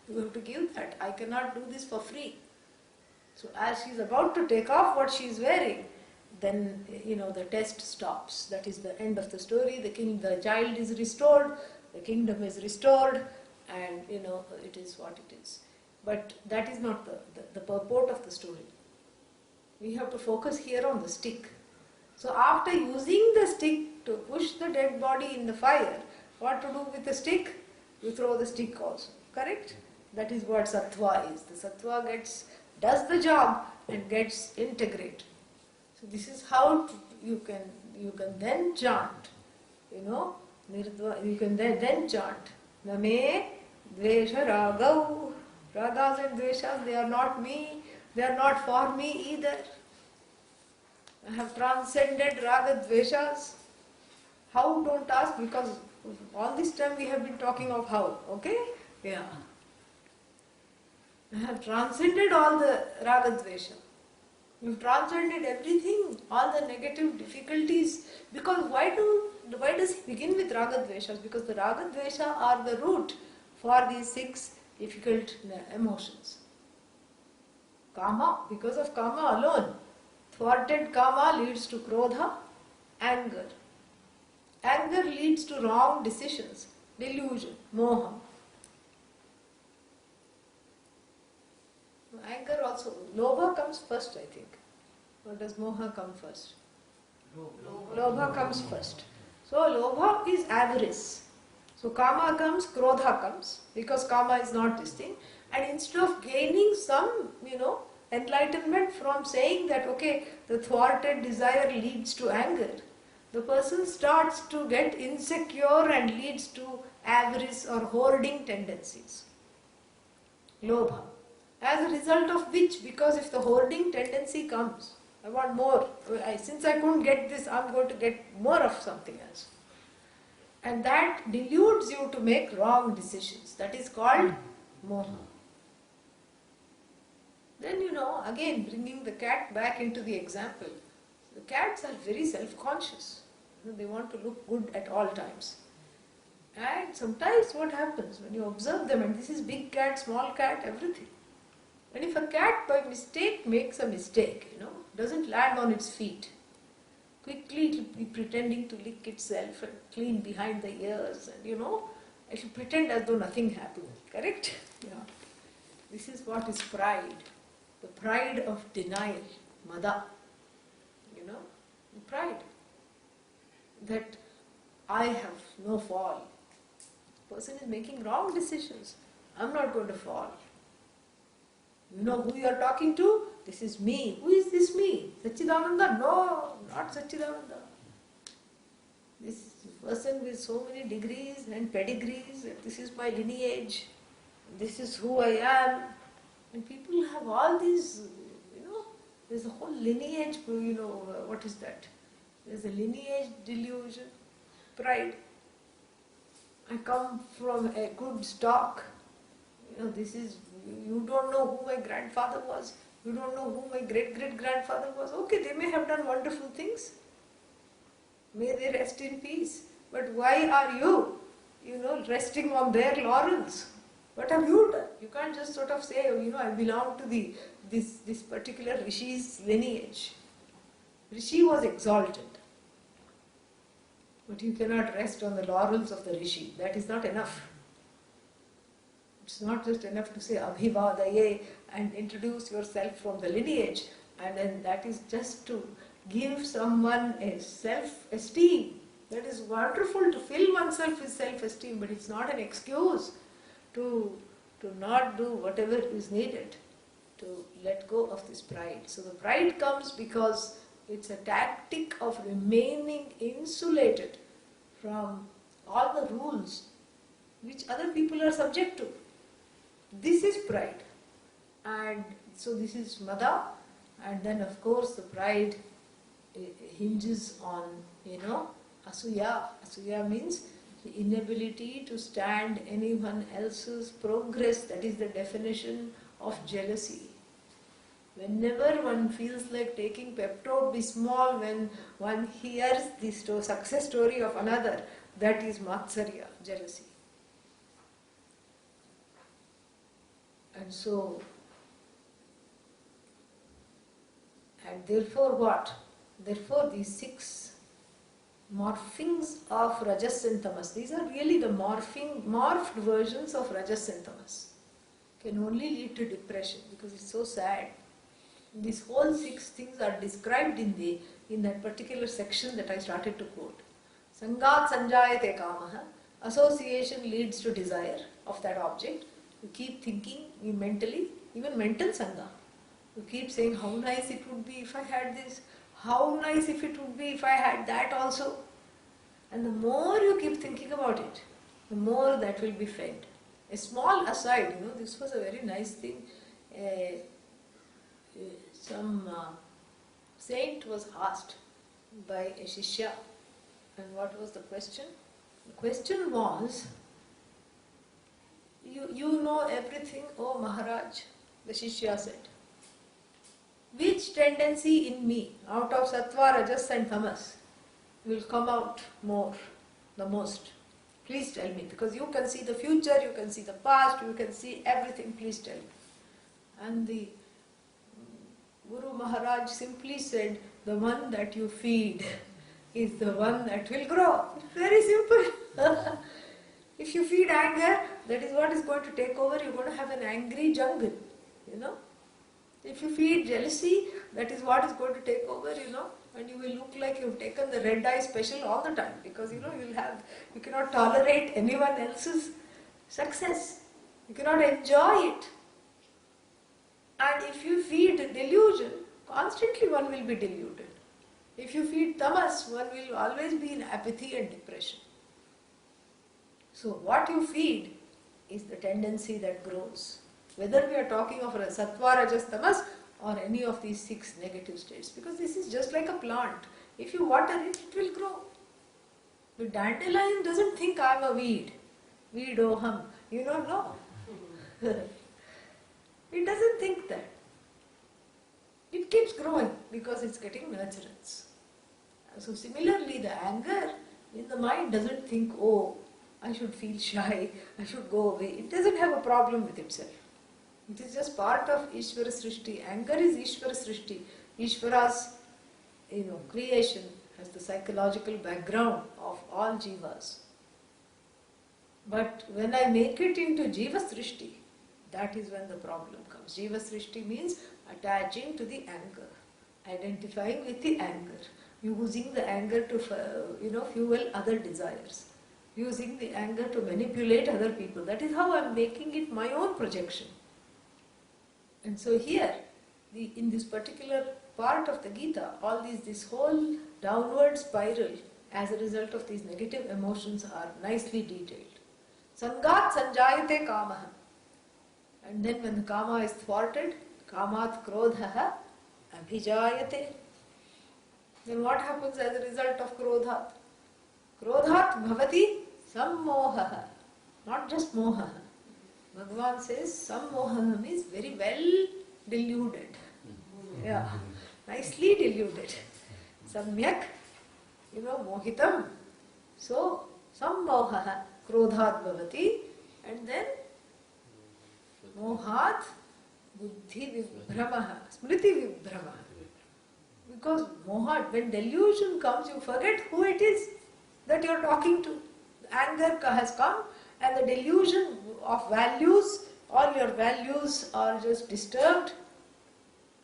You have to give that. I cannot do this for free. So as she is about to take off what she is wearing, then the test stops. That is the end of the story. The child is restored, the kingdom is restored, and it is what it is. But that is not the purport of the story. We have to focus here on the stick. So after using the stick to push the dead body in the fire, what to do with the stick? You throw the stick also. Correct? That is what sattva is. The sattva does the job and gets integrated. So this is how you can then chant. You can then chant. Name dvesha ragau. Ragas and dveshas, they are not me. They are not for me either. I have transcended raga dveshas. How? Don't ask, because all this time we have been talking of how. Okay? Yeah. I have transcended all the raga dvesha. You've transcended everything, all the negative difficulties. Because why does he begin with raga dveshas? Because the raga dvesha are the root for these 6 difficult emotions. Kama, because of kama alone. Thwarted kama leads to krodha, anger. Anger leads to wrong decisions, delusion, moha. Anger also, lobha comes first, I think. Or does moha come first? Lobha comes first. So lobha is avarice. So kama comes, krodha comes, because kama is not this thing. And instead of gaining some, enlightenment from saying that, okay, the thwarted desire leads to anger, the person starts to get insecure and leads to avarice or hoarding tendencies. Lobha. As a result of which, because if the hoarding tendency comes, I want more. Since I couldn't get this, I'm going to get more of something else. And that deludes you to make wrong decisions. That is called moha. Then, again bringing the cat back into the example. The cats are very self-conscious. They want to look good at all times. And sometimes what happens when you observe them, and this is big cat, small cat, everything. And if a cat by mistake makes a mistake, doesn't land on its feet, quickly it will be pretending to lick itself and clean behind the ears, and it will pretend as though nothing happened. Correct? Yeah. This is what is pride. The pride of denial, mada. Pride. That I have no fall. The person is making wrong decisions. I'm not going to fall. You know who you are talking to? This is me. Who is this me? Satchidananda? No, not Satchidananda. This person with so many degrees and pedigrees, this is my lineage, this is who I am. And people have all these, there's a whole lineage, what is that? There's a lineage delusion, pride. I come from a good stock. You don't know who my grandfather was. You don't know who my great-great-grandfather was. Okay, they may have done wonderful things. May they rest in peace. But why are you, resting on their laurels? What have you done? You can't just sort of say, I belong to this particular Rishi's lineage. Rishi was exalted. But you cannot rest on the laurels of the Rishi. That is not enough. It's not just enough to say Abhivadaye and introduce yourself from the lineage, and then that is just to give someone a self-esteem. That is wonderful to fill oneself with self-esteem, but it's not an excuse to not do whatever is needed to let go of this pride. So the pride comes because it's a tactic of remaining insulated from all the rules which other people are subject to. This is pride. And so this is mada, and then of course the pride hinges on, asuya. Asuya means the inability to stand anyone else's progress. That is the definition of jealousy. Whenever one feels like taking Pepto-Bismol when one hears the success story of another, that is matsarya, jealousy. And so, and therefore what? Therefore these 6 morphings of Rajas and Tamas, these are really the morphed versions of Rajas and Tamas, can only lead to depression because it's so sad. These whole 6 things are described in that particular section that I started to quote. Sangat sanjayate kamaha, association leads to desire of that object. You keep thinking, even mental sangha. You keep saying, how nice it would be if I had this, how nice if it would be if I had that also. And the more you keep thinking about it, the more that will be fed. A small aside, this was a very nice thing. Some saint was asked by a shishya, and what was the question? The question was, you know everything, oh Maharaj, the shishya said. Which tendency in me, out of sattva, rajas and tamas, will come out the most? Please tell me, because you can see the future, you can see the past, you can see everything, please tell me. And the Guru Maharaj simply said, the one that you feed is the one that will grow. Very simple. If you feed anger, that is what is going to take over. You're going to have an angry jungle, If you feed jealousy, that is what is going to take over, and you will look like you've taken the red eye special all the time because, you cannot tolerate anyone else's success. You cannot enjoy it. And if you feed delusion, constantly one will be deluded. If you feed tamas, one will always be in apathy and depression. So what you feed is the tendency that grows. Whether we are talking of sattva, rajas, tamas or any of these 6 negative states. Because this is just like a plant. If you water it, it will grow. The dandelion doesn't think I am a weed. Weed oham. No. It doesn't think that. It keeps growing because it's getting nurturance. So similarly, the anger in the mind doesn't think, oh, I should feel shy, I should go away. It doesn't have a problem with itself. It is just part of Ishvara Srishti. Anger is Ishvara Srishti. Ishvara's creation has the psychological background of all jivas. But when I make it into Jiva Srishti, that is when the problem comes. Jiva Srishti means attaching to the anger, identifying with the anger, using the anger to fuel other desires. using the anger to manipulate other people. That is how I am making it my own projection. And so here, in this particular part of the Gita, this whole downward spiral as a result of these negative emotions are nicely detailed. Sangat sanjayate kamaha. And then when the kama is thwarted, kamat krodhaha abhijayate. Then what happens as a result of krodhat? Krodhat bhavati sammohaha. Not just mohaha. Bhagavan says sammohaha means very well deluded. Yeah, nicely deluded. Samyak, mohitam. So, sammohaha krodhat bhavati, and then mohat buddhi vibhramaha, smriti vibhramaha. Because mohat, when delusion comes, you forget who it is that you are talking to. Anger has come and the delusion of values, all your values are just disturbed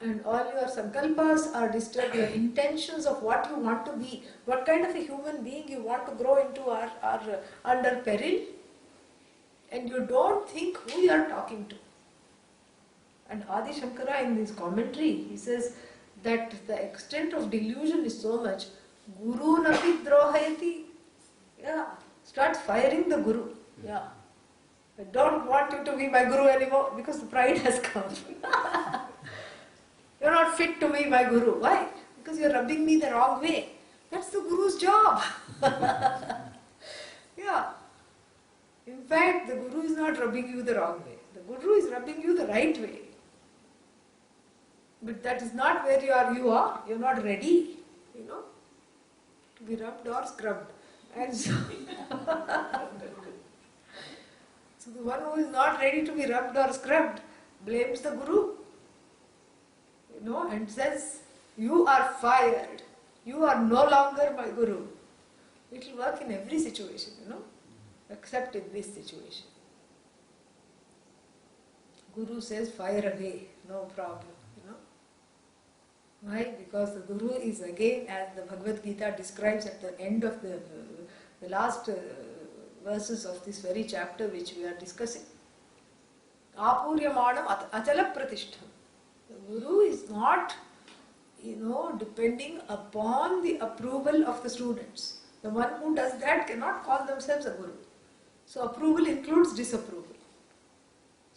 and all your sankalpas are disturbed, your intentions of what you want to be, what kind of a human being you want to grow into are under peril, and you don't think who you are talking to. And Adi Sankara in his commentary, he says that the extent of delusion is so much, Guru napi drohayati. Yeah, start firing the Guru. Yeah. I don't want you to be my Guru anymore because the pride has come. You're not fit to be my Guru. Why? Because you're rubbing me the wrong way. That's the Guru's job. Yeah. In fact, the Guru is not rubbing you the wrong way. The Guru is rubbing you the right way. But that is not where you are. You're not ready, to be rubbed or scrubbed. And so, so the one who is not ready to be rubbed or scrubbed blames the Guru, and says, you are fired. You are no longer my Guru. It will work in every situation, except in this situation. Guru says, fire away, no problem, Why? Because the Guru is again, as the Bhagavad Gita describes at the end of the last verses of this very chapter which we are discussing. Apuryamanam achala pratishtham. The Guru is not, depending upon the approval of the students. The one who does that cannot call themselves a Guru. So approval includes disapproval.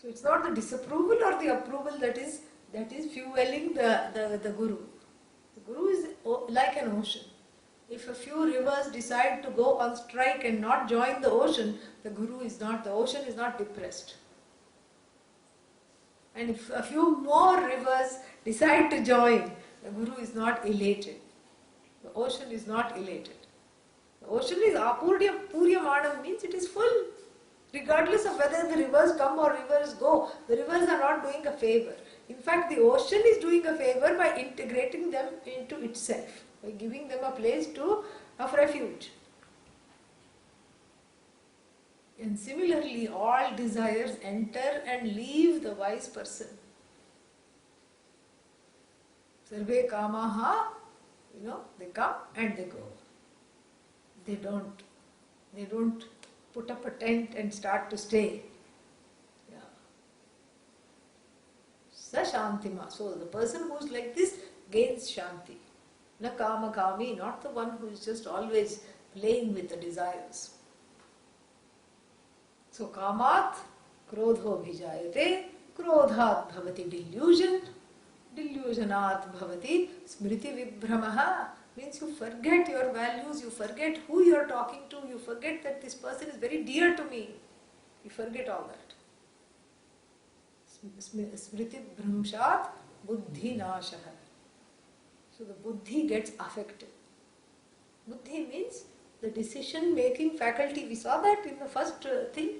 So it's not the disapproval or the approval that is fueling the Guru. The Guru is like an ocean. If a few rivers decide to go on strike and not join the ocean the ocean is not depressed. And if a few more rivers decide to join, the Guru is not elated. The ocean is not elated. The ocean is apuryamanam, means it is full. Regardless of whether the rivers come or rivers go, the rivers are not doing a favor. In fact, the ocean is doing a favor by integrating them into itself, by giving them a place of refuge. And similarly, all desires enter and leave the wise person. Sarve kamaha, they come and they go. They don't put up a tent and start to stay. Shantima. So the person who is like this gains shanti. Na kama kami, not the one who is just always playing with the desires. So kamat krodho bhijayate, krodhat bhavati delusion, delusionat bhavati smriti vibhramaha, means you forget your values, you forget who you are talking to, you forget that this person is very dear to me. You forget all that. Smriti bhramshat buddhi nashaha. So the buddhi gets affected. Buddhi means the decision making faculty. We saw that in the first thing.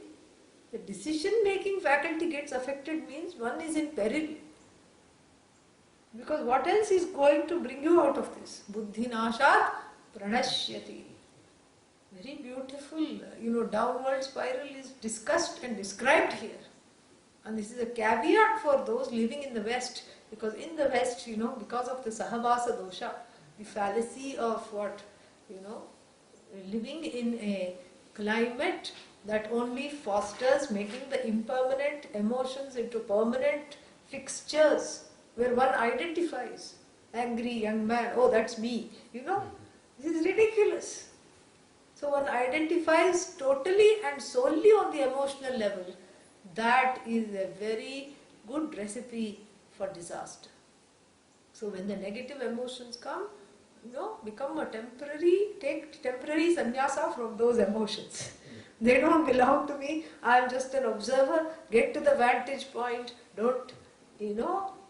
The decision making faculty gets affected means one is in peril. Because what else is going to bring you out of this? Buddhi nashat pranashyati. Very beautiful, downward spiral is discussed and described here. And this is a caveat for those living in the West, because in the West, because of the sahavasa dosha, the fallacy of living in a climate that only fosters making the impermanent emotions into permanent fixtures where one identifies. Angry young man, oh that's me. This is ridiculous. So one identifies totally and solely on the emotional level. That is a very good recipe for disaster. So when the negative emotions come, become take temporary sannyasa from those emotions. They don't belong to me. I am just an observer. Get to the vantage point. Don't,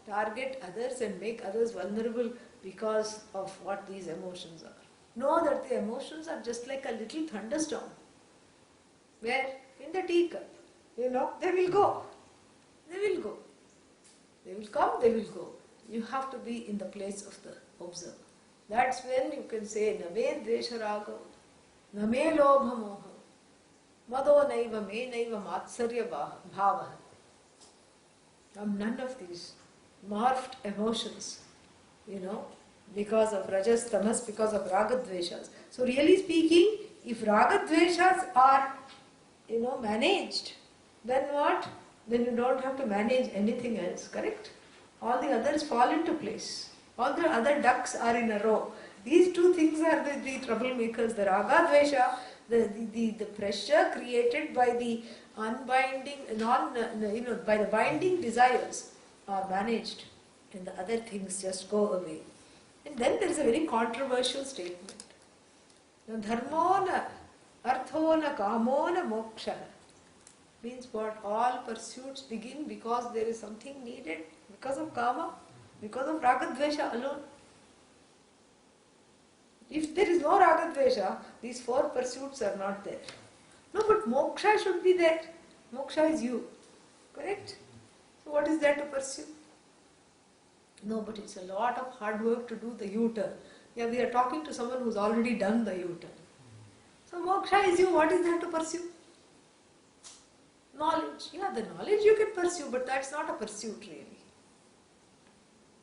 target others and make others vulnerable because of what these emotions are. Know that the emotions are just like a little thunderstorm. Where in the teacup, they will go. They will go. They will come, they will go. You have to be in the place of the observer. That's when you can say, Name dvesha rago, name lobha moha, mado naiva me naiva matsarya bhava. None of these morphed emotions, because of rajas, tamas, because of raga dveshas. So really speaking, if raga dveshas are, managed, then what? Then you don't have to manage anything else, correct? All the others fall into place. All the other ducks are in a row. These two things are the troublemakers. The raga dvesha, the pressure created by the unbinding, by the binding desires are managed, and the other things just go away. And then there is a very controversial statement. Dharmo na artho na kamo na moksha. Means what? All pursuits begin because there is something needed, because of kama, because of raga dvesha alone. If there is no raga dvesha, these four pursuits are not there. No, but moksha should be there. Moksha is you. Correct? So what is there to pursue? No, but it's a lot of hard work to do the U-turn. Yeah, we are talking to someone who's already done the U-turn. So moksha is you. What is there to pursue? Knowledge. Yeah, the knowledge you can pursue, but that's not a pursuit really.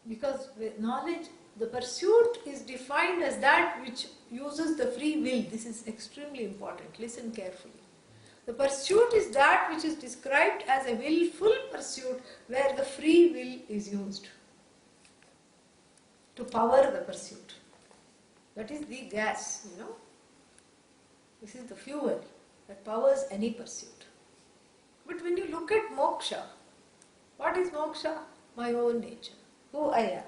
Because with knowledge, the pursuit is defined as that which uses the free will. This is extremely important. Listen carefully. The pursuit is that which is described as a willful pursuit where the free will is used to power the pursuit. That is the gas, This is the fuel that powers any pursuit. But when you look at moksha, what is moksha? My own nature, who I am.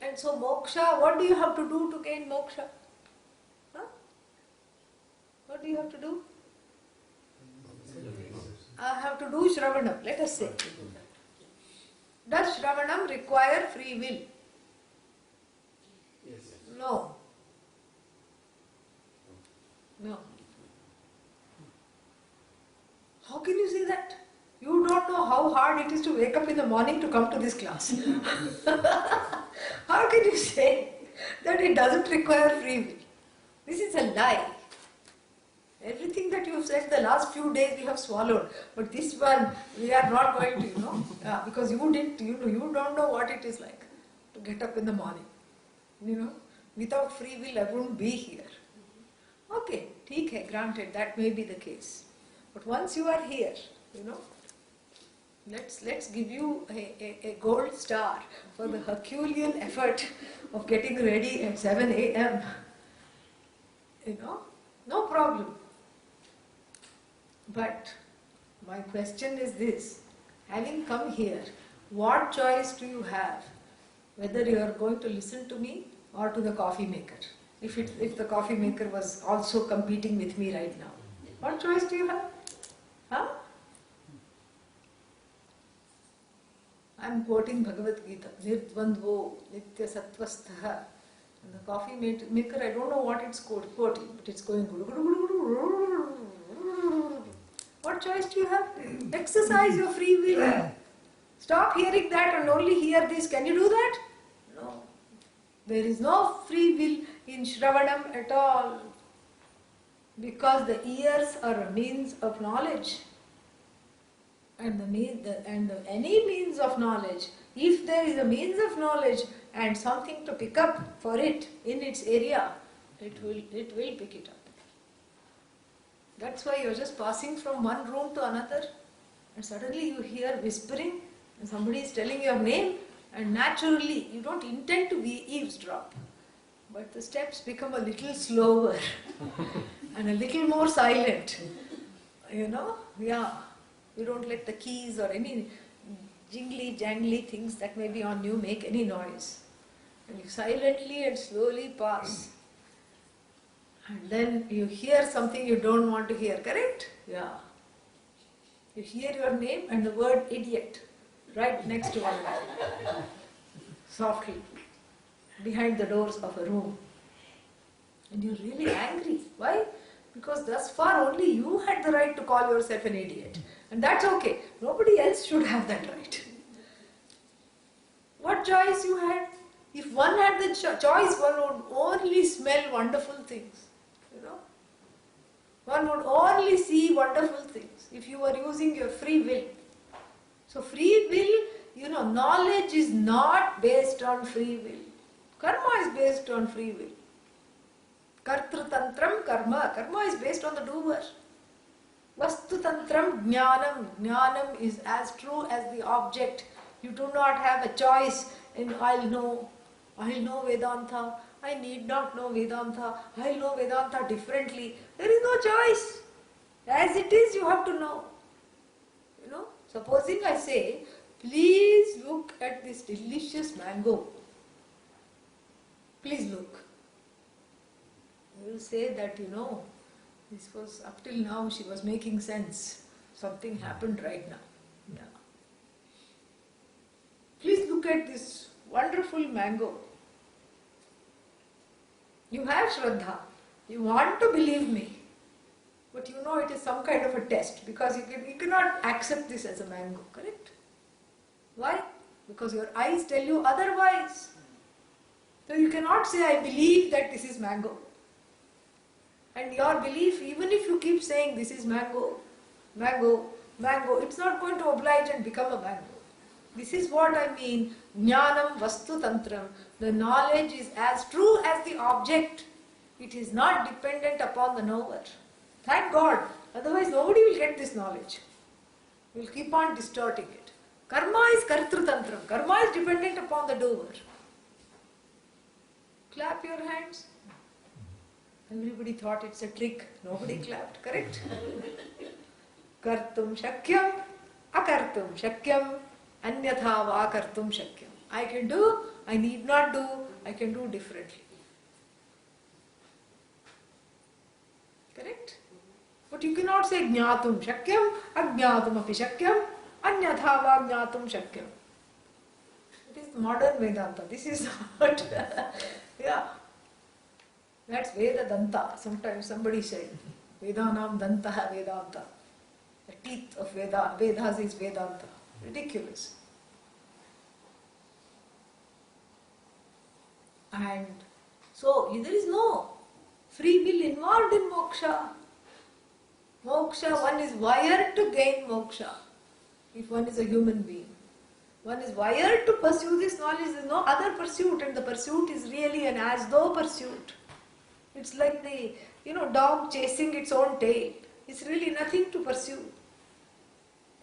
And so moksha, what do you have to do to gain moksha? What do you have to do? I have to do Shravanam, let us say. Does Shravanam require free will? Yes. No. No. How can you say that? You don't know how hard it is to wake up in the morning to come to this class. How can you say that it doesn't require free will? This is a lie. Everything that you have said the last few days we have swallowed, but this one we are not going to, because you don't know what it is like to get up in the morning. Without free will I wouldn't be here. Okay, theek hai, granted, that may be the case. But once you are here, let's give you a gold star for the Herculean effort of getting ready at 7 a.m. No problem. But my question is this, having come here, what choice do you have? Whether you are going to listen to me or to the coffee maker? If the coffee maker was also competing with me right now. What choice do you have? Huh? I'm quoting Bhagavad Gita, Nirdvandvo Nitya Sattvastha. And the coffee maker, I don't know what it's quoting, but it's going. What choice do you have? Exercise your free will. Stop hearing that and only hear this. Can you do that? No. There is no free will in Shravanam at all. Because the ears are a means of knowledge. And any means of knowledge, if there is a means of knowledge and something to pick up for it in its area, It will pick it up. That's why you're just passing from one room to another and suddenly you hear whispering and somebody is telling your name, and naturally you don't intend to be eavesdrop, but the steps become a little slower and a little more silent. You don't let the keys or any jingly jangly things that may be on you make any noise. And you silently and slowly pass. And then you hear something you don't want to hear, correct? Yeah. You hear your name and the word idiot right next to one another. Softly. Behind the doors of a room. And you're really angry. Why? Because thus far only you had the right to call yourself an idiot. And that's okay. Nobody else should have that right. What choice you had? If one had the choice, one would only smell wonderful things. One would only see wonderful things if you were using your free will. So free will, knowledge is not based on free will. Karma is based on free will. Kartrutantram karma. Karma is based on the doer. Vastutantram jnanam. Jnanam is as true as the object. You do not have a choice in I'll know Vedanta. I need not know Vedanta. I'll know Vedanta differently. There is no choice. As it is, you have to know. Supposing I say, please look at this delicious mango. Please look. You will say that, this was, up till now she was making sense. Something happened right now. Yeah. Please look at this wonderful mango. You have Shraddha. You want to believe me. But it is some kind of a test because you cannot accept this as a mango, correct? Why? Because your eyes tell you otherwise. So you cannot say, I believe that this is mango. And your belief, even if you keep saying this is mango, it's not going to oblige and become a mango. This is what I mean, jnanam vastu tantram. The knowledge is as true as the object. It is not dependent upon the knower. Thank God, otherwise nobody will get this knowledge. We will keep on distorting it. Karma is kartrutantram. Karma is dependent upon the doer. Clap your hands. Everybody thought it's a trick. Nobody clapped, correct? Kartum shakyam, akartum shakyam, anyatha va kartum shakyam. I can do, I need not do, I can do differently. Correct? But you cannot say jnatum shakyam, ajnatum api shakyam, anyatha va jnatum shakyam. It is modern Vedanta. This is not, yeah. That's Veda Danta. Sometimes somebody said, Vedanam Dantaha Vedanta. The teeth of Vedas is Vedanta. Ridiculous. And so there is no free will involved in moksha. Moksha, one is wired to gain moksha. If one is a human being. One is wired to pursue this knowledge. There is no other pursuit, and the pursuit is really an as though pursuit. It's like the, dog chasing its own tail. It's really nothing to pursue.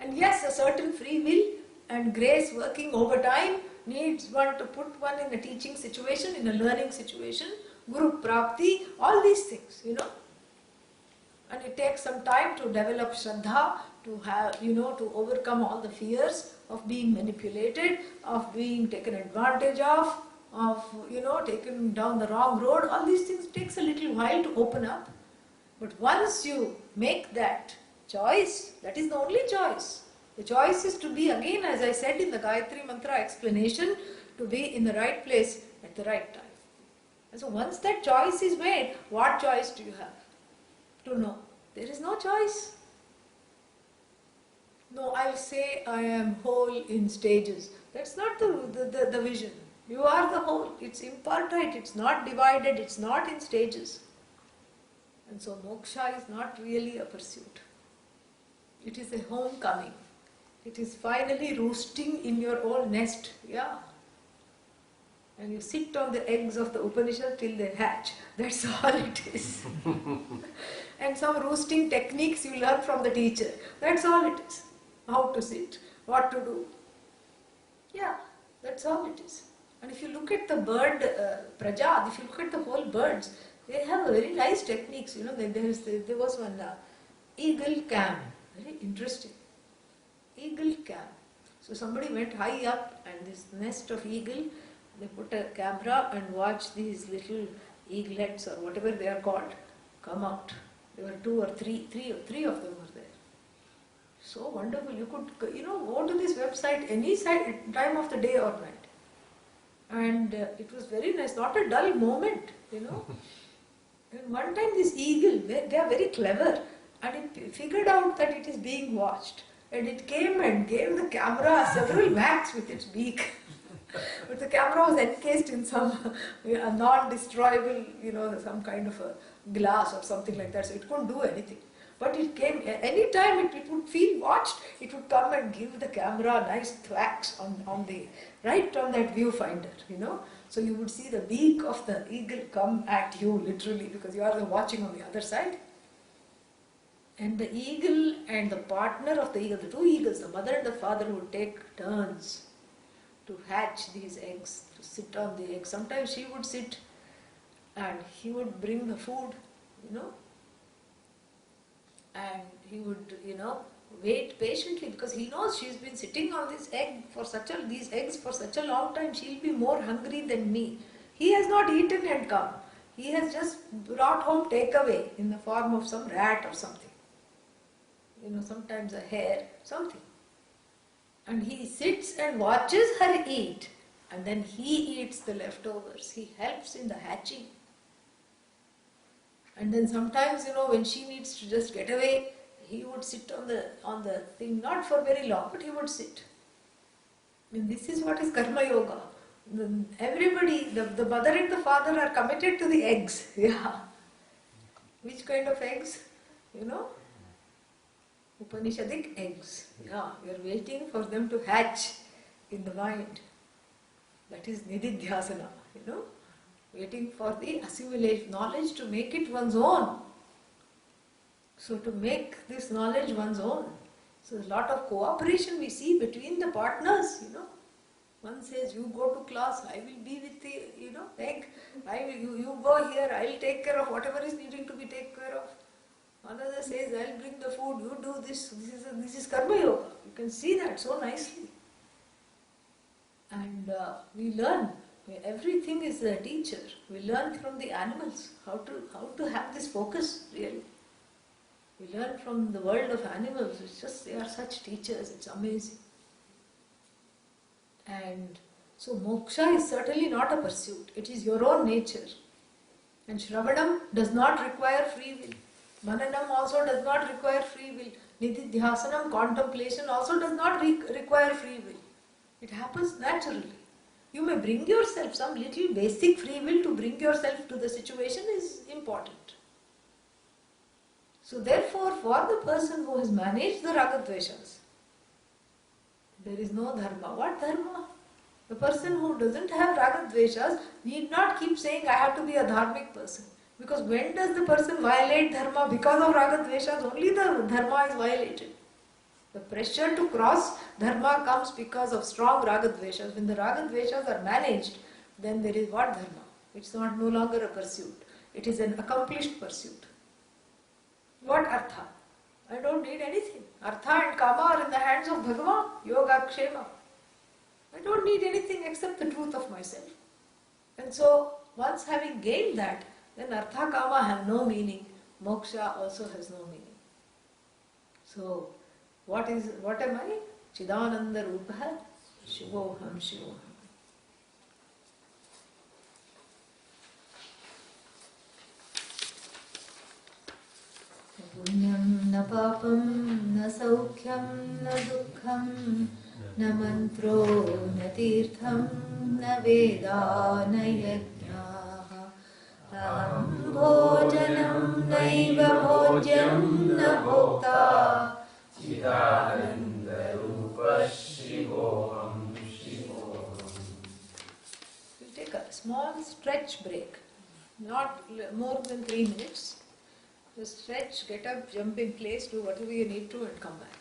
And yes, a certain free will and grace working over time needs one to put one in a teaching situation, in a learning situation, guru prapti, all these things, And it takes some time to develop shraddha, to have, to overcome all the fears of being manipulated, of being taken advantage of, taken down the wrong road. All these things takes a little while to open up. But once you make that choice, that is the only choice. The choice is to be, again, as I said in the Gayatri Mantra explanation, to be in the right place at the right time. And so once that choice is made, what choice do you have? To know. There is no choice. No, I'll say I am whole in stages. That's not the vision. You are the whole. It's impartite, it's not divided, it's not in stages. And so moksha is not really a pursuit. It is a homecoming. It is finally roosting in your own nest. Yeah. And you sit on the eggs of the Upanishad till they hatch. That's all it is. And some roosting techniques you learn from the teacher. That's all it is. How to sit, what to do. Yeah, that's all it is. And if you look at the bird, Prajad, if you look at the whole birds, they have a very nice techniques. You know, there was one eagle cam. Very interesting. Eagle cam. So somebody went high up and this nest of eagle, they put a camera and watched these little eaglets or whatever they are called come out. There were three of them were there. So wonderful. You could, go to this website any time of the day or night. And it was very nice, not a dull moment, And one time this eagle, they are very clever, and it figured out that it is being watched. And it came and gave the camera several whacks with its beak. But the camera was encased in some non-destroyable, some kind of a glass or something like that, so it couldn't do anything. But it came, any time it would feel watched, it would come and give the camera nice thwacks right on that viewfinder, So you would see the beak of the eagle come at you literally, because you are watching on the other side. And the eagle and the partner of the eagle, the two eagles, the mother and the father, would take turns to hatch these eggs, to sit on the eggs. Sometimes she would sit and he would bring the food, and he would, wait patiently, because he knows she's been sitting on these eggs for such a long time, she'll be more hungry than me. He has not eaten and come. He has just brought home takeaway in the form of some rat or something. Sometimes a hare, something. And he sits and watches her eat, and then he eats the leftovers. He helps in the hatching. And then sometimes, when she needs to just get away, he would sit on the thing, not for very long, but he would sit. This is what is Karmayoga. Everybody, the mother and the father are committed to the eggs. Yeah. Which kind of eggs? Upanishadic eggs. Yeah, we are waiting for them to hatch in the mind. That is nididhyasana, waiting for the assimilation knowledge to make it one's own. So to make this knowledge one's own. So a lot of cooperation we see between the partners, One says, you go to class, I will be with the, egg. You go here, I will take care of whatever is needing to be taken care of. Another says, I will bring the food, you do this. This is Karmayoga. You can see that so nicely. And we learn. Everything is a teacher. We learn from the animals how to have this focus, really. We learn from the world of animals. It's just, they are such teachers. It's amazing. And so moksha is certainly not a pursuit. It is your own nature. And Shravanam does not require free will. Mananam also does not require free will. Nididhyasanam, contemplation, also does not require free will. It happens naturally. You may bring yourself some little basic free will to bring yourself to the situation is important. So therefore, for the person who has managed the ragadveshas, there is no dharma. What dharma? The person who doesn't have ragadveshas need not keep saying, I have to be a dharmic person. Because when does the person violate dharma? Because of ragadveshas, only the dharma is violated. The pressure to cross dharma comes because of strong ragadveshas. When the ragadveshas are managed, then there is what dharma? It's no longer a pursuit. It is an accomplished pursuit. What artha? I don't need anything. Artha and kama are in the hands of Bhagavan, yoga, kshema. I don't need anything except the truth of myself. And so, once having gained that, then artha, kama have no meaning. Moksha also has no meaning. So, what am I? Chidananda Rupaha, Shivoham, Shivoham. Punyam na papam na saukhyam na dukkham na mantro na tirtham na veda na yajnaha aham bhojanam naiva bhojyam na bhokta Chidananda Rupa Shivoham Shivoham. We'll take small stretch break, not more than 3 minutes. Just stretch, get up, jump in place, do whatever you need to and come back.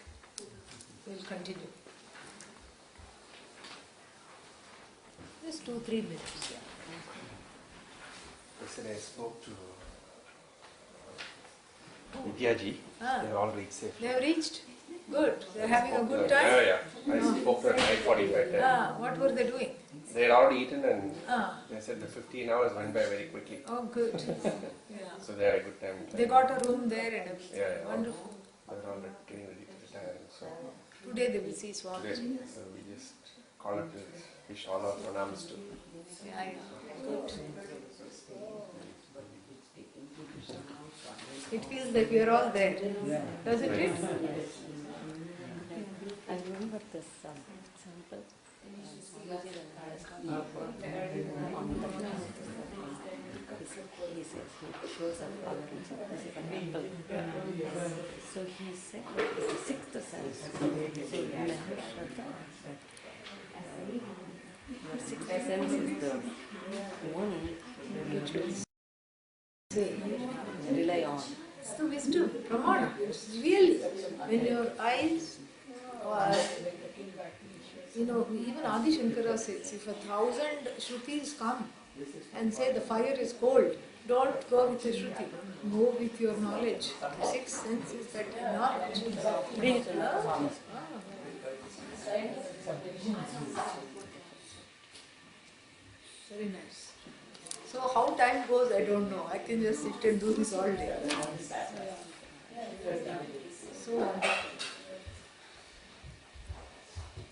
We'll continue. Just 2-3 minutes. Yeah. Yesterday I spoke to Vidyaji. They're all reached safely. They have reached? Good. They're having a good time? Yeah. I spoke to her at 9:45. What were they doing? They had already eaten and they said the 15 hours went by very quickly. Oh, good. Yeah. So they had a good time. They got a room there and everything. Yeah. Wonderful. They're all getting ready to retire. So Today they will see Swami. today, so we just call it to wish all our pranams to. Yeah. Good. It feels like we are all there. Doesn't it? I remember this sample. He shows up so he said it's the sixth sense. So your sixth sense is the one which will rely on. It's the wisdom, pramana. Really, when your eyes are, even Adi Sankara says, if 1,000 shrutis come and say the fire is cold, don't go with the shruti, go with your knowledge. The sixth sense is that knowledge. Very nice. So how time goes, I don't know. I can just sit and do this all day. So wonderful.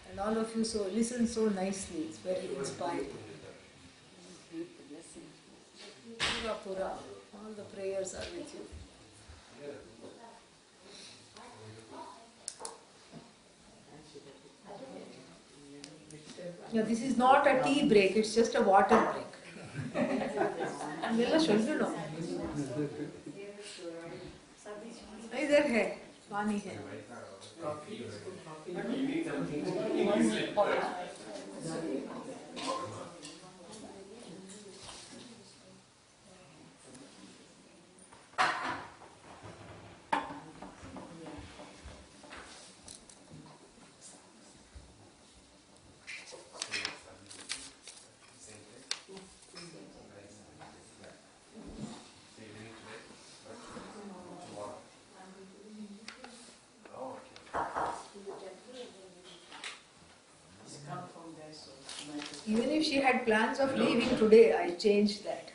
And all of you listen so nicely. It's very inspiring. Pura Pura. All the prayers are with you. Yeah, this is not a tea break, it's just a water break. Vella shuldu no. Idhar hai, pani hai. Even if she had plans of leaving today, I changed that.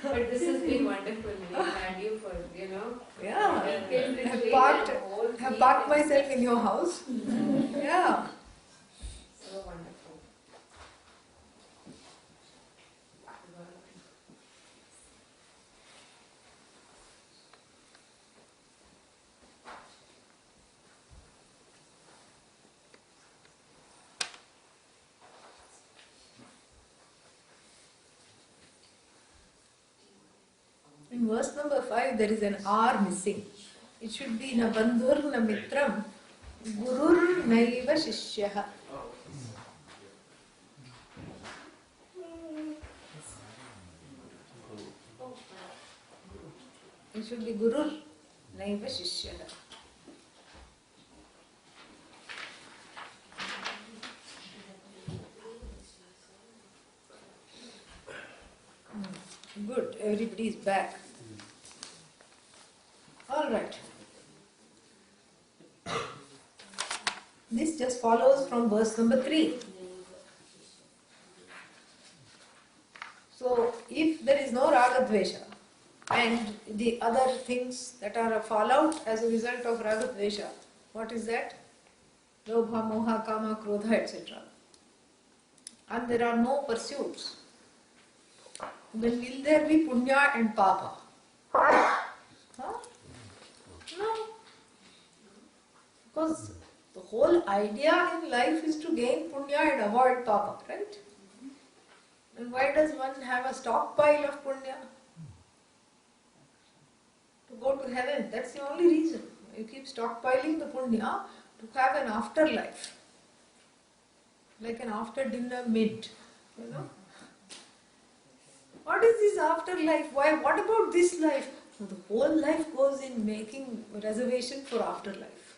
But this has been wonderful. We've had you for, Yeah, I have parked myself in your house. Yeah. So wonderful. In verse number 5, there is an R missing. It should be na bandhur na mitram, gurur naiva shishyaha. It should be gurur naiva shishyaha. Good, everybody is back. All right. This just follows from verse number 3. So, if there is no raga dvesha and the other things that are a fallout as a result of raga dvesha, what is that? Lobha, moha, kama, krodha, etc. And there are no pursuits. Then will there be punya and papa? Huh? No. Because the whole idea in life is to gain punya and avoid papa, right? And why does one have a stockpile of punya? To go to heaven, that's the only reason. You keep stockpiling the punya to have an afterlife, like an after dinner meet, you know. What is this afterlife? Why? What about this life? So the whole life goes in making reservation for afterlife.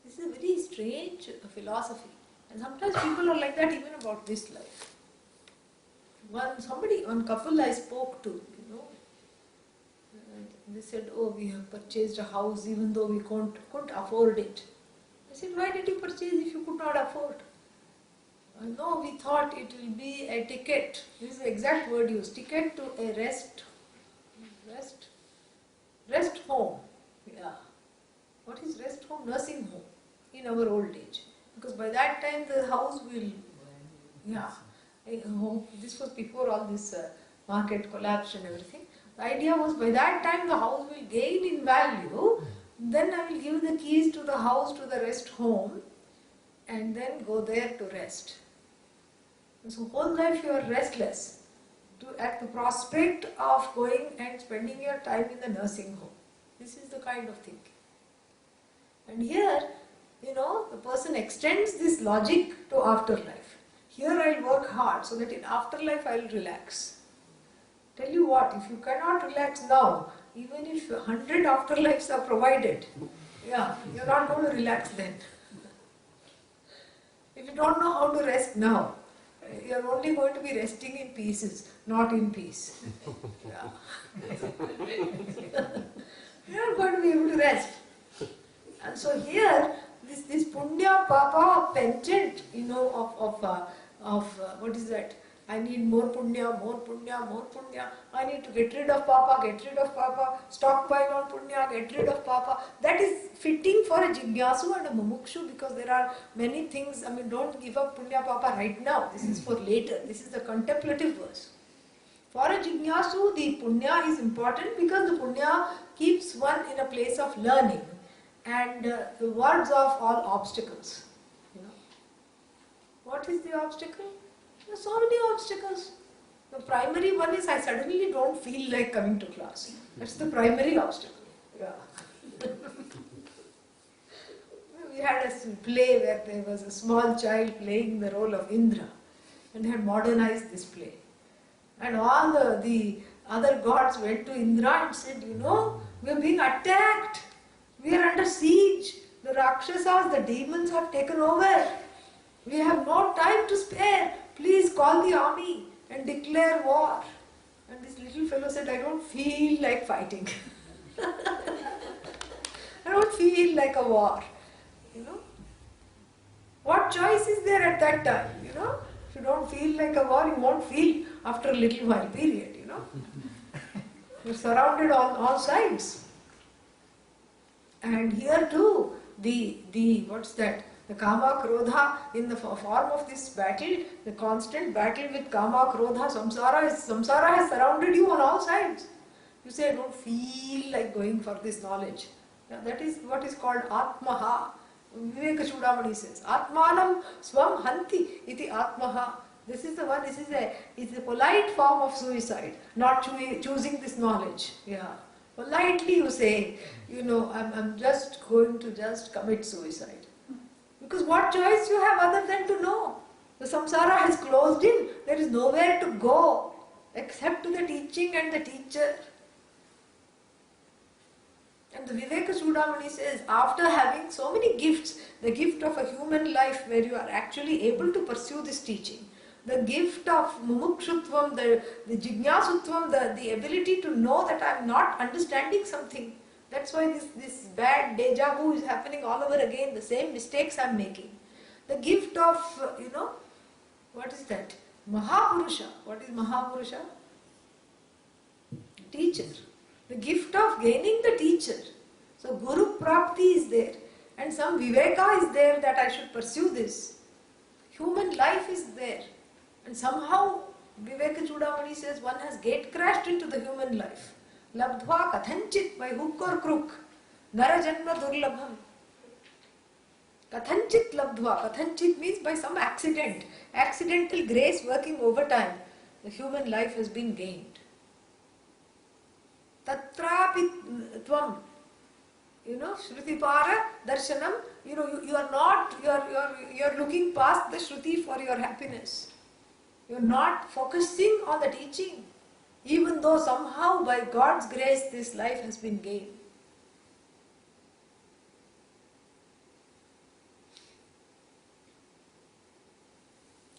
This is a very strange philosophy, and sometimes people are like that even about this life. One couple I spoke to, you know, and they said, "Oh, we have purchased a house even though we couldn't afford it." I said, "Why did you purchase if you could not afford?" "No, we thought it will be a ticket." This is the exact word used: ticket to a rest home. Yeah. What is rest home? Nursing home in our old age. Because by that time the house will, yeah. This was before all this market collapse and everything. The idea was by that time the house will gain in value. Then I will give the keys to the house to the rest home and then go there to rest. And so whole life you are restless at the prospect of going and spending your time in the nursing home. This is the kind of thinking. And here, you know, the person extends this logic to afterlife. Here I will work hard so that in afterlife I will relax. Tell you what, if you cannot relax now, even if 100 afterlives are provided, yeah, you are not going to relax then. If you don't know how to rest now, you are only going to be resting in pieces, not in peace. Yeah. You are not going to be able to rest. And so here, this punya, papa, penchant, you know, of what is that? I need more punya, more punya, more punya. I need to get rid of papa, stockpile on punya, get rid of papa. That is fitting for a jigyasu and a mumukshu because there are many things. I mean, don't give up punya, papa right now. This is for later. This is the contemplative verse. For a jigyasu, the punya is important because the punya keeps one in a place of learning and wards off all obstacles. You know. What is the obstacle? There are so many obstacles. The primary one is I suddenly don't feel like coming to class. That's the primary obstacle. Yeah. We had a play where there was a small child playing the role of Indra and had modernized this play. And all the other gods went to Indra and said, you know, we are being attacked. We are under siege. The Rakshasas, the demons have taken over. We have no time to spare. Please call the army and declare war. And this little fellow said, I don't feel like fighting. I don't feel like a war. You know? What choice is there at that time? You know? If you don't feel like a war, you won't feel after a little while period, you know. You're surrounded on all sides. And here too, what's that? The Kama Krodha in the form of this battle, the constant battle with Kama Krodha, samsara has surrounded you on all sides. You say, I don't feel like going for this knowledge. Now, that is what is called Atmaha. Viveka Chudamani says, Atmanam Swam Hanti iti Atmaha. This is a polite form of suicide, not choosing this knowledge. Yeah. Politely you say, you know, I'm just going to commit suicide. Because what choice you have other than to know? The samsara has closed in. There is nowhere to go except to the teaching and the teacher. And the Viveka Chudamani says, after having so many gifts, the gift of a human life where you are actually able to pursue this teaching, the gift of mumukshutvam, the jignasutvam, the ability to know that I am not understanding something. That's why this bad deja vu is happening all over again, the same mistakes I am making. The gift of, you know, what is that? Mahapurusha. What is Mahapurusha? Teacher. The gift of gaining the teacher. So Guru Prapti is there. And some Viveka is there that I should pursue this. Human life is there. And somehow Viveka Chudamani says one has gate crashed into the human life. Labdhva kathanchit, by hook or crook. Nara janma durlabham. Kathanchit labdhva. Kathanchit means by some accident. Accidental grace working overtime. The human life has been gained. Tatrapi tvam. Shruti para darshanam, you are not, you are looking past the Shruti for your happiness. You are not focusing on the teaching, even though somehow by God's grace this life has been gained.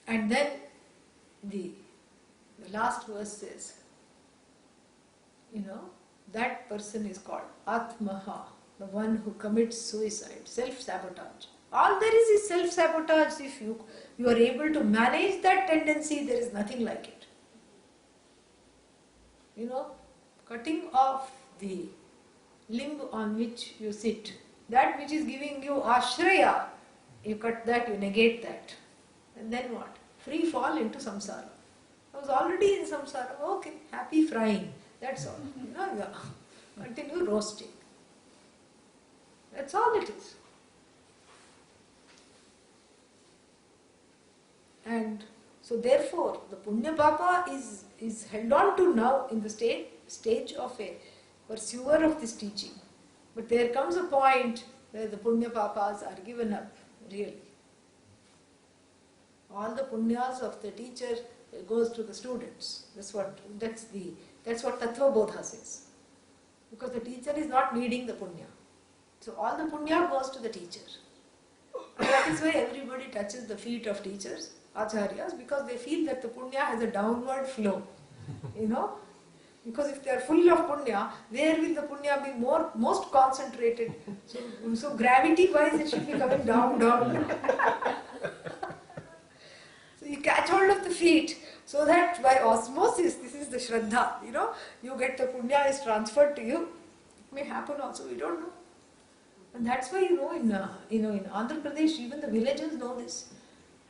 And then the last verse says, that person is called Atmaha, the one who commits suicide, self-sabotage. All there is self-sabotage. If you are able to manage that tendency, there is nothing like it. Cutting off the limb on which you sit, that which is giving you ashraya, you cut that, you negate that. And then what? Free fall into samsara. I was already in samsara. Okay, happy frying. That's all. Continue roasting. That's all it is. And so therefore, the Punya Papa is held on to now in the stage of a pursuer of this teaching. But there comes a point where the Punya Papas are given up, really. All the punyas of the teacher goes to the students. That's what Tattva Bodha says. Because the teacher is not needing the punya. So all the punya goes to the teacher. And that is why everybody touches the feet of teachers, acharyas, because they feel that the punya has a downward flow. Because if they are full of punya, where will the punya be most concentrated? So gravity-wise it should be coming down. So you catch hold of the feet, so that by osmosis, this is the Shraddha, you get the punya is transferred to you. It may happen also, we don't know. And that's why, in Andhra Pradesh, even the villagers know this.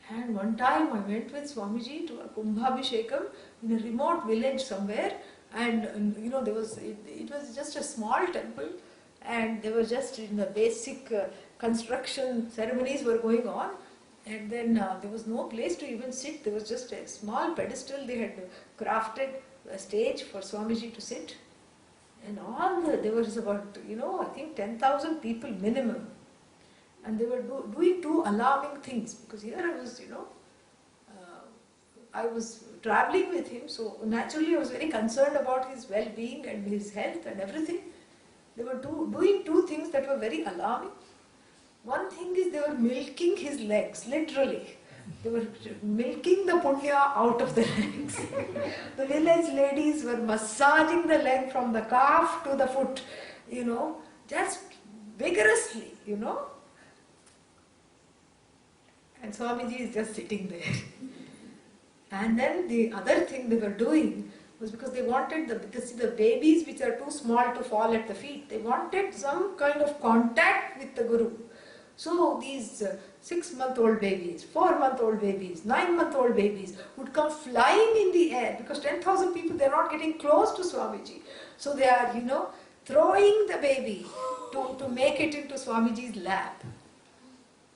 And one time I went with Swamiji to a Kumbhabhishekam in a remote village somewhere, and it was just a small temple, and they were just in the basic construction ceremonies were going on. And then there was no place to even sit. There was just a small pedestal. They had crafted a stage for Swamiji to sit. And there was about, I think 10,000 people minimum. And they were doing two alarming things. Because here I was traveling with him. So naturally I was very concerned about his well-being and his health and everything. They were doing two things that were very alarming. One thing is they were milking his legs, literally. They were milking the punya out of the legs. The village ladies were massaging the leg from the calf to the foot, just vigorously, And Swamiji is just sitting there. And then the other thing they were doing was because they wanted the babies which are too small to fall at the feet, they wanted some kind of contact with the Guru. So these 6-month-old babies, 4-month-old babies, 9-month-old babies would come flying in the air because 10,000 people, they are not getting close to Swamiji. So they are, throwing the baby to make it into Swamiji's lap.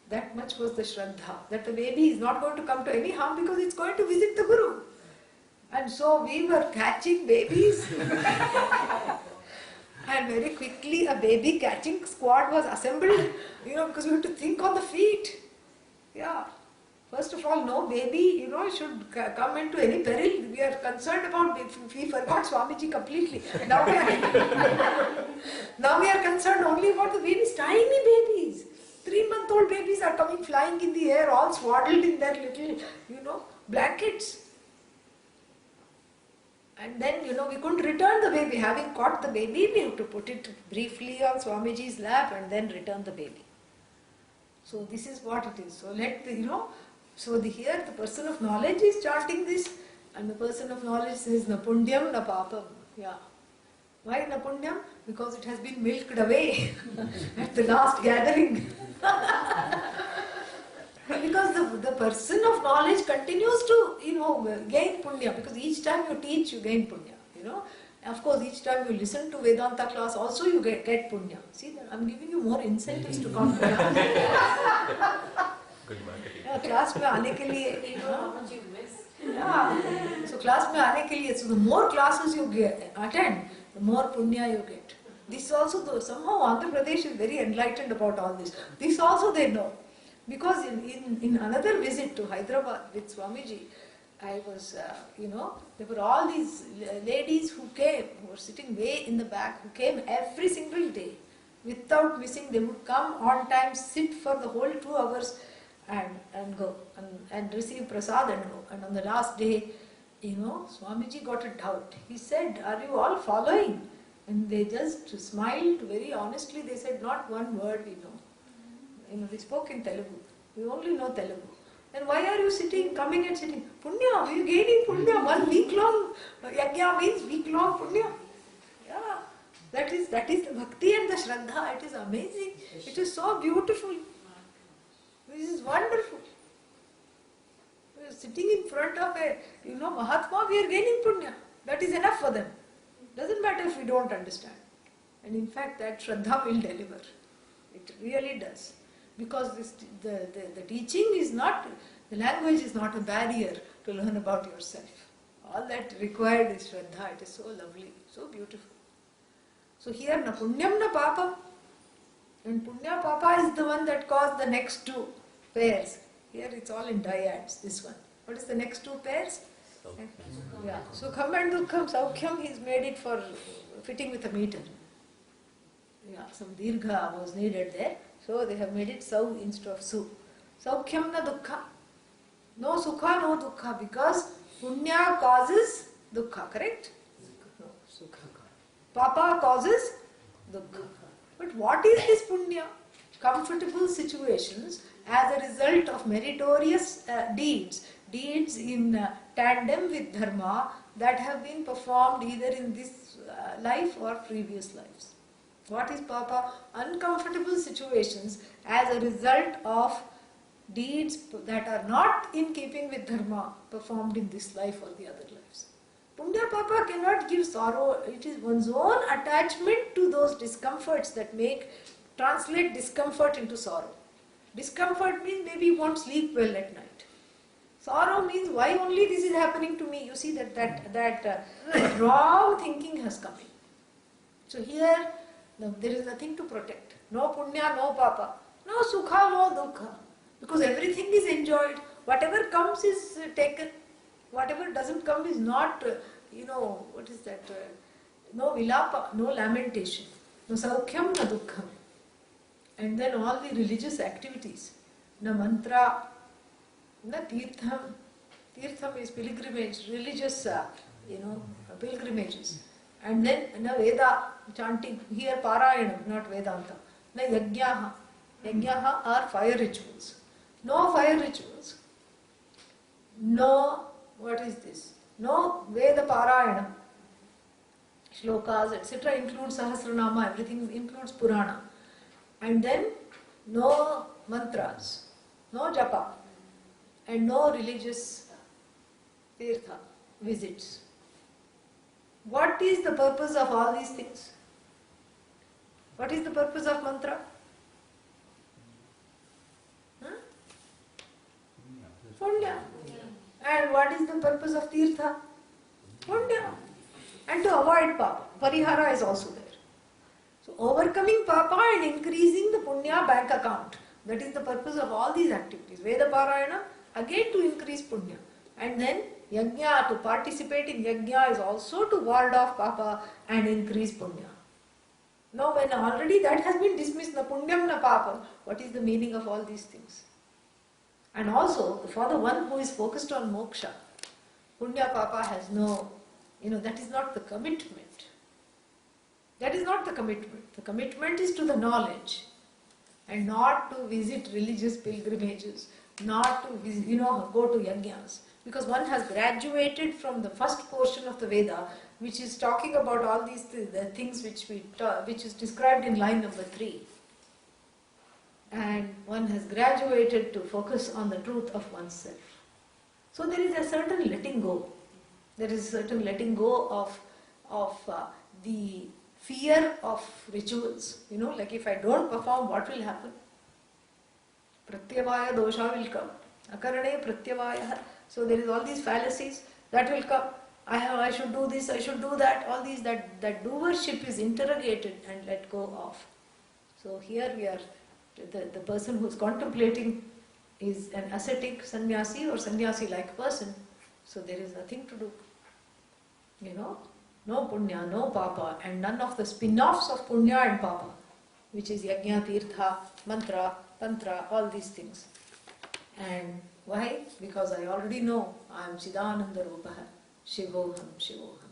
That much was the Shraddha, that the baby is not going to come to any harm because it's going to visit the Guru. And so we were catching babies. And very quickly a baby catching squad was assembled, because we have to think on the feet. Yeah. First of all, no baby, should come into any peril. We are concerned about, we forgot Swamiji completely. Now we are concerned only about the babies, tiny babies. 3-month-old babies are coming flying in the air, all swaddled in their little, blankets. And then, we couldn't return the baby. Having caught the baby, we have to put it briefly on Swamiji's lap and then return the baby. So this is what it is. So here the person of knowledge is chanting this, and the person of knowledge says, na punyam, na papam. Yeah. Why na punyam? Because it has been milked away at the last gathering. Because the person of knowledge continues to, gain punya, because each time you teach, you gain punya, Of course, each time you listen to Vedanta class, also you get punya. See, I'm giving you more incentives to come to class. Good marketing. Class में आने के लिए, How much you miss? So class में आने के लिए, so the more classes you attend, the more punya you get. This also, though, somehow Andhra Pradesh is very enlightened about all this. This also they know. Because in another visit to Hyderabad with Swamiji, I was, there were all these ladies who came, who were sitting way in the back, who came every single day. Without missing, they would come on time, sit for the whole 2 hours and go and receive prasad and go. And on the last day, Swamiji got a doubt. He said, "Are you all following?" And they just smiled very honestly. They said, "Not one word we know." They spoke in Telugu. We only know Telugu. Then why are you coming and sitting? Punya, we are gaining punya. 1 week long yajna means week long punya. Yeah, that is the bhakti and the shraddha. It is amazing. It is so beautiful. This is wonderful. We are sitting in front of a Mahatma. We are gaining punya. That is enough for them. Doesn't matter if we don't understand. And in fact, that shraddha will deliver. It really does. Because the teaching is not, the language is not a barrier to learn about yourself. All that required is shraddha. It is so lovely, so beautiful. So here, na punyam na papam. And punya papa is the one that caused the next 2 pairs. Here it's all in dyads, this one. What is the next 2 pairs? Yeah, Sukham and Dukkham. Saukhyam, he's made it for fitting with a meter. Yeah, some dirgha was needed there. So they have made it sau instead of su. Saukhyam na dukkha. No sukha, no dukkha, because punya causes dukkha, correct? No, sukha. Papa causes dukkha. But what is this punya? Comfortable situations as a result of meritorious deeds in tandem with dharma that have been performed either in this life or previous lives. What is papa? Uncomfortable situations as a result of deeds that are not in keeping with dharma performed in this life or the other lives. Punya papa cannot give sorrow. It is one's own attachment to those discomforts that translate discomfort into sorrow. Discomfort means maybe you won't sleep well at night. Sorrow means why only this is happening to me. You see that wrong thinking has come in. So here there is nothing to protect. No punya, no papa. No sukha, no dukkha. Because everything is enjoyed. Whatever comes is taken. Whatever doesn't come is not, what is that? No vilapa, no lamentation. No saukhyam, no dukkham. And then all the religious activities. Na mantra, na tirtham. Tirtham is pilgrimage, religious, pilgrimages. And then na Veda, chanting. Here Parayanam, not Vedanta. Na yajnaha. Yajnaha are fire rituals. No fire rituals. No, what is this? No Veda Parayanam. Shlokas, etc. includes Sahasranama, everything includes Purana. And then no mantras, no japa, and no religious tirtha visits. What is the purpose of all these things? What is the purpose of mantra? Punya. And what is the purpose of tirtha? Punya. And to avoid papa. Parihara is also there. So overcoming papa and increasing the punya bank account. That is the purpose of all these activities. Veda Parayana, again to increase punya. And then yajna, to participate in yajna is also to ward off papa and increase punya. Now when already that has been dismissed, na punyam na papa, what is the meaning of all these things? And also, for the one who is focused on moksha, punya papa has no, that is not the commitment. That is not the commitment. The commitment is to the knowledge and not to visit religious pilgrimages, not to go to yajnas. Because one has graduated from the first portion of the Veda, which is talking about all these the things which is described in line number 3. And one has graduated to focus on the truth of oneself. So there is a certain letting go. There is a certain letting go of the fear of rituals. Like if I don't perform, what will happen? Pratyavaya dosha will come. Akarane pratyavaya. So there is all these fallacies that will come. I should do this, I should do that, all these, that doership is interrogated and let go of. So here we are, the person who's contemplating is an ascetic sannyasi or sannyasi-like person. So there is nothing to do. No punya, no papa, and none of the spin-offs of punya and papa, which is yajna, tirtha, mantra, tantra, all these things. And why? Because I already know I am Chidananda Rupaha, Shivoham, Shivoham.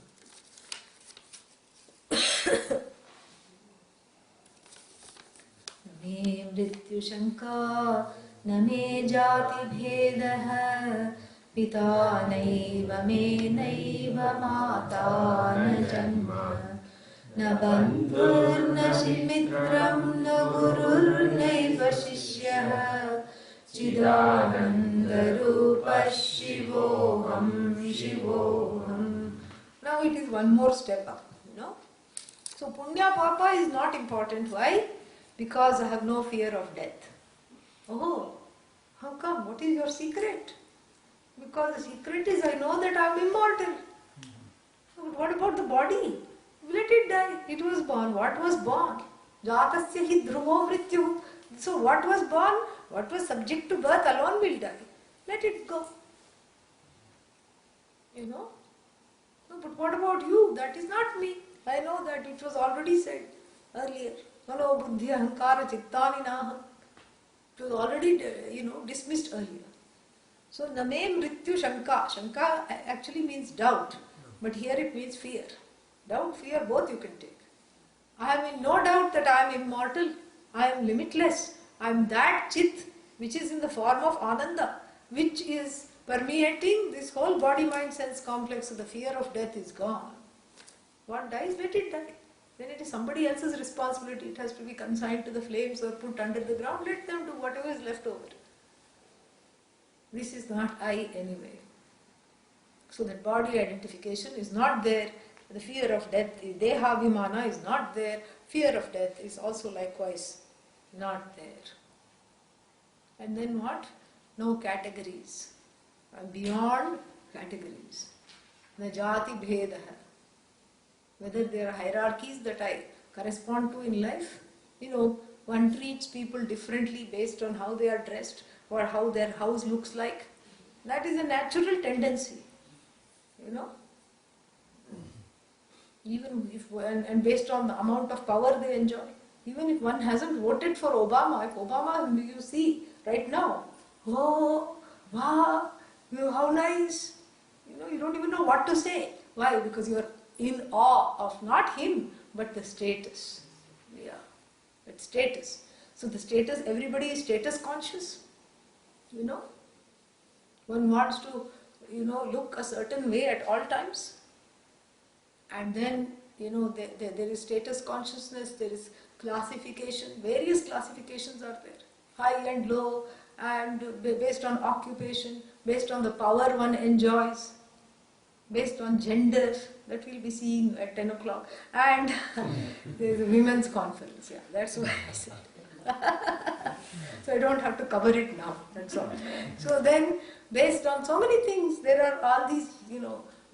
Me mrityu shanka, na me jati bhedaha, pita naiva me naiva mata na janma, na bandhur na shimitram na gurur naiva shishyaha, Chidananda Rupa Shivoham, Shivoham. Now it is one more step up, So Punya Papa is not important. Why? Because I have no fear of death. Oh, how come? What is your secret? Because the secret is I know that I am immortal. So what about the body? Let it die. It was born. What was born? Jatasya hi dhruvo mrityu. So what was born, what was subject to birth alone will die. Let it go. No, but what about you? That is not me. I know that it was already said earlier. Mano buddhi ahankara chittani naham. It was already, dismissed earlier. So name mrityu shanka. Shanka actually means doubt. But here it means fear. Doubt, fear, both you can take. I am in no doubt that I am immortal. I am limitless. I am that chit which is in the form of ananda, which is permeating this whole body, mind, sense complex. So the fear of death is gone. What dies, let it die. Then it is somebody else's responsibility. It has to be consigned to the flames or put under the ground. Let them do whatever is left over. This is not I anyway. So that body identification is not there. The fear of death, dehabhimana is not there. Fear of death is also likewise not there. And then what? No categories. Beyond categories. Na jati bhedaha. Whether there are hierarchies that I correspond to in life. One treats people differently based on how they are dressed or how their house looks like. That is a natural tendency. Even if, and based on the amount of power they enjoy. Even if one hasn't voted for Obama, if Obama you see right now, oh, wow, how nice. You don't even know what to say. Why? Because you are in awe of not him, but the status. Yeah, it's status. So the status, everybody is status conscious. One wants to, look a certain way at all times. And then, there is status consciousness, there is classification, various classifications are there. High and low, and based on occupation, based on the power one enjoys, based on gender, that we'll be seeing at 10 o'clock. And there's a women's conference, yeah, that's why I said. So I don't have to cover it now, that's all. So then, based on so many things, there are all these,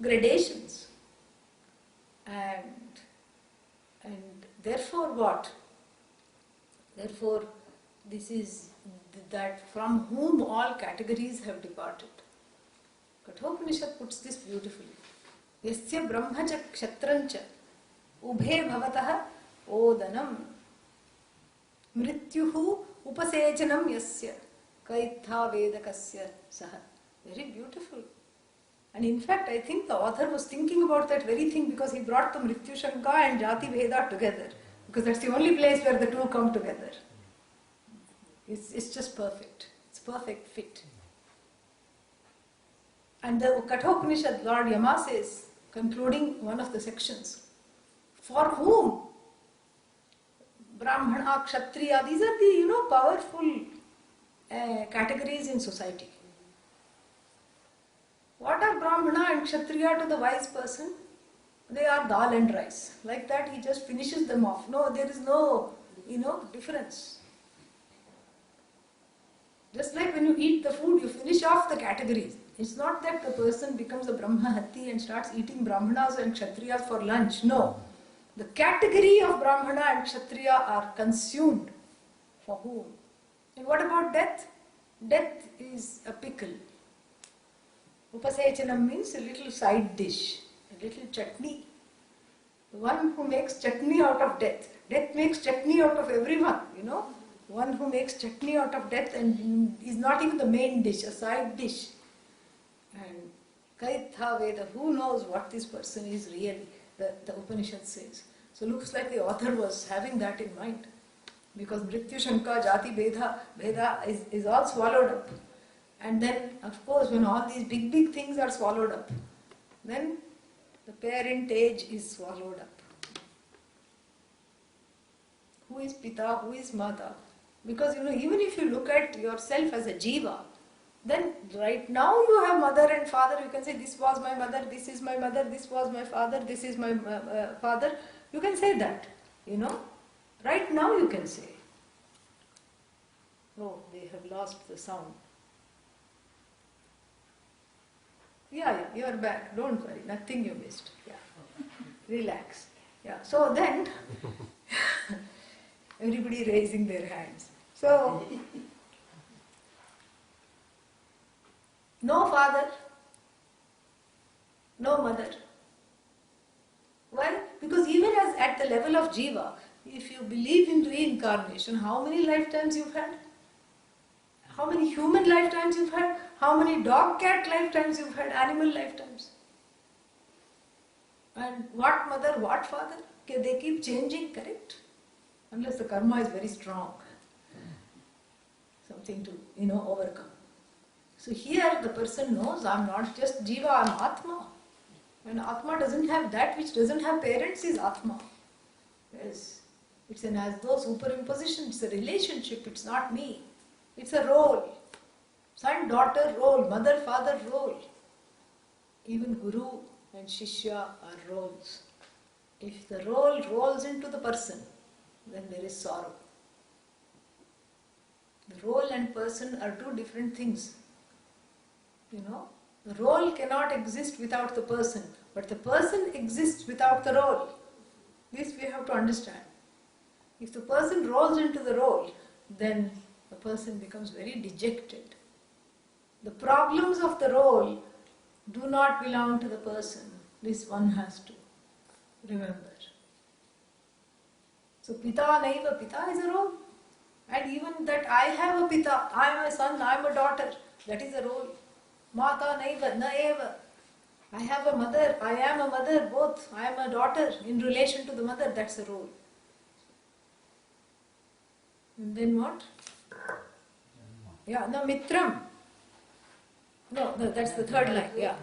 gradations. And therefore what? Therefore, this is that from whom all categories have departed. Kathopanishad puts this beautifully. Yasya brahmacha kshatrancha ubhe bhavatah odanam mrityuhu upasejanam yasya kaitha vedakasya saha. Very beautiful. And in fact, I think the author was thinking about that very thing because he brought the Mrityu Shanka and Jati Bheda together. Because that's the only place where the two come together. It's just perfect. It's perfect fit. And the Kathopanishad, Lord Yama says, concluding one of the sections, for whom? Brahmana, Kshatriya, these are the, powerful categories in society. What are Brahmana and Kshatriya to the wise person? They are dal and rice. Like that, he just finishes them off. No, there is no, difference. Just like when you eat the food, you finish off the categories. It's not that the person becomes a Brahmahatti and starts eating Brahmanas and Kshatriyas for lunch. No. The category of Brahmana and Kshatriya are consumed. For whom? And what about death? Death is a pickle. Upasechanam means a little side dish, a little chutney. The one who makes chutney out of death. Death makes chutney out of everyone, One who makes chutney out of death and is not even the main dish, a side dish. And Kaitha Veda, who knows what this person is really, the Upanishad says. So looks like the author was having that in mind. Because Mrityu, Shanka, Jati, Veda is all swallowed up. And then, of course, when all these big things are swallowed up, then the parentage is swallowed up. Who is Pita, who is Mata? Because, even if you look at yourself as a jiva, then right now you have mother and father. You can say, this was my mother, this is my mother, this was my father, this is my father. You can say that, Right now you can say. Oh, they have lost the sound. Yeah, you are back. Don't worry, nothing you missed. Yeah, relax. Yeah, so then, everybody raising their hands. So, no father, no mother. Why? Because even as at the level of jiva, if you believe in reincarnation, how many lifetimes you've had? How many human lifetimes you've had? How many dog, cat lifetimes you've had? Animal lifetimes? And what mother, what father? Okay, they keep changing, correct? Unless the karma is very strong. Something to, overcome. So here the person knows, I'm not just jiva, I'm Atma. When Atma doesn't have that which doesn't have parents is Atma. Yes. It's an as though superimposition, it's a relationship, it's not me. It's a role. Son-daughter role, mother-father role. Even Guru and Shishya are roles. If the role rolls into the person, then there is sorrow. The role and person are two different things. The role cannot exist without the person, but the person exists without the role. This we have to understand. If the person rolls into the role, then the person becomes very dejected. The problems of the role do not belong to the person. This one has to remember. So Pita Naiva, Pita is a role. And even that I have a Pita, I am a son, I am a daughter, that is a role. Mata Naiva, Na Eva. I have a mother, I am a mother, both. I am a daughter in relation to the mother, that's a role. And then what? Yeah, no, Mitram. No, that's the third line, yeah.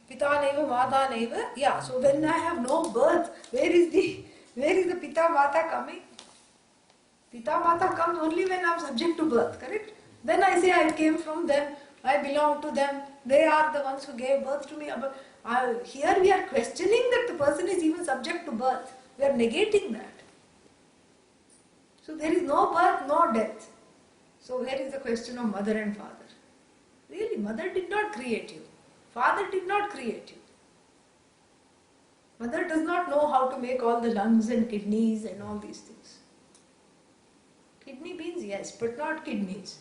Pita Naiva, Mata Naiva. Yeah, so when I have no birth, where is the Pita Mata coming? Pita Mata comes only when I am subject to birth, correct? Then I say I came from them, I belong to them, they are the ones who gave birth to me. Here we are questioning that the person is even subject to birth. We are negating that. So there is no birth, no death. So where is the question of mother and father? Really, mother did not create you. Father did not create you. Mother does not know how to make all the lungs and kidneys and all these things. Kidney beans, yes, but not kidneys.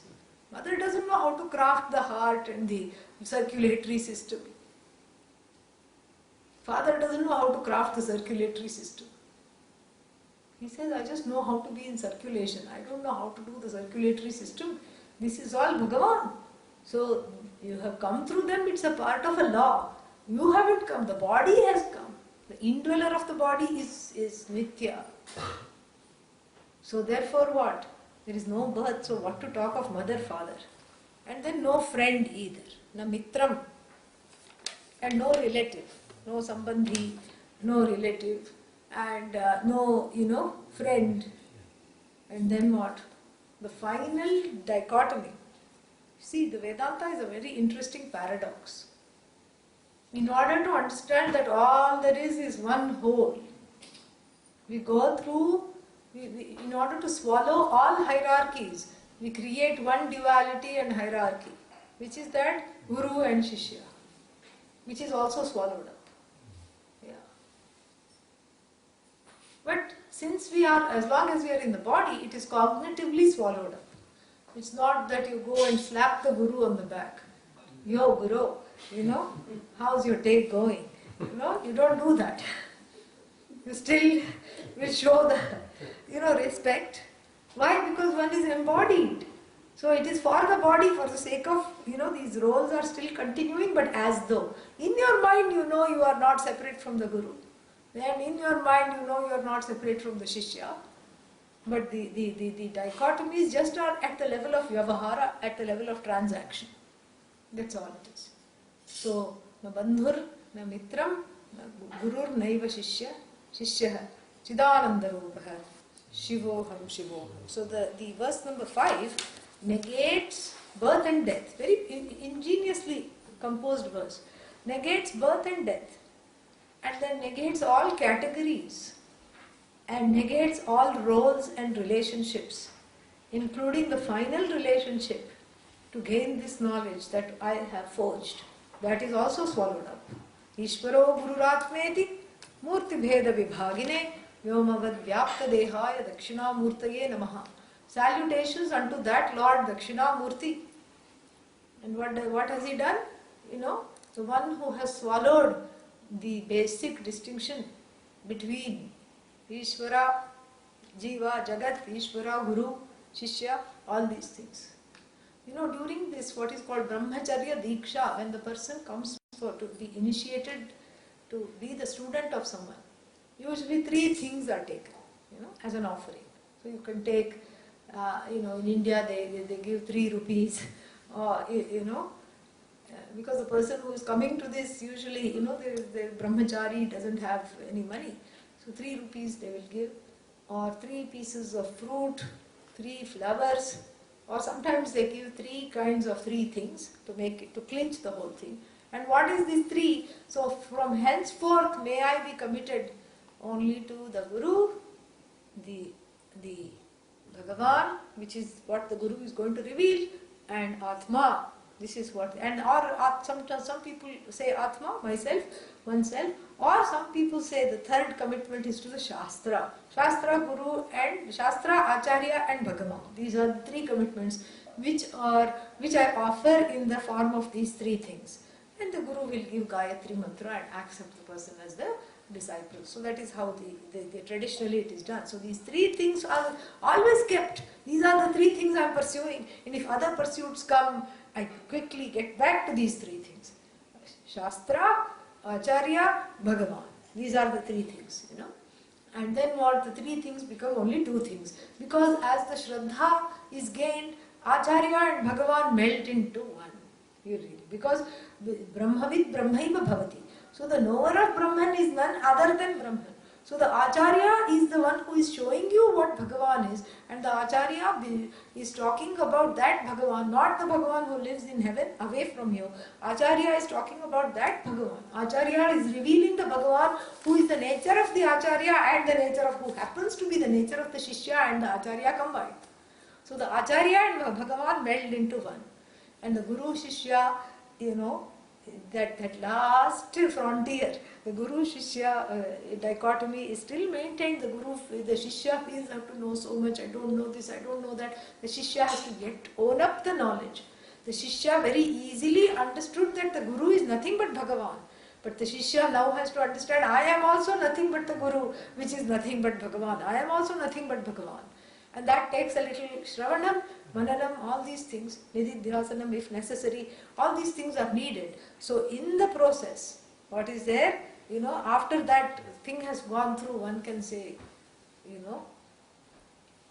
Mother doesn't know how to craft the heart and the circulatory system. Father doesn't know how to craft the circulatory system. He says, I just know how to be in circulation. I don't know how to do the circulatory system. This is all Bhagavan. So you have come through them, it's a part of a law. You haven't come, the body has come. The indweller of the body is Nitya. So therefore what? There is no birth, so what to talk of mother, father? And then no friend either. Na mitram. And no relative. No sambandhi, no relative. And no, friend. And then what? The final dichotomy. See, the Vedanta is a very interesting paradox. In order to understand that all there is one whole, we go through, in order to swallow all hierarchies, we create one duality and hierarchy, which is that Guru and Shishya, which is also swallowed up. Yeah. But since we are, as long as we are in the body, it is cognitively swallowed up. It's not that you go and slap the Guru on the back. Yo, Guru, how's your day going? You don't do that. You still will show the, respect. Why? Because one is embodied. So it is for the body, for the sake of, these roles are still continuing, but as though. In your mind, you are not separate from the Guru. And in your mind, you are not separate from the Shishya. But the dichotomies just are at the level of Vyavahara, at the level of transaction. That's all it is. So, na bandhur, na mitram, na gurur, naiva shishya, shishya, chidananda rupaha, shivoham, shivoham. So the verse number 5 negates birth and death. Very ingeniously composed verse. Negates birth and death. And then negates all categories. And negates all roles and relationships, including the final relationship to gain this knowledge that I have forged. That is also swallowed up. Ishvaro Gururatmeti Murti Bheda Vibhagine Vyomavad Vyapta Dehaya Dakshina Murtaye Namaha. Salutations unto that Lord Dakshina Murti. And what has he done? The one who has swallowed the basic distinction between Ishvara, Jiva, Jagat, Ishvara, Guru, Shishya, all these things. During this, what is called Brahmacharya Diksha, when the person comes to be initiated to be the student of someone, usually 3 things are taken, as an offering. So you can take, in India they give 3 rupees, or, because the person who is coming to this usually, the brahmachari doesn't have any money. So 3 rupees they will give, or 3 pieces of fruit, 3 flowers, or sometimes they give 3 kinds of 3 things to clinch the whole thing. And what is these 3? So from henceforth may I be committed only to the Guru, the Bhagavan, which is what the Guru is going to reveal, and Atma. This is what, some people say Atma, myself, oneself, or some people say the third commitment is to the Shastra. Shastra, Guru, and Shastra, Acharya, and Bhagavan. These are the 3 commitments which I offer in the form of these 3 things. And the Guru will give Gayatri Mantra and accept the person as the disciple. So that is how traditionally it is done. So these 3 things are always kept. These are the 3 things I am pursuing. And if other pursuits come, I quickly get back to these 3 things. Shastra, Acharya, Bhagavan. These are the 3 things, And then what? The 3 things become only 2 things. Because as the Shraddha is gained, Acharya and Bhagavan melt into one. You read. Because Brahmavid Brahmaiva Bhavati. So the knower of Brahman is none other than Brahman. So the Acharya is the one who is showing you what Bhagavan is, and the Acharya is talking about that Bhagavan, not the Bhagavan who lives in heaven away from you. Acharya is talking about that Bhagavan. Acharya is revealing the Bhagavan who is the nature of the Acharya and the nature of who happens to be the nature of the Shishya and the Acharya combined. So the Acharya and Bhagavan meld into one. And the Guru Shishya, that last frontier, the Guru Shishya dichotomy is still maintained. The Shishya feels I have to know so much, I don't know this, I don't know that. The Shishya has to own up the knowledge. The Shishya very easily understood that the Guru is nothing but Bhagavan. But the Shishya now has to understand, I am also nothing but the Guru, which is nothing but Bhagavan. I am also nothing but Bhagavan. And that takes a little Shravanam, Mananam, all these things, Nididhyasanam if necessary, all these things are needed. So in the process, what is there, after that thing has gone through, one can say,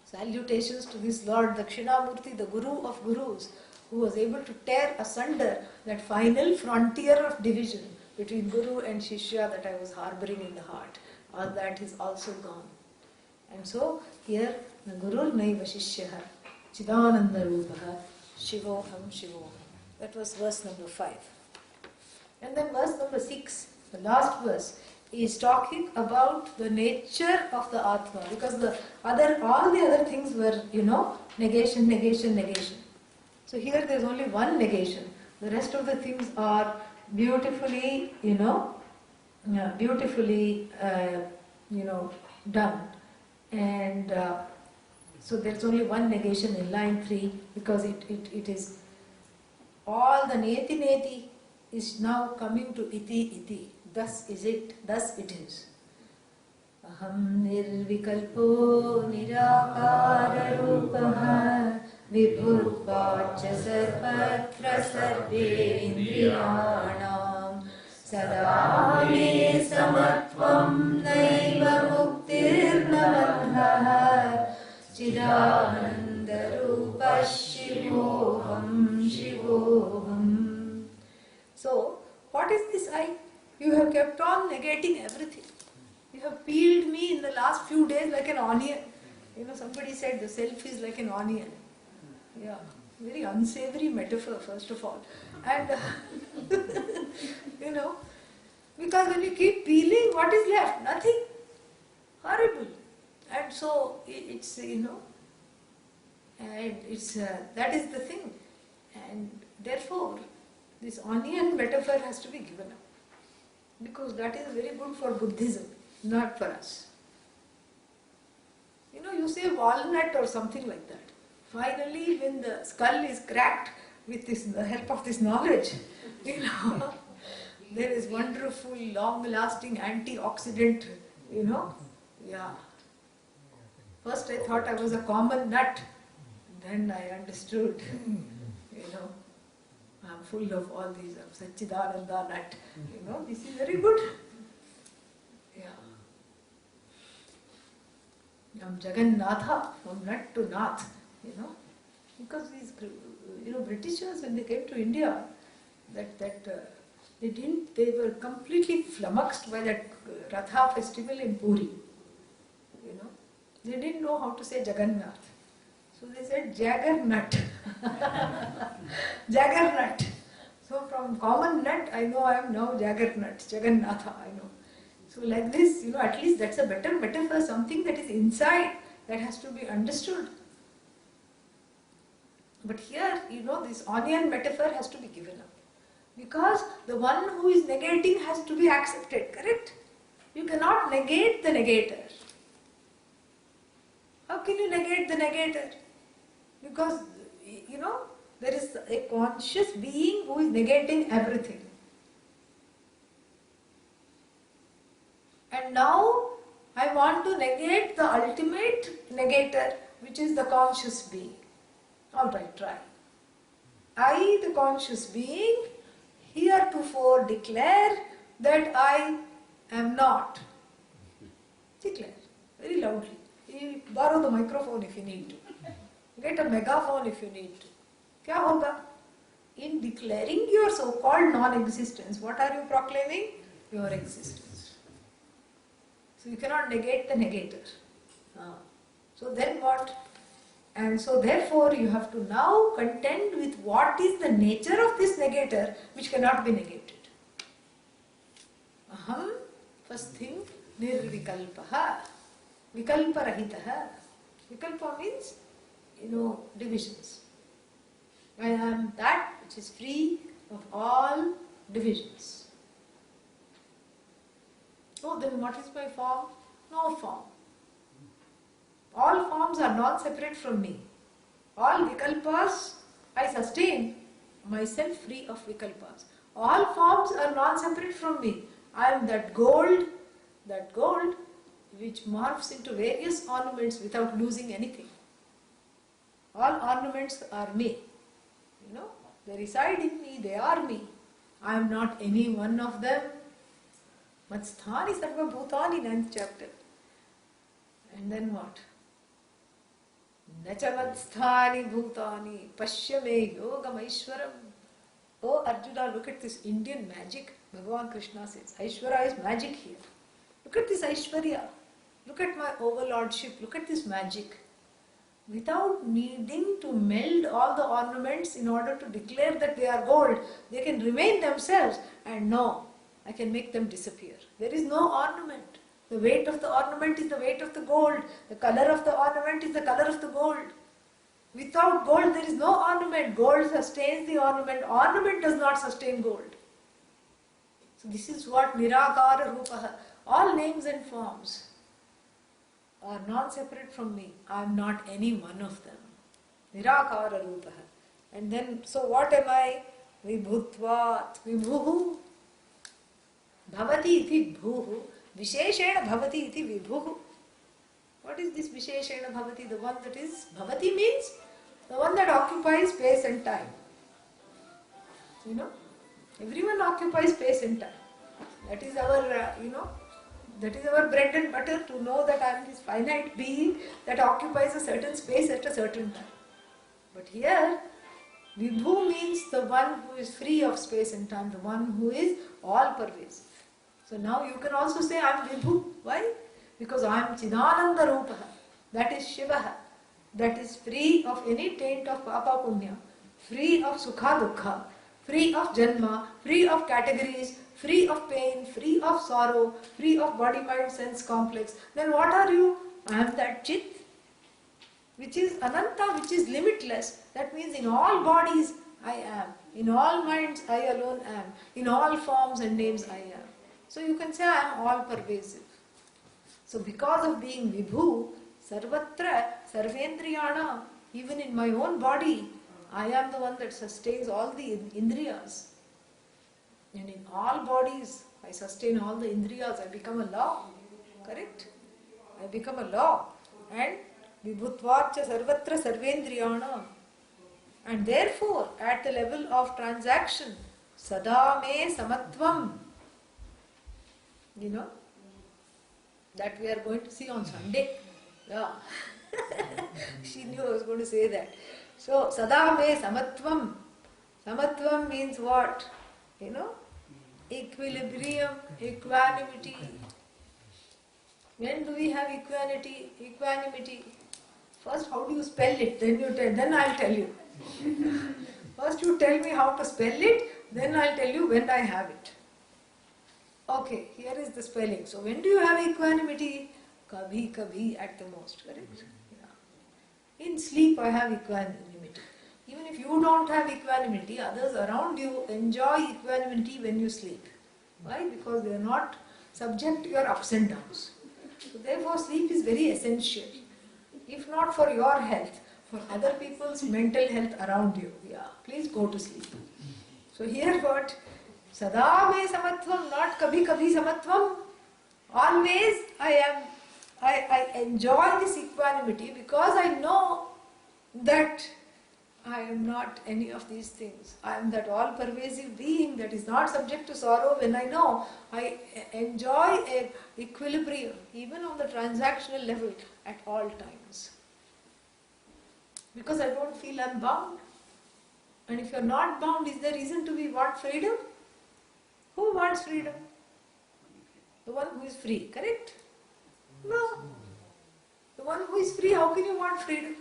salutations to this Lord Dakshinamurti, the Guru of Gurus, who was able to tear asunder that final frontier of division between Guru and Shishya that I was harboring in the heart. All that is also gone. And so here, the Guru Naiva Shishyaha, Chidananda Rupaha, Shivoham Shivoham. That was verse number 5. And then verse number 6, the last verse, is talking about the nature of the Atma. Because all the other things were, negation, negation, negation. So here there is only one negation. The rest of the things are beautifully, done. And so there's only one negation in line 3 because it is all the neti is now coming to iti. Thus is it, thus it is. Aham nirvikalpo nirakara rupaha vibhurvacha sarvatra sarve indriyanam sada me samatvam naiva muktirna Chidananda Rupa Shivoham. So, what is this I? You have kept on negating everything. You have peeled me in the last few days like an onion. Somebody said the self is like an onion. Yeah, very unsavory metaphor, first of all. And, because when you keep peeling, what is left? Nothing. Horrible. And so it's, and it's, that is the thing. And therefore, this onion metaphor has to be given up. Because that is very good for Buddhism, not for us. You say walnut or something like that. Finally, when the skull is cracked with the help of this knowledge, there is wonderful, long-lasting antioxidant, yeah. First I thought I was a common nut, then I understood, I'm full of all these, Satchidananda nut, this is very good. Yeah. I'm Jagannatha, from nut to nath, because these, Britishers, when they came to India, they were completely flummoxed by that Ratha festival in Puri. They didn't know how to say Jagannath. So they said Jaggernut. Jaggernut. So from common nut, I know I am now Jaggernut, Jagannatha, I know. So like this, at least that's a better metaphor, something that is inside, that has to be understood. But here, this onion metaphor has to be given up. Because the one who is negating has to be accepted, correct? You cannot negate the negator. How can you negate the negator? Because, there is a conscious being who is negating everything. And now, I want to negate the ultimate negator, which is the conscious being. Alright, try. I, the conscious being, heretofore declare that I am not. Declare, very loudly. You borrow the microphone if you need to. Get a megaphone if you need to. Kya hoga? In declaring your so-called non-existence, what are you proclaiming? Your existence. So you cannot negate the negator. So then what? And so therefore you have to now contend with what is the nature of this negator which cannot be negated. Aham, first thing, nirvikalpaha. Vikalparahitaha. Vikalpa means, divisions. I am that which is free of all divisions. Oh, then what is my form? No form. All forms are non-separate from me. All vikalpas, I sustain myself free of vikalpas. All forms are non-separate from me. I am that gold which morphs into various ornaments without losing anything. All ornaments are me. They reside in me, they are me. I am not any one of them. Matsthani sarva bhutani, 9th chapter. And then what? Nacha matsthani bhutani pashyame yogam aishwaram. Oh Arjuna, look at this Indian magic. Bhagavan Krishna says, Aishwara is magic here. Look at this Aishwarya. Look at my overlordship. Look at this magic. Without needing to meld all the ornaments in order to declare that they are gold, they can remain themselves. And no, I can make them disappear. There is no ornament. The weight of the ornament is the weight of the gold. The color of the ornament is the color of the gold. Without gold there is no ornament. Gold sustains the ornament. Ornament does not sustain gold. So this is what Nirakara Rupaha. All names and forms are non-separate from me. I am not any one of them. Nirakara Rupaha. And then, so what am I? Vibhutvat, Vibhuhu. Bhavati iti bhuhu. Visheshena bhavati iti vibhuhu. What is this Visheshena bhavati? The one that is, bhavati means the one that occupies space and time. You know, everyone occupies space and time. That is our, that is our bread and butter, to know that I am this finite being that occupies a certain space at a certain time. But here, Vibhu means the one who is free of space and time, the one who is all pervasive. So now you can also say I am Vibhu. Why? Because I am Chidananda Rupaha. That is Shivaha. That is free of any taint of Papa Punya, free of Sukha Dukha, free of Janma, free of categories, free of pain, free of sorrow, free of body, mind, sense complex. Then what are you? I am that Chit, which is Ananta, which is limitless. That means in all bodies I am, in all minds I alone am, in all forms and names I am. So you can say I am all pervasive. So because of being Vibhu, Sarvatra, Sarvendriyana, even in my own body, I am the one that sustains all the Indriyas. And in all bodies, I sustain all the Indriyas. I become a law. Correct? I become a law. And Vibhutvacha Sarvatra Sarvendriyana. And therefore, at the level of transaction, Sada me Samatvam. You know, that we are going to see on Sunday. Yeah. She knew I was going to say that. So, Sada me Samatvam. Samatvam means what? You know, equilibrium, equanimity. When do we have equanimity? Equanimity. First, how do you spell it? Then I'll tell you. First, you tell me how to spell it. Then I'll tell you when I have it. Okay, here is the spelling. So, when do you have equanimity? Kabhi, kabhi at the most. Correct? Yeah. In sleep, I have equanimity. Even if you don't have equanimity, others around you enjoy equanimity when you sleep. Why? Because they are not subject to your ups and downs. So therefore, sleep is very essential. If not for your health, for other people's mental health around you. Yeah, please go to sleep. So here what? Sada me samatvam, not kabhi kabhi samatvam. Always I enjoy this equanimity because I know that I am not any of these things. I am that all-pervasive being that is not subject to sorrow. When I know, I enjoy an equilibrium, even on the transactional level, at all times. Because I don't feel I am bound. And if you are not bound, is there reason to want freedom? Who wants freedom? The one who is free, correct? No. The one who is free, how can you want freedom?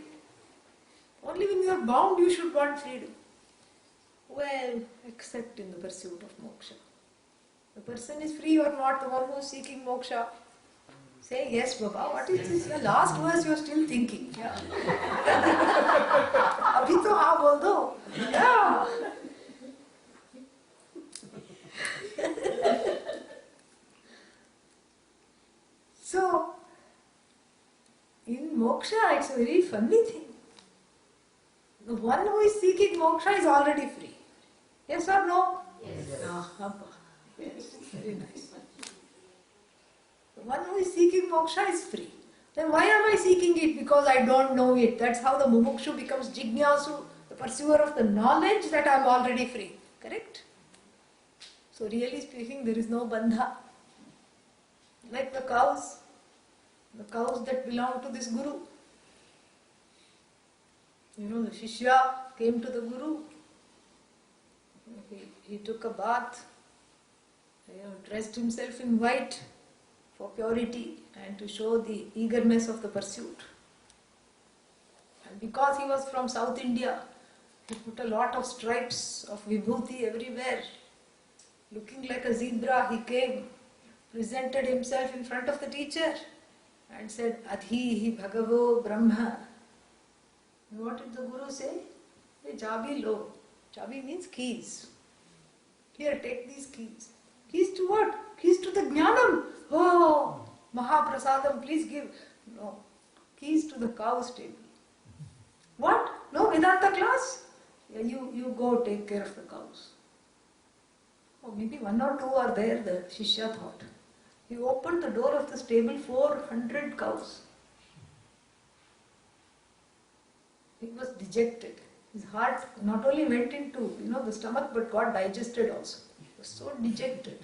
Only when you are bound you should want freedom. Well, except in the pursuit of moksha. The person is free or not, the one who is seeking moksha. Say, yes, Baba, what is this? The last verse you are still thinking. Yeah. Abhi to haan bol do. Yeah. So, in moksha, it's a very funny thing. The one who is seeking moksha is already free. Yes or no? Yes. Yes, very nice. The one who is seeking moksha is free. Then why am I seeking it? Because I don't know it. That's how the mumukshu becomes jignasu, the pursuer of the knowledge that I am already free. Correct? So really speaking, there is no bandha. Like the cows that belong to this guru. You know, the Shishya came to the Guru. He took a bath, dressed himself in white for purity and to show the eagerness of the pursuit. And because he was from South India, he put a lot of stripes of vibhuti everywhere. Looking like a zebra, he came, presented himself in front of the teacher and said, Adhihi Bhagavo Brahma. And what did the Guru say? Hey, Chabi lo. Chabi means keys. Here, take these keys. Keys to what? Keys to the Jnanam. Oh, Mahaprasadam, please give. No. Keys to the cow stable. What? No Vedanta class? Yeah, you go take care of the cows. Oh, maybe one or two are there, the Shishya thought. He opened the door of the stable, 400 cows. He was dejected. His heart not only went into, the stomach, but got digested also. He was so dejected.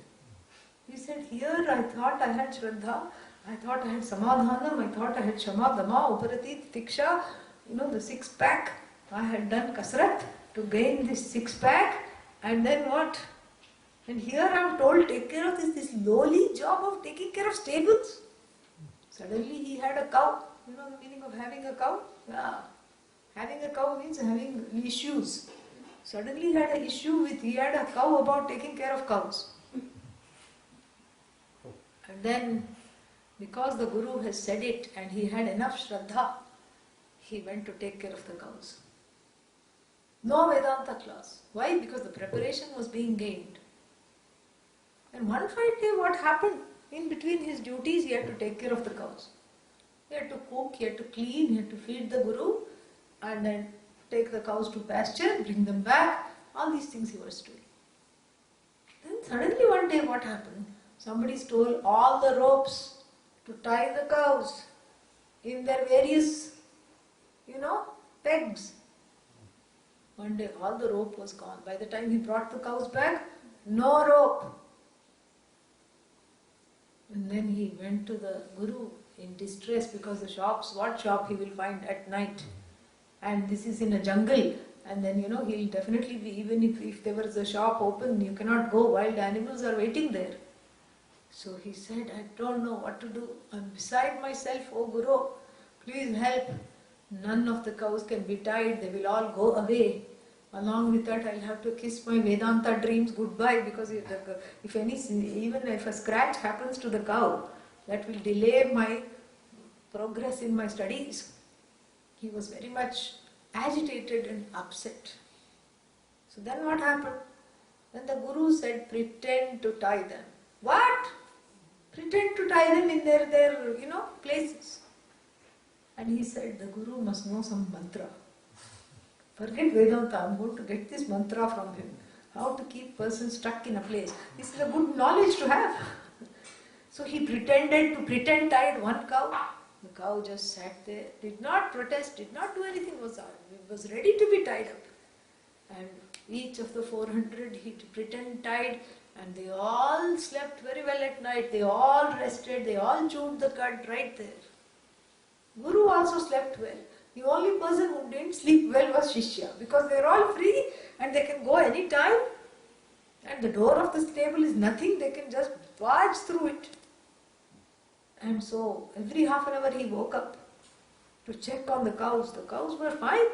He said, here I thought I had Shraddha, I thought I had Samadhanam, I thought I had Shama, Dama, Uparatit, Tiksha, the six-pack. I had done Kasrat to gain this six-pack, and then what? And here I am told, take care of this lowly job of taking care of stables. Suddenly he had a cow. You know the meaning of having a cow? Yeah. Having a cow means having issues. Suddenly he had he had a cow about taking care of cows. And then, because the Guru has said it and he had enough Shraddha, he went to take care of the cows. No Vedanta class. Why? Because the preparation was being gained. And one fine day, what happened? In between his duties, he had to take care of the cows. He had to cook, he had to clean, he had to feed the Guru, and then take the cows to pasture, bring them back. All these things he was doing. Then suddenly one day, what happened? Somebody stole all the ropes to tie the cows in their various, pegs. One day, all the rope was gone. By the time he brought the cows back, no rope. And then he went to the Guru in distress because what shop he will find at night. And this is in a jungle. And then, he'll definitely be, even if there was a shop open, you cannot go, wild animals are waiting there. So he said, I don't know what to do. I'm beside myself, oh Guru, please help. None of the cows can be tied, they will all go away. Along with that, I'll have to kiss my Vedanta dreams goodbye, because even if a scratch happens to the cow, that will delay my progress in my studies. He was very much agitated and upset. So then what happened? Then the Guru said, pretend to tie them. What? Pretend to tie them in their places. And he said, the Guru must know some mantra. Forget Vedanta, I'm going to get this mantra from him. How to keep person stuck in a place. This is a good knowledge to have. So he pretend tied one cow. The cow just sat there, did not protest, did not do anything, was ready to be tied up. And each of the 400 he pretend tied, and they all slept very well at night. They all rested, they all chewed the cud right there. Guru also slept well. The only person who didn't sleep well was Shishya, because they are all free and they can go any time, and the door of the stable is nothing, they can just barge through it. And so every half an hour he woke up to check on the cows. The cows were fine,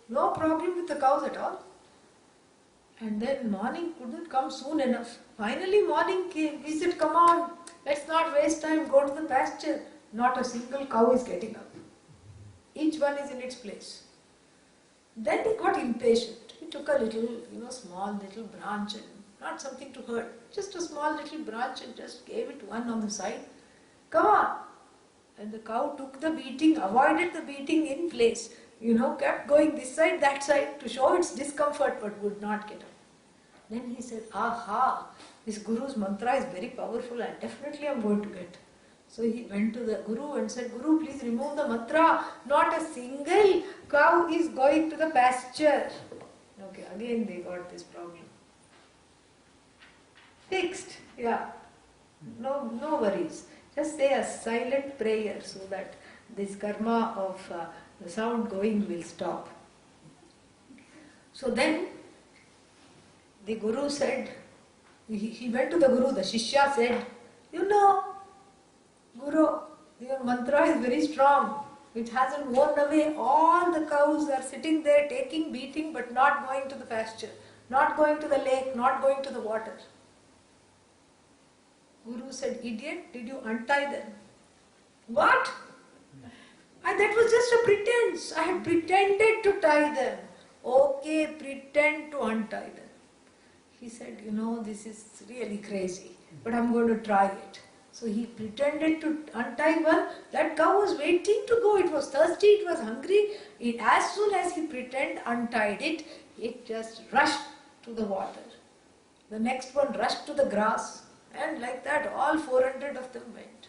no problem with the cows at all. And then morning couldn't come soon enough. Finally morning came. He said, come on, let's not waste time, go to the pasture. Not a single cow is getting up. Each one is in its place. Then he got impatient. He took a little, small little branch, and not something to hurt, just a small little branch, and just gave it one on the side. Come on. And the cow took the beating, avoided the beating in place. Kept going this side, that side to show its discomfort, but would not get up. Then he said, aha, this Guru's mantra is very powerful and definitely I am going to get. So he went to the Guru and said, Guru, please remove the mantra. Not a single cow is going to the pasture. Okay, again they got this problem. Fixed, yeah. No worries. Just say a silent prayer so that this karma of the sound going will stop. So then the Guru said, he went to the Guru, the Shishya said, Guru, your mantra is very strong. It hasn't worn away. All the cows are sitting there taking beating but not going to the pasture, not going to the lake, not going to the water. Guru said, idiot, did you untie them? What? And that was just a pretense. I had pretended to tie them. Okay, pretend to untie them. He said, this is really crazy, but I'm going to try it. So he pretended to untie one. That cow was waiting to go. It was thirsty, it was hungry. As soon as he untied it, it just rushed to the water. The next one rushed to the grass. And like that, all 400 of them went.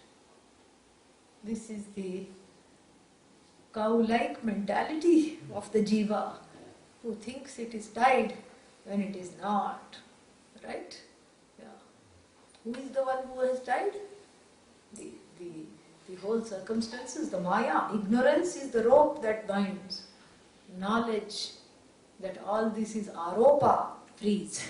This is the cow-like mentality of the jiva, who thinks it is tied when it is not. Right? Yeah. Who is the one who has tied? The whole circumstances, the maya. Ignorance is the rope that binds. Knowledge that all this is aropa frees.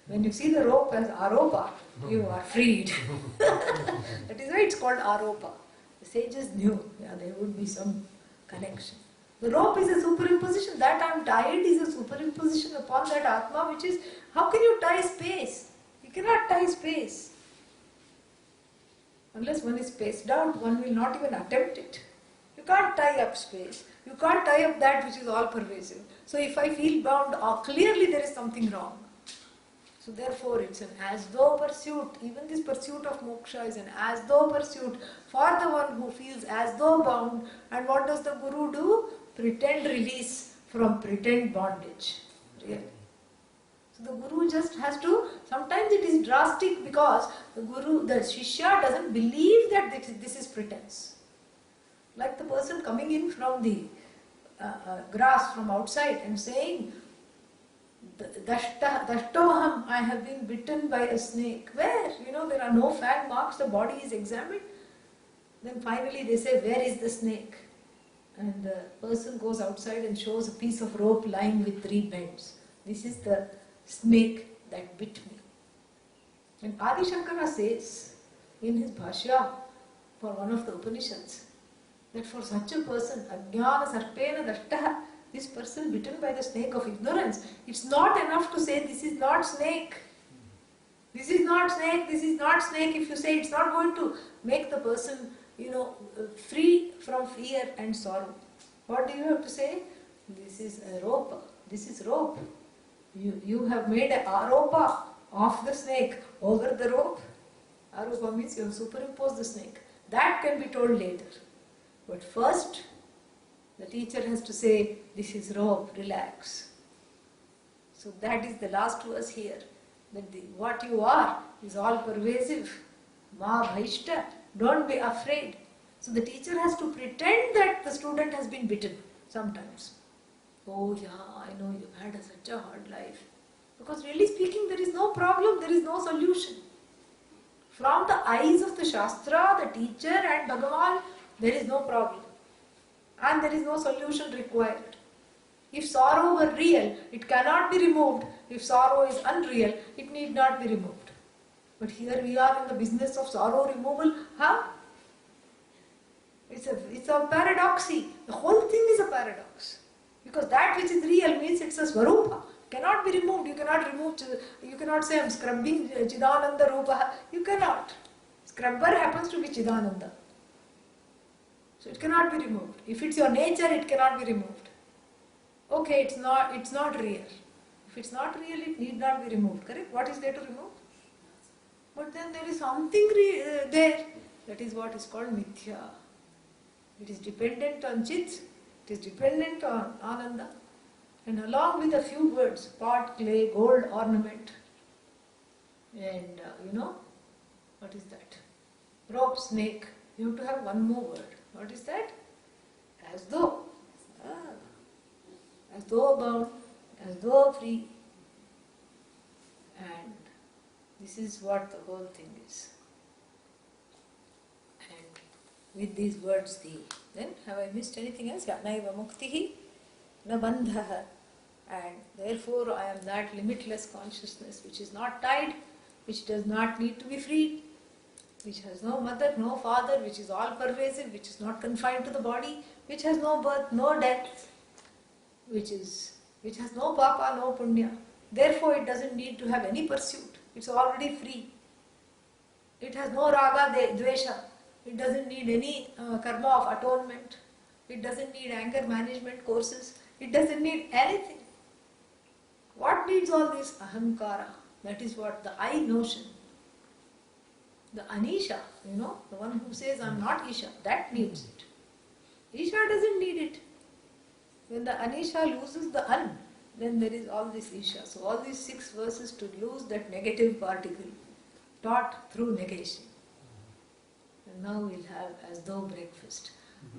When you see the rope as aropa, you are freed. That is why it's called aropa. The sages knew there would be some connection. The rope is a superimposition. That I am tied is a superimposition upon that Atma, which is, how can you tie space? You cannot tie space. Unless one is spaced out, one will not even attempt it. You can't tie up space. You can't tie up that which is all pervasive. So if I feel bound, clearly there is something wrong. So therefore it's an as though pursuit. Even this pursuit of moksha is an as though pursuit for the one who feels as though bound. And what does the Guru do? Pretend release from pretend bondage. Really. So the Guru just has to, sometimes it is drastic because the Shishya doesn't believe that this is pretense. Like the person coming in from the grass from outside and saying, Dashtoham, I have been bitten by a snake. Where? There are no fang marks, the body is examined. Then finally they say, where is the snake? And the person goes outside and shows a piece of rope lying with 3 bends. This is the snake that bit me. And Adi Sankara says in his Bhashya for one of the Upanishads that for such a person, Ajnana Sarpena Dashtaha, this person bitten by the snake of ignorance, it's not enough to say this is not snake. This is not snake, this is not snake. If you say, it's not going to make the person, free from fear and sorrow. What do you have to say? This is a rope. This is rope. You have made a aropa of the snake over the rope. Aropa means you have superimposed the snake. That can be told later. But first, the teacher has to say, this is rope, relax. So that is the last verse here. That what you are is all pervasive. Ma bhaishta, don't be afraid. So the teacher has to pretend that the student has been bitten sometimes. Oh yeah, I know you've had such a hard life. Because really speaking, there is no problem, there is no solution. From the eyes of the Shastra, the teacher and Bhagavan, there is no problem. And there is no solution required. If sorrow were real, it cannot be removed. If sorrow is unreal, it need not be removed. But here we are in the business of sorrow removal. It's a paradoxy. The whole thing is a paradox. Because that which is real means it's a Swarupa. Cannot be removed. You cannot say I'm scrubbing Chidananda Rupa. You cannot. Scrubber happens to be Chidananda. So it cannot be removed. If it's your nature, it cannot be removed. Okay, it's not real. If it's not real, it need not be removed. Correct? What is there to remove? But then there is something there. That is what is called mithya. It is dependent on chit. It is dependent on ananda. And along with a few words, pot, clay, gold, ornament. And what is that? Rope, snake. You have to have one more word. What is that? As though. As though bound, as though free. And this is what the whole thing is. And with these words, then have I missed anything else? Naiva muktihi, na bandhaha. And therefore I am that limitless consciousness which is not tied, which does not need to be freed, which has no mother, no father, which is all pervasive, which is not confined to the body, which has no birth, no death, which has no papa, no punya. Therefore it doesn't need to have any pursuit. It's already free. It has no raga, dvesha. It doesn't need any karma of atonement. It doesn't need anger management courses. It doesn't need anything. What needs all this? Ahankara. That is what the I notion. The Anisha, the one who says I'm not Isha, that needs it. Isha doesn't need it. When the Anisha loses the An, then there is all this Isha. So all these 6 verses to lose that negative particle, taught through negation. And now we'll have as though breakfast.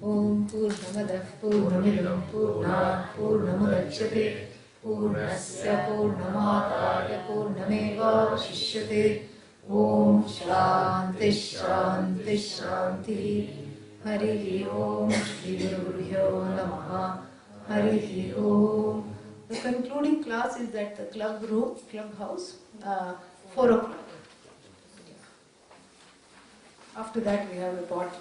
Om Purnamadah Purnamidam Purnat Purnamudachyate Purnasya Purnamadaya Purnameva Shishyate Om Shanti Shanti Shanti Harihi Om Shri Gurubhyo Namaha Harihi Om. The concluding class is at the clubhouse, 4 o'clock. After that we have a potluck.